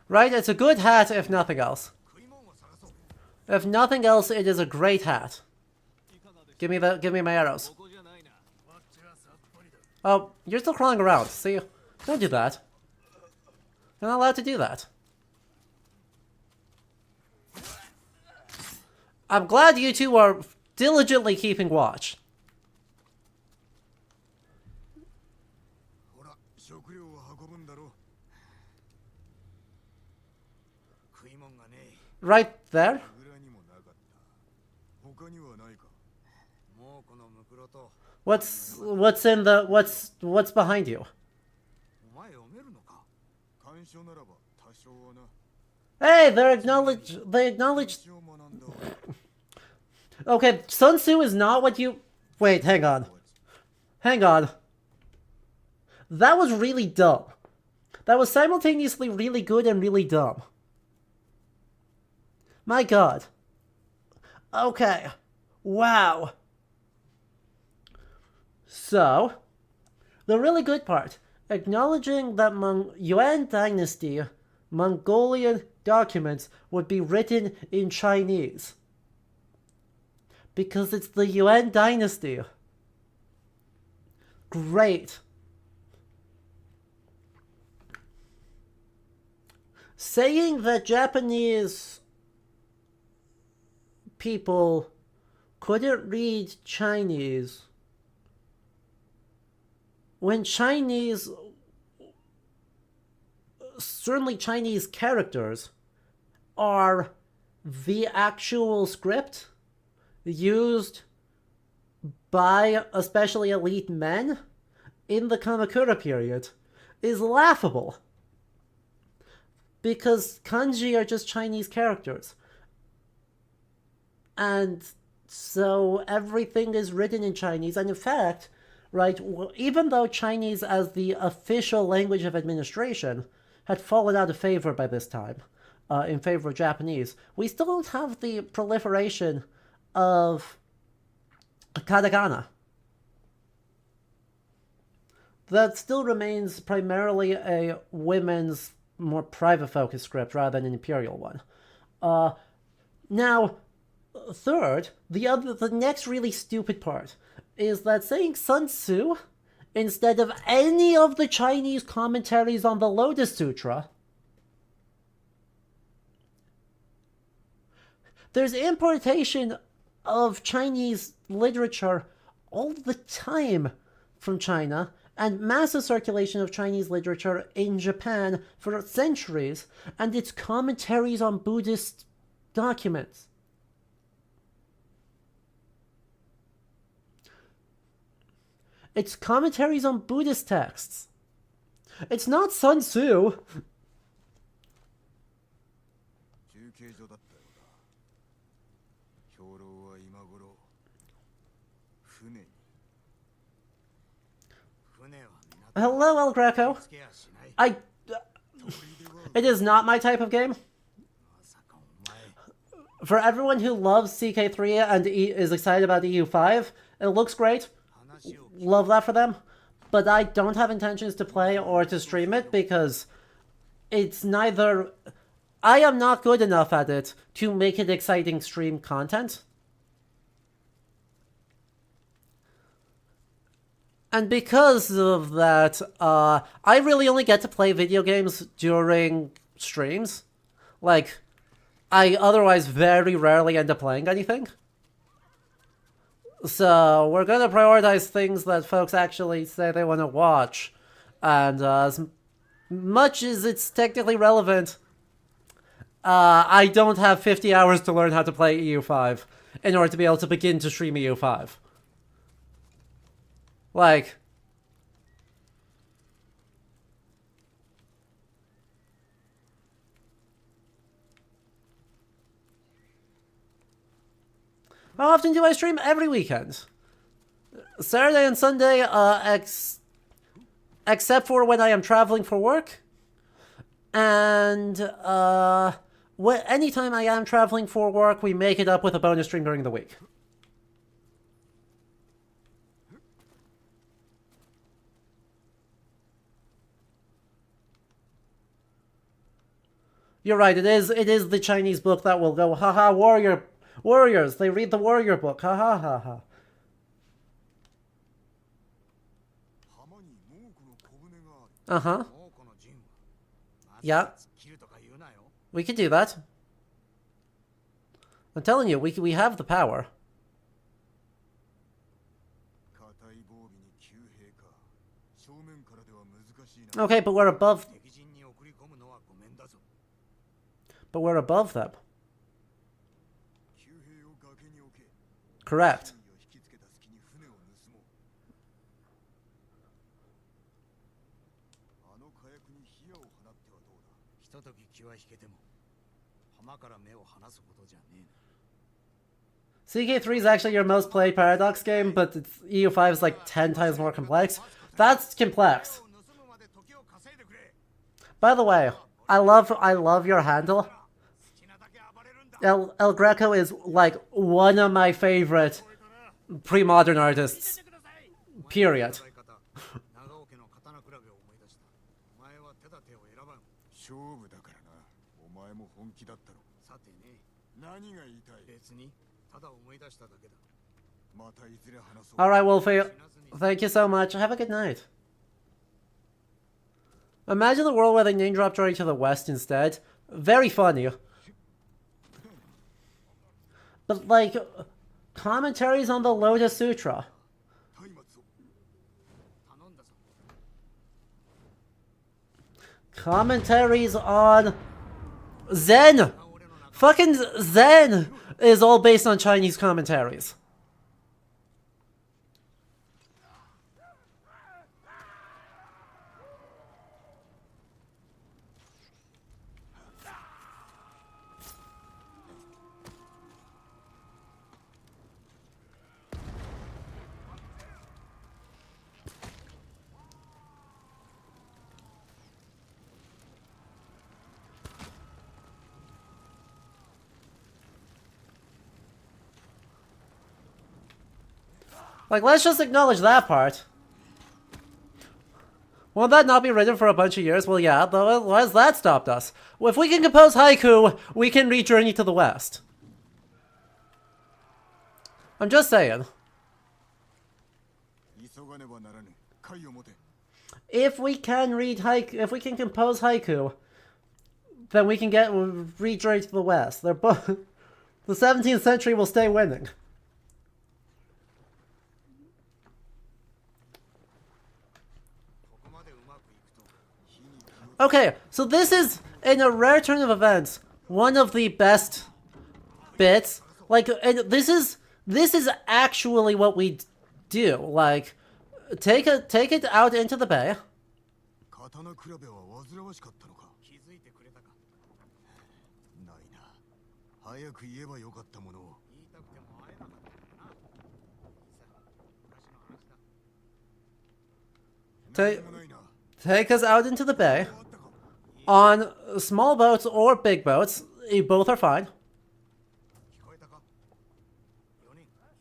Right? It's a good hat, if nothing else. If nothing else, it is a great hat. Give me my arrows. Oh, you're still crawling around. See? Don't do that. You're not allowed to do that. I'm glad you two are diligently keeping watch. 食料を運ぶんだろう。食い物がねえ。 Right there. 裏にもなかった。他にはないか。もうこのムクロと。What's in the what's behind you? お前読めるのか。干渉ならば多少はな。Hey, they acknowledge. Okay, Sun Tzu is not what you... Wait, hang on. Hang on. That was really dumb. That was simultaneously really good and really dumb. My god. Okay. Wow. So, the really good part. Acknowledging that Yuan Dynasty Mongolian documents would be written in Chinese. Because it's the Yuan Dynasty. Great. Saying that Japanese people couldn't read Chinese when Chinese, certainly Chinese characters, are the actual script used by especially elite men in the Kamakura period is laughable. Because kanji are just Chinese characters. And so everything is written in Chinese. And in fact, right, even though Chinese as the official language of administration had fallen out of favor by this time, in favor of Japanese, we still don't have the proliferation of katakana. That still remains primarily a women's, more private-focused script rather than an imperial one. Now, third, the next really stupid part is that saying Sun Tzu instead of any of the Chinese commentaries on the Lotus Sutra. There's importation of Chinese literature all the time from China, and massive circulation of Chinese literature in Japan for centuries, and its commentaries on Buddhist documents. It's commentaries on Buddhist texts. It's not Sun Tzu. Hello, El Greco. It is not my type of game. For everyone who loves CK3 and is excited about EU5, it looks great. Love that for them. But I don't have intentions to play or to stream it because it's neither... I am not good enough at it to make it exciting stream content. And because of that, I really only get to play video games during streams. Like, I otherwise very rarely end up playing anything. So, we're going to prioritize things that folks actually say they want to watch. And as much as it's technically relevant, I don't have 50 hours to learn how to play EU5 in order to be able to begin to stream EU5. Like, how often do I stream? Every weekend. Saturday and Sunday, except for when I am traveling for work. And, anytime I am traveling for work, we make it up with a bonus stream during the week. You're right, it is the Chinese book that will go, haha, warriors, they read the warrior book, ha ha ha ha. Uh-huh. Yeah. We could do that. I'm telling you, we have the power. Okay, but we're above. But we're above them. Correct. CK3 is actually your most played Paradox game, but EU5 is like 10 times more complex. That's complex. By the way, I love your handle. El Greco is like one of my favorite pre-modern artists. Period. Alright, Wolfie. Thank you so much. Have a good night. Imagine the world where they name drop Journey to the West instead. Very funny. But like, commentaries on the Lotus Sutra. Commentaries on Zen. Fucking Zen is all based on Chinese commentaries. Like, let's just acknowledge that part. Won't that not be written for a bunch of years? Well, yeah, though, why has that stopped us? Well, if we can compose haiku, we can read Journey to the West. I'm just saying. If we can read haiku, if we can compose haiku, then we can read Journey to the West. They're both. The 17th century will stay winning. Okay, so this is, in a rare turn of events, one of the best bits. Like, and this is actually what we do. Like, take it out into the bay. Take us out into the bay. On small boats or big boats, both are fine.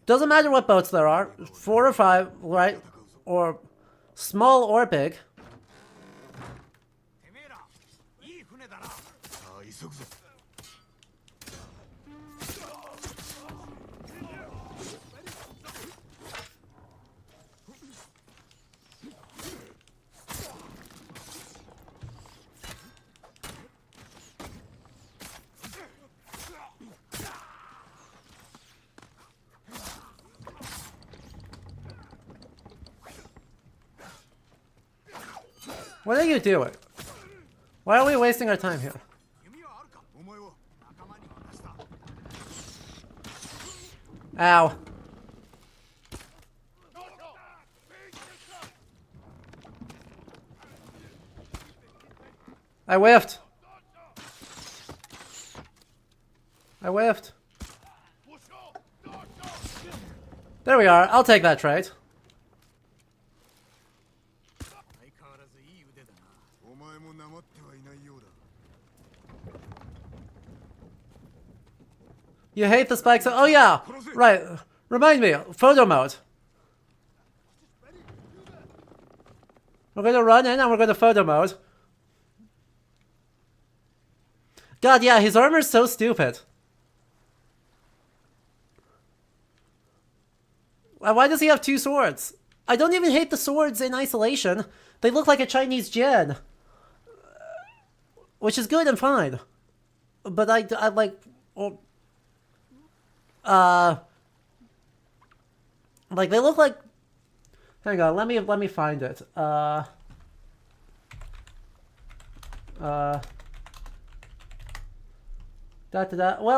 Doesn't matter what boats there are, 4 or 5, right? Or small or big. What are you doing? Why are we wasting our time here? Ow. I whiffed. I whiffed. There we are. I'll take that trade. You hate the spikes? Oh yeah, right. Remind me, photo mode. We're gonna run in and we're gonna photo mode. God, yeah, his armor's so stupid. Why does he have 2 swords? I don't even hate the swords in isolation. They look like a Chinese Jian. Which is good and fine. But I like... like, they look like Hang on, let me find it. Well,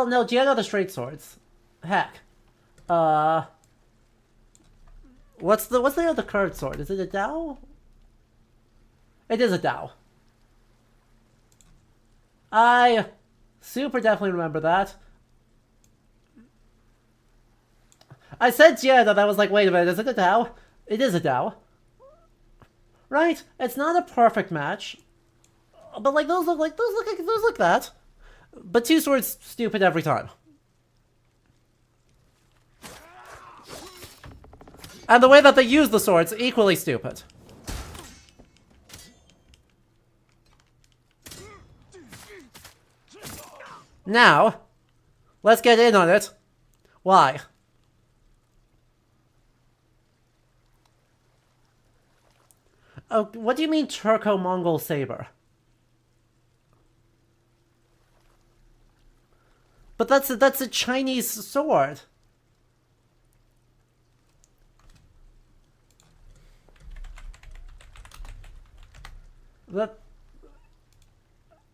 no, Gianna the straight swords. Heck. What's the other curved sword? Is it a Dao? It is a Dao. I super definitely remember that. I said Gianna, that was like, wait a minute, is it a Dao? It is a Dao. Right? It's not a perfect match. But like those look like that. But two swords stupid every time. And the way that they use the swords, equally stupid. Now, let's get in on it. Why? Oh, what do you mean Turco-Mongol saber? But that's a Chinese sword.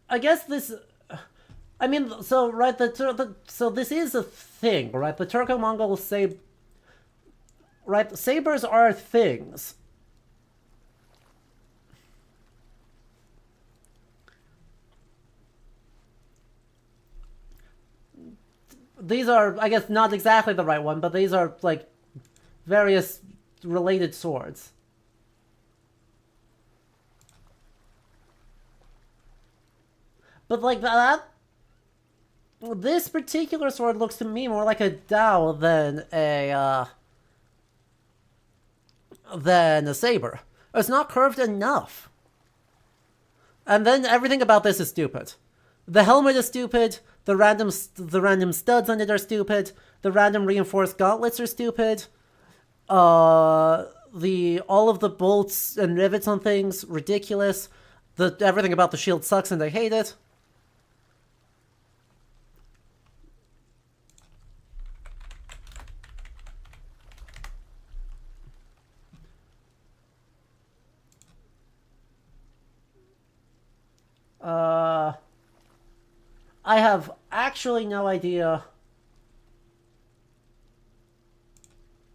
I guess this. I mean, so right, so this is a thing, right? The Turco-Mongol right? Sabers are things. These are, I guess, not exactly the right one, but these are like various related swords. But like that, this particular sword looks to me more like a Dao than a saber. It's not curved enough. And then everything about this is stupid. The helmet is stupid. The random studs on it are stupid. The random reinforced gauntlets are stupid. All of the bolts and rivets on things, ridiculous. Everything about the shield sucks and I hate it. I have actually no idea.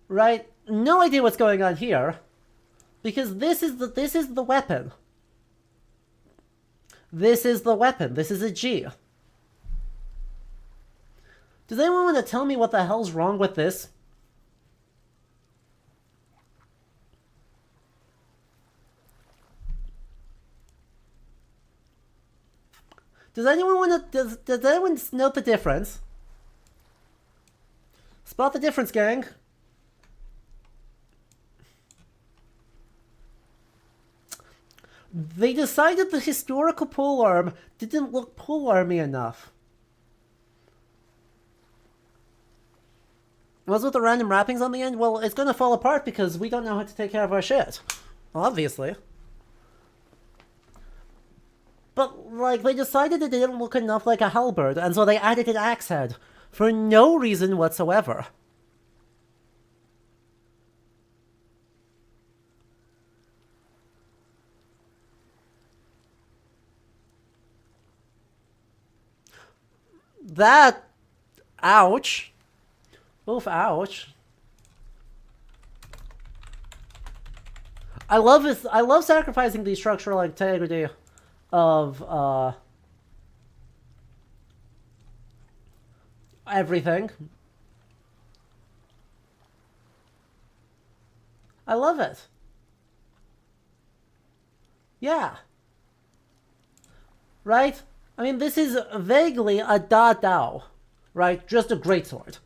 Right? No idea what's going on here. Because this is the weapon. This is the weapon. This is a G. Does anyone want to tell me what the hell's wrong with this? Does anyone want to... Does anyone note the difference? Spot the difference, gang. They decided the historical polearm didn't look polearmy enough. What's with the random wrappings on the end? Well, it's gonna fall apart because we don't know how to take care of our shit. Obviously. But, like, they decided it didn't look enough like a halberd, and so they added an axe head. For no reason whatsoever. That... Ouch. Oof, ouch. I love sacrificing the structural integrity of everything. I love it. Yeah. Right? I mean, this is vaguely a Da Dao, right? Just a greatsword.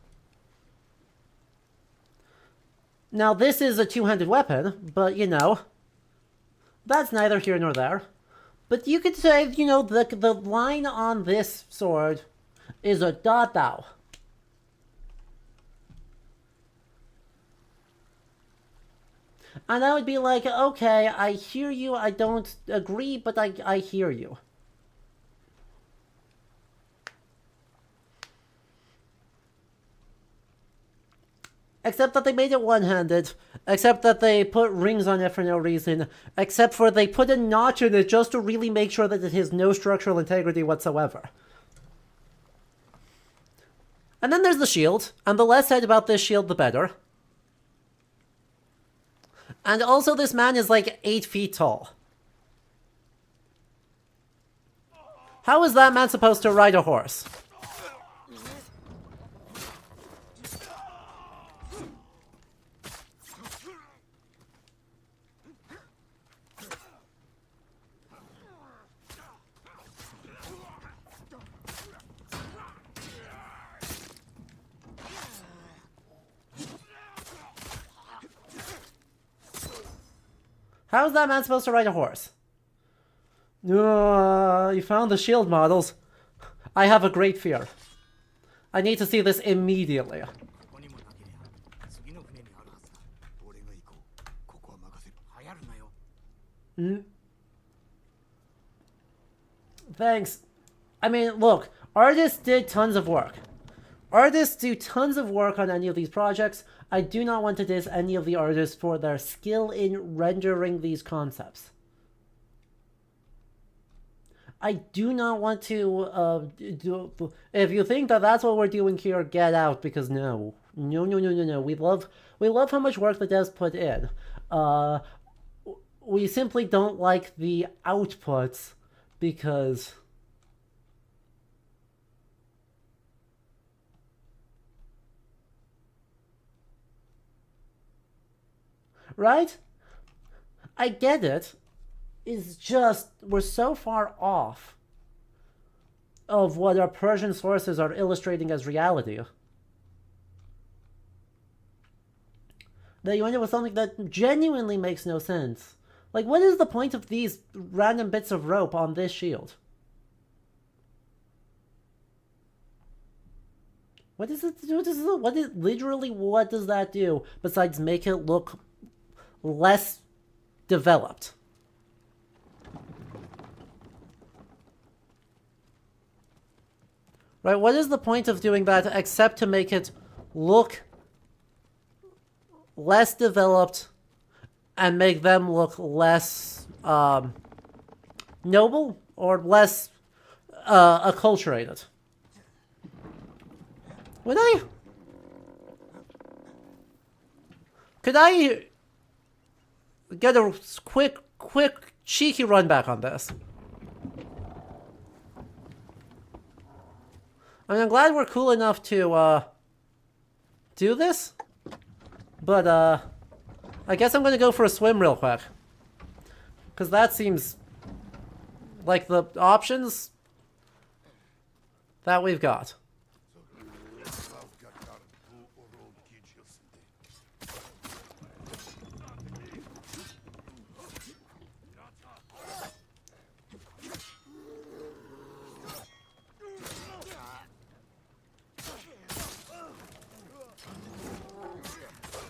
Now, this is a two-handed weapon, but, you know, that's neither here nor there. But you could say, you know, the line on this sword is a Da Dao. And I would be like, okay, I hear you, I don't agree, but I hear you. Except that they made it one-handed. Except that they put rings on it for no reason. Except for they put a notch in it just to really make sure that it has no structural integrity whatsoever. And then there's the shield. And the less said about this shield, the better. And also this man is like 8 feet tall. How is that man supposed to ride a horse? How is that man supposed to ride a horse? You found the shield models. I have a great fear. I need to see this immediately. Thanks. I mean, look, artists did tons of work. Artists do tons of work on any of these projects. I do not want to diss any of the artists for their skill in rendering these concepts. I do not want to if you think that that's what we're doing here, get out, because no. No. We love how much work the devs put in. We simply don't like the outputs because right? I get it. It's just, we're so far off of what our Persian sources are illustrating as reality that you end up with something that genuinely makes no sense. Like, what is the point of these random bits of rope on this shield? What does it do? What does that do besides make it look less developed? Right, what is the point of doing that except to make it look less developed and make them look less noble or less acculturated? Could I get a quick cheeky run back on this? I mean, I'm glad we're cool enough to do this, but I guess I'm gonna go for a swim real quick, because that seems like the options that we've got.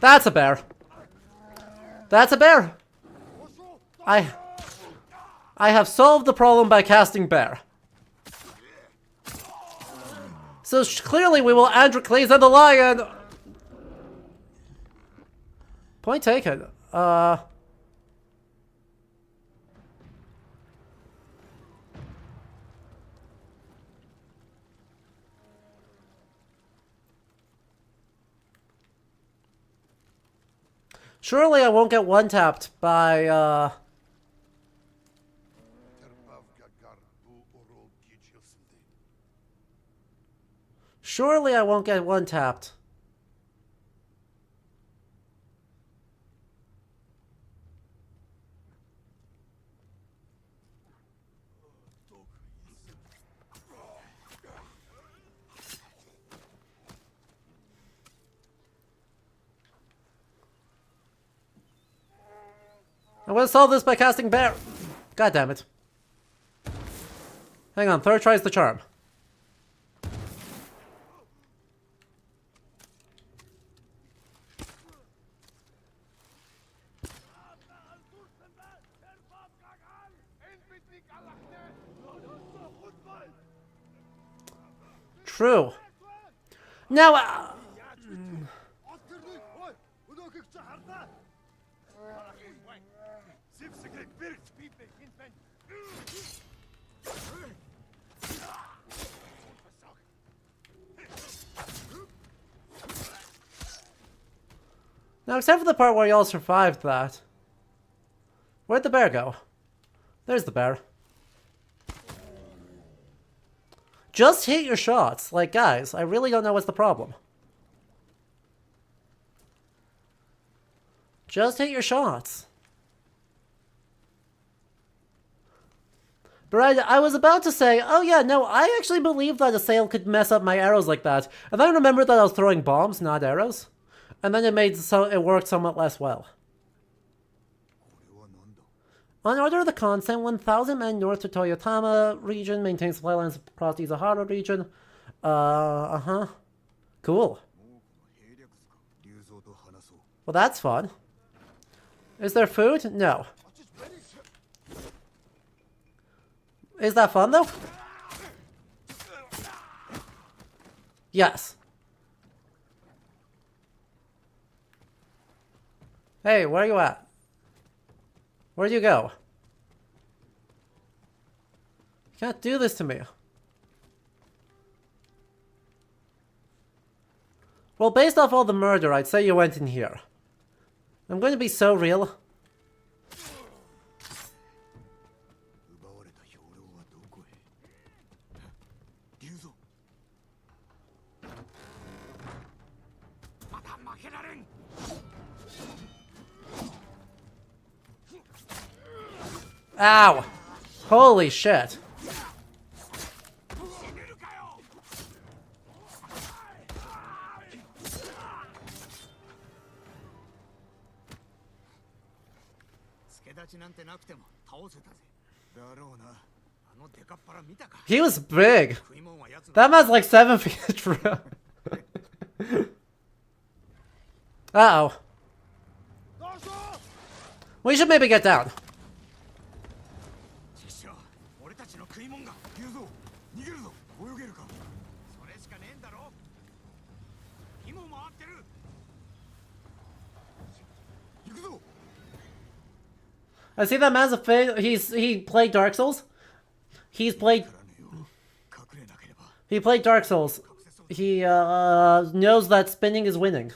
That's a bear. That's a bear. I have solved the problem by casting bear. So clearly we will Androcles and the lion. Point taken. Surely I won't get one-tapped by, Surely I won't get one-tapped. I'm gonna solve this by casting bear. God damn it. Hang on, third try's the charm. True. Now, Now, except for the part where y'all survived that. Where'd the bear go? There's the bear. Just hit your shots. Like, guys, I really don't know what's the problem. Just hit your shots. But I was about to say, oh yeah, no, I actually believe that a sail could mess up my arrows like that. And then I remembered that I was throwing bombs, not arrows. And then it worked somewhat less well. On order of the Khan, send 1,000 men north to Toyotama region, maintain supply lines across the Izahara region. Cool. Well, that's fun. Is there food? No. Is that fun, though? Yes. Hey, where are you at? Where'd you go? You can't do this to me. Well, based off all the murder, I'd say you went in here. I'm going to be so real. Ow! Holy shit. He was big. That man's like 7 feet true. Uh-oh. We should maybe get down. I see that man's a fan. He played Dark Souls. He played Dark Souls. He knows that spinning is winning.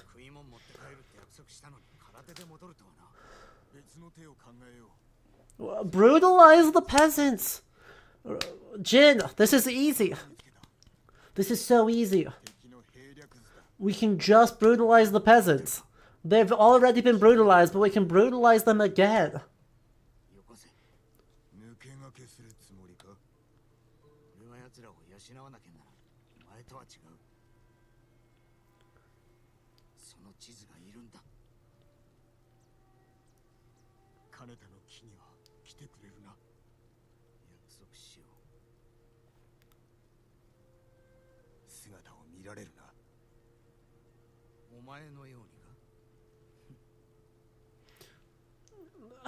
Brutalize the peasants. Jin, this is easy. This is so easy. We can just brutalize the peasants. They've already been brutalized, but we can brutalize them again.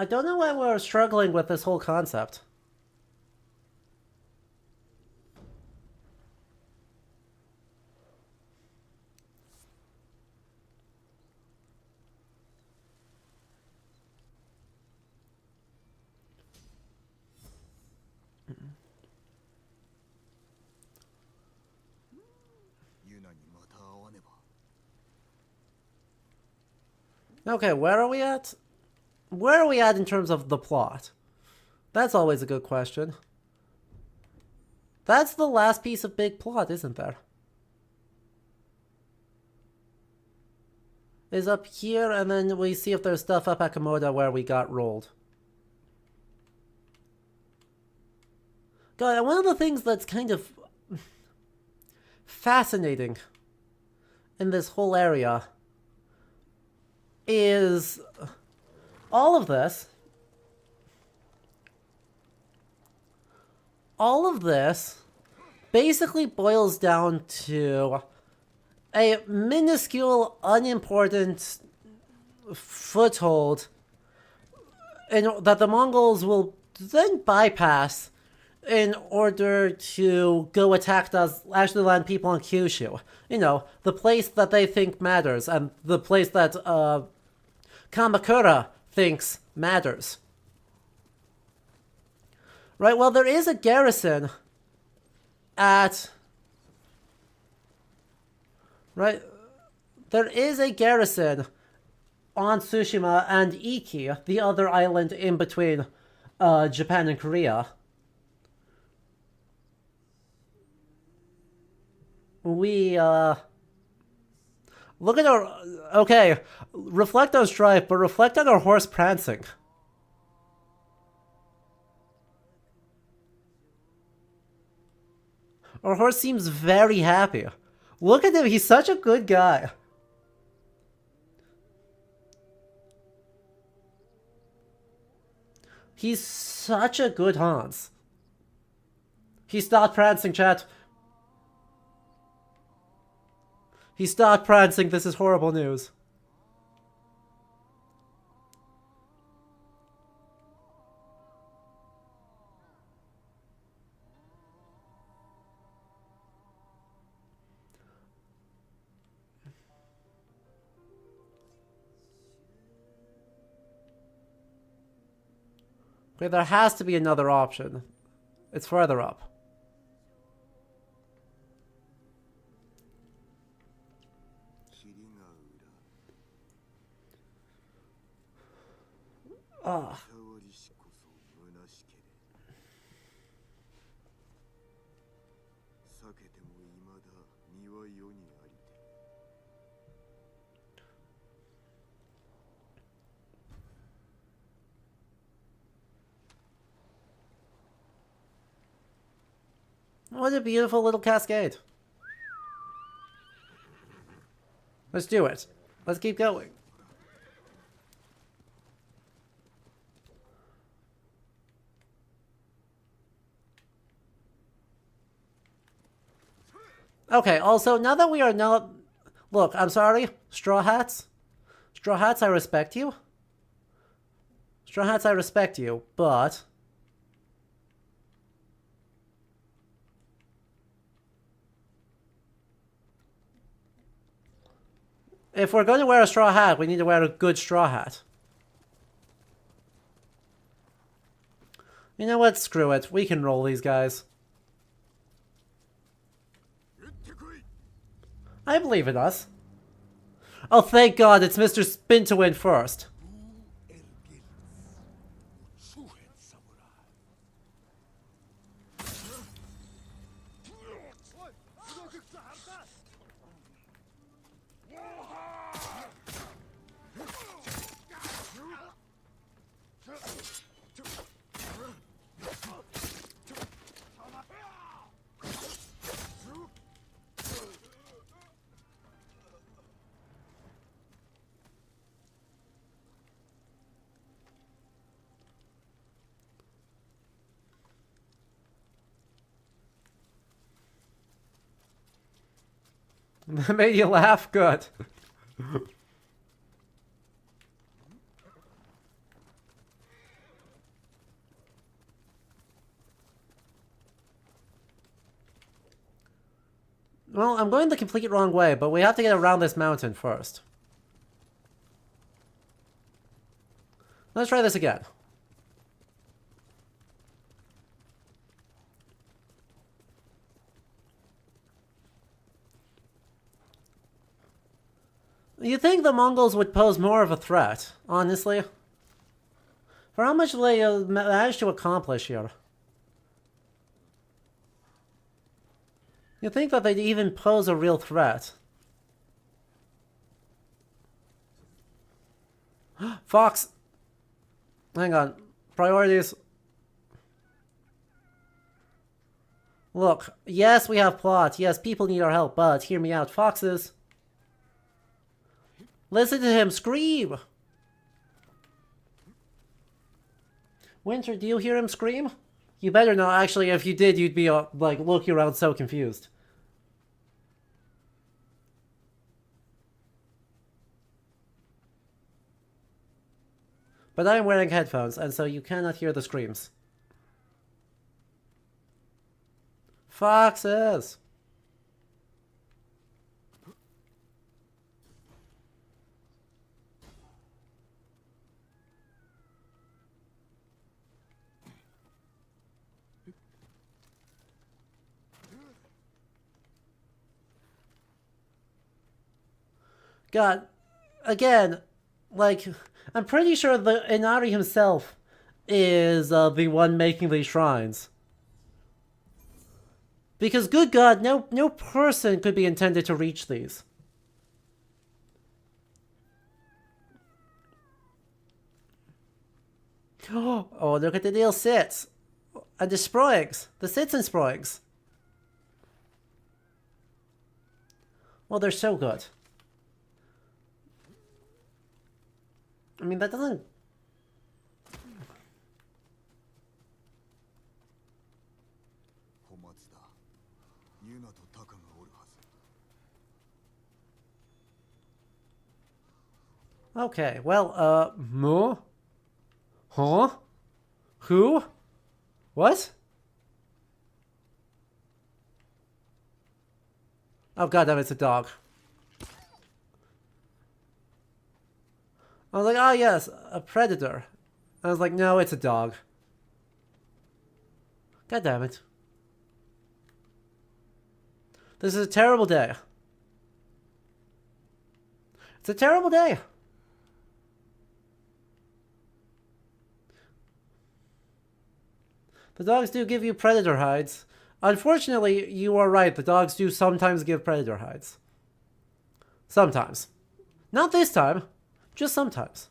I don't know why we're struggling with this whole concept. Okay, where are we at? Where are we at in terms of the plot? That's always a good question. That's the last piece of big plot, isn't there? Is up here, and then we see if there's stuff up at Komoda where we got rolled. God, and one of the things that's kind of fascinating in this whole area is all of this basically boils down to a minuscule, unimportant foothold that the Mongols will then bypass in order to go attack the actually land people on Kyushu. You know, the place that they think matters, and the place that Kamakura thinks matters. Right, well, there is a garrison at... Right, there is a garrison on Tsushima and Iki, the other island in between Japan and Korea. We, look at our... Okay, reflect on strife, but reflect on our horse prancing. Our horse seems very happy. Look at him, he's such a good guy. He's such a good Hans. He stopped prancing, chat. He stopped prancing, this is horrible news. Okay, there has to be another option. It's further up. Ah. What a beautiful little cascade. Let's do it. Let's keep going. Okay, also, now that we are not... Look, I'm sorry, Straw Hats. Straw Hats, I respect you. Straw Hats, I respect you, but... if we're going to wear a straw hat, we need to wear a good straw hat. You know what? Screw it. We can roll these guys. I believe in us. Oh, thank God, it's Mr. Spin to win first. That made you laugh? Good. Well, I'm going the complete wrong way, but we have to get around this mountain first. Let's try this again. You'd think the Mongols would pose more of a threat, honestly. For how much they managed to accomplish here. You'd think that they'd even pose a real threat. Fox! Hang on. Priorities. Look, yes, we have plot. Yes, people need our help, but hear me out. Foxes. Listen to him scream! Winter, do you hear him scream? You better not. Actually, if you did, you'd be, like, looking around so confused. But I'm wearing headphones, and so you cannot hear the screams. Foxes! God, again, like, I'm pretty sure the Inari himself is the one making these shrines. Because, good God, no person could be intended to reach these. Oh, look at the little sits. And the sprigs. The sits and sprigs. Well, they're so good. I mean, that doesn't... Okay, well, Mo? Huh? Who? What? Oh, goddamn, it's a dog. I was like, oh yes, a predator. I was like, no, it's a dog. God damn it. This is a terrible day. It's a terrible day. The dogs do give you predator hides. Unfortunately, you are right. The dogs do sometimes give predator hides. Sometimes. Not this time. Just sometimes.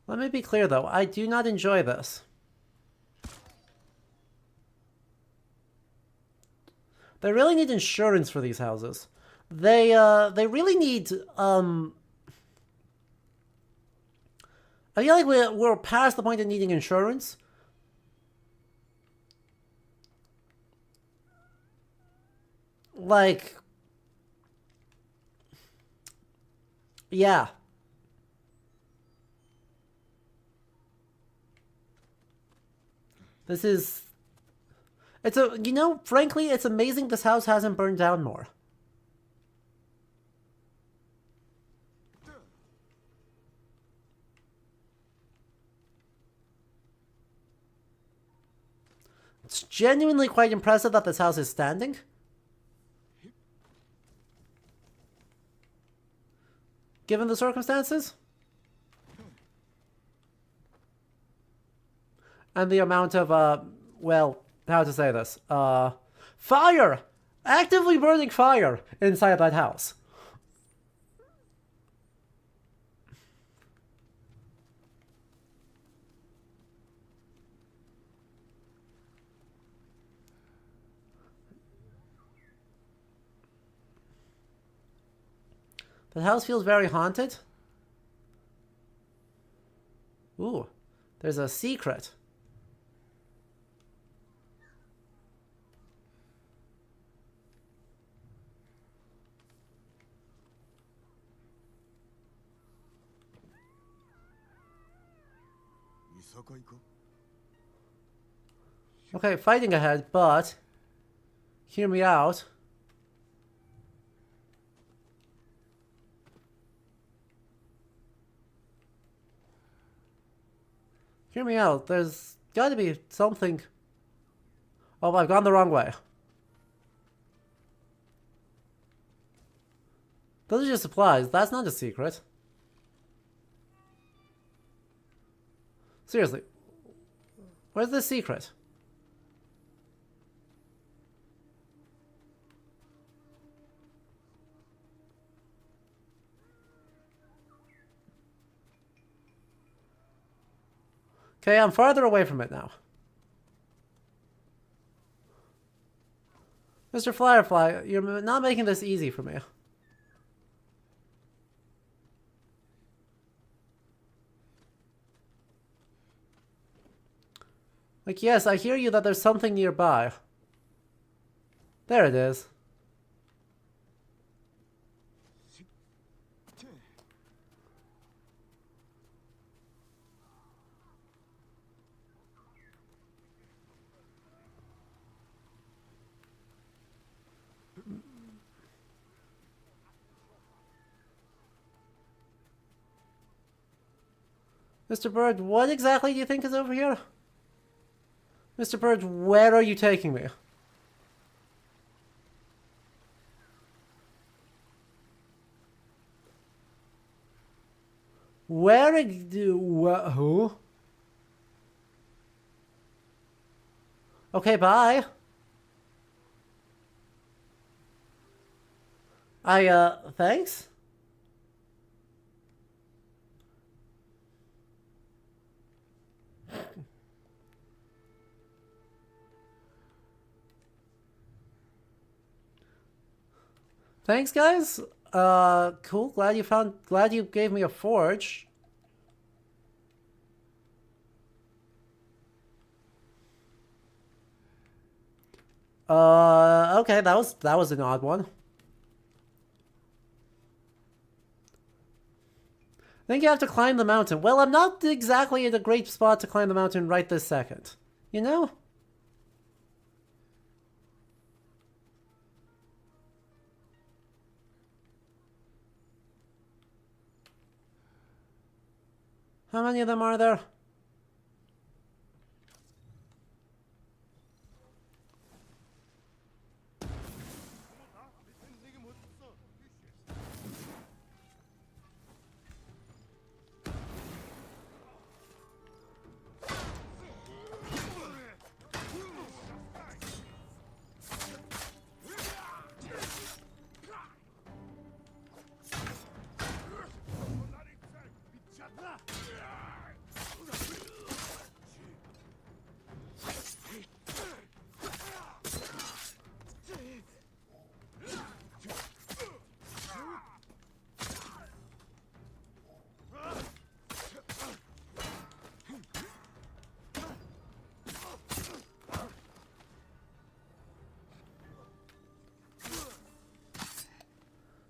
Let me be clear though, I do not enjoy this. They really need insurance for these houses. They really need, I feel like we're past the point of needing insurance. Like, yeah. This is... It's a... You know, frankly, it's amazing this house hasn't burned down more. It's genuinely quite impressive that this house is standing. Given the circumstances. And the amount of, well, how to say this? Fire! Actively burning fire inside that house. The house feels very haunted. Ooh, there's a secret. Okay, fighting ahead, but hear me out. Hear me out. There's got to be something. Oh, I've gone the wrong way. Those are just supplies. That's not a secret. Seriously. Where's the secret? Okay, I'm farther away from it now. Mr. Firefly, you're not making this easy for me. Like, yes, I hear you that there's something nearby. There it is. Mr. Bird, what exactly do you think is over here? Mr. Bird, where are you taking me? Where who? Okay, bye. Thanks? Thanks, guys. Cool. Glad you gave me a forge. Okay, that was an odd one. I think you have to climb the mountain. Well, I'm not exactly in a great spot to climb the mountain right this second. You know? How many of them are there?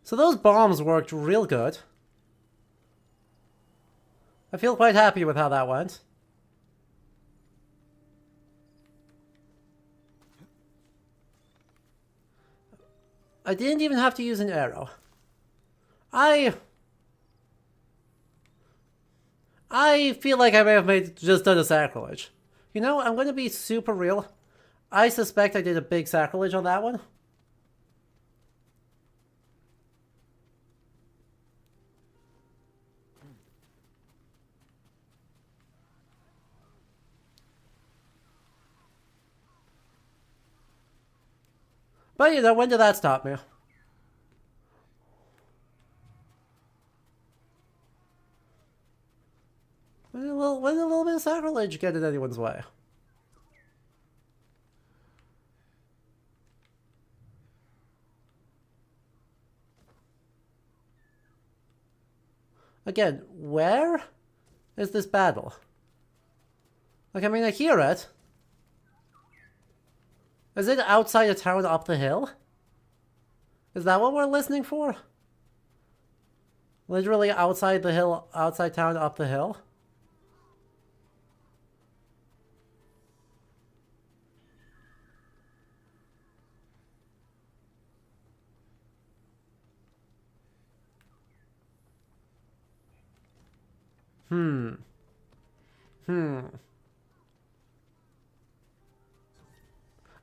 So those bombs worked real good. I feel quite happy with how that went. I didn't even have to use an arrow. I feel like I may have just done a sacrilege. You know, I'm going to be super real. I suspect I did a big sacrilege on that one. But you know, when did that stop me? When did a little bit of sacrilege get in anyone's way? Again, where is this battle? Like, I mean, I hear it. Is it outside a town up the hill? Is that what we're listening for? Literally outside the hill, outside town up the hill?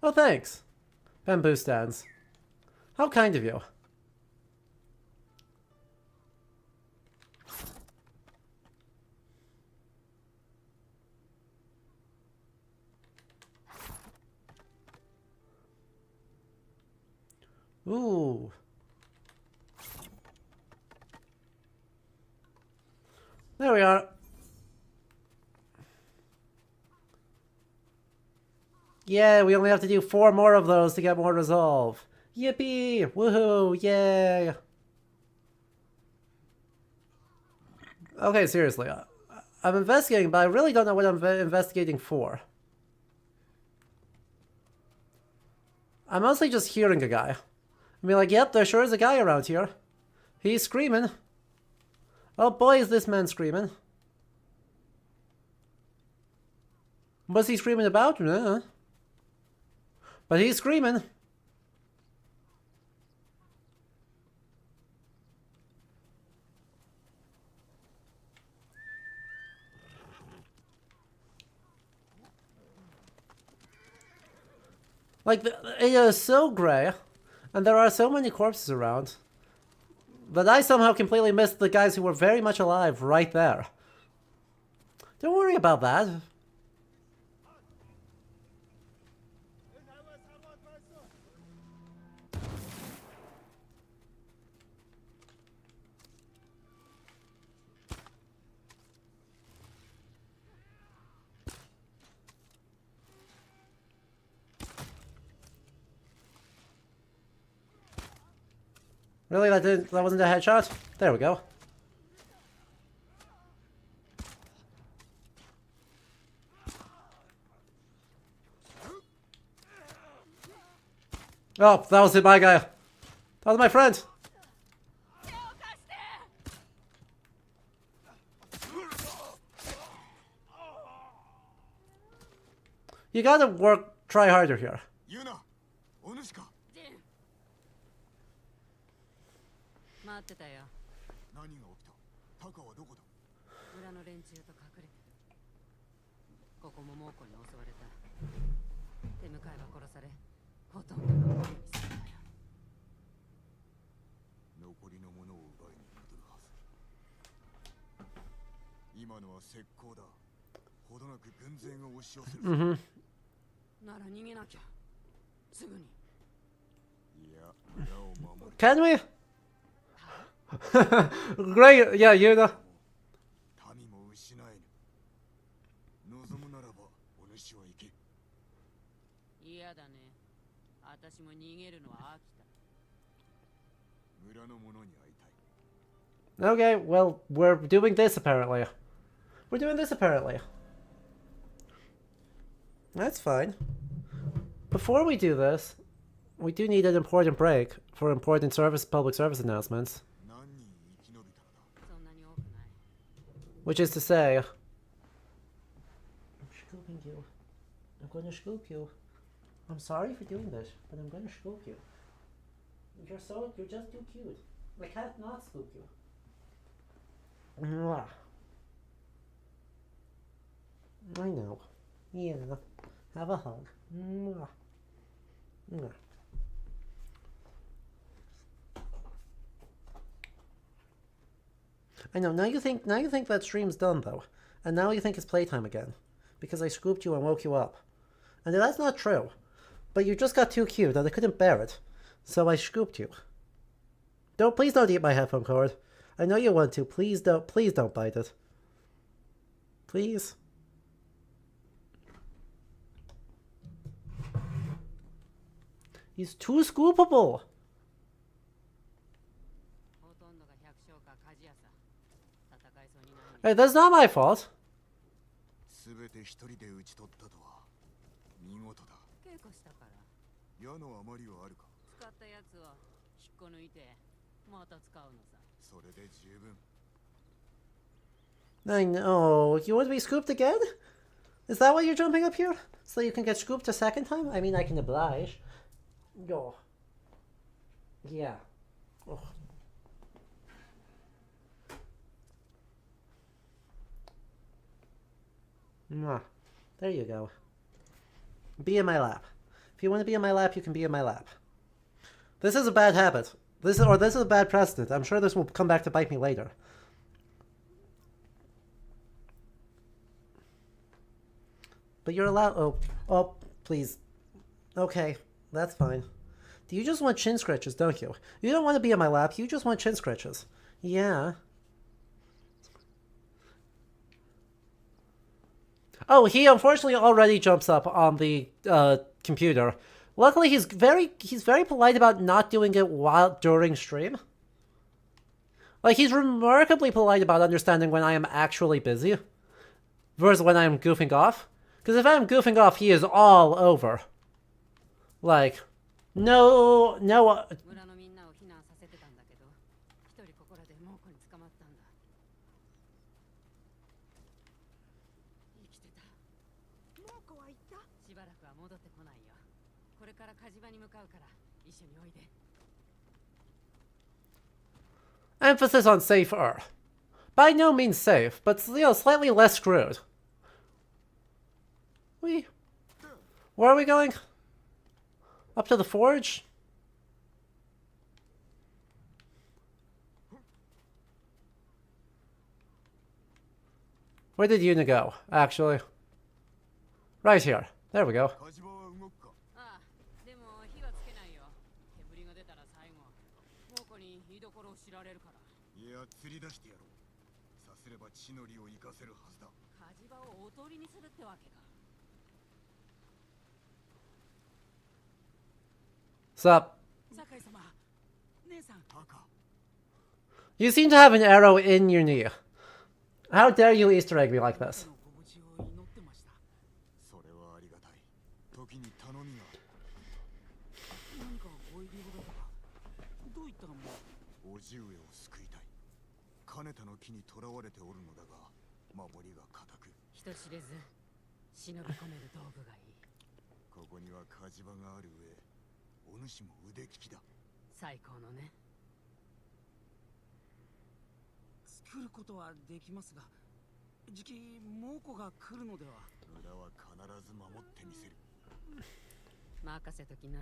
Oh, thanks. Bamboo stands. How kind of you. Ooh. There we are. Yeah, we only have to do 4 more of those to get more resolve. Yippee! Woohoo! Yay! Okay, seriously. I'm investigating, but I really don't know what I'm investigating for. I'm mostly just hearing a guy. I mean, like, yep, there sure is a guy around here. He's screaming. Oh boy, is this man screaming. What's he screaming about? But he's screaming. Like, it is so gray, and there are so many corpses around, that I somehow completely missed the guys who were very much alive right there. Don't worry about that. Really? That wasn't a headshot? There we go. Oh, that was my guy. That was my friend. You gotta try harder here. 待ってたよ。何が起きた？タカはどこだ？村の連中と隠れてる。ここも猛虎に襲われた。手向かいは殺され、ほとんどが鬼にされたよ。残りのものを奪いに戻るはず。今のは石膏だ。ほどなく軍勢が押し寄せる。なら逃げなきゃ。すぐに。いや、村を守る。Can we? Great, yeah, you know. 民も失えぬ。望むならば、お主は行け。嫌だね。私も逃げるのは飽きた。村の者に会いたい。 Okay, well, we're doing this apparently. We're doing this apparently. That's fine. Before we do this, we do need an important break for important public service announcements. Which is to say, I'm scooping you. I'm going to scoop you. I'm sorry for doing this, but I'm going to scoop you. You're just too cute. I can't not scoop you. Mwah. I know. Yeah. Have a hug. Mwah. Mwah. I know, now you think that stream's done though. And now you think it's playtime again. Because I scooped you and woke you up. And that's not true. But you just got too cute and I couldn't bear it. So I scooped you. Please don't eat my headphone cord. I know you want to. Please don't bite it. Please. He's too scoopable. Hey, that's not my fault. 全て一人で打ち取ったとは見事だ。稽古したから。矢の余りはあるか。使ったやつを引っこ抜いてまた使うのさ。それで十分。I know. You want to be scooped again? Is that why you're jumping up here? So you can get scooped a second time? I mean, I can oblige. Go. Yeah. Oh. There you go. Be in my lap. If you want to be in my lap, you can be in my lap. This is a bad habit. This is a bad precedent. I'm sure this will come back to bite me later. But you're allowed... Oh, please. Okay, that's fine. Do you just want chin scratches, don't you? You don't want to be in my lap, you just want chin scratches. Yeah. Oh, he unfortunately already jumps up on the computer. Luckily, he's very polite about not doing it during stream. Like, he's remarkably polite about understanding when I am actually busy versus when I'm goofing off. Because if I'm goofing off, he is all over. Like, no. Emphasis on safer. By no means safe, but slightly less screwed. Where are we going? Up to the forge? Where did Yuna go, actually? Right here. There we go. 火事場は動くか。ああ、でも火はつけないよ。煙が出たら最後、猛虎に居所を知られるから。いや、釣り出してやろう。さすれば地の利を生かせるはずだ。火事場をおとりにするってわけか。What's up? 酒井様、姉さん。バカ。 You seem to have an arrow in your knee. How dare you Easter egg me like this? のご無事を祈ってました。それはありがたい。時に頼みがある。何かご入り用だとか。どういったもの？叔父上を救いたい。金田の木に囚われておるのだが、守りが固く。人知れず忍び込める道具がいい。ここには火事場がある上、お主も腕利きだ。最高のね。作ることはできますが、じき猛虎が来るのでは。裏は必ず守ってみせる。任せときな。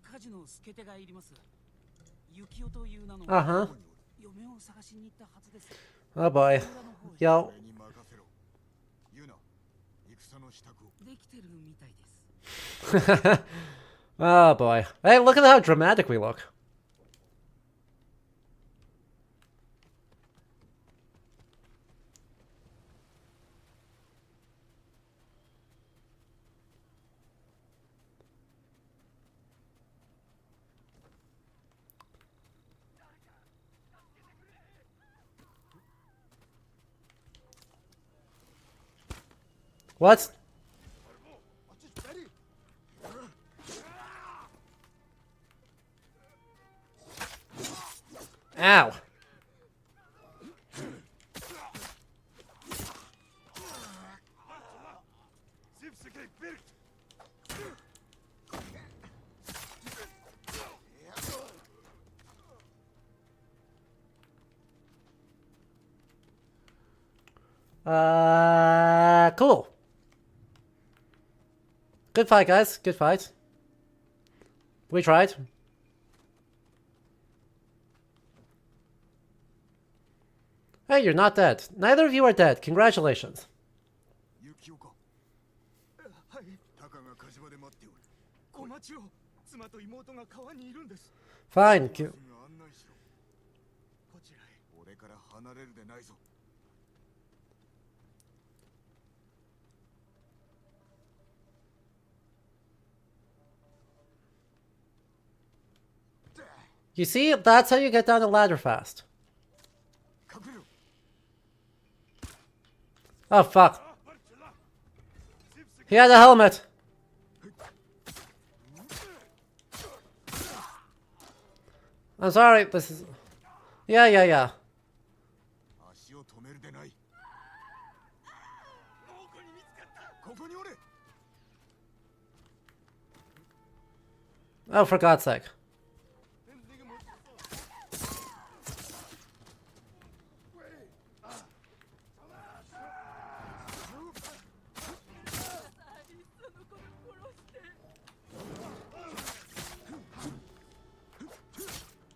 火事の助手がいります。幸男という名の Uh-huh. 嫁を探しに行ったはずです。 Oh boy. Yo. 俺に任せろ。ユナ、戦の支度を。できてるみたいです。Oh boy. Hey, look at how dramatic we look. What? Ow. Cool. Good fight, guys. Good fight. We tried. Hey, you're not dead. Neither of you are dead. Congratulations. 幸男か。はい。タカが火事場で待っておる。小町を妻と妹が川にいるんです。 Fine. すぐ案内しろ。こちらへ。俺から離れるでないぞ。You see, that's how you get down the ladder fast. 隠れろ。 Oh, fuck. He had a helmet. I'm sorry, this is... Yeah. 足を止めるでない。ここにおれ。 Oh, for God's sake.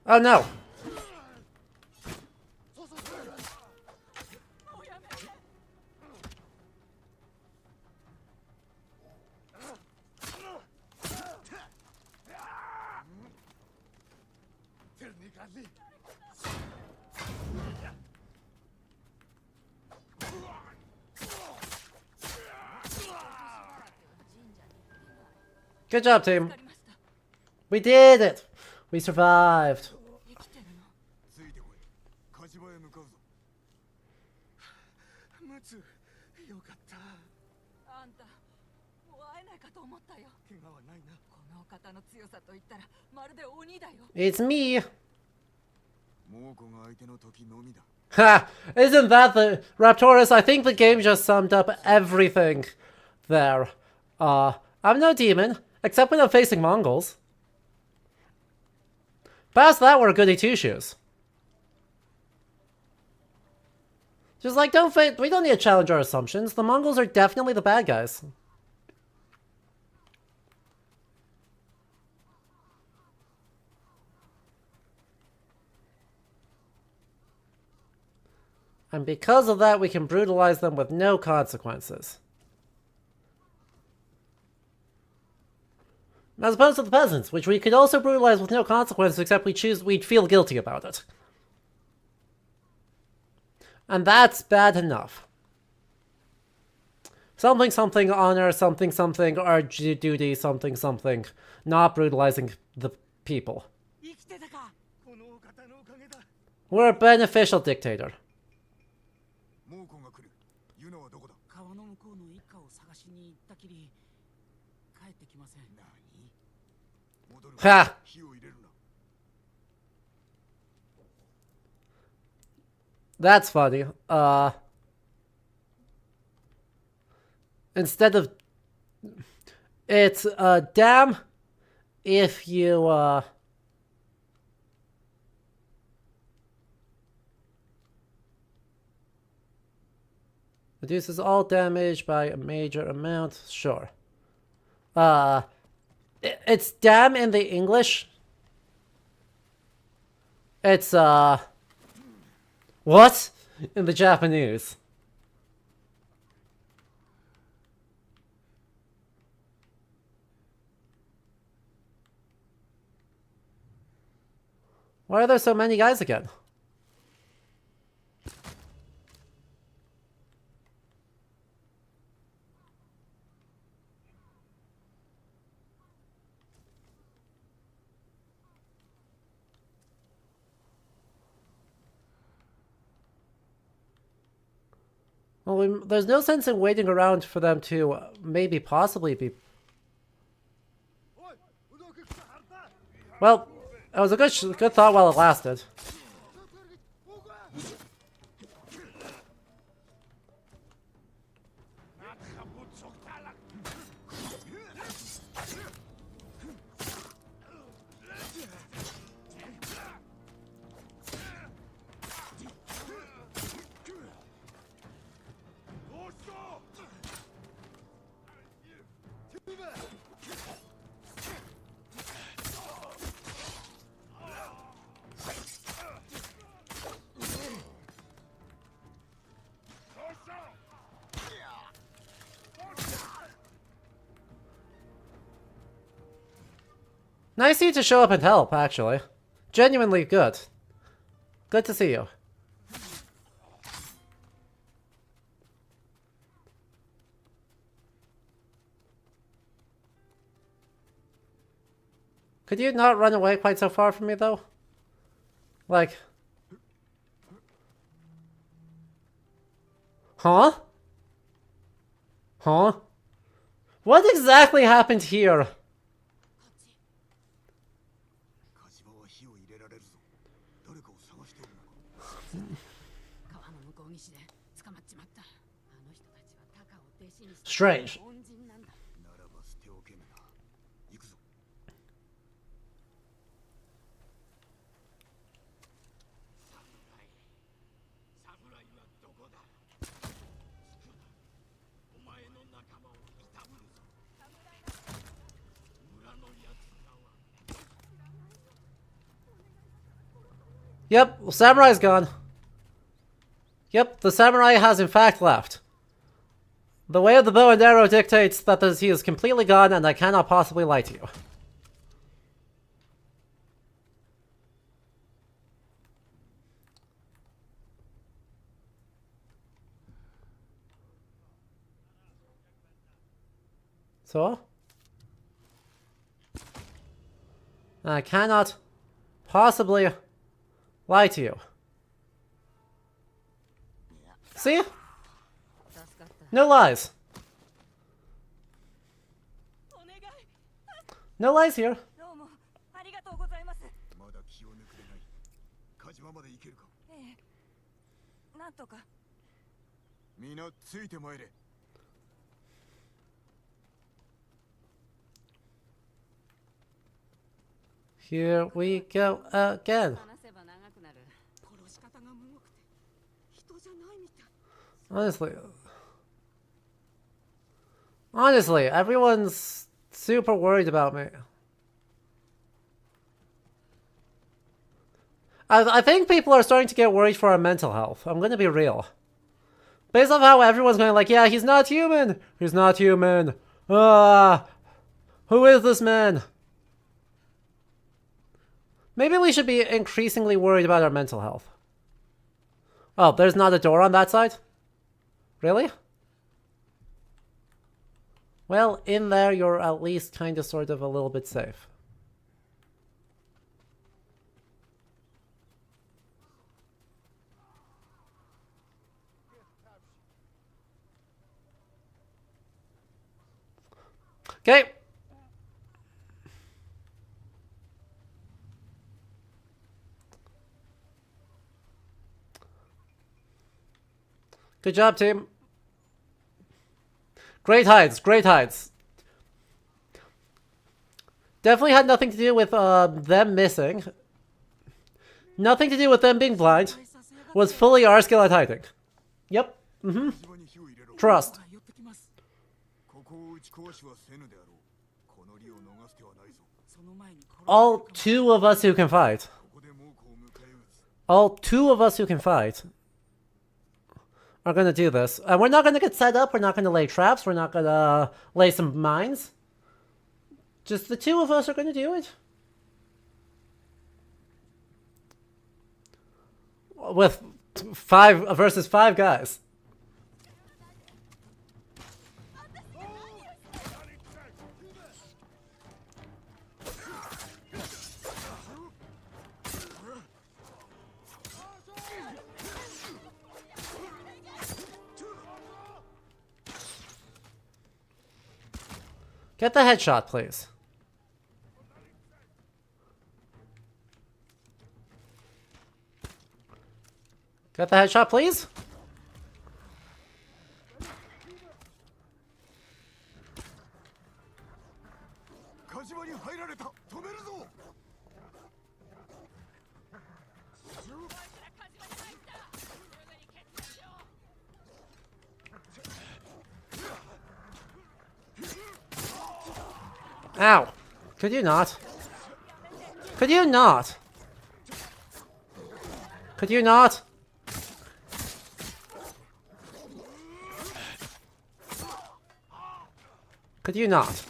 Oh no! Good job, team. We did it! We survived. ついてこい。火事場へ向かうぞ。ムツ、よかった。あんたもう会えないかと思ったよ。怪我はないな。このお方の強さと言ったらまるで鬼だよ。 It's me! 猛虎が相手の時のみだ。 Ha! Isn't that the... Raptorus, I think the game just summed up everything there. I'm no demon, except when I'm facing Mongols. Past that, we're goody two-shoes. Just like, we don't need to challenge our assumptions. The Mongols are definitely the bad guys. And because of that, we can brutalize them with no consequences. As opposed to the peasants, which we could also brutalize with no consequences, except we'd feel guilty about it. And that's bad enough. Something something honor, something something our duty, something something, not brutalizing the people. We're a beneficial dictator. 猛虎が来る。ユノはどこだ。川の向こうの一家を探しに行ったきり帰ってきません。何？戻る。 Ha! 火を入れるな。 That's funny. Instead of... It's, damn if you, reduces all damage by a major amount. Sure. It's damn in the English. It's, what? In the Japanese. Why are there so many guys again? Well, there's no sense in waiting around for them to maybe possibly be... Well, it was a good thought while it lasted. Nice of you to show up and help, actually. Genuinely good. Good to see you. Could you not run away quite so far from me, though? Like... Huh? Huh? What exactly happened here? 火事場は火を入れられるぞ。誰かを探しておるのか。川の向こう岸で捕まっちまった。あの人たちはタカを弟子にして Strange. 恩人なんだ。ならば捨ておけぬな。行くぞ。侍はどこだ。お前の仲間を悼むぞ。村の奴らは。 Yep, well, Samurai's gone. Yep, the samurai has in fact left. The way of the bow and arrow dictates that he is completely gone, and I cannot possibly lie to you. So? I cannot possibly lie to you. See? No lies. No lies here. どうもありがとうございます。まだ気を抜くでない。火事場まで行けるか。ええ、なんとか。皆ついて参れ。 Here we go again. 話せば長くなる。殺し方がむごくて人じゃないみたい。 Honestly, everyone's super worried about me. I think people are starting to get worried for our mental health. I'm gonna be real. Based on how everyone's going like, yeah, he's not human. He's not human. Who is this man? Maybe we should be increasingly worried about our mental health. Oh, there's not a door on that side? Really? Well, in there you're at least kind of sort of a little bit safe. Okay. Good job, team. Great hides, great hides. Definitely had nothing to do with them missing. Nothing to do with them being blind. Was fully our skill at hiding. Yep. Trust. All two of us who can fight. All two of us who can fight are gonna do this. And we're not gonna get set up, we're not gonna lay traps, we're not gonna lay some mines. Just the two of us are gonna do it. With 5 versus 5 guys. Get the headshot, please. Get the headshot, please. Ow. Could you not? Could you not? Could you not? Could you not?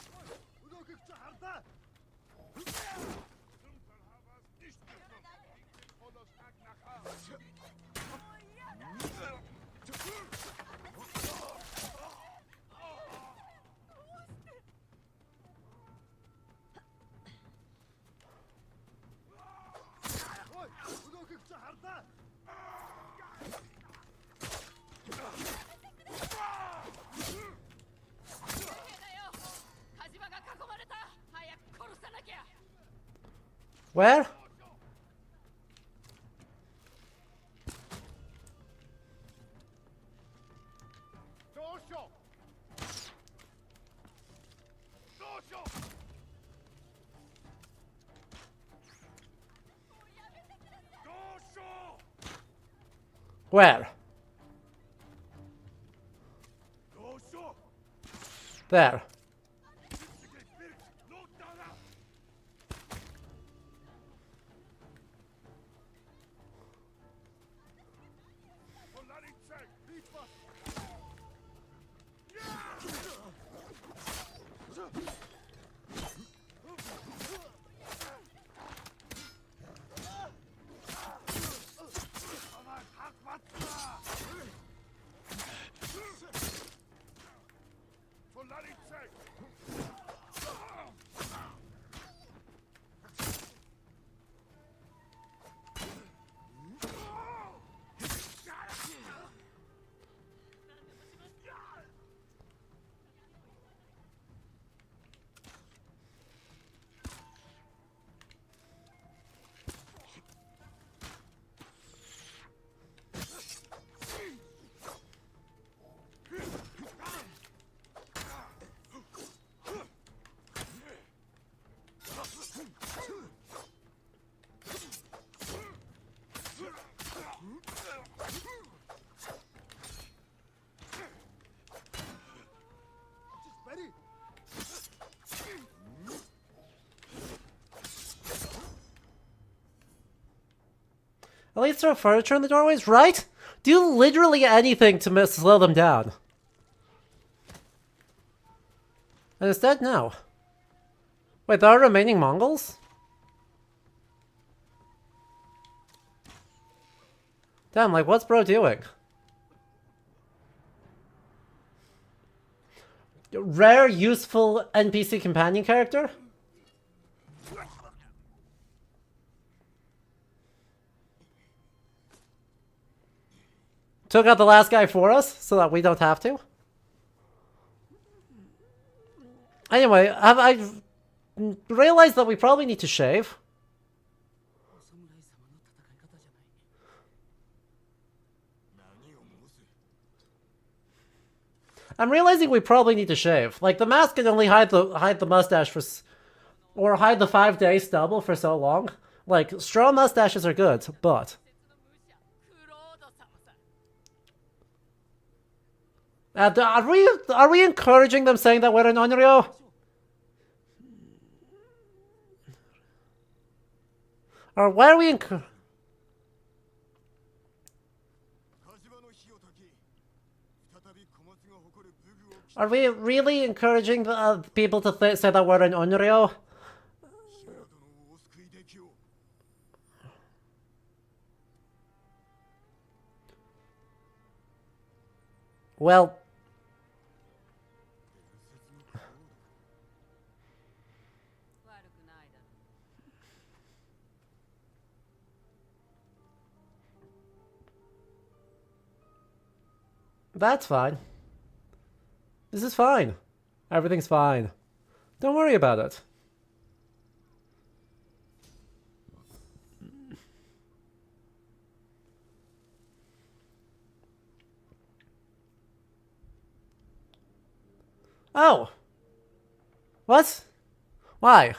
Where? Where? There. At least throw furniture in the doorways, right? Do literally anything to slow them down. And instead, no. Wait, there are remaining Mongols? Damn, like, what's bro doing? Rare, useful NPC companion character? Took out the last guy for us, so that we don't have to. Anyway, I realized that we probably need to shave. I'm realizing we probably need to shave. Like, the mask can only hide the mustache for... Or hide the 5-day stubble for so long. Like, straw mustaches are good, but... Are we encouraging them saying that we're an Onryo? Or why are we Are we really encouraging the, people to say that we're an Onryo? Well... That's fine. This is fine. Everything's fine. Don't worry about it. Oh! What? Why?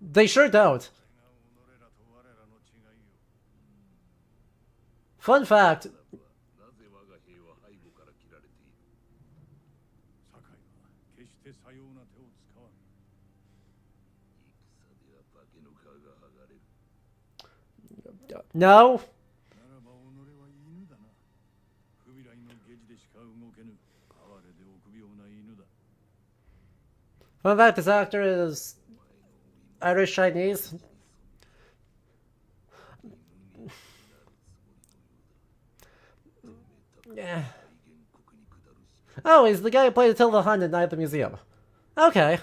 They sure don't. Fun fact. No. Fun fact, this actor is Irish Chinese. Yeah. Oh, he's the guy who played Attila Hun at Night at the Museum. Okay.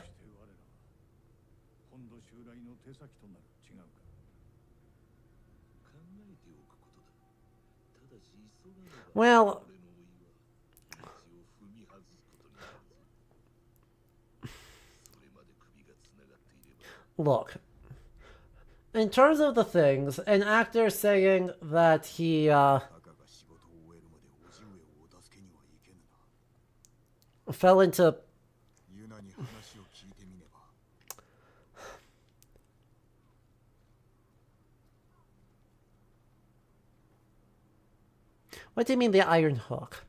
Well... Look. In terms of the things, an actor saying that he, fell into... What do you mean the Iron Hook?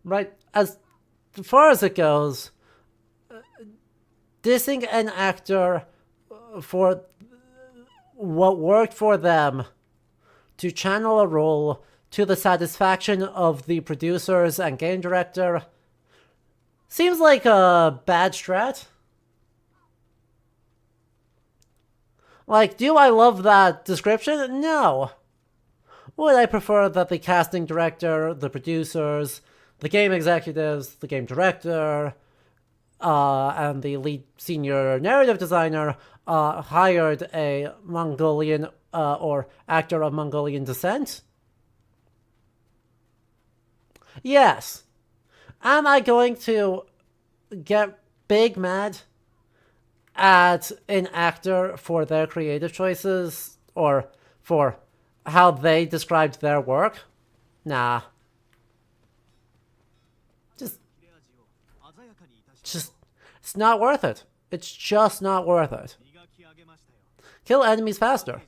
Right, as far as it goes, dissing an actor for what worked for them to channel a role to the satisfaction of the producers and game director seems like a bad strat. Like, do I love that description? No. Would I prefer that the casting director, the producers, the game executives, the game director, and the lead senior narrative designer hired a Mongolian or actor of Mongolian descent? Yes. Am I going to get big mad at an actor for their creative choices or for how they described their work? Nah. Just, it's not worth it. It's just not worth it. Kill enemies faster.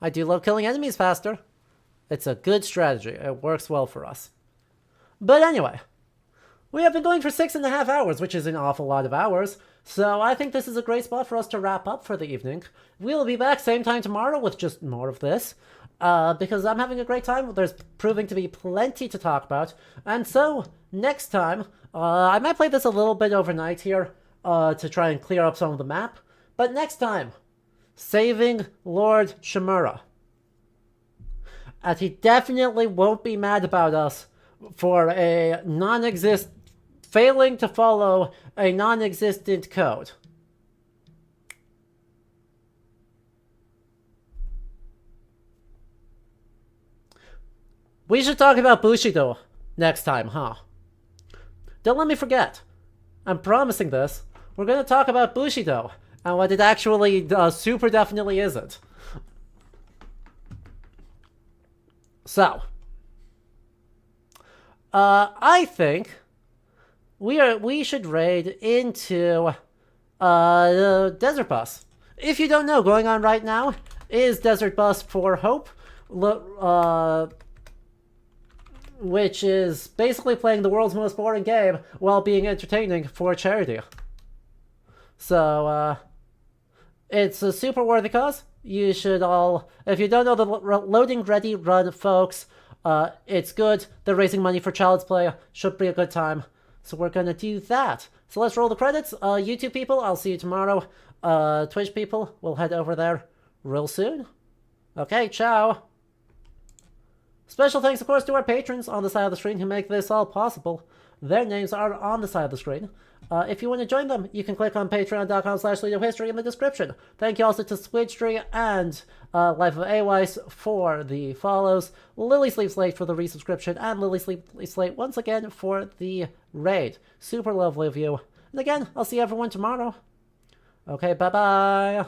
I do love killing enemies faster. It's a good strategy. It works well for us. But anyway, we have been going for 6.5 hours, which is an awful lot of hours. So I think this is a great spot for us to wrap up for the evening. We'll be back same time tomorrow with just more of this. Because I'm having a great time. There's proving to be plenty to talk about. And so, next time, I might play this a little bit overnight here to try and clear up some of the map. But next time, saving Lord Shimura. And he definitely won't be mad about us for failing to follow a non-existent code. We should talk about Bushido next time, huh? Don't let me forget. I'm promising this. We're going to talk about Bushido and what it actually super definitely isn't. So, I think we should raid into the Desert Bus. If you don't know, going on right now is Desert Bus for Hope, which is basically playing the world's most boring game while being entertaining for charity. So, it's a super worthy cause. You should all, if you don't know the Loading Ready run, folks, it's good. They're raising money for Child's Play. Should be a good time. So we're gonna do that. So let's roll the credits. YouTube people, I'll see you tomorrow. Twitch people, we'll head over there real soon. Okay, ciao. Special thanks, of course, to our patrons on the side of the screen who make this all possible. Their names are on the side of the screen. If you want to join them, you can click on patreon.com/LeoHistory in the description. Thank you also to Squidstree and Life of Awise for the follows, Lily Sleeps Late for the resubscription, and Lily Sleeps Late once again for the raid. Super lovely of you. And again, I'll see everyone tomorrow. Okay, bye-bye.